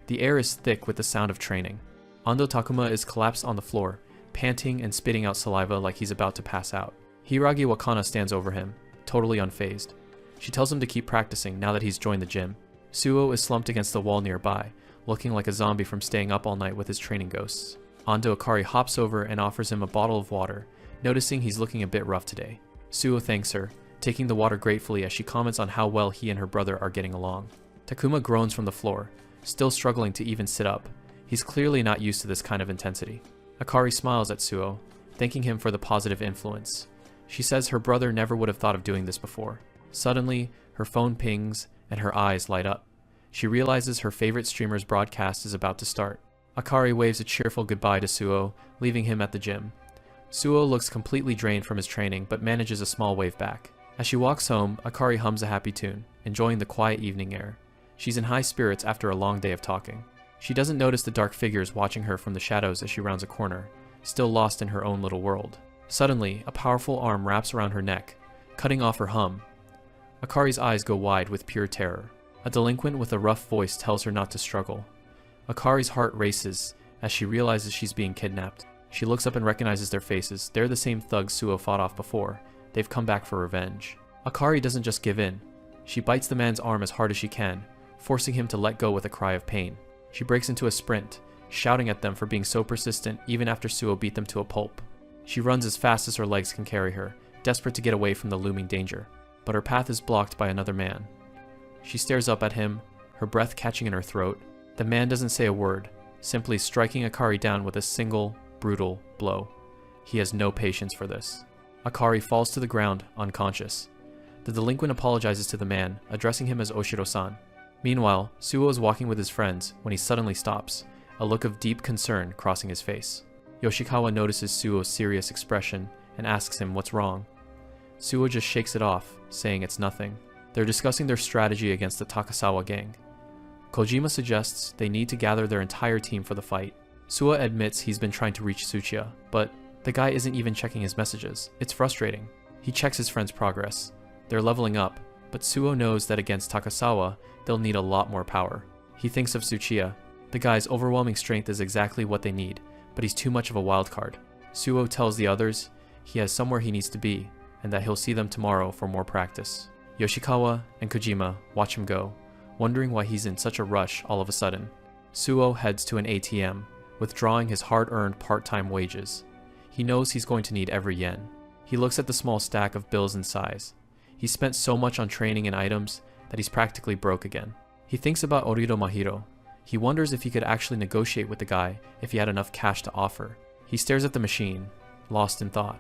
The air is thick with the sound of training. Ando Takuma is collapsed on the floor, panting and spitting out saliva like he's about to pass out. Hiragi Wakana stands over him, totally unfazed. She tells him to keep practicing now that he's joined the gym. Suo is slumped against the wall nearby, looking like a zombie from staying up all night with his training ghosts. Ando Akari hops over and offers him a bottle of water, noticing he's looking a bit rough today. Suo thanks her, taking the water gratefully as she comments on how well he and her brother are getting along. Takuma groans from the floor, still struggling to even sit up. He's clearly not used to this kind of intensity. Akari smiles at Suo, thanking him for the positive influence. She says her brother never would have thought of doing this before. Suddenly, her phone pings and her eyes light up. She realizes her favorite streamer's broadcast is about to start. Akari waves a cheerful goodbye to Suo, leaving him at the gym. Suo looks completely drained from his training, but manages a small wave back. As she walks home, Akari hums a happy tune, enjoying the quiet evening air. She's in high spirits after a long day of talking. She doesn't notice the dark figures watching her from the shadows as she rounds a corner, still lost in her own little world. Suddenly, a powerful arm wraps around her neck, cutting off her hum. Akari's eyes go wide with pure terror. A delinquent with a rough voice tells her not to struggle. Akari's heart races as she realizes she's being kidnapped. She looks up and recognizes their faces. They're the same thugs Suo fought off before. They've come back for revenge. Akari doesn't just give in. She bites the man's arm as hard as she can, forcing him to let go with a cry of pain. She breaks into a sprint, shouting at them for being so persistent even after Suo beat them to a pulp. She runs as fast as her legs can carry her, desperate to get away from the looming danger. But her path is blocked by another man. She stares up at him, her breath catching in her throat. The man doesn't say a word, simply striking Akari down with a single, brutal blow. He has no patience for this. Akari falls to the ground, unconscious. The delinquent apologizes to the man, addressing him as Oshiro-san. Meanwhile, Suo is walking with his friends when he suddenly stops, a look of deep concern crossing his face. Yoshikawa notices Suo's serious expression and asks him what's wrong. Suo just shakes it off, saying it's nothing. They're discussing their strategy against the Takasawa gang. Kojima suggests they need to gather their entire team for the fight. Suo admits he's been trying to reach Tsuchiya, but the guy isn't even checking his messages. It's frustrating. He checks his friend's progress. They're leveling up, but Suo knows that against Takasawa, they'll need a lot more power. He thinks of Tsuchiya. The guy's overwhelming strength is exactly what they need, but he's too much of a wild card. Suo tells the others he has somewhere he needs to be, and that he'll see them tomorrow for more practice. Yoshikawa and Kojima watch him go, wondering why he's in such a rush all of a sudden. Suo heads to an ATM, withdrawing his hard-earned part-time wages. He knows he's going to need every yen. He looks at the small stack of bills and sighs. He's spent so much on training and items that he's practically broke again. He thinks about Orido Mahiro. He wonders if he could actually negotiate with the guy if he had enough cash to offer. He stares at the machine, lost in thought.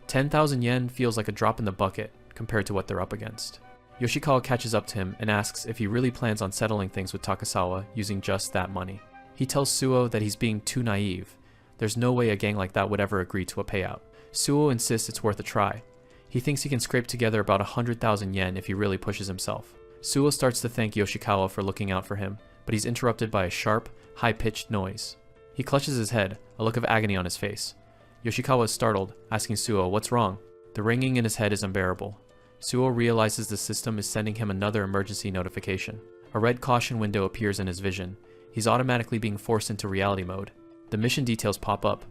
10,000 yen feels like a drop in the bucket compared to what they're up against. Yoshikawa catches up to him and asks if he really plans on settling things with Takasawa using just that money. He tells Suo that he's being too naive. There's no way a gang like that would ever agree to a payout. Suo insists it's worth a try. He thinks he can scrape together about 100,000 yen if he really pushes himself. Suo starts to thank Yoshikawa for looking out for him, but he's interrupted by a sharp, high-pitched noise. He clutches his head, a look of agony on his face. Yoshikawa is startled, asking Suo what's wrong. The ringing in his head is unbearable. Suo realizes the system is sending him another emergency notification. A red caution window appears in his vision. He's automatically being forced into reality mode. The mission details pop up.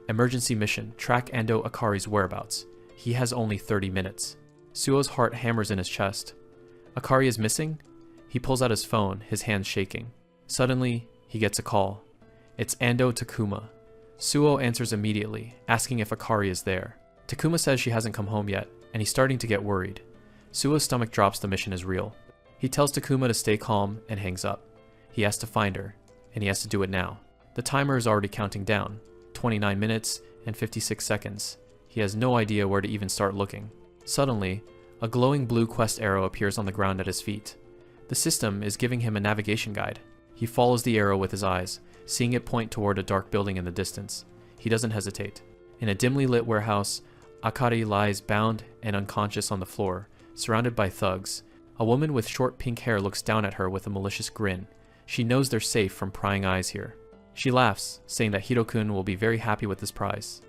Emergency mission, track Ando Akari's whereabouts. He has only 30 minutes. Suo's heart hammers in his chest. Akari is missing? He pulls out his phone, his hands shaking. Suddenly, he gets a call. It's Ando Takuma. Suo answers immediately, asking if Akari is there. Takuma says she hasn't come home yet, and he's starting to get worried. Suo's stomach drops the mission is real. He tells Takuma to stay calm and hangs up. He has to find her, and he has to do it now. The timer is already counting down, 29 minutes and 56 seconds. He has no idea where to even start looking. Suddenly, a glowing blue quest arrow appears on the ground at his feet. The system is giving him a navigation guide. He follows the arrow with his eyes, seeing it point toward a dark building in the distance. He doesn't hesitate. In a dimly lit warehouse, Akari lies bound and unconscious on the floor, surrounded by thugs. A woman with short pink hair looks down at her with a malicious grin. She knows they're safe from prying eyes here. She laughs, saying that Hirokun will be very happy with this prize.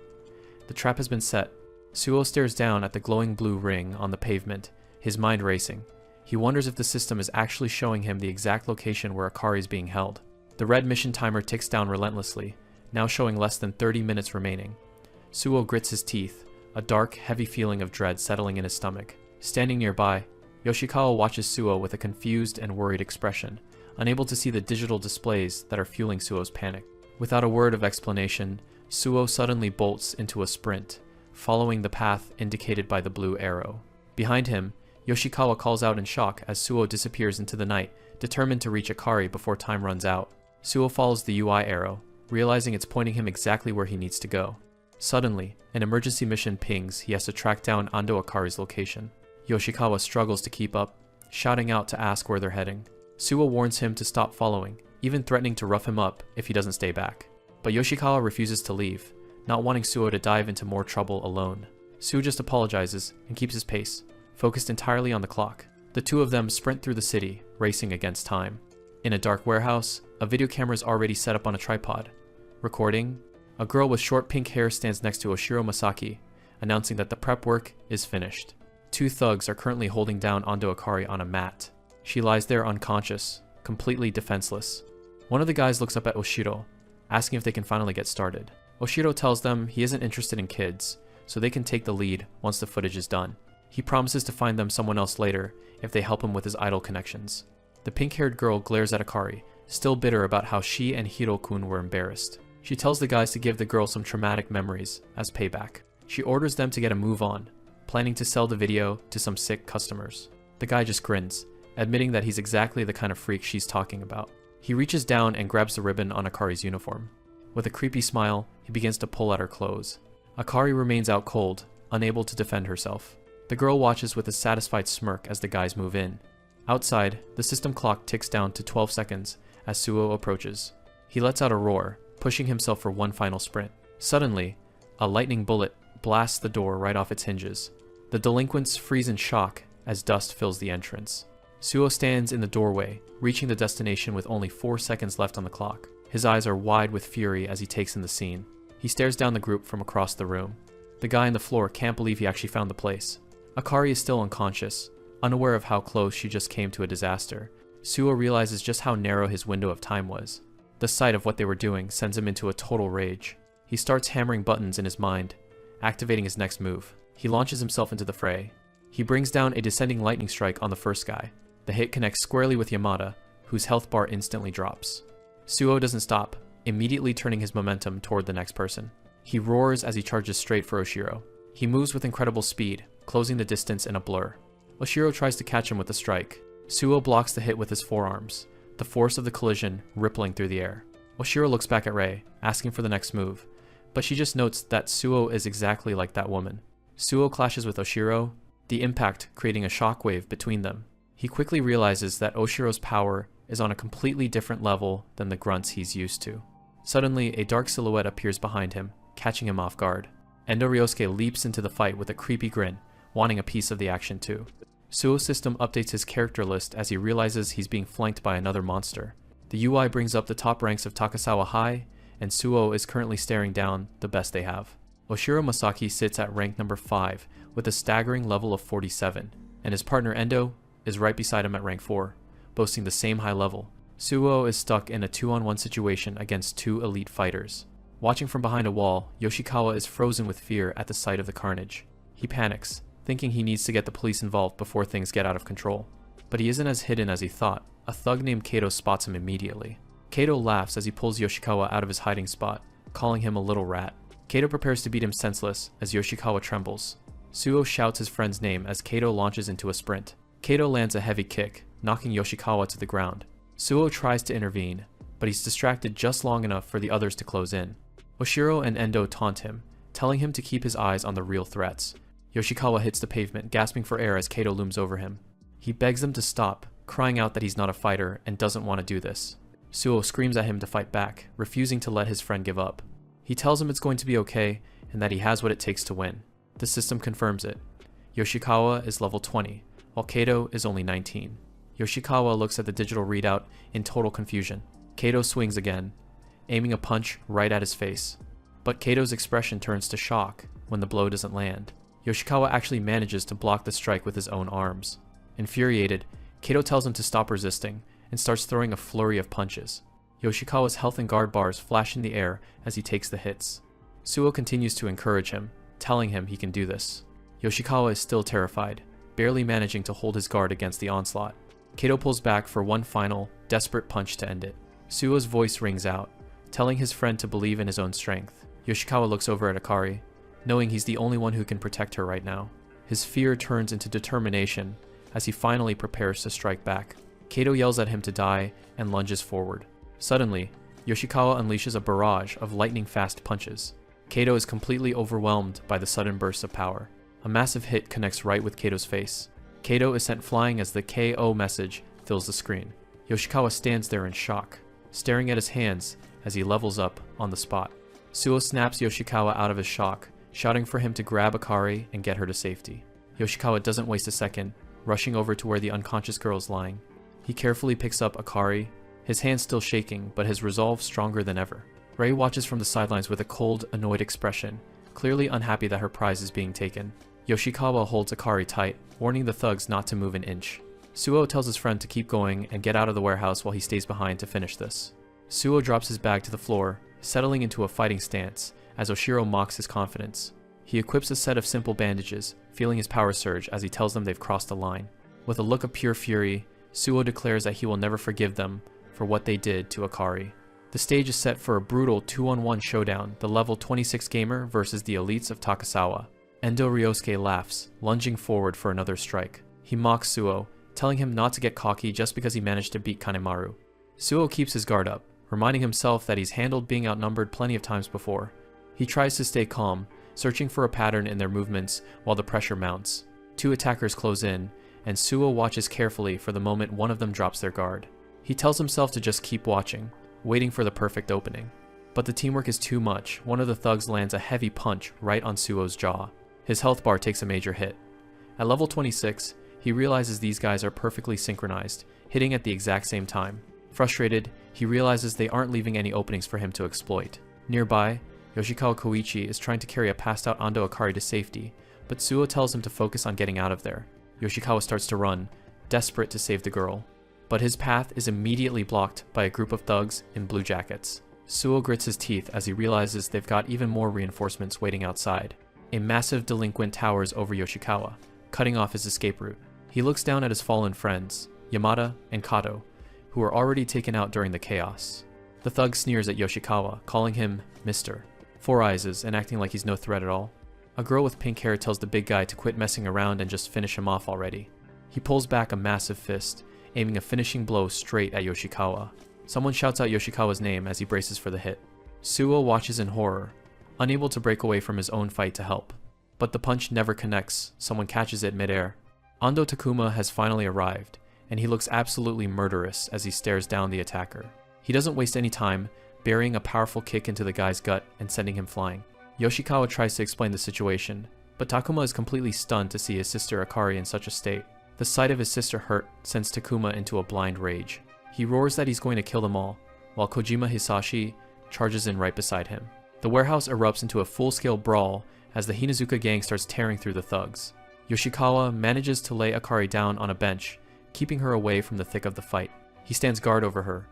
The trap has been set. Suo stares down at the glowing blue ring on the pavement, his mind racing. He wonders if the system is actually showing him the exact location where Akari is being held. The red mission timer ticks down relentlessly, now showing less than 30 minutes remaining. Suo grits his teeth, a dark, heavy feeling of dread settling in his stomach. Standing nearby, Yoshikawa watches Suo with a confused and worried expression, unable to see the digital displays that are fueling Suo's panic. Without a word of explanation, Suo suddenly bolts into a sprint, following the path indicated by the blue arrow. Behind him, Yoshikawa calls out in shock as Suo disappears into the night, determined to reach Akari before time runs out. Suo follows the UI arrow, realizing it's pointing him exactly where he needs to go. Suddenly, an emergency mission pings. He has to track down Ando Akari's location. Yoshikawa struggles to keep up, shouting out to ask where they're heading. Suo warns him to stop following, even threatening to rough him up if he doesn't stay back. But Yoshikawa refuses to leave, not wanting Suo to dive into more trouble alone. Suo just apologizes and keeps his pace, focused entirely on the clock. The two of them sprint through the city, racing against time. In a dark warehouse, a video camera is already set up on a tripod. Recording, a girl with short pink hair stands next to Oshiro Masaki, announcing that the prep work is finished. Two thugs are currently holding down Ando Akari on a mat. She lies there unconscious, completely defenseless. One of the guys looks up at Oshiro, asking if they can finally get started. Oshiro tells them he isn't interested in kids, so they can take the lead once the footage is done. He promises to find them someone else later if they help him with his idol connections. The pink-haired girl glares at Akari, still bitter about how she and Hirokun were embarrassed. She tells the guys to give the girl some traumatic memories as payback. She orders them to get a move on, planning to sell the video to some sick customers. The guy just grins, admitting that he's exactly the kind of freak she's talking about. He reaches down and grabs the ribbon on Akari's uniform. With a creepy smile, he begins to pull at her clothes. Akari remains out cold, unable to defend herself. The girl watches with a satisfied smirk as the guys move in. Outside, the system clock ticks down to 12 seconds as Suo approaches. He lets out a roar, pushing himself for one final sprint. Suddenly, a lightning bullet blasts the door right off its hinges. The delinquents freeze in shock as dust fills the entrance. Suo stands in the doorway, reaching the destination with only 4 seconds left on the clock. His eyes are wide with fury as he takes in the scene. He stares down the group from across the room. The guy on the floor can't believe he actually found the place. Akari is still unconscious, unaware of how close she just came to a disaster. Suo realizes just how narrow his window of time was. The sight of what they were doing sends him into a total rage. He starts hammering buttons in his mind, activating his next move. He launches himself into the fray. He brings down a descending lightning strike on the first guy. The hit connects squarely with Yamada, whose health bar instantly drops. Suo doesn't stop, immediately turning his momentum toward the next person. He roars as he charges straight for Oshiro. He moves with incredible speed, closing the distance in a blur. Oshiro tries to catch him with a strike. Suo blocks the hit with his forearms, the force of the collision rippling through the air. Oshiro looks back at Rei, asking for the next move, but she just notes that Suo is exactly like that woman. Suo clashes with Oshiro, the impact creating a shockwave between them. He quickly realizes that Oshiro's power is on a completely different level than the grunts he's used to. Suddenly, a dark silhouette appears behind him, catching him off guard. Endo Ryosuke leaps into the fight with a creepy grin, wanting a piece of the action too. Suo's system updates his character list as he realizes he's being flanked by another monster. The UI brings up the top ranks of Takasawa High, and Suo is currently staring down the best they have. Oshiro Masaki sits at rank number 5 with a staggering level of 47, and his partner Endo is right beside him at rank 4, boasting the same high level. Suo is stuck in a 2-on-1 situation against 2 elite fighters. Watching from behind a wall, Yoshikawa is frozen with fear at the sight of the carnage. He panics, thinking he needs to get the police involved before things get out of control. But he isn't as hidden as he thought. A thug named Kato spots him immediately. Kato laughs as he pulls Yoshikawa out of his hiding spot, calling him a little rat. Kato prepares to beat him senseless as Yoshikawa trembles. Suo shouts his friend's name as Kato launches into a sprint. Kato lands a heavy kick, knocking Yoshikawa to the ground. Suo tries to intervene, but he's distracted just long enough for the others to close in. Oshiro and Endo taunt him, telling him to keep his eyes on the real threats. Yoshikawa hits the pavement, gasping for air as Kato looms over him. He begs them to stop, crying out that he's not a fighter and doesn't want to do this. Suo screams at him to fight back, refusing to let his friend give up. He tells him it's going to be okay and that he has what it takes to win. The system confirms it. Yoshikawa is level 20, while Kato is only 19. Yoshikawa looks at the digital readout in total confusion. Kato swings again, aiming a punch right at his face. But Kato's expression turns to shock when the blow doesn't land. Yoshikawa actually manages to block the strike with his own arms. Infuriated, Kato tells him to stop resisting and starts throwing a flurry of punches. Yoshikawa's health and guard bars flash in the air as he takes the hits. Suo continues to encourage him, telling him he can do this. Yoshikawa is still terrified, barely managing to hold his guard against the onslaught. Kato pulls back for one final, desperate punch to end it. Suo's voice rings out, telling his friend to believe in his own strength. Yoshikawa looks over at Akari, knowing he's the only one who can protect her right now. His fear turns into determination as he finally prepares to strike back. Kato yells at him to die and lunges forward. Suddenly, Yoshikawa unleashes a barrage of lightning-fast punches. Kato is completely overwhelmed by the sudden bursts of power. A massive hit connects right with Kato's face. Kato is sent flying as the KO message fills the screen. Yoshikawa stands there in shock, staring at his hands as he levels up on the spot. Suo snaps Yoshikawa out of his shock, shouting for him to grab Akari and get her to safety. Yoshikawa doesn't waste a second, rushing over to where the unconscious girl is lying. He carefully picks up Akari, his hands still shaking, but his resolve stronger than ever. Rei watches from the sidelines with a cold, annoyed expression, clearly unhappy that her prize is being taken. Yoshikawa holds Akari tight, warning the thugs not to move an inch. Suo tells his friend to keep going and get out of the warehouse while he stays behind to finish this. Suo drops his bag to the floor, settling into a fighting stance, as Oshiro mocks his confidence. He equips a set of simple bandages, feeling his power surge as he tells them they've crossed the line. With a look of pure fury, Suo declares that he will never forgive them for what they did to Akari. The stage is set for a brutal 2-on-1 showdown, the level 26 gamer versus the elites of Takasawa. Endo Ryosuke laughs, lunging forward for another strike. He mocks Suo, telling him not to get cocky just because he managed to beat Kanemaru. Suo keeps his guard up, reminding himself that he's handled being outnumbered plenty of times before. He tries to stay calm, searching for a pattern in their movements while the pressure mounts. 2 attackers close in, and Suo watches carefully for the moment one of them drops their guard. He tells himself to just keep watching, waiting for the perfect opening. But the teamwork is too much. One of the thugs lands a heavy punch right on Suo's jaw. His health bar takes a major hit. At level 26, he realizes these guys are perfectly synchronized, hitting at the exact same time. Frustrated, he realizes they aren't leaving any openings for him to exploit. Nearby, Yoshikawa Koichi is trying to carry a passed out Ando Akari to safety, but Suo tells him to focus on getting out of there. Yoshikawa starts to run, desperate to save the girl. But his path is immediately blocked by a group of thugs in blue jackets. Suo grits his teeth as he realizes they've got even more reinforcements waiting outside. A massive delinquent towers over Yoshikawa, cutting off his escape route. He looks down at his fallen friends, Yamada and Kato, who were already taken out during the chaos. The thug sneers at Yoshikawa, calling him Mr. Four Eyes and acting like he's no threat at all. A girl with pink hair tells the big guy to quit messing around and just finish him off already. He pulls back a massive fist, aiming a finishing blow straight at Yoshikawa. Someone shouts out Yoshikawa's name as he braces for the hit. Suo watches in horror, unable to break away from his own fight to help. But the punch never connects, someone catches it midair. Ando Takuma has finally arrived, and he looks absolutely murderous as he stares down the attacker. He doesn't waste any time, burying a powerful kick into the guy's gut and sending him flying. Yoshikawa tries to explain the situation, but Takuma is completely stunned to see his sister Akari in such a state. The sight of his sister hurt sends Takuma into a blind rage. He roars that he's going to kill them all, while Kojima Hisashi charges in right beside him. The warehouse erupts into a full-scale brawl as the Hinazuka gang starts tearing through the thugs. Yoshikawa manages to lay Akari down on a bench, keeping her away from the thick of the fight. He stands guard over her,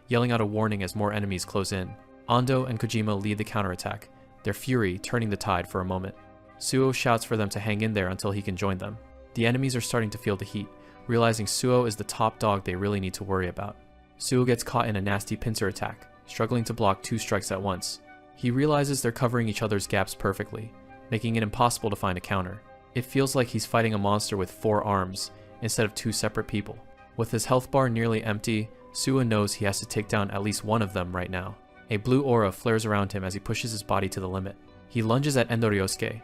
yelling out a warning as more enemies close in. Ando and Kojima lead the counterattack, their fury turning the tide for a moment. Suo shouts for them to hang in there until he can join them. The enemies are starting to feel the heat, realizing Suo is the top dog they really need to worry about. Suo gets caught in a nasty pincer attack, struggling to block 2 strikes at once. He realizes they're covering each other's gaps perfectly, making it impossible to find a counter. It feels like he's fighting a monster with 4 arms, instead of 2 separate people. With his health bar nearly empty, Suo knows he has to take down at least one of them right now. A blue aura flares around him as he pushes his body to the limit. He lunges at Endo Ryosuke,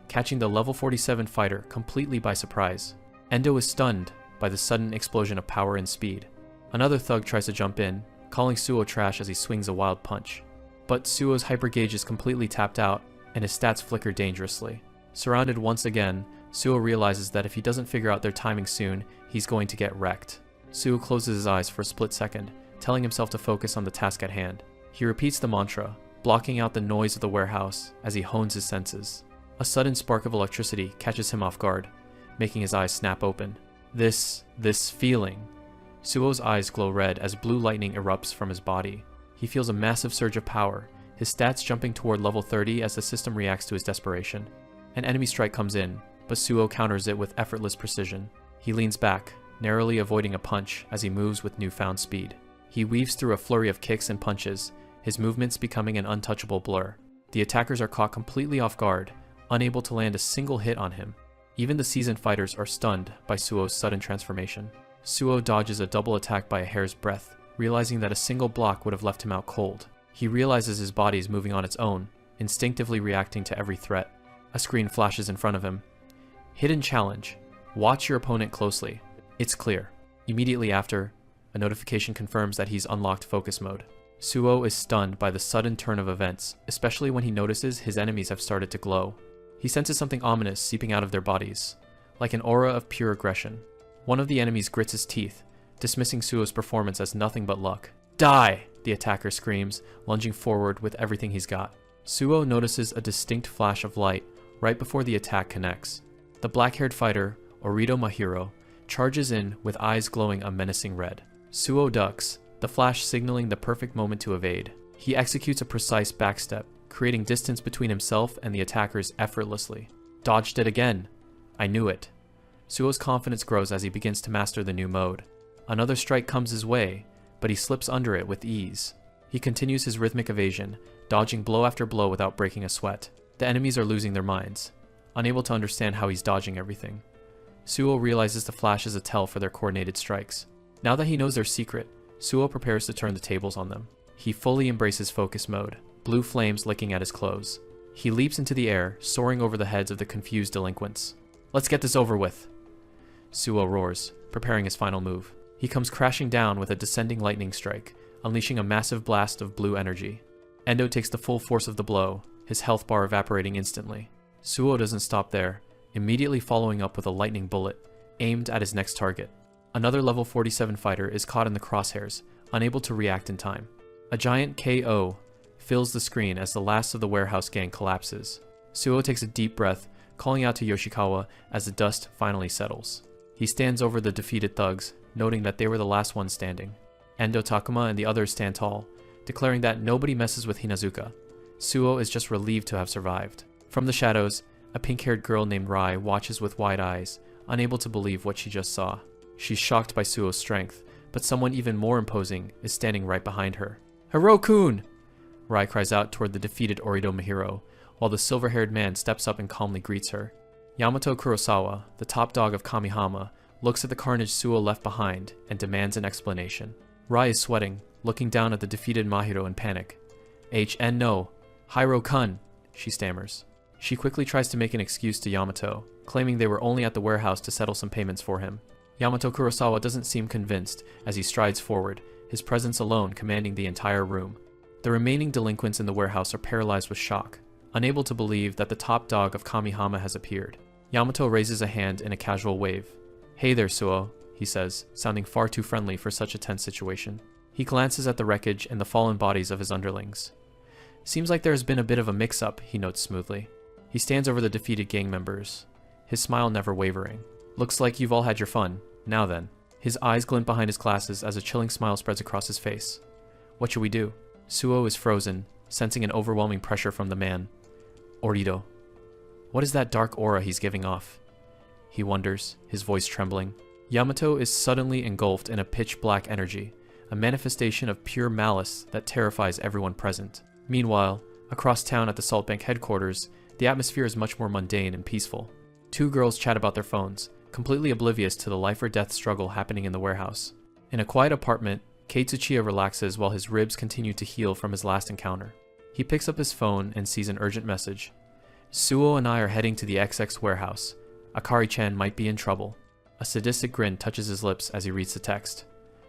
catching the level 47 fighter completely by surprise. Endo is stunned by the sudden explosion of power and speed. Another thug tries to jump in, calling Suo trash as he swings a wild punch. But Suo's hyper gauge is completely tapped out, and his stats flicker dangerously. Surrounded once again, Suo realizes that if he doesn't figure out their timing soon, he's going to get wrecked. Suo closes his eyes for a split second, telling himself to focus on the task at hand. He repeats the mantra, blocking out the noise of the warehouse as he hones his senses. A sudden spark of electricity catches him off guard, making his eyes snap open. This feeling. Suo's eyes glow red as blue lightning erupts from his body. He feels a massive surge of power, his stats jumping toward level 30 as the system reacts to his desperation. An enemy strike comes in, but Suo counters it with effortless precision. He leans back, narrowly avoiding a punch as he moves with newfound speed. He weaves through a flurry of kicks and punches, his movements becoming an untouchable blur. The attackers are caught completely off guard, unable to land a single hit on him. Even the seasoned fighters are stunned by Suo's sudden transformation. Suo dodges a double attack by a hair's breadth, realizing that a single block would have left him out cold. He realizes his body is moving on its own, instinctively reacting to every threat. A screen flashes in front of him. Hidden challenge. Watch your opponent closely. It's clear. Immediately after, a notification confirms that he's unlocked focus mode. Suo is stunned by the sudden turn of events, especially when he notices his enemies have started to glow. He senses something ominous seeping out of their bodies, like an aura of pure aggression. One of the enemies grits his teeth, dismissing Suo's performance as nothing but luck. Die! The attacker screams, lunging forward with everything he's got. Suo notices a distinct flash of light right before the attack connects. The black-haired fighter, Orito Mahiro, charges in with eyes glowing a menacing red. Suo ducks, the flash signaling the perfect moment to evade. He executes a precise backstep, creating distance between himself and the attackers effortlessly. Dodged it again! I knew it. Suo's confidence grows as he begins to master the new mode. Another strike comes his way, but he slips under it with ease. He continues his rhythmic evasion, dodging blow after blow without breaking a sweat. The enemies are losing their minds, unable to understand how he's dodging everything. Suo realizes the flash is a tell for their coordinated strikes. Now that he knows their secret, Suo prepares to turn the tables on them. He fully embraces focus mode, blue flames licking at his clothes. He leaps into the air, soaring over the heads of the confused delinquents. Let's get this over with! Suo roars, preparing his final move. He comes crashing down with a descending lightning strike, unleashing a massive blast of blue energy. Endo takes the full force of the blow, his health bar evaporating instantly. Suo doesn't stop there, immediately following up with a lightning bullet, aimed at his next target. Another level 47 fighter is caught in the crosshairs, unable to react in time. A giant KO fills the screen as the last of the warehouse gang collapses. Suo takes a deep breath, calling out to Yoshikawa as the dust finally settles. He stands over the defeated thugs, noting that they were the last ones standing. Endo, Takuma, and the others stand tall, declaring that nobody messes with Hinazuka. Suo is just relieved to have survived. From the shadows, a pink-haired girl named Rai watches with wide eyes, unable to believe what she just saw. She's shocked by Suo's strength, but someone even more imposing is standing right behind her. Hiro-kun! Rai cries out toward the defeated Orito Mahiro, while the silver-haired man steps up and calmly greets her. Yamato Kurosawa, the top dog of Kamihama, looks at the carnage Suo left behind and demands an explanation. Rai is sweating, looking down at the defeated Mahiro in panic. No, Hiro-kun, she stammers. She quickly tries to make an excuse to Yamato, claiming they were only at the warehouse to settle some payments for him. Yamato Kurosawa doesn't seem convinced as he strides forward, his presence alone commanding the entire room. The remaining delinquents in the warehouse are paralyzed with shock, unable to believe that the top dog of Kamihama has appeared. Yamato raises a hand in a casual wave. Hey there, Suo, he says, sounding far too friendly for such a tense situation. He glances at the wreckage and the fallen bodies of his underlings. Seems like there has been a bit of a mix-up, he notes smoothly. He stands over the defeated gang members, his smile never wavering. Looks like you've all had your fun. Now then. His eyes glint behind his glasses as a chilling smile spreads across his face. What should we do? Suo is frozen, sensing an overwhelming pressure from the man. Orido. What is that dark aura he's giving off? He wonders, his voice trembling. Yamato is suddenly engulfed in a pitch-black energy, a manifestation of pure malice that terrifies everyone present. Meanwhile, across town at the Salt Bank headquarters, the atmosphere is much more mundane and peaceful. Two girls chat about their phones, completely oblivious to the life-or-death struggle happening in the warehouse. In a quiet apartment, Kei Tsuchiya relaxes while his ribs continue to heal from his last encounter. He picks up his phone and sees an urgent message. Suo and I are heading to the XX warehouse. Akari-chan might be in trouble. A sadistic grin touches his lips as he reads the text.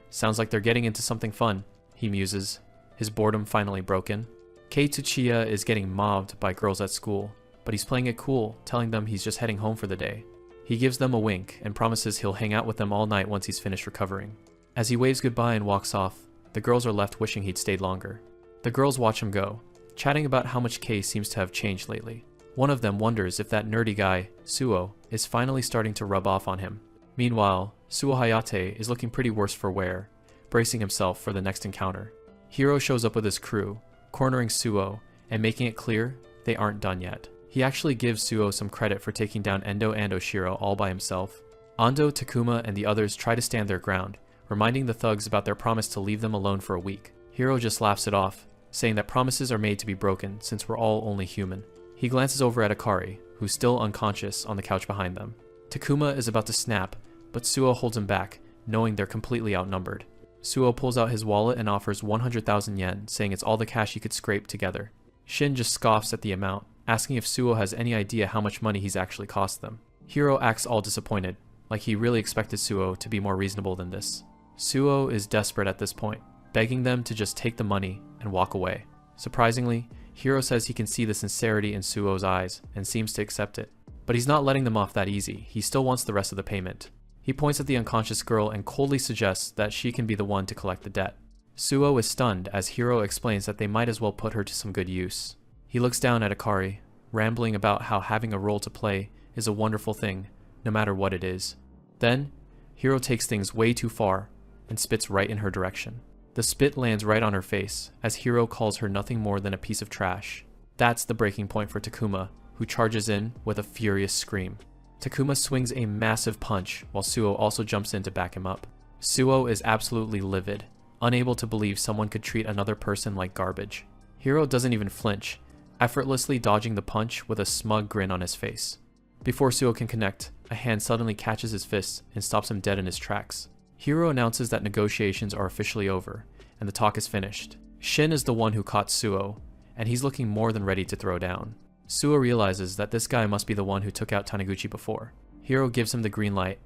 Sounds like they're getting into something fun, he muses, his boredom finally broken. Kei Tsuchiya is getting mobbed by girls at school, but he's playing it cool, telling them he's just heading home for the day. He gives them a wink and promises he'll hang out with them all night once he's finished recovering. As he waves goodbye and walks off, the girls are left wishing he'd stayed longer. The girls watch him go, chatting about how much Kei seems to have changed lately. One of them wonders if that nerdy guy, Suo, is finally starting to rub off on him. Meanwhile, Suo Hayate is looking pretty worse for wear, bracing himself for the next encounter. Hiro shows up with his crew, cornering Suo, and making it clear they aren't done yet. He actually gives Suo some credit for taking down Endo and Oshiro all by himself. Ando, Takuma, and the others try to stand their ground, reminding the thugs about their promise to leave them alone for a week. Hiro just laughs it off, saying that promises are made to be broken since we're all only human. He glances over at Akari, who's still unconscious on the couch behind them. Takuma is about to snap, but Suo holds him back, knowing they're completely outnumbered. Suo pulls out his wallet and offers 100,000 yen, saying it's all the cash he could scrape together. Shin just scoffs at the amount, asking if Suo has any idea how much money he's actually cost them. Hiro acts all disappointed, like he really expected Suo to be more reasonable than this. Suo is desperate at this point, begging them to just take the money and walk away. Surprisingly, Hiro says he can see the sincerity in Suo's eyes and seems to accept it. But he's not letting them off that easy, he still wants the rest of the payment. He points at the unconscious girl and coldly suggests that she can be the one to collect the debt. Suo is stunned as Hiro explains that they might as well put her to some good use. He looks down at Akari, rambling about how having a role to play is a wonderful thing, no matter what it is. Then, Hiro takes things way too far and spits right in her direction. The spit lands right on her face, as Hiro calls her nothing more than a piece of trash. That's the breaking point for Takuma, who charges in with a furious scream. Takuma swings a massive punch, while Suo also jumps in to back him up. Suo is absolutely livid, unable to believe someone could treat another person like garbage. Hiro doesn't even flinch, effortlessly dodging the punch with a smug grin on his face. Before Suo can connect, a hand suddenly catches his fist and stops him dead in his tracks. Hiro announces that negotiations are officially over, and the talk is finished. Shin is the one who caught Suo, and he's looking more than ready to throw down. Suo realizes that this guy must be the one who took out Taniguchi before. Hiro gives him the green light,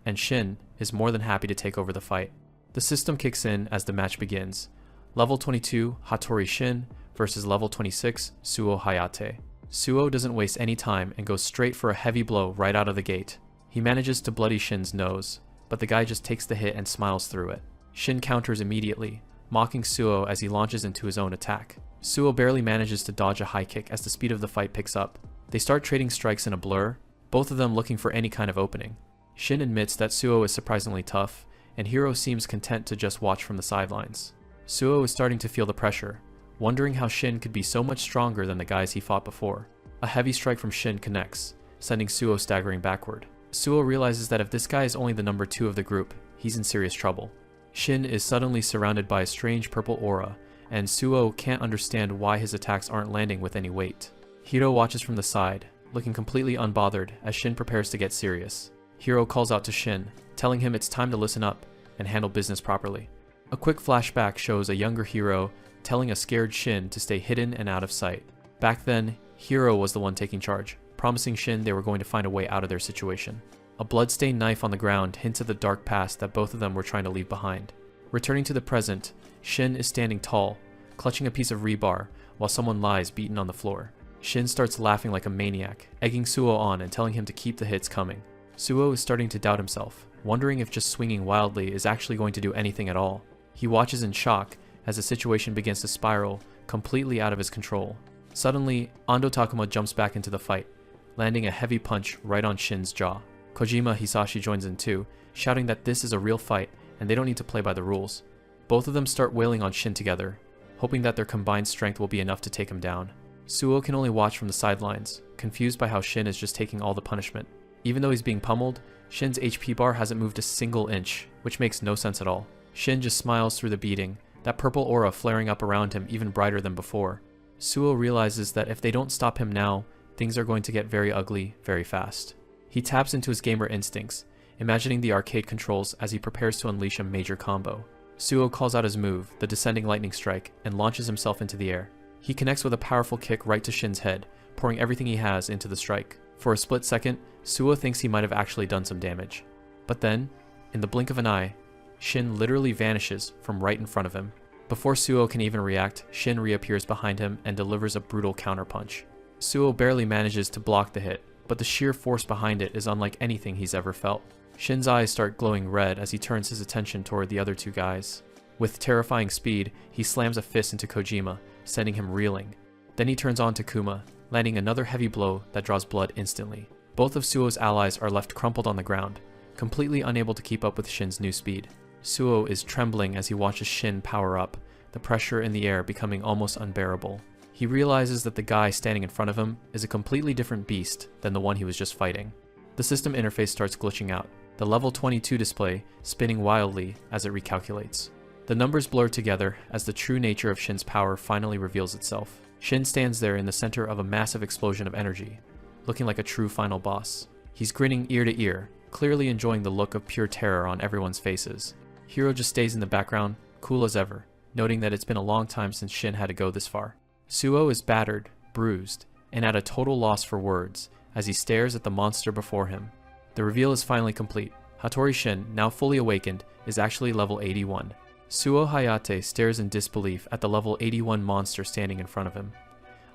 and Shin is more than happy to take over the fight. The system kicks in as the match begins. Level 22, Hattori Shin versus level 26, Suo Hayate. Suo doesn't waste any time and goes straight for a heavy blow right out of the gate. He manages to bloody Shin's nose, but the guy just takes the hit and smiles through it. Shin counters immediately, mocking Suo as he launches into his own attack. Suo barely manages to dodge a high kick as the speed of the fight picks up. They start trading strikes in a blur, both of them looking for any kind of opening. Shin admits that Suo is surprisingly tough, and Hiro seems content to just watch from the sidelines. Suo is starting to feel the pressure, wondering how Shin could be so much stronger than the guys he fought before. A heavy strike from Shin connects, sending Suo staggering backward. Suo realizes that if this guy is only the number 2 of the group, he's in serious trouble. Shin is suddenly surrounded by a strange purple aura, and Suo can't understand why his attacks aren't landing with any weight. Hiro watches from the side, looking completely unbothered as Shin prepares to get serious. Hiro calls out to Shin, telling him it's time to listen up and handle business properly. A quick flashback shows a younger Hiro telling a scared Shin to stay hidden and out of sight. Back then, Hiro was the one taking charge, promising Shin they were going to find a way out of their situation. A bloodstained knife on the ground hints at the dark past that both of them were trying to leave behind. Returning to the present, Shin is standing tall, clutching a piece of rebar, while someone lies beaten on the floor. Shin starts laughing like a maniac, egging Suo on and telling him to keep the hits coming. Suo is starting to doubt himself, wondering if just swinging wildly is actually going to do anything at all. He watches in shock as the situation begins to spiral, completely out of his control. Suddenly, Ando Takuma jumps back into the fight, landing a heavy punch right on Shin's jaw. Kojima Hisashi joins in too, shouting that this is a real fight and they don't need to play by the rules. Both of them start wailing on Shin together, hoping that their combined strength will be enough to take him down. Suo can only watch from the sidelines, confused by how Shin is just taking all the punishment. Even though he's being pummeled, Shin's HP bar hasn't moved a single inch, which makes no sense at all. Shin just smiles through the beating, that purple aura flaring up around him even brighter than before. Suo realizes that if they don't stop him now, things are going to get very ugly very fast. He taps into his gamer instincts, imagining the arcade controls as he prepares to unleash a major combo. Suo calls out his move, the descending lightning strike, and launches himself into the air. He connects with a powerful kick right to Shin's head, pouring everything he has into the strike. For a split second, Suo thinks he might have actually done some damage. But then, in the blink of an eye, Shin literally vanishes from right in front of him. Before Suo can even react, Shin reappears behind him and delivers a brutal counterpunch. Suo barely manages to block the hit, but the sheer force behind it is unlike anything he's ever felt. Shin's eyes start glowing red as he turns his attention toward the other two guys. With terrifying speed, he slams a fist into Kojima, sending him reeling. Then he turns on Takuma, landing another heavy blow that draws blood instantly. Both of Suo's allies are left crumpled on the ground, completely unable to keep up with Shin's new speed. Suo is trembling as he watches Shin power up, the pressure in the air becoming almost unbearable. He realizes that the guy standing in front of him is a completely different beast than the one he was just fighting. The system interface starts glitching out, the level 22 display spinning wildly as it recalculates. The numbers blur together as the true nature of Shin's power finally reveals itself. Shin stands there in the center of a massive explosion of energy, looking like a true final boss. He's grinning ear to ear, clearly enjoying the look of pure terror on everyone's faces. Hiro just stays in the background, cool as ever, noting that it's been a long time since Shin had to go this far. Suo is battered, bruised, and at a total loss for words as he stares at the monster before him. The reveal is finally complete. Hattori Shin, now fully awakened, is actually level 81. Suo Hayate stares in disbelief at the level 81 monster standing in front of him.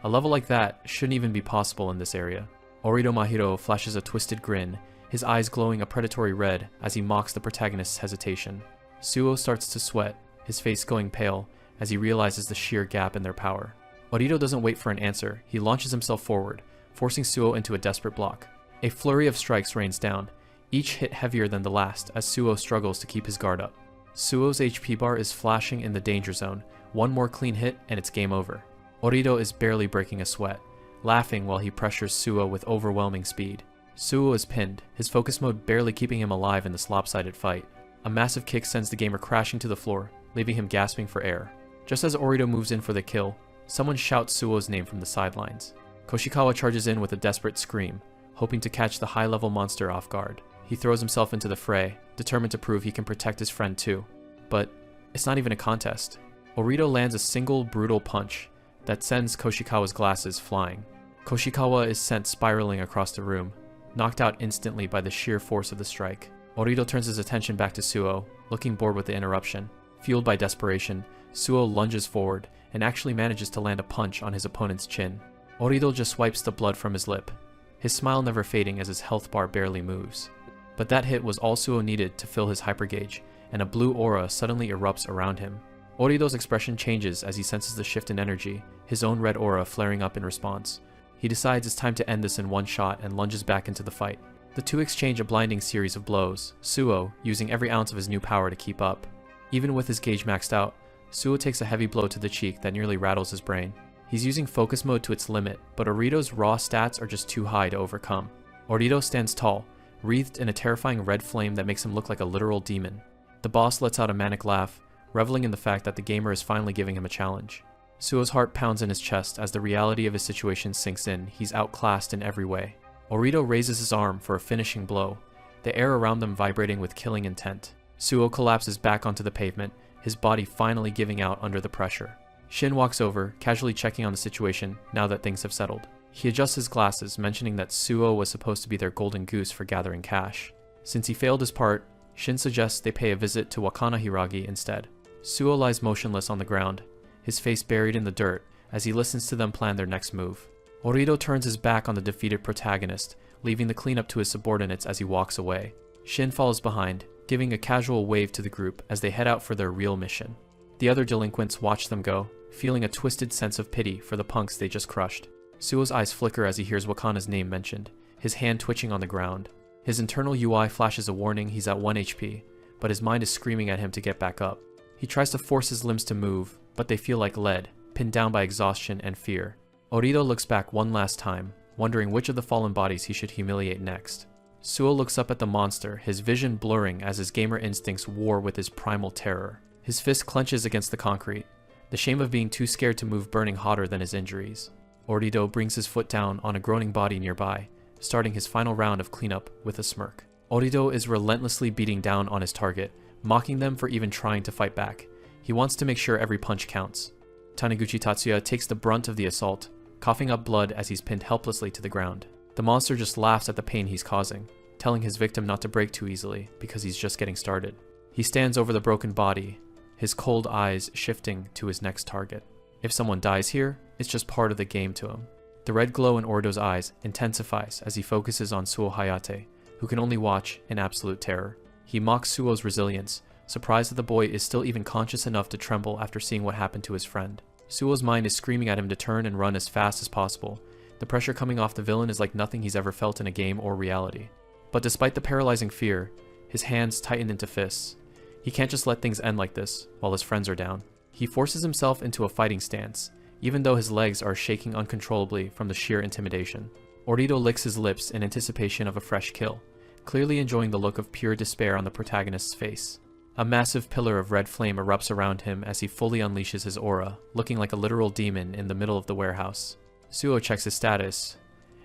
A level like that shouldn't even be possible in this area. Orito Mahiro flashes a twisted grin, his eyes glowing a predatory red as he mocks the protagonist's hesitation. Suo starts to sweat, his face going pale as he realizes the sheer gap in their power. Orito doesn't wait for an answer, he launches himself forward, forcing Suo into a desperate block. A flurry of strikes rains down, each hit heavier than the last as Suo struggles to keep his guard up. Suo's HP bar is flashing in the danger zone, one more clean hit and it's game over. Orito is barely breaking a sweat, laughing while he pressures Suo with overwhelming speed. Suo is pinned, his focus mode barely keeping him alive in this lopsided fight. A massive kick sends the gamer crashing to the floor, leaving him gasping for air. Just as Orito moves in for the kill, someone shouts Suo's name from the sidelines. Koshikawa charges in with a desperate scream, hoping to catch the high-level monster off guard. He throws himself into the fray, determined to prove he can protect his friend too. But it's not even a contest. Orito lands a single brutal punch that sends Koshikawa's glasses flying. Koshikawa is sent spiraling across the room, knocked out instantly by the sheer force of the strike. Orito turns his attention back to Suo, looking bored with the interruption. Fueled by desperation, Suo lunges forward and actually manages to land a punch on his opponent's chin. Orito just wipes the blood from his lip, his smile never fading as his health bar barely moves. But that hit was all Suo needed to fill his hypergauge, and a blue aura suddenly erupts around him. Orito's expression changes as he senses the shift in energy, his own red aura flaring up in response. He decides it's time to end this in one shot and lunges back into the fight. The two exchange a blinding series of blows, Suo using every ounce of his new power to keep up. Even with his gauge maxed out, Suo takes a heavy blow to the cheek that nearly rattles his brain. He's using focus mode to its limit, but Orito's raw stats are just too high to overcome. Orito stands tall, wreathed in a terrifying red flame that makes him look like a literal demon. The boss lets out a manic laugh, reveling in the fact that the gamer is finally giving him a challenge. Suo's heart pounds in his chest as the reality of his situation sinks in. He's outclassed in every way. Orito raises his arm for a finishing blow, the air around them vibrating with killing intent. Suo collapses back onto the pavement, his body finally giving out under the pressure. Shin walks over, casually checking on the situation now that things have settled. He adjusts his glasses, mentioning that Suo was supposed to be their golden goose for gathering cash. Since he failed his part, Shin suggests they pay a visit to Wakana Hiragi instead. Suo lies motionless on the ground, his face buried in the dirt as he listens to them plan their next move. Orito turns his back on the defeated protagonist, leaving the cleanup to his subordinates as he walks away. Shin follows behind, giving a casual wave to the group as they head out for their real mission. The other delinquents watch them go, feeling a twisted sense of pity for the punks they just crushed. Suo's eyes flicker as he hears Wakana's name mentioned, his hand twitching on the ground. His internal UI flashes a warning he's at 1 HP, but his mind is screaming at him to get back up. He tries to force his limbs to move, but they feel like lead, pinned down by exhaustion and fear. Orido looks back one last time, wondering which of the fallen bodies he should humiliate next. Suo looks up at the monster, his vision blurring as his gamer instincts war with his primal terror. His fist clenches against the concrete, the shame of being too scared to move burning hotter than his injuries. Orido brings his foot down on a groaning body nearby, starting his final round of cleanup with a smirk. Orido is relentlessly beating down on his target, mocking them for even trying to fight back. He wants to make sure every punch counts. Taniguchi Tatsuya takes the brunt of the assault, coughing up blood as he's pinned helplessly to the ground. The monster just laughs at the pain he's causing, telling his victim not to break too easily because he's just getting started. He stands over the broken body, his cold eyes shifting to his next target. If someone dies here, it's just part of the game to him. The red glow in Orido's eyes intensifies as he focuses on Suo Hayate, who can only watch in absolute terror. He mocks Suo's resilience, surprised that the boy is still even conscious enough to tremble after seeing what happened to his friend. Suo's mind is screaming at him to turn and run as fast as possible. The pressure coming off the villain is like nothing he's ever felt in a game or reality. But despite the paralyzing fear, his hands tighten into fists. He can't just let things end like this while his friends are down. He forces himself into a fighting stance, even though his legs are shaking uncontrollably from the sheer intimidation. Orido licks his lips in anticipation of a fresh kill, clearly enjoying the look of pure despair on the protagonist's face. A massive pillar of red flame erupts around him as he fully unleashes his aura, looking like a literal demon in the middle of the warehouse. Suo checks his status,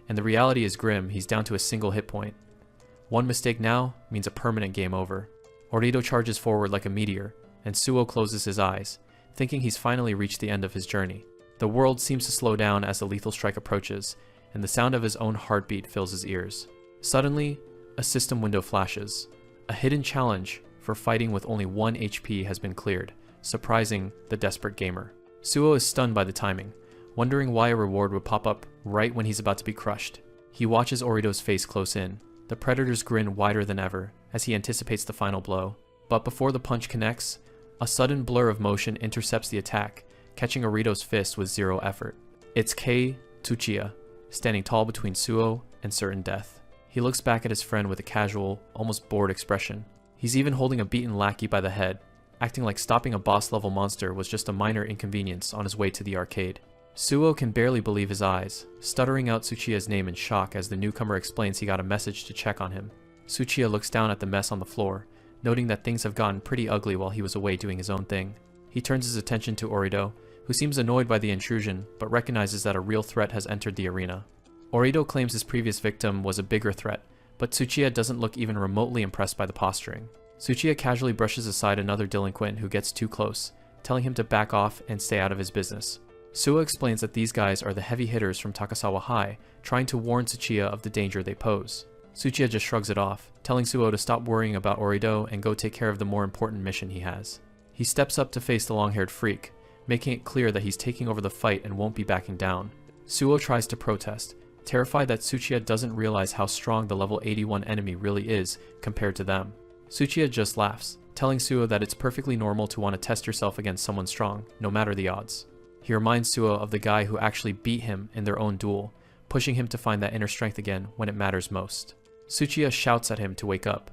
and the reality is grim. He's down to a single hit point. One mistake now means a permanent game over. Orido charges forward like a meteor, and Suo closes his eyes, thinking he's finally reached the end of his journey. The world seems to slow down as the lethal strike approaches, and the sound of his own heartbeat fills his ears. Suddenly, a system window flashes. A hidden challenge for fighting with only 1 HP has been cleared, surprising the desperate gamer. Suo is stunned by the timing, wondering why a reward would pop up right when he's about to be crushed. He watches Orido's face close in, the predator's grin wider than ever as he anticipates the final blow. But before the punch connects, a sudden blur of motion intercepts the attack, catching Orido's fist with zero effort. It's Kei Tsuchiya, standing tall between Suo and certain death. He looks back at his friend with a casual, almost bored expression. He's even holding a beaten lackey by the head, acting like stopping a boss-level monster was just a minor inconvenience on his way to the arcade. Suo can barely believe his eyes, stuttering out Tsuchiya's name in shock as the newcomer explains he got a message to check on him. Tsuchiya looks down at the mess on the floor, noting that things have gotten pretty ugly while he was away doing his own thing. He turns his attention to Orido, who seems annoyed by the intrusion, but recognizes that a real threat has entered the arena. Orido claims his previous victim was a bigger threat, but Tsuchiya doesn't look even remotely impressed by the posturing. Tsuchiya casually brushes aside another delinquent who gets too close, telling him to back off and stay out of his business. Suo explains that these guys are the heavy hitters from Takasawa High, trying to warn Tsuchiya of the danger they pose. Tsuchiya just shrugs it off, telling Suo to stop worrying about Orido and go take care of the more important mission he has. He steps up to face the long-haired freak, making it clear that he's taking over the fight and won't be backing down. Suo tries to protest, terrified that Tsuchiya doesn't realize how strong the level 81 enemy really is compared to them. Tsuchiya just laughs, telling Suo that it's perfectly normal to want to test yourself against someone strong, no matter the odds. He reminds Suo of the guy who actually beat him in their own duel, pushing him to find that inner strength again when it matters most. Tsuchiya shouts at him to wake up,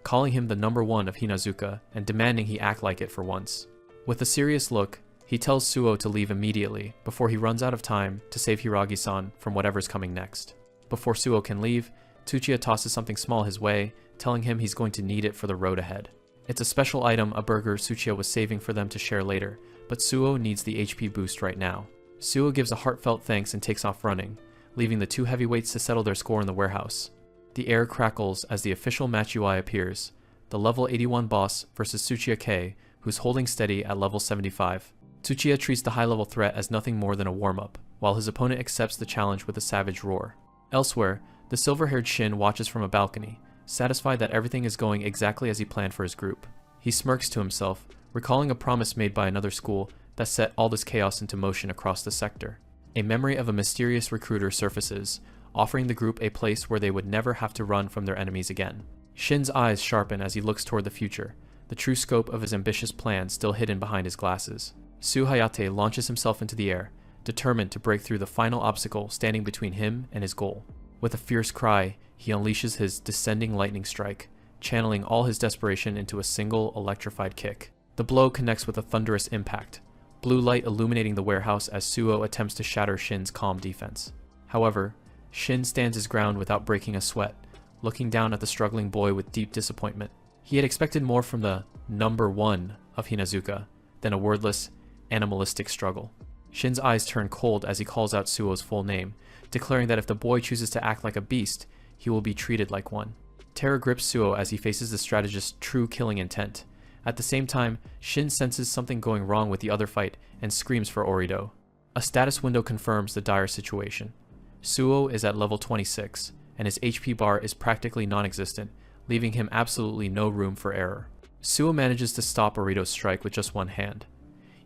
calling him the number 1 of Hinazuka and demanding he act like it for once. With a serious look, he tells Suo to leave immediately before he runs out of time to save Hiragi-san from whatever's coming next. Before Suo can leave, Tsuchiya tosses something small his way, telling him he's going to need it for the road ahead. It's a special item, a burger Tsuchiya was saving for them to share later, but Suo needs the HP boost right now. Suo gives a heartfelt thanks and takes off running, leaving the 2 heavyweights to settle their score in the warehouse. The air crackles as the official match UI appears, the level 81 boss versus Tsuchiya Kei, who's holding steady at level 75. Tsuchiya treats the high-level threat as nothing more than a warm-up, while his opponent accepts the challenge with a savage roar. Elsewhere, the silver-haired Shin watches from a balcony, satisfied that everything is going exactly as he planned for his group. He smirks to himself, recalling a promise made by another school that set all this chaos into motion across the sector. A memory of a mysterious recruiter surfaces, offering the group a place where they would never have to run from their enemies again. Shin's eyes sharpen as he looks toward the future, the true scope of his ambitious plan still hidden behind his glasses. Su Hayate launches himself into the air, determined to break through the final obstacle standing between him and his goal. With a fierce cry, he unleashes his descending lightning strike, channeling all his desperation into a single electrified kick. The blow connects with a thunderous impact, blue light illuminating the warehouse as Suo attempts to shatter Shin's calm defense. However, Shin stands his ground without breaking a sweat, looking down at the struggling boy with deep disappointment. He had expected more from the number one of Hinazuka than a wordless, animalistic struggle. Shin's eyes turn cold as he calls out Suo's full name, declaring that if the boy chooses to act like a beast, he will be treated like one. Terror grips Suo as he faces the strategist's true killing intent. At the same time, Shin senses something going wrong with the other fight and screams for Orido. A status window confirms the dire situation. Suo is at level 26, and his HP bar is practically non-existent, leaving him absolutely no room for error. Suo manages to stop Orido's strike with just one hand.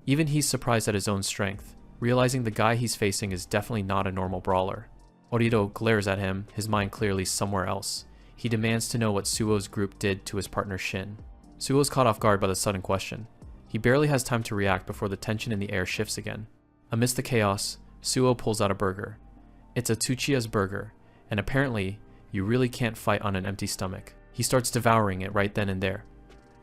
Even he's surprised at his own strength, realizing the guy he's facing is definitely not a normal brawler. Orido glares at him, his mind clearly somewhere else. He demands to know what Suo's group did to his partner Shin. Suo's caught off guard by the sudden question. He barely has time to react before the tension in the air shifts again. Amidst the chaos, Suo pulls out a burger. It's a Tsuchiya's burger, and apparently, you really can't fight on an empty stomach. He starts devouring it right then and there.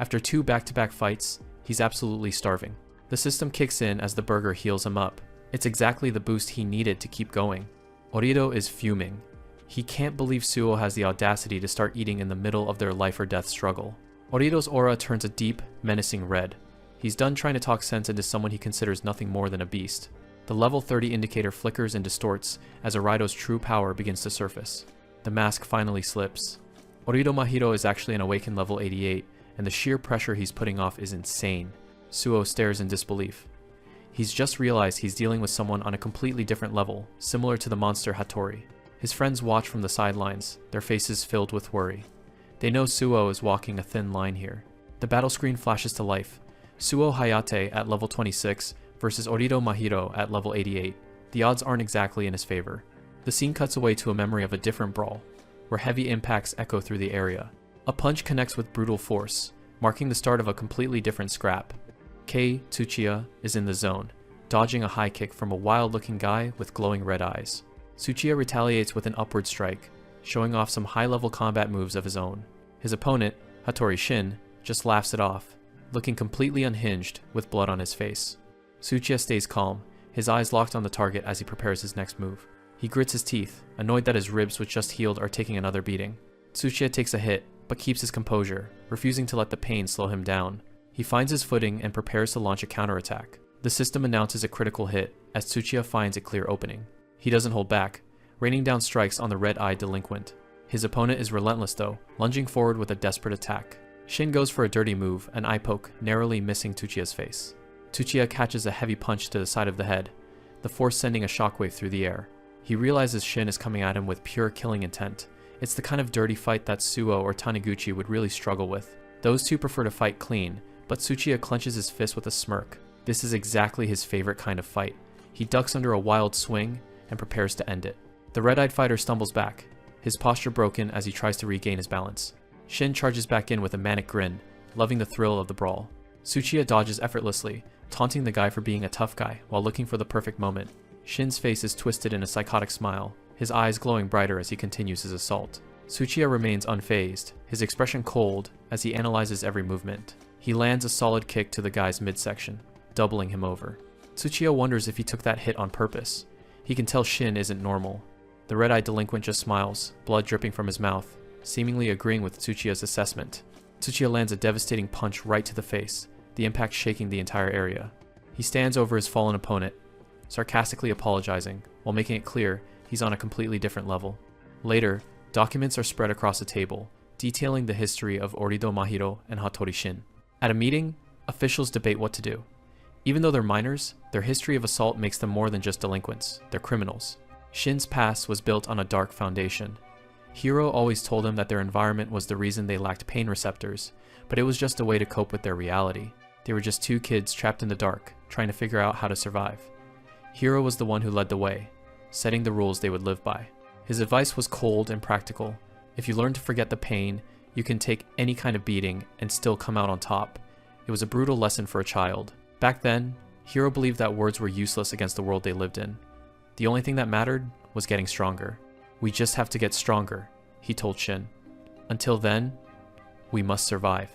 After 2 back-to-back fights, he's absolutely starving. The system kicks in as the burger heals him up. It's exactly the boost he needed to keep going. Orido is fuming. He can't believe Suo has the audacity to start eating in the middle of their life or death struggle. Orido's aura turns a deep, menacing red. He's done trying to talk sense into someone he considers nothing more than a beast. The level 30 indicator flickers and distorts as Orido's true power begins to surface. The mask finally slips. Orido Mahiro is actually an awakened level 88, and the sheer pressure he's putting off is insane. Suo stares in disbelief. He's just realized he's dealing with someone on a completely different level, similar to the monster Hattori. His friends watch from the sidelines, their faces filled with worry. They know Suo is walking a thin line here. The battle screen flashes to life. Suo Hayate at level 26 versus Orido Mahiro at level 88. The odds aren't exactly in his favor. The scene cuts away to a memory of a different brawl, where heavy impacts echo through the area. A punch connects with brutal force, marking the start of a completely different scrap. Kei Tsuchiya is in the zone, dodging a high kick from a wild-looking guy with glowing red eyes. Tsuchiya retaliates with an upward strike, showing off some high-level combat moves of his own. His opponent, Hattori Shin, just laughs it off, looking completely unhinged with blood on his face. Tsuchiya stays calm, his eyes locked on the target as he prepares his next move. He grits his teeth, annoyed that his ribs which just healed are taking another beating. Tsuchiya takes a hit, but keeps his composure, refusing to let the pain slow him down. He finds his footing and prepares to launch a counterattack. The system announces a critical hit as Tsuchiya finds a clear opening. He doesn't hold back, raining down strikes on the red-eyed delinquent. His opponent is relentless though, lunging forward with a desperate attack. Shin goes for a dirty move, an eye poke, narrowly missing Tsuchiya's face. Tsuchiya catches a heavy punch to the side of the head, the force sending a shockwave through the air. He realizes Shin is coming at him with pure killing intent. It's the kind of dirty fight that Suo or Taniguchi would really struggle with. Those two prefer to fight clean, but Tsuchiya clenches his fist with a smirk. This is exactly his favorite kind of fight. He ducks under a wild swing and prepares to end it. The red-eyed fighter stumbles back, his posture broken as he tries to regain his balance. Shin charges back in with a manic grin, loving the thrill of the brawl. Tsuchiya dodges effortlessly, taunting the guy for being a tough guy while looking for the perfect moment. Shin's face is twisted in a psychotic smile, his eyes glowing brighter as he continues his assault. Tsuchiya remains unfazed, his expression cold as he analyzes every movement. He lands a solid kick to the guy's midsection, doubling him over. Tsuchiya wonders if he took that hit on purpose. He can tell Shin isn't normal. The red-eyed delinquent just smiles, blood dripping from his mouth, seemingly agreeing with Tsuchiya's assessment. Tsuchiya lands a devastating punch right to the face, the impact shaking the entire area. He stands over his fallen opponent, sarcastically apologizing, while making it clear he's on a completely different level. Later, documents are spread across the table, detailing the history of Orido Mahiro and Hattori Shin. At a meeting, officials debate what to do. Even though they're minors, their history of assault makes them more than just delinquents, they're criminals. Shin's past was built on a dark foundation. Hiro always told him that their environment was the reason they lacked pain receptors, but it was just a way to cope with their reality. They were just two kids trapped in the dark, trying to figure out how to survive. Hiro was the one who led the way, setting the rules they would live by. His advice was cold and practical. If you learn to forget the pain, you can take any kind of beating and still come out on top. It was a brutal lesson for a child. Back then, Hiro believed that words were useless against the world they lived in. The only thing that mattered was getting stronger. We just have to get stronger, he told Shin. Until then, we must survive.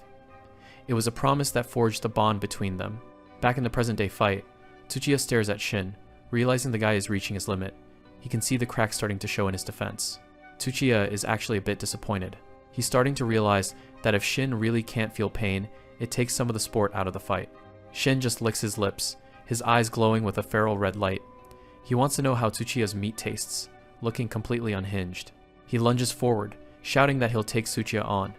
It was a promise that forged a bond between them. Back in the present-day fight, Tsuchiya stares at Shin, realizing the guy is reaching his limit. He can see the cracks starting to show in his defense. Tsuchiya is actually a bit disappointed. He's starting to realize that if Shin really can't feel pain, it takes some of the sport out of the fight. Shin just licks his lips, his eyes glowing with a feral red light. He wants to know how Tsuchiya's meat tastes, looking completely unhinged. He lunges forward, shouting that he'll take Tsuchiya on.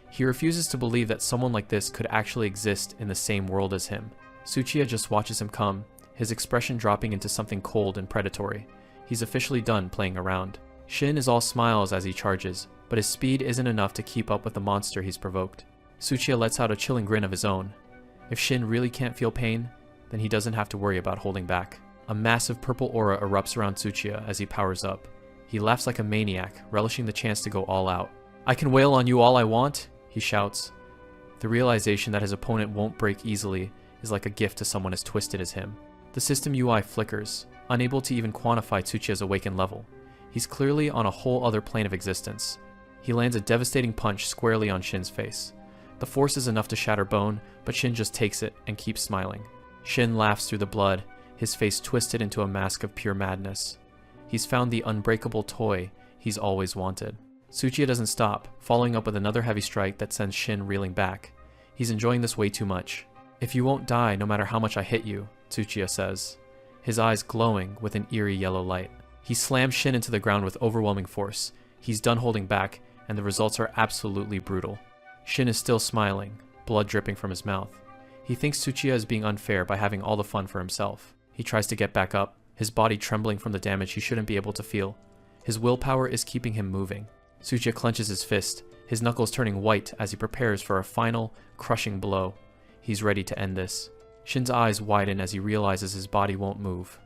He refuses to believe that someone like this could actually exist in the same world as him. Tsuchiya just watches him come, his expression dropping into something cold and predatory. He's officially done playing around. Shin is all smiles as he charges, but his speed isn't enough to keep up with the monster he's provoked. Tsuchiya lets out a chilling grin of his own. If Shin really can't feel pain, then he doesn't have to worry about holding back. A massive purple aura erupts around Tsuchiya as he powers up. He laughs like a maniac, relishing the chance to go all out. "I can wail on you all I want," he shouts. The realization that his opponent won't break easily is like a gift to someone as twisted as him. The system UI flickers, unable to even quantify Tsuchiya's awakened level. He's clearly on a whole other plane of existence. He lands a devastating punch squarely on Shin's face. The force is enough to shatter bone, but Shin just takes it and keeps smiling. Shin laughs through the blood, his face twisted into a mask of pure madness. He's found the unbreakable toy he's always wanted. Tsuchiya doesn't stop, following up with another heavy strike that sends Shin reeling back. He's enjoying this way too much. "If you won't die no matter how much I hit you," Tsuchiya says, his eyes glowing with an eerie yellow light. He slams Shin into the ground with overwhelming force. He's done holding back, and the results are absolutely brutal. Shin is still smiling, blood dripping from his mouth. He thinks Tsuchiya is being unfair by having all the fun for himself. He tries to get back up, his body trembling from the damage he shouldn't be able to feel. His willpower is keeping him moving. Tsuchiya clenches his fist, his knuckles turning white as he prepares for a final, crushing blow. He's ready to end this. Shin's eyes widen as he realizes his body won't move.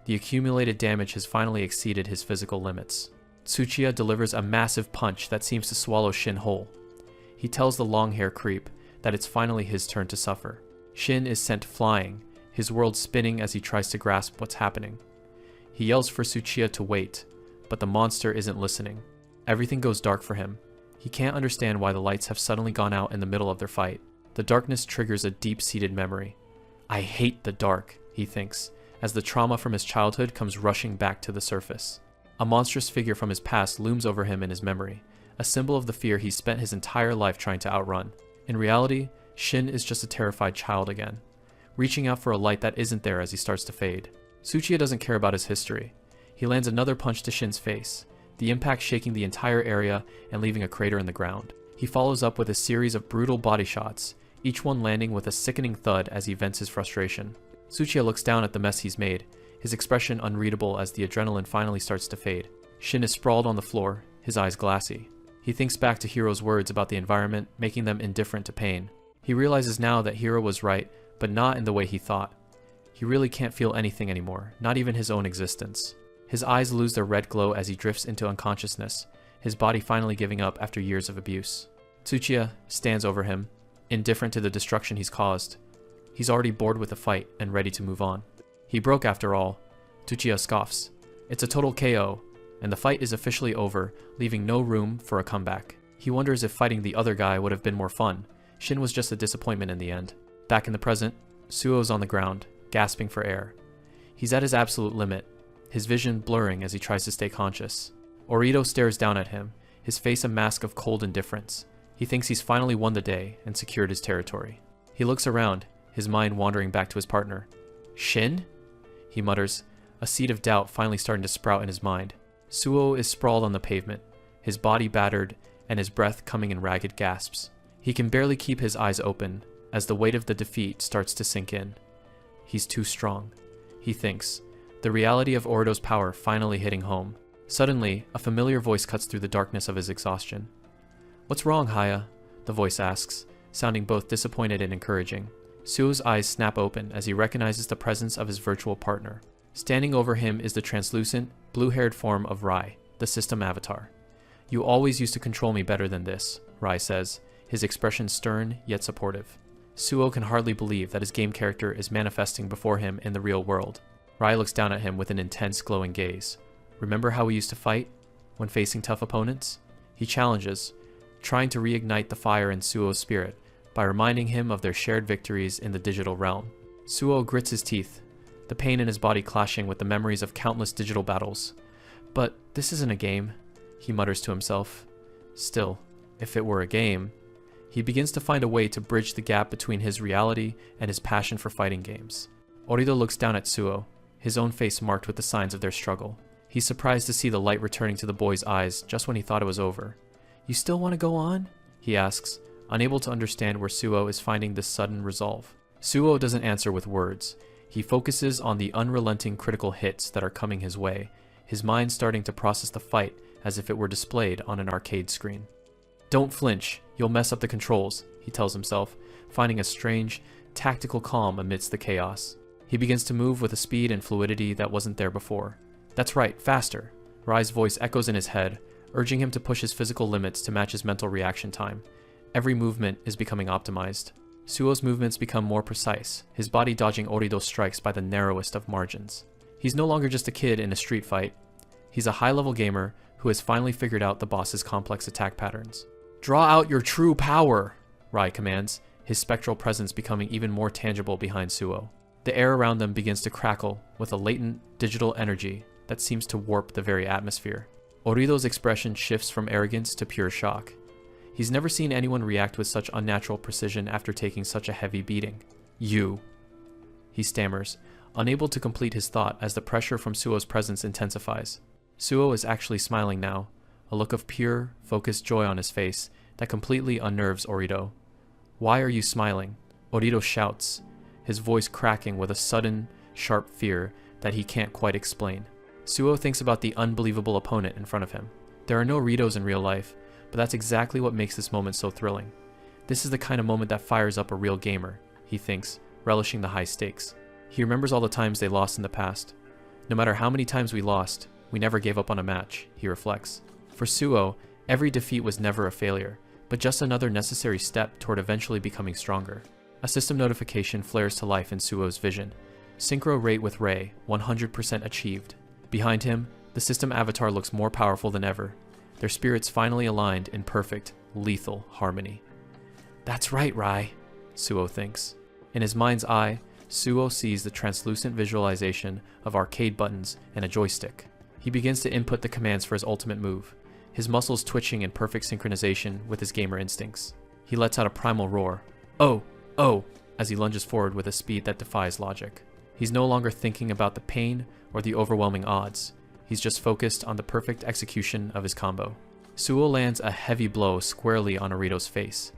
The accumulated damage has finally exceeded his physical limits. Tsuchiya delivers a massive punch that seems to swallow Shin whole. He tells the long-hair creep that it's finally his turn to suffer. Shin is sent flying, his world spinning as he tries to grasp what's happening. He yells for Tsuchiya to wait, but the monster isn't listening. Everything goes dark for him. He can't understand why the lights have suddenly gone out in the middle of their fight. The darkness triggers a deep-seated memory. "I hate the dark," he thinks, as the trauma from his childhood comes rushing back to the surface. A monstrous figure from his past looms over him in his memory, a symbol of the fear he's spent his entire life trying to outrun. In reality, Shin is just a terrified child again, reaching out for a light that isn't there as he starts to fade. Tsuchiya doesn't care about his history. He lands another punch to Shin's face, the impact shaking the entire area and leaving a crater in the ground. He follows up with a series of brutal body shots, each one landing with a sickening thud as he vents his frustration. Tsuchiya looks down at the mess he's made, his expression unreadable as the adrenaline finally starts to fade. Shin is sprawled on the floor, his eyes glassy. He thinks back to Hiro's words about the environment, making them indifferent to pain. He realizes now that Hiro was right, but not in the way he thought. He really can't feel anything anymore, not even his own existence. His eyes lose their red glow as he drifts into unconsciousness, his body finally giving up after years of abuse. Tsuchiya stands over him, indifferent to the destruction he's caused. He's already bored with the fight and ready to move on. He broke after all. Tsuchiya scoffs. It's a total KO, and the fight is officially over, leaving no room for a comeback. He wonders if fighting the other guy would have been more fun. Shin was just a disappointment in the end. Back in the present, Suo's on the ground, gasping for air. He's at his absolute limit, his vision blurring as he tries to stay conscious. Orito stares down at him, his face a mask of cold indifference. He thinks he's finally won the day and secured his territory. He looks around, his mind wandering back to his partner. "Shin?" he mutters, a seed of doubt finally starting to sprout in his mind. Suo is sprawled on the pavement, his body battered and his breath coming in ragged gasps. He can barely keep his eyes open as the weight of the defeat starts to sink in. He's too strong, he thinks, the reality of Orito's power finally hitting home. Suddenly, a familiar voice cuts through the darkness of his exhaustion. "What's wrong, Haya?" the voice asks, sounding both disappointed and encouraging. Suo's eyes snap open as he recognizes the presence of his virtual partner. Standing over him is the translucent, blue-haired form of Rai, the system avatar. "You always used to control me better than this," Rai says, his expression stern yet supportive. Suo can hardly believe that his game character is manifesting before him in the real world. Rai looks down at him with an intense, glowing gaze. Remember how we used to fight when facing tough opponents? He challenges, trying to reignite the fire in Suo's spirit by reminding him of their shared victories in the digital realm. Suo grits his teeth, the pain in his body clashing with the memories of countless digital battles. But this isn't a game, he mutters to himself. Still, if it were a game, he begins to find a way to bridge the gap between his reality and his passion for fighting games. Orido looks down at Suo, his own face marked with the signs of their struggle. He's surprised to see the light returning to the boy's eyes just when he thought it was over. You still want to go on? He asks, unable to understand where Suo is finding this sudden resolve. Suo doesn't answer with words. He focuses on the unrelenting critical hits that are coming his way, his mind starting to process the fight as if it were displayed on an arcade screen. Don't flinch, you'll mess up the controls, he tells himself, finding a strange, tactical calm amidst the chaos. He begins to move with a speed and fluidity that wasn't there before. That's right, faster. Rai's voice echoes in his head, urging him to push his physical limits to match his mental reaction time. Every movement is becoming optimized. Suo's movements become more precise, his body dodging Orido's strikes by the narrowest of margins. He's no longer just a kid in a street fight. He's a high-level gamer who has finally figured out the boss's complex attack patterns. Draw out your true power, Rai commands, his spectral presence becoming even more tangible behind Suo. The air around them begins to crackle with a latent digital energy that seems to warp the very atmosphere. Orido's expression shifts from arrogance to pure shock. He's never seen anyone react with such unnatural precision after taking such a heavy beating. You, he stammers, unable to complete his thought as the pressure from Suo's presence intensifies. Suo is actually smiling now, a look of pure, focused joy on his face that completely unnerves Orido. Why are you smiling? Orido shouts, his voice cracking with a sudden, sharp fear that he can't quite explain. Suo thinks about the unbelievable opponent in front of him. There are no Ritos in real life, but that's exactly what makes this moment so thrilling. This is the kind of moment that fires up a real gamer, he thinks, relishing the high stakes. He remembers all the times they lost in the past. No matter how many times we lost, we never gave up on a match, he reflects. For Suo, every defeat was never a failure, but just another necessary step toward eventually becoming stronger. A system notification flares to life in Suo's vision. Synchro rate with Ray, 100% achieved. Behind him, the system avatar looks more powerful than ever, their spirits finally aligned in perfect, lethal harmony. That's right, Rai, Suo thinks. In his mind's eye, Suo sees the translucent visualization of arcade buttons and a joystick. He begins to input the commands for his ultimate move, his muscles twitching in perfect synchronization with his gamer instincts. He lets out a primal roar, "Oh, oh," as he lunges forward with a speed that defies logic. He's no longer thinking about the pain or the overwhelming odds. He's just focused on the perfect execution of his combo. Suo lands a heavy blow squarely on Orido's face.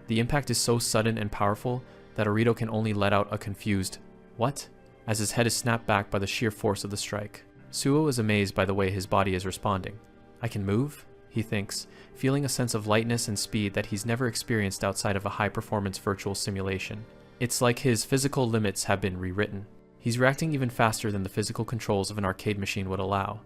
The impact is so sudden and powerful that Orido can only let out a confused, "What?" as his head is snapped back by the sheer force of the strike. Suo is amazed by the way his body is responding. I can move? He thinks, feeling a sense of lightness and speed that he's never experienced outside of a high-performance virtual simulation. It's like his physical limits have been rewritten. He's reacting even faster than the physical controls of an arcade machine would allow.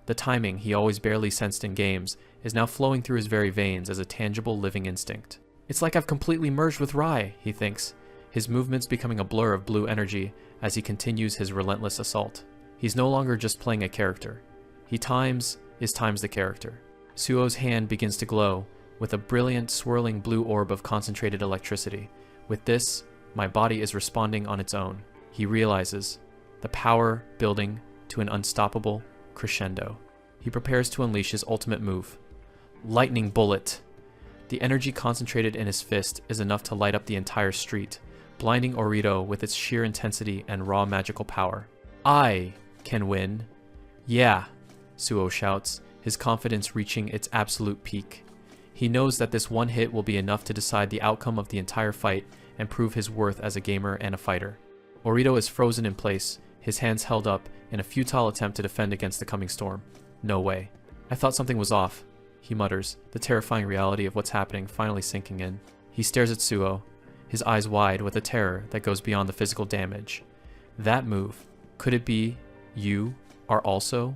The timing he always barely sensed in games is now flowing through his very veins as a tangible living instinct. It's like I've completely merged with Rai, he thinks, his movements becoming a blur of blue energy as he continues his relentless assault. He's no longer just playing a character. He times the character. Suo's hand begins to glow with a brilliant swirling blue orb of concentrated electricity. With this, my body is responding on its own. He realizes, the power building to an unstoppable crescendo. He prepares to unleash his ultimate move. Lightning Bullet! The energy concentrated in his fist is enough to light up the entire street, blinding Orido with its sheer intensity and raw magical power. I can win. Yeah, Suo shouts, his confidence reaching its absolute peak. He knows that this one hit will be enough to decide the outcome of the entire fight and prove his worth as a gamer and a fighter. Orido is frozen in place, his hands held up in a futile attempt to defend against the coming storm. No way. I thought something was off, he mutters, the terrifying reality of what's happening finally sinking in. He stares at Suo, his eyes wide with a terror that goes beyond the physical damage. That move, could it be you are also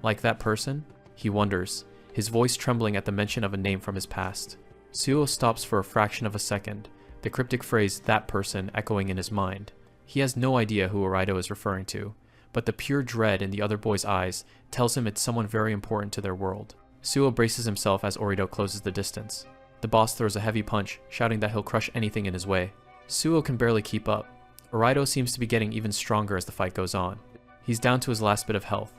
like that person? He wonders, his voice trembling at the mention of a name from his past. Suo stops for a fraction of a second, the cryptic phrase "that person" echoing in his mind. He has no idea who Orido is referring to, but the pure dread in the other boy's eyes tells him it's someone very important to their world. Suo braces himself as Orido closes the distance. The boss throws a heavy punch, shouting that he'll crush anything in his way. Suo can barely keep up. Orido seems to be getting even stronger as the fight goes on. He's down to his last bit of health.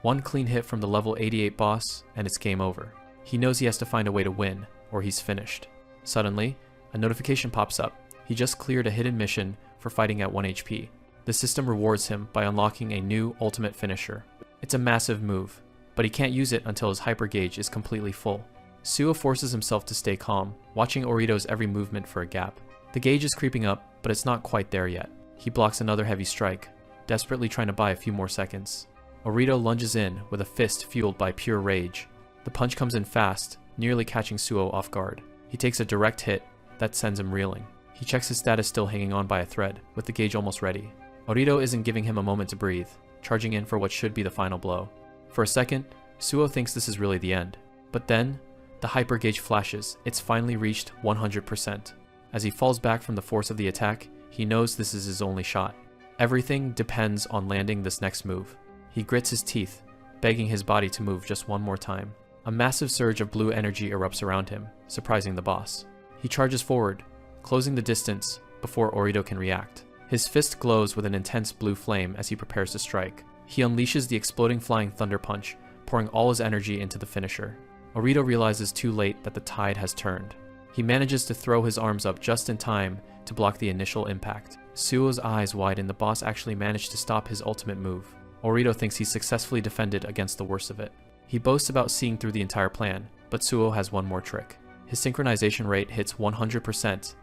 One clean hit from the level 88 boss, and it's game over. He knows he has to find a way to win, or he's finished. Suddenly, a notification pops up. He just cleared a hidden mission for fighting at 1 HP. The system rewards him by unlocking a new ultimate finisher. It's a massive move, but he can't use it until his hyper gauge is completely full. Suo forces himself to stay calm, watching Orido's every movement for a gap. The gauge is creeping up, but it's not quite there yet. He blocks another heavy strike, desperately trying to buy a few more seconds. Orido lunges in with a fist fueled by pure rage. The punch comes in fast, nearly catching Suo off guard. He takes a direct hit that sends him reeling. He checks his status still hanging on by a thread, with the gauge almost ready. Orido isn't giving him a moment to breathe, charging in for what should be the final blow. For a second, Suo thinks this is really the end. But then, the hyper gauge flashes. It's finally reached 100%. As he falls back from the force of the attack, he knows this is his only shot. Everything depends on landing this next move. He grits his teeth, begging his body to move just one more time. A massive surge of blue energy erupts around him, surprising the boss. He charges forward, closing the distance before Orido can react. His fist glows with an intense blue flame as he prepares to strike. He unleashes the exploding flying thunder punch, pouring all his energy into the finisher. Orido realizes too late that the tide has turned. He manages to throw his arms up just in time to block the initial impact. Suo's eyes widen. The boss actually managed to stop his ultimate move. Orido thinks he's successfully defended against the worst of it. He boasts about seeing through the entire plan, but Suo has one more trick. His synchronization rate hits 100%,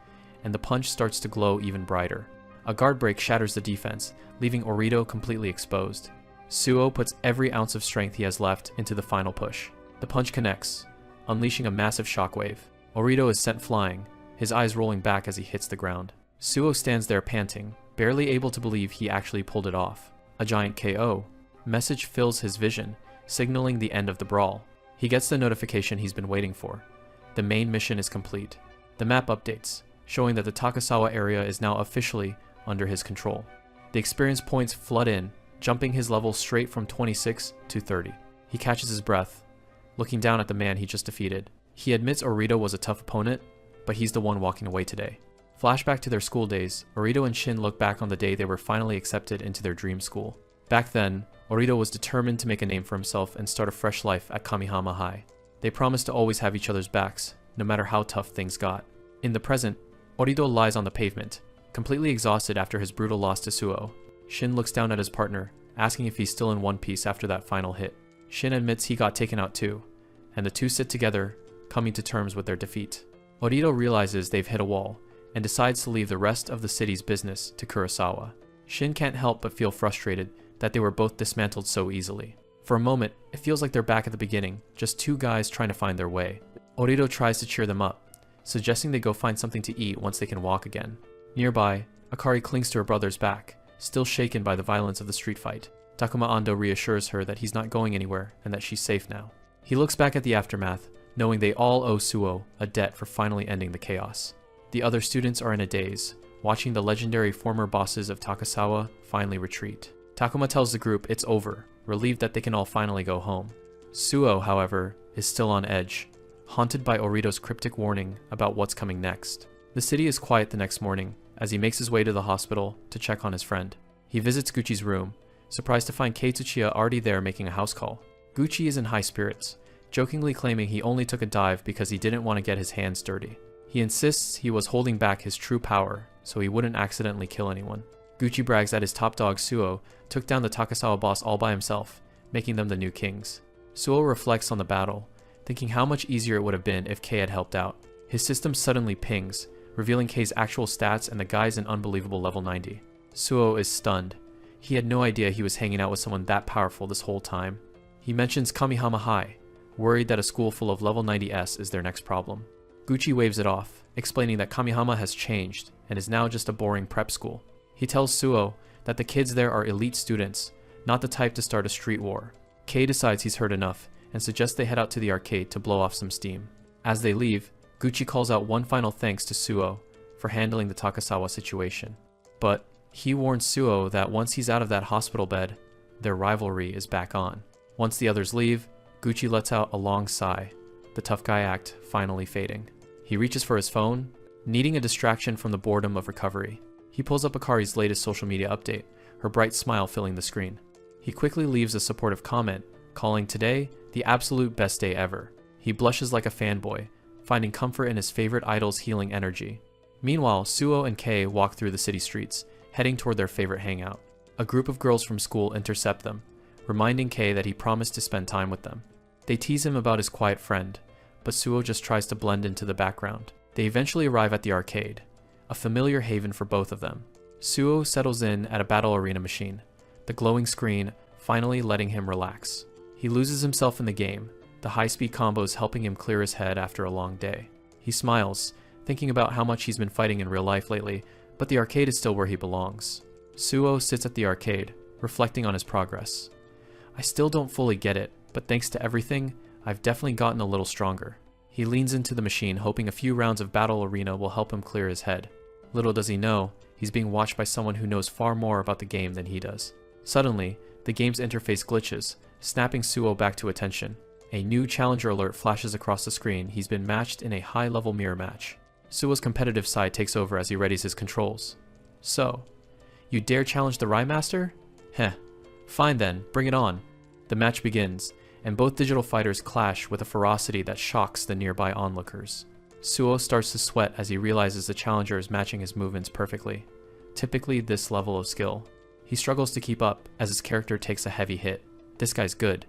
and the punch starts to glow even brighter. A guard break shatters the defense, leaving Orido completely exposed. Suo puts every ounce of strength he has left into the final push. The punch connects, unleashing a massive shockwave. Orido is sent flying, his eyes rolling back as he hits the ground. Suo stands there panting, barely able to believe he actually pulled it off. A giant KO. Message fills his vision, signaling the end of the brawl. He gets the notification he's been waiting for. The main mission is complete. The map updates, showing that the Takasawa area is now officially under his control. The experience points flood in, jumping his level straight from 26 to 30. He catches his breath, looking down at the man he just defeated. He admits Orido was a tough opponent, but he's the one walking away today. Flashback to their school days, Orido and Shin look back on the day they were finally accepted into their dream school. Back then, Orido was determined to make a name for himself and start a fresh life at Kamihama High. They promised to always have each other's backs, no matter how tough things got. In the present, Orido lies on the pavement, completely exhausted after his brutal loss to Suo. Shin looks down at his partner, asking if he's still in one piece after that final hit. Shin admits he got taken out too, and the two sit together, coming to terms with their defeat. Orido realizes they've hit a wall, and decides to leave the rest of the city's business to Kurosawa. Shin can't help but feel frustrated that they were both dismantled so easily. For a moment, it feels like they're back at the beginning, just two guys trying to find their way. Orido tries to cheer them up, suggesting they go find something to eat once they can walk again. Nearby, Akari clings to her brother's back, still shaken by the violence of the street fight. Takuma Ando reassures her that he's not going anywhere and that she's safe now. He looks back at the aftermath, knowing they all owe Suo a debt for finally ending the chaos. The other students are in a daze, watching the legendary former bosses of Takasawa finally retreat. Takuma tells the group it's over, relieved that they can all finally go home. Suo, however, is still on edge, haunted by Orido's cryptic warning about what's coming next. The city is quiet the next morning, as he makes his way to the hospital to check on his friend. He visits Gucci's room, surprised to find Kei Tsuchiya already there making a house call. Gucci is in high spirits, jokingly claiming he only took a dive because he didn't want to get his hands dirty. He insists he was holding back his true power so he wouldn't accidentally kill anyone. Gucci brags that his top dog Suo took down the Takasawa boss all by himself, making them the new kings. Suo reflects on the battle, thinking how much easier it would have been if Kei had helped out. His system suddenly pings, revealing Kei's actual stats, and the guy's an unbelievable level 90. Suo is stunned. He had no idea he was hanging out with someone that powerful this whole time. He mentions Kamihama High, worried that a school full of level 90s is their next problem. Gucci waves it off, explaining that Kamihama has changed and is now just a boring prep school. He tells Suo that the kids there are elite students, not the type to start a street war. Kei decides he's heard enough and suggests they head out to the arcade to blow off some steam. As they leave, Gucci calls out one final thanks to Suo for for handling the Takasawa situation. But he warns Suo that once he's out of that hospital bed, their rivalry is back on. Once the others leave, Gucci lets out a long sigh, the tough guy act finally fading. He reaches for his phone, needing a distraction from the boredom of recovery. He pulls up Akari's latest social media update, her bright smile filling the screen. He quickly leaves a supportive comment, calling today the absolute best day ever. He blushes like a fanboy, finding comfort in his favorite idol's healing energy. Meanwhile, Suo and Kei walk through the city streets, heading toward their favorite hangout. A group of girls from school intercept them, reminding Kei that he promised to spend time with them. They tease him about his quiet friend, but Suo just tries to blend into the background. They eventually arrive at the arcade, a familiar haven for both of them. Suo settles in at a battle arena machine, the glowing screen finally letting him relax. He loses himself in the game, the high-speed combos helping him clear his head after a long day. He smiles, thinking about how much he's been fighting in real life lately, but the arcade is still where he belongs. Suo sits at the arcade, reflecting on his progress. I still don't fully get it, but thanks to everything, I've definitely gotten a little stronger. He leans into the machine, hoping a few rounds of Battle Arena will help him clear his head. Little does he know, he's being watched by someone who knows far more about the game than he does. Suddenly, the game's interface glitches, snapping Suo back to attention. A new challenger alert flashes across the screen. He's been matched in a high-level mirror match. Suo's competitive side takes over as he readies his controls. So, you dare challenge the Rhymaster? Heh. Fine then, bring it on. The match begins, and both digital fighters clash with a ferocity that shocks the nearby onlookers. Suo starts to sweat as he realizes the challenger is matching his movements perfectly. Typically this level of skill. He struggles to keep up as his character takes a heavy hit. This guy's good.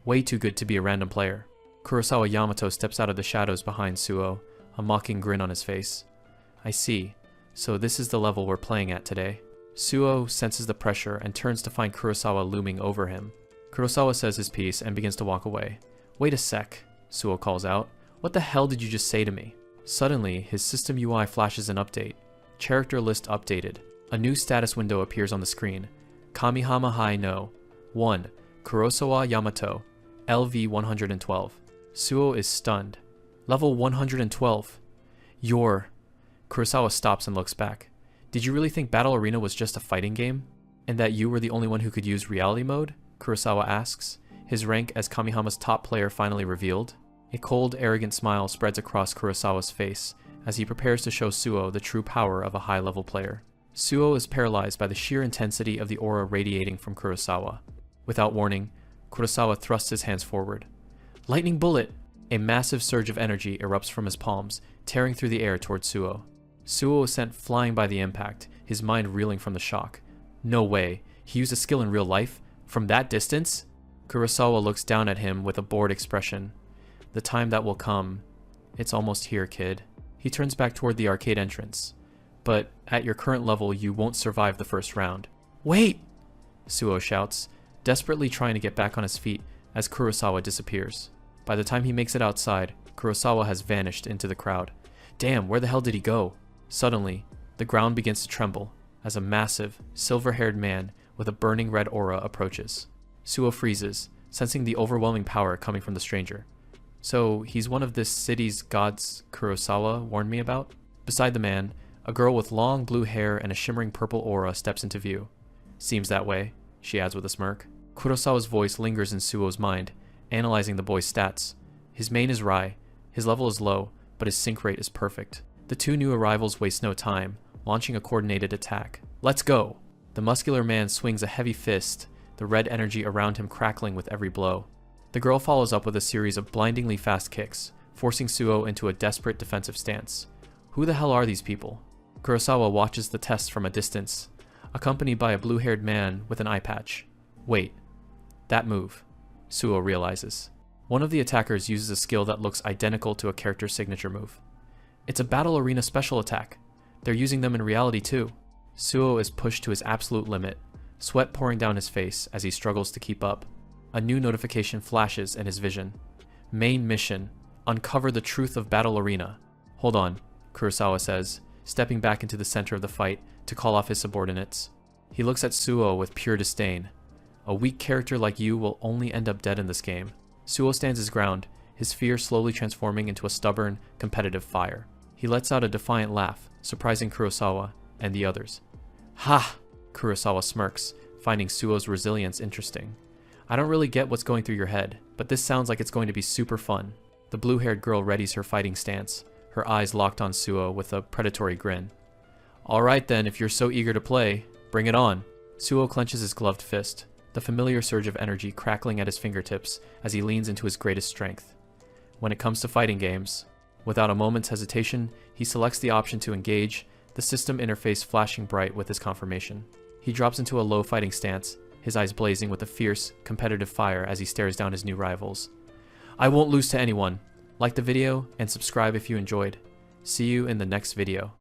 Way too good to be a random player. Kurosawa Yamato steps out of the shadows behind Suo, a mocking grin on his face. I see. So this is the level we're playing at today. Suo senses the pressure and turns to find Kurosawa looming over him. Kurosawa says his piece and begins to walk away. Wait a sec, Suo calls out. What the hell did you just say to me? Suddenly, his system UI flashes an update. Character list updated. A new status window appears on the screen. Kamihama High No. 1. Kurosawa Yamato. LV 112. Suo is stunned. Level 112. Kurosawa stops and looks back. Did you really think Battle Arena was just a fighting game? And that you were the only one who could use reality mode? Kurosawa asks, his rank as Kamihama's top player finally revealed. A cold, arrogant smile spreads across Kurosawa's face as he prepares to show Suo the true power of a high-level player. Suo is paralyzed by the sheer intensity of the aura radiating from Kurosawa. Without warning, Kurosawa thrusts his hands forward. Lightning Bullet! A massive surge of energy erupts from his palms, tearing through the air toward Suo. Suo is sent flying by the impact, his mind reeling from the shock. No way, he used a skill in real life? From that distance? Kurosawa looks down at him with a bored expression. The time that will come. It's almost here, kid. He turns back toward the arcade entrance. But at your current level, you won't survive the first round. Wait! Suo shouts, desperately trying to get back on his feet as Kurosawa disappears. By the time he makes it outside, Kurosawa has vanished into the crowd. Damn, where the hell did he go? Suddenly, the ground begins to tremble as a massive, silver-haired man with a burning red aura approaches. Suo freezes, sensing the overwhelming power coming from the stranger. So, he's one of this city's gods Kurosawa warned me about? Beside the man, a girl with long blue hair and a shimmering purple aura steps into view. Seems that way, she adds with a smirk. Kurosawa's voice lingers in Suo's mind, analyzing the boy's stats. His main is Rai, his level is low, but his sync rate is perfect. The two new arrivals waste no time, launching a coordinated attack. Let's go! The muscular man swings a heavy fist, the red energy around him crackling with every blow. The girl follows up with a series of blindingly fast kicks, forcing Suo into a desperate defensive stance. Who the hell are these people? Kurosawa watches the test from a distance, accompanied by a blue-haired man with an eye patch. Wait, that move, Suo realizes. One of the attackers uses a skill that looks identical to a character's signature move. It's a Battle Arena special attack. They're using them in reality too. Suo is pushed to his absolute limit, sweat pouring down his face as he struggles to keep up. A new notification flashes in his vision. Main mission, uncover the truth of Battle Arena. Hold on, Kurosawa says, stepping back into the center of the fight to call off his subordinates. He looks at Suo with pure disdain. A weak character like you will only end up dead in this game. Suo stands his ground, his fear slowly transforming into a stubborn, competitive fire. He lets out a defiant laugh, surprising Kurosawa and the others. Ha! Kurosawa smirks, finding Suo's resilience interesting. I don't really get what's going through your head, but this sounds like it's going to be super fun. The blue-haired girl readies her fighting stance, her eyes locked on Suo with a predatory grin. Alright then, if you're so eager to play, bring it on. Suo clenches his gloved fist, the familiar surge of energy crackling at his fingertips as he leans into his greatest strength. When it comes to fighting games, without a moment's hesitation, he selects the option to engage, the system interface flashing bright with his confirmation. He drops into a low fighting stance, his eyes blazing with a fierce, competitive fire as he stares down his new rivals. I won't lose to anyone. Like the video and subscribe if you enjoyed. See you in the next video.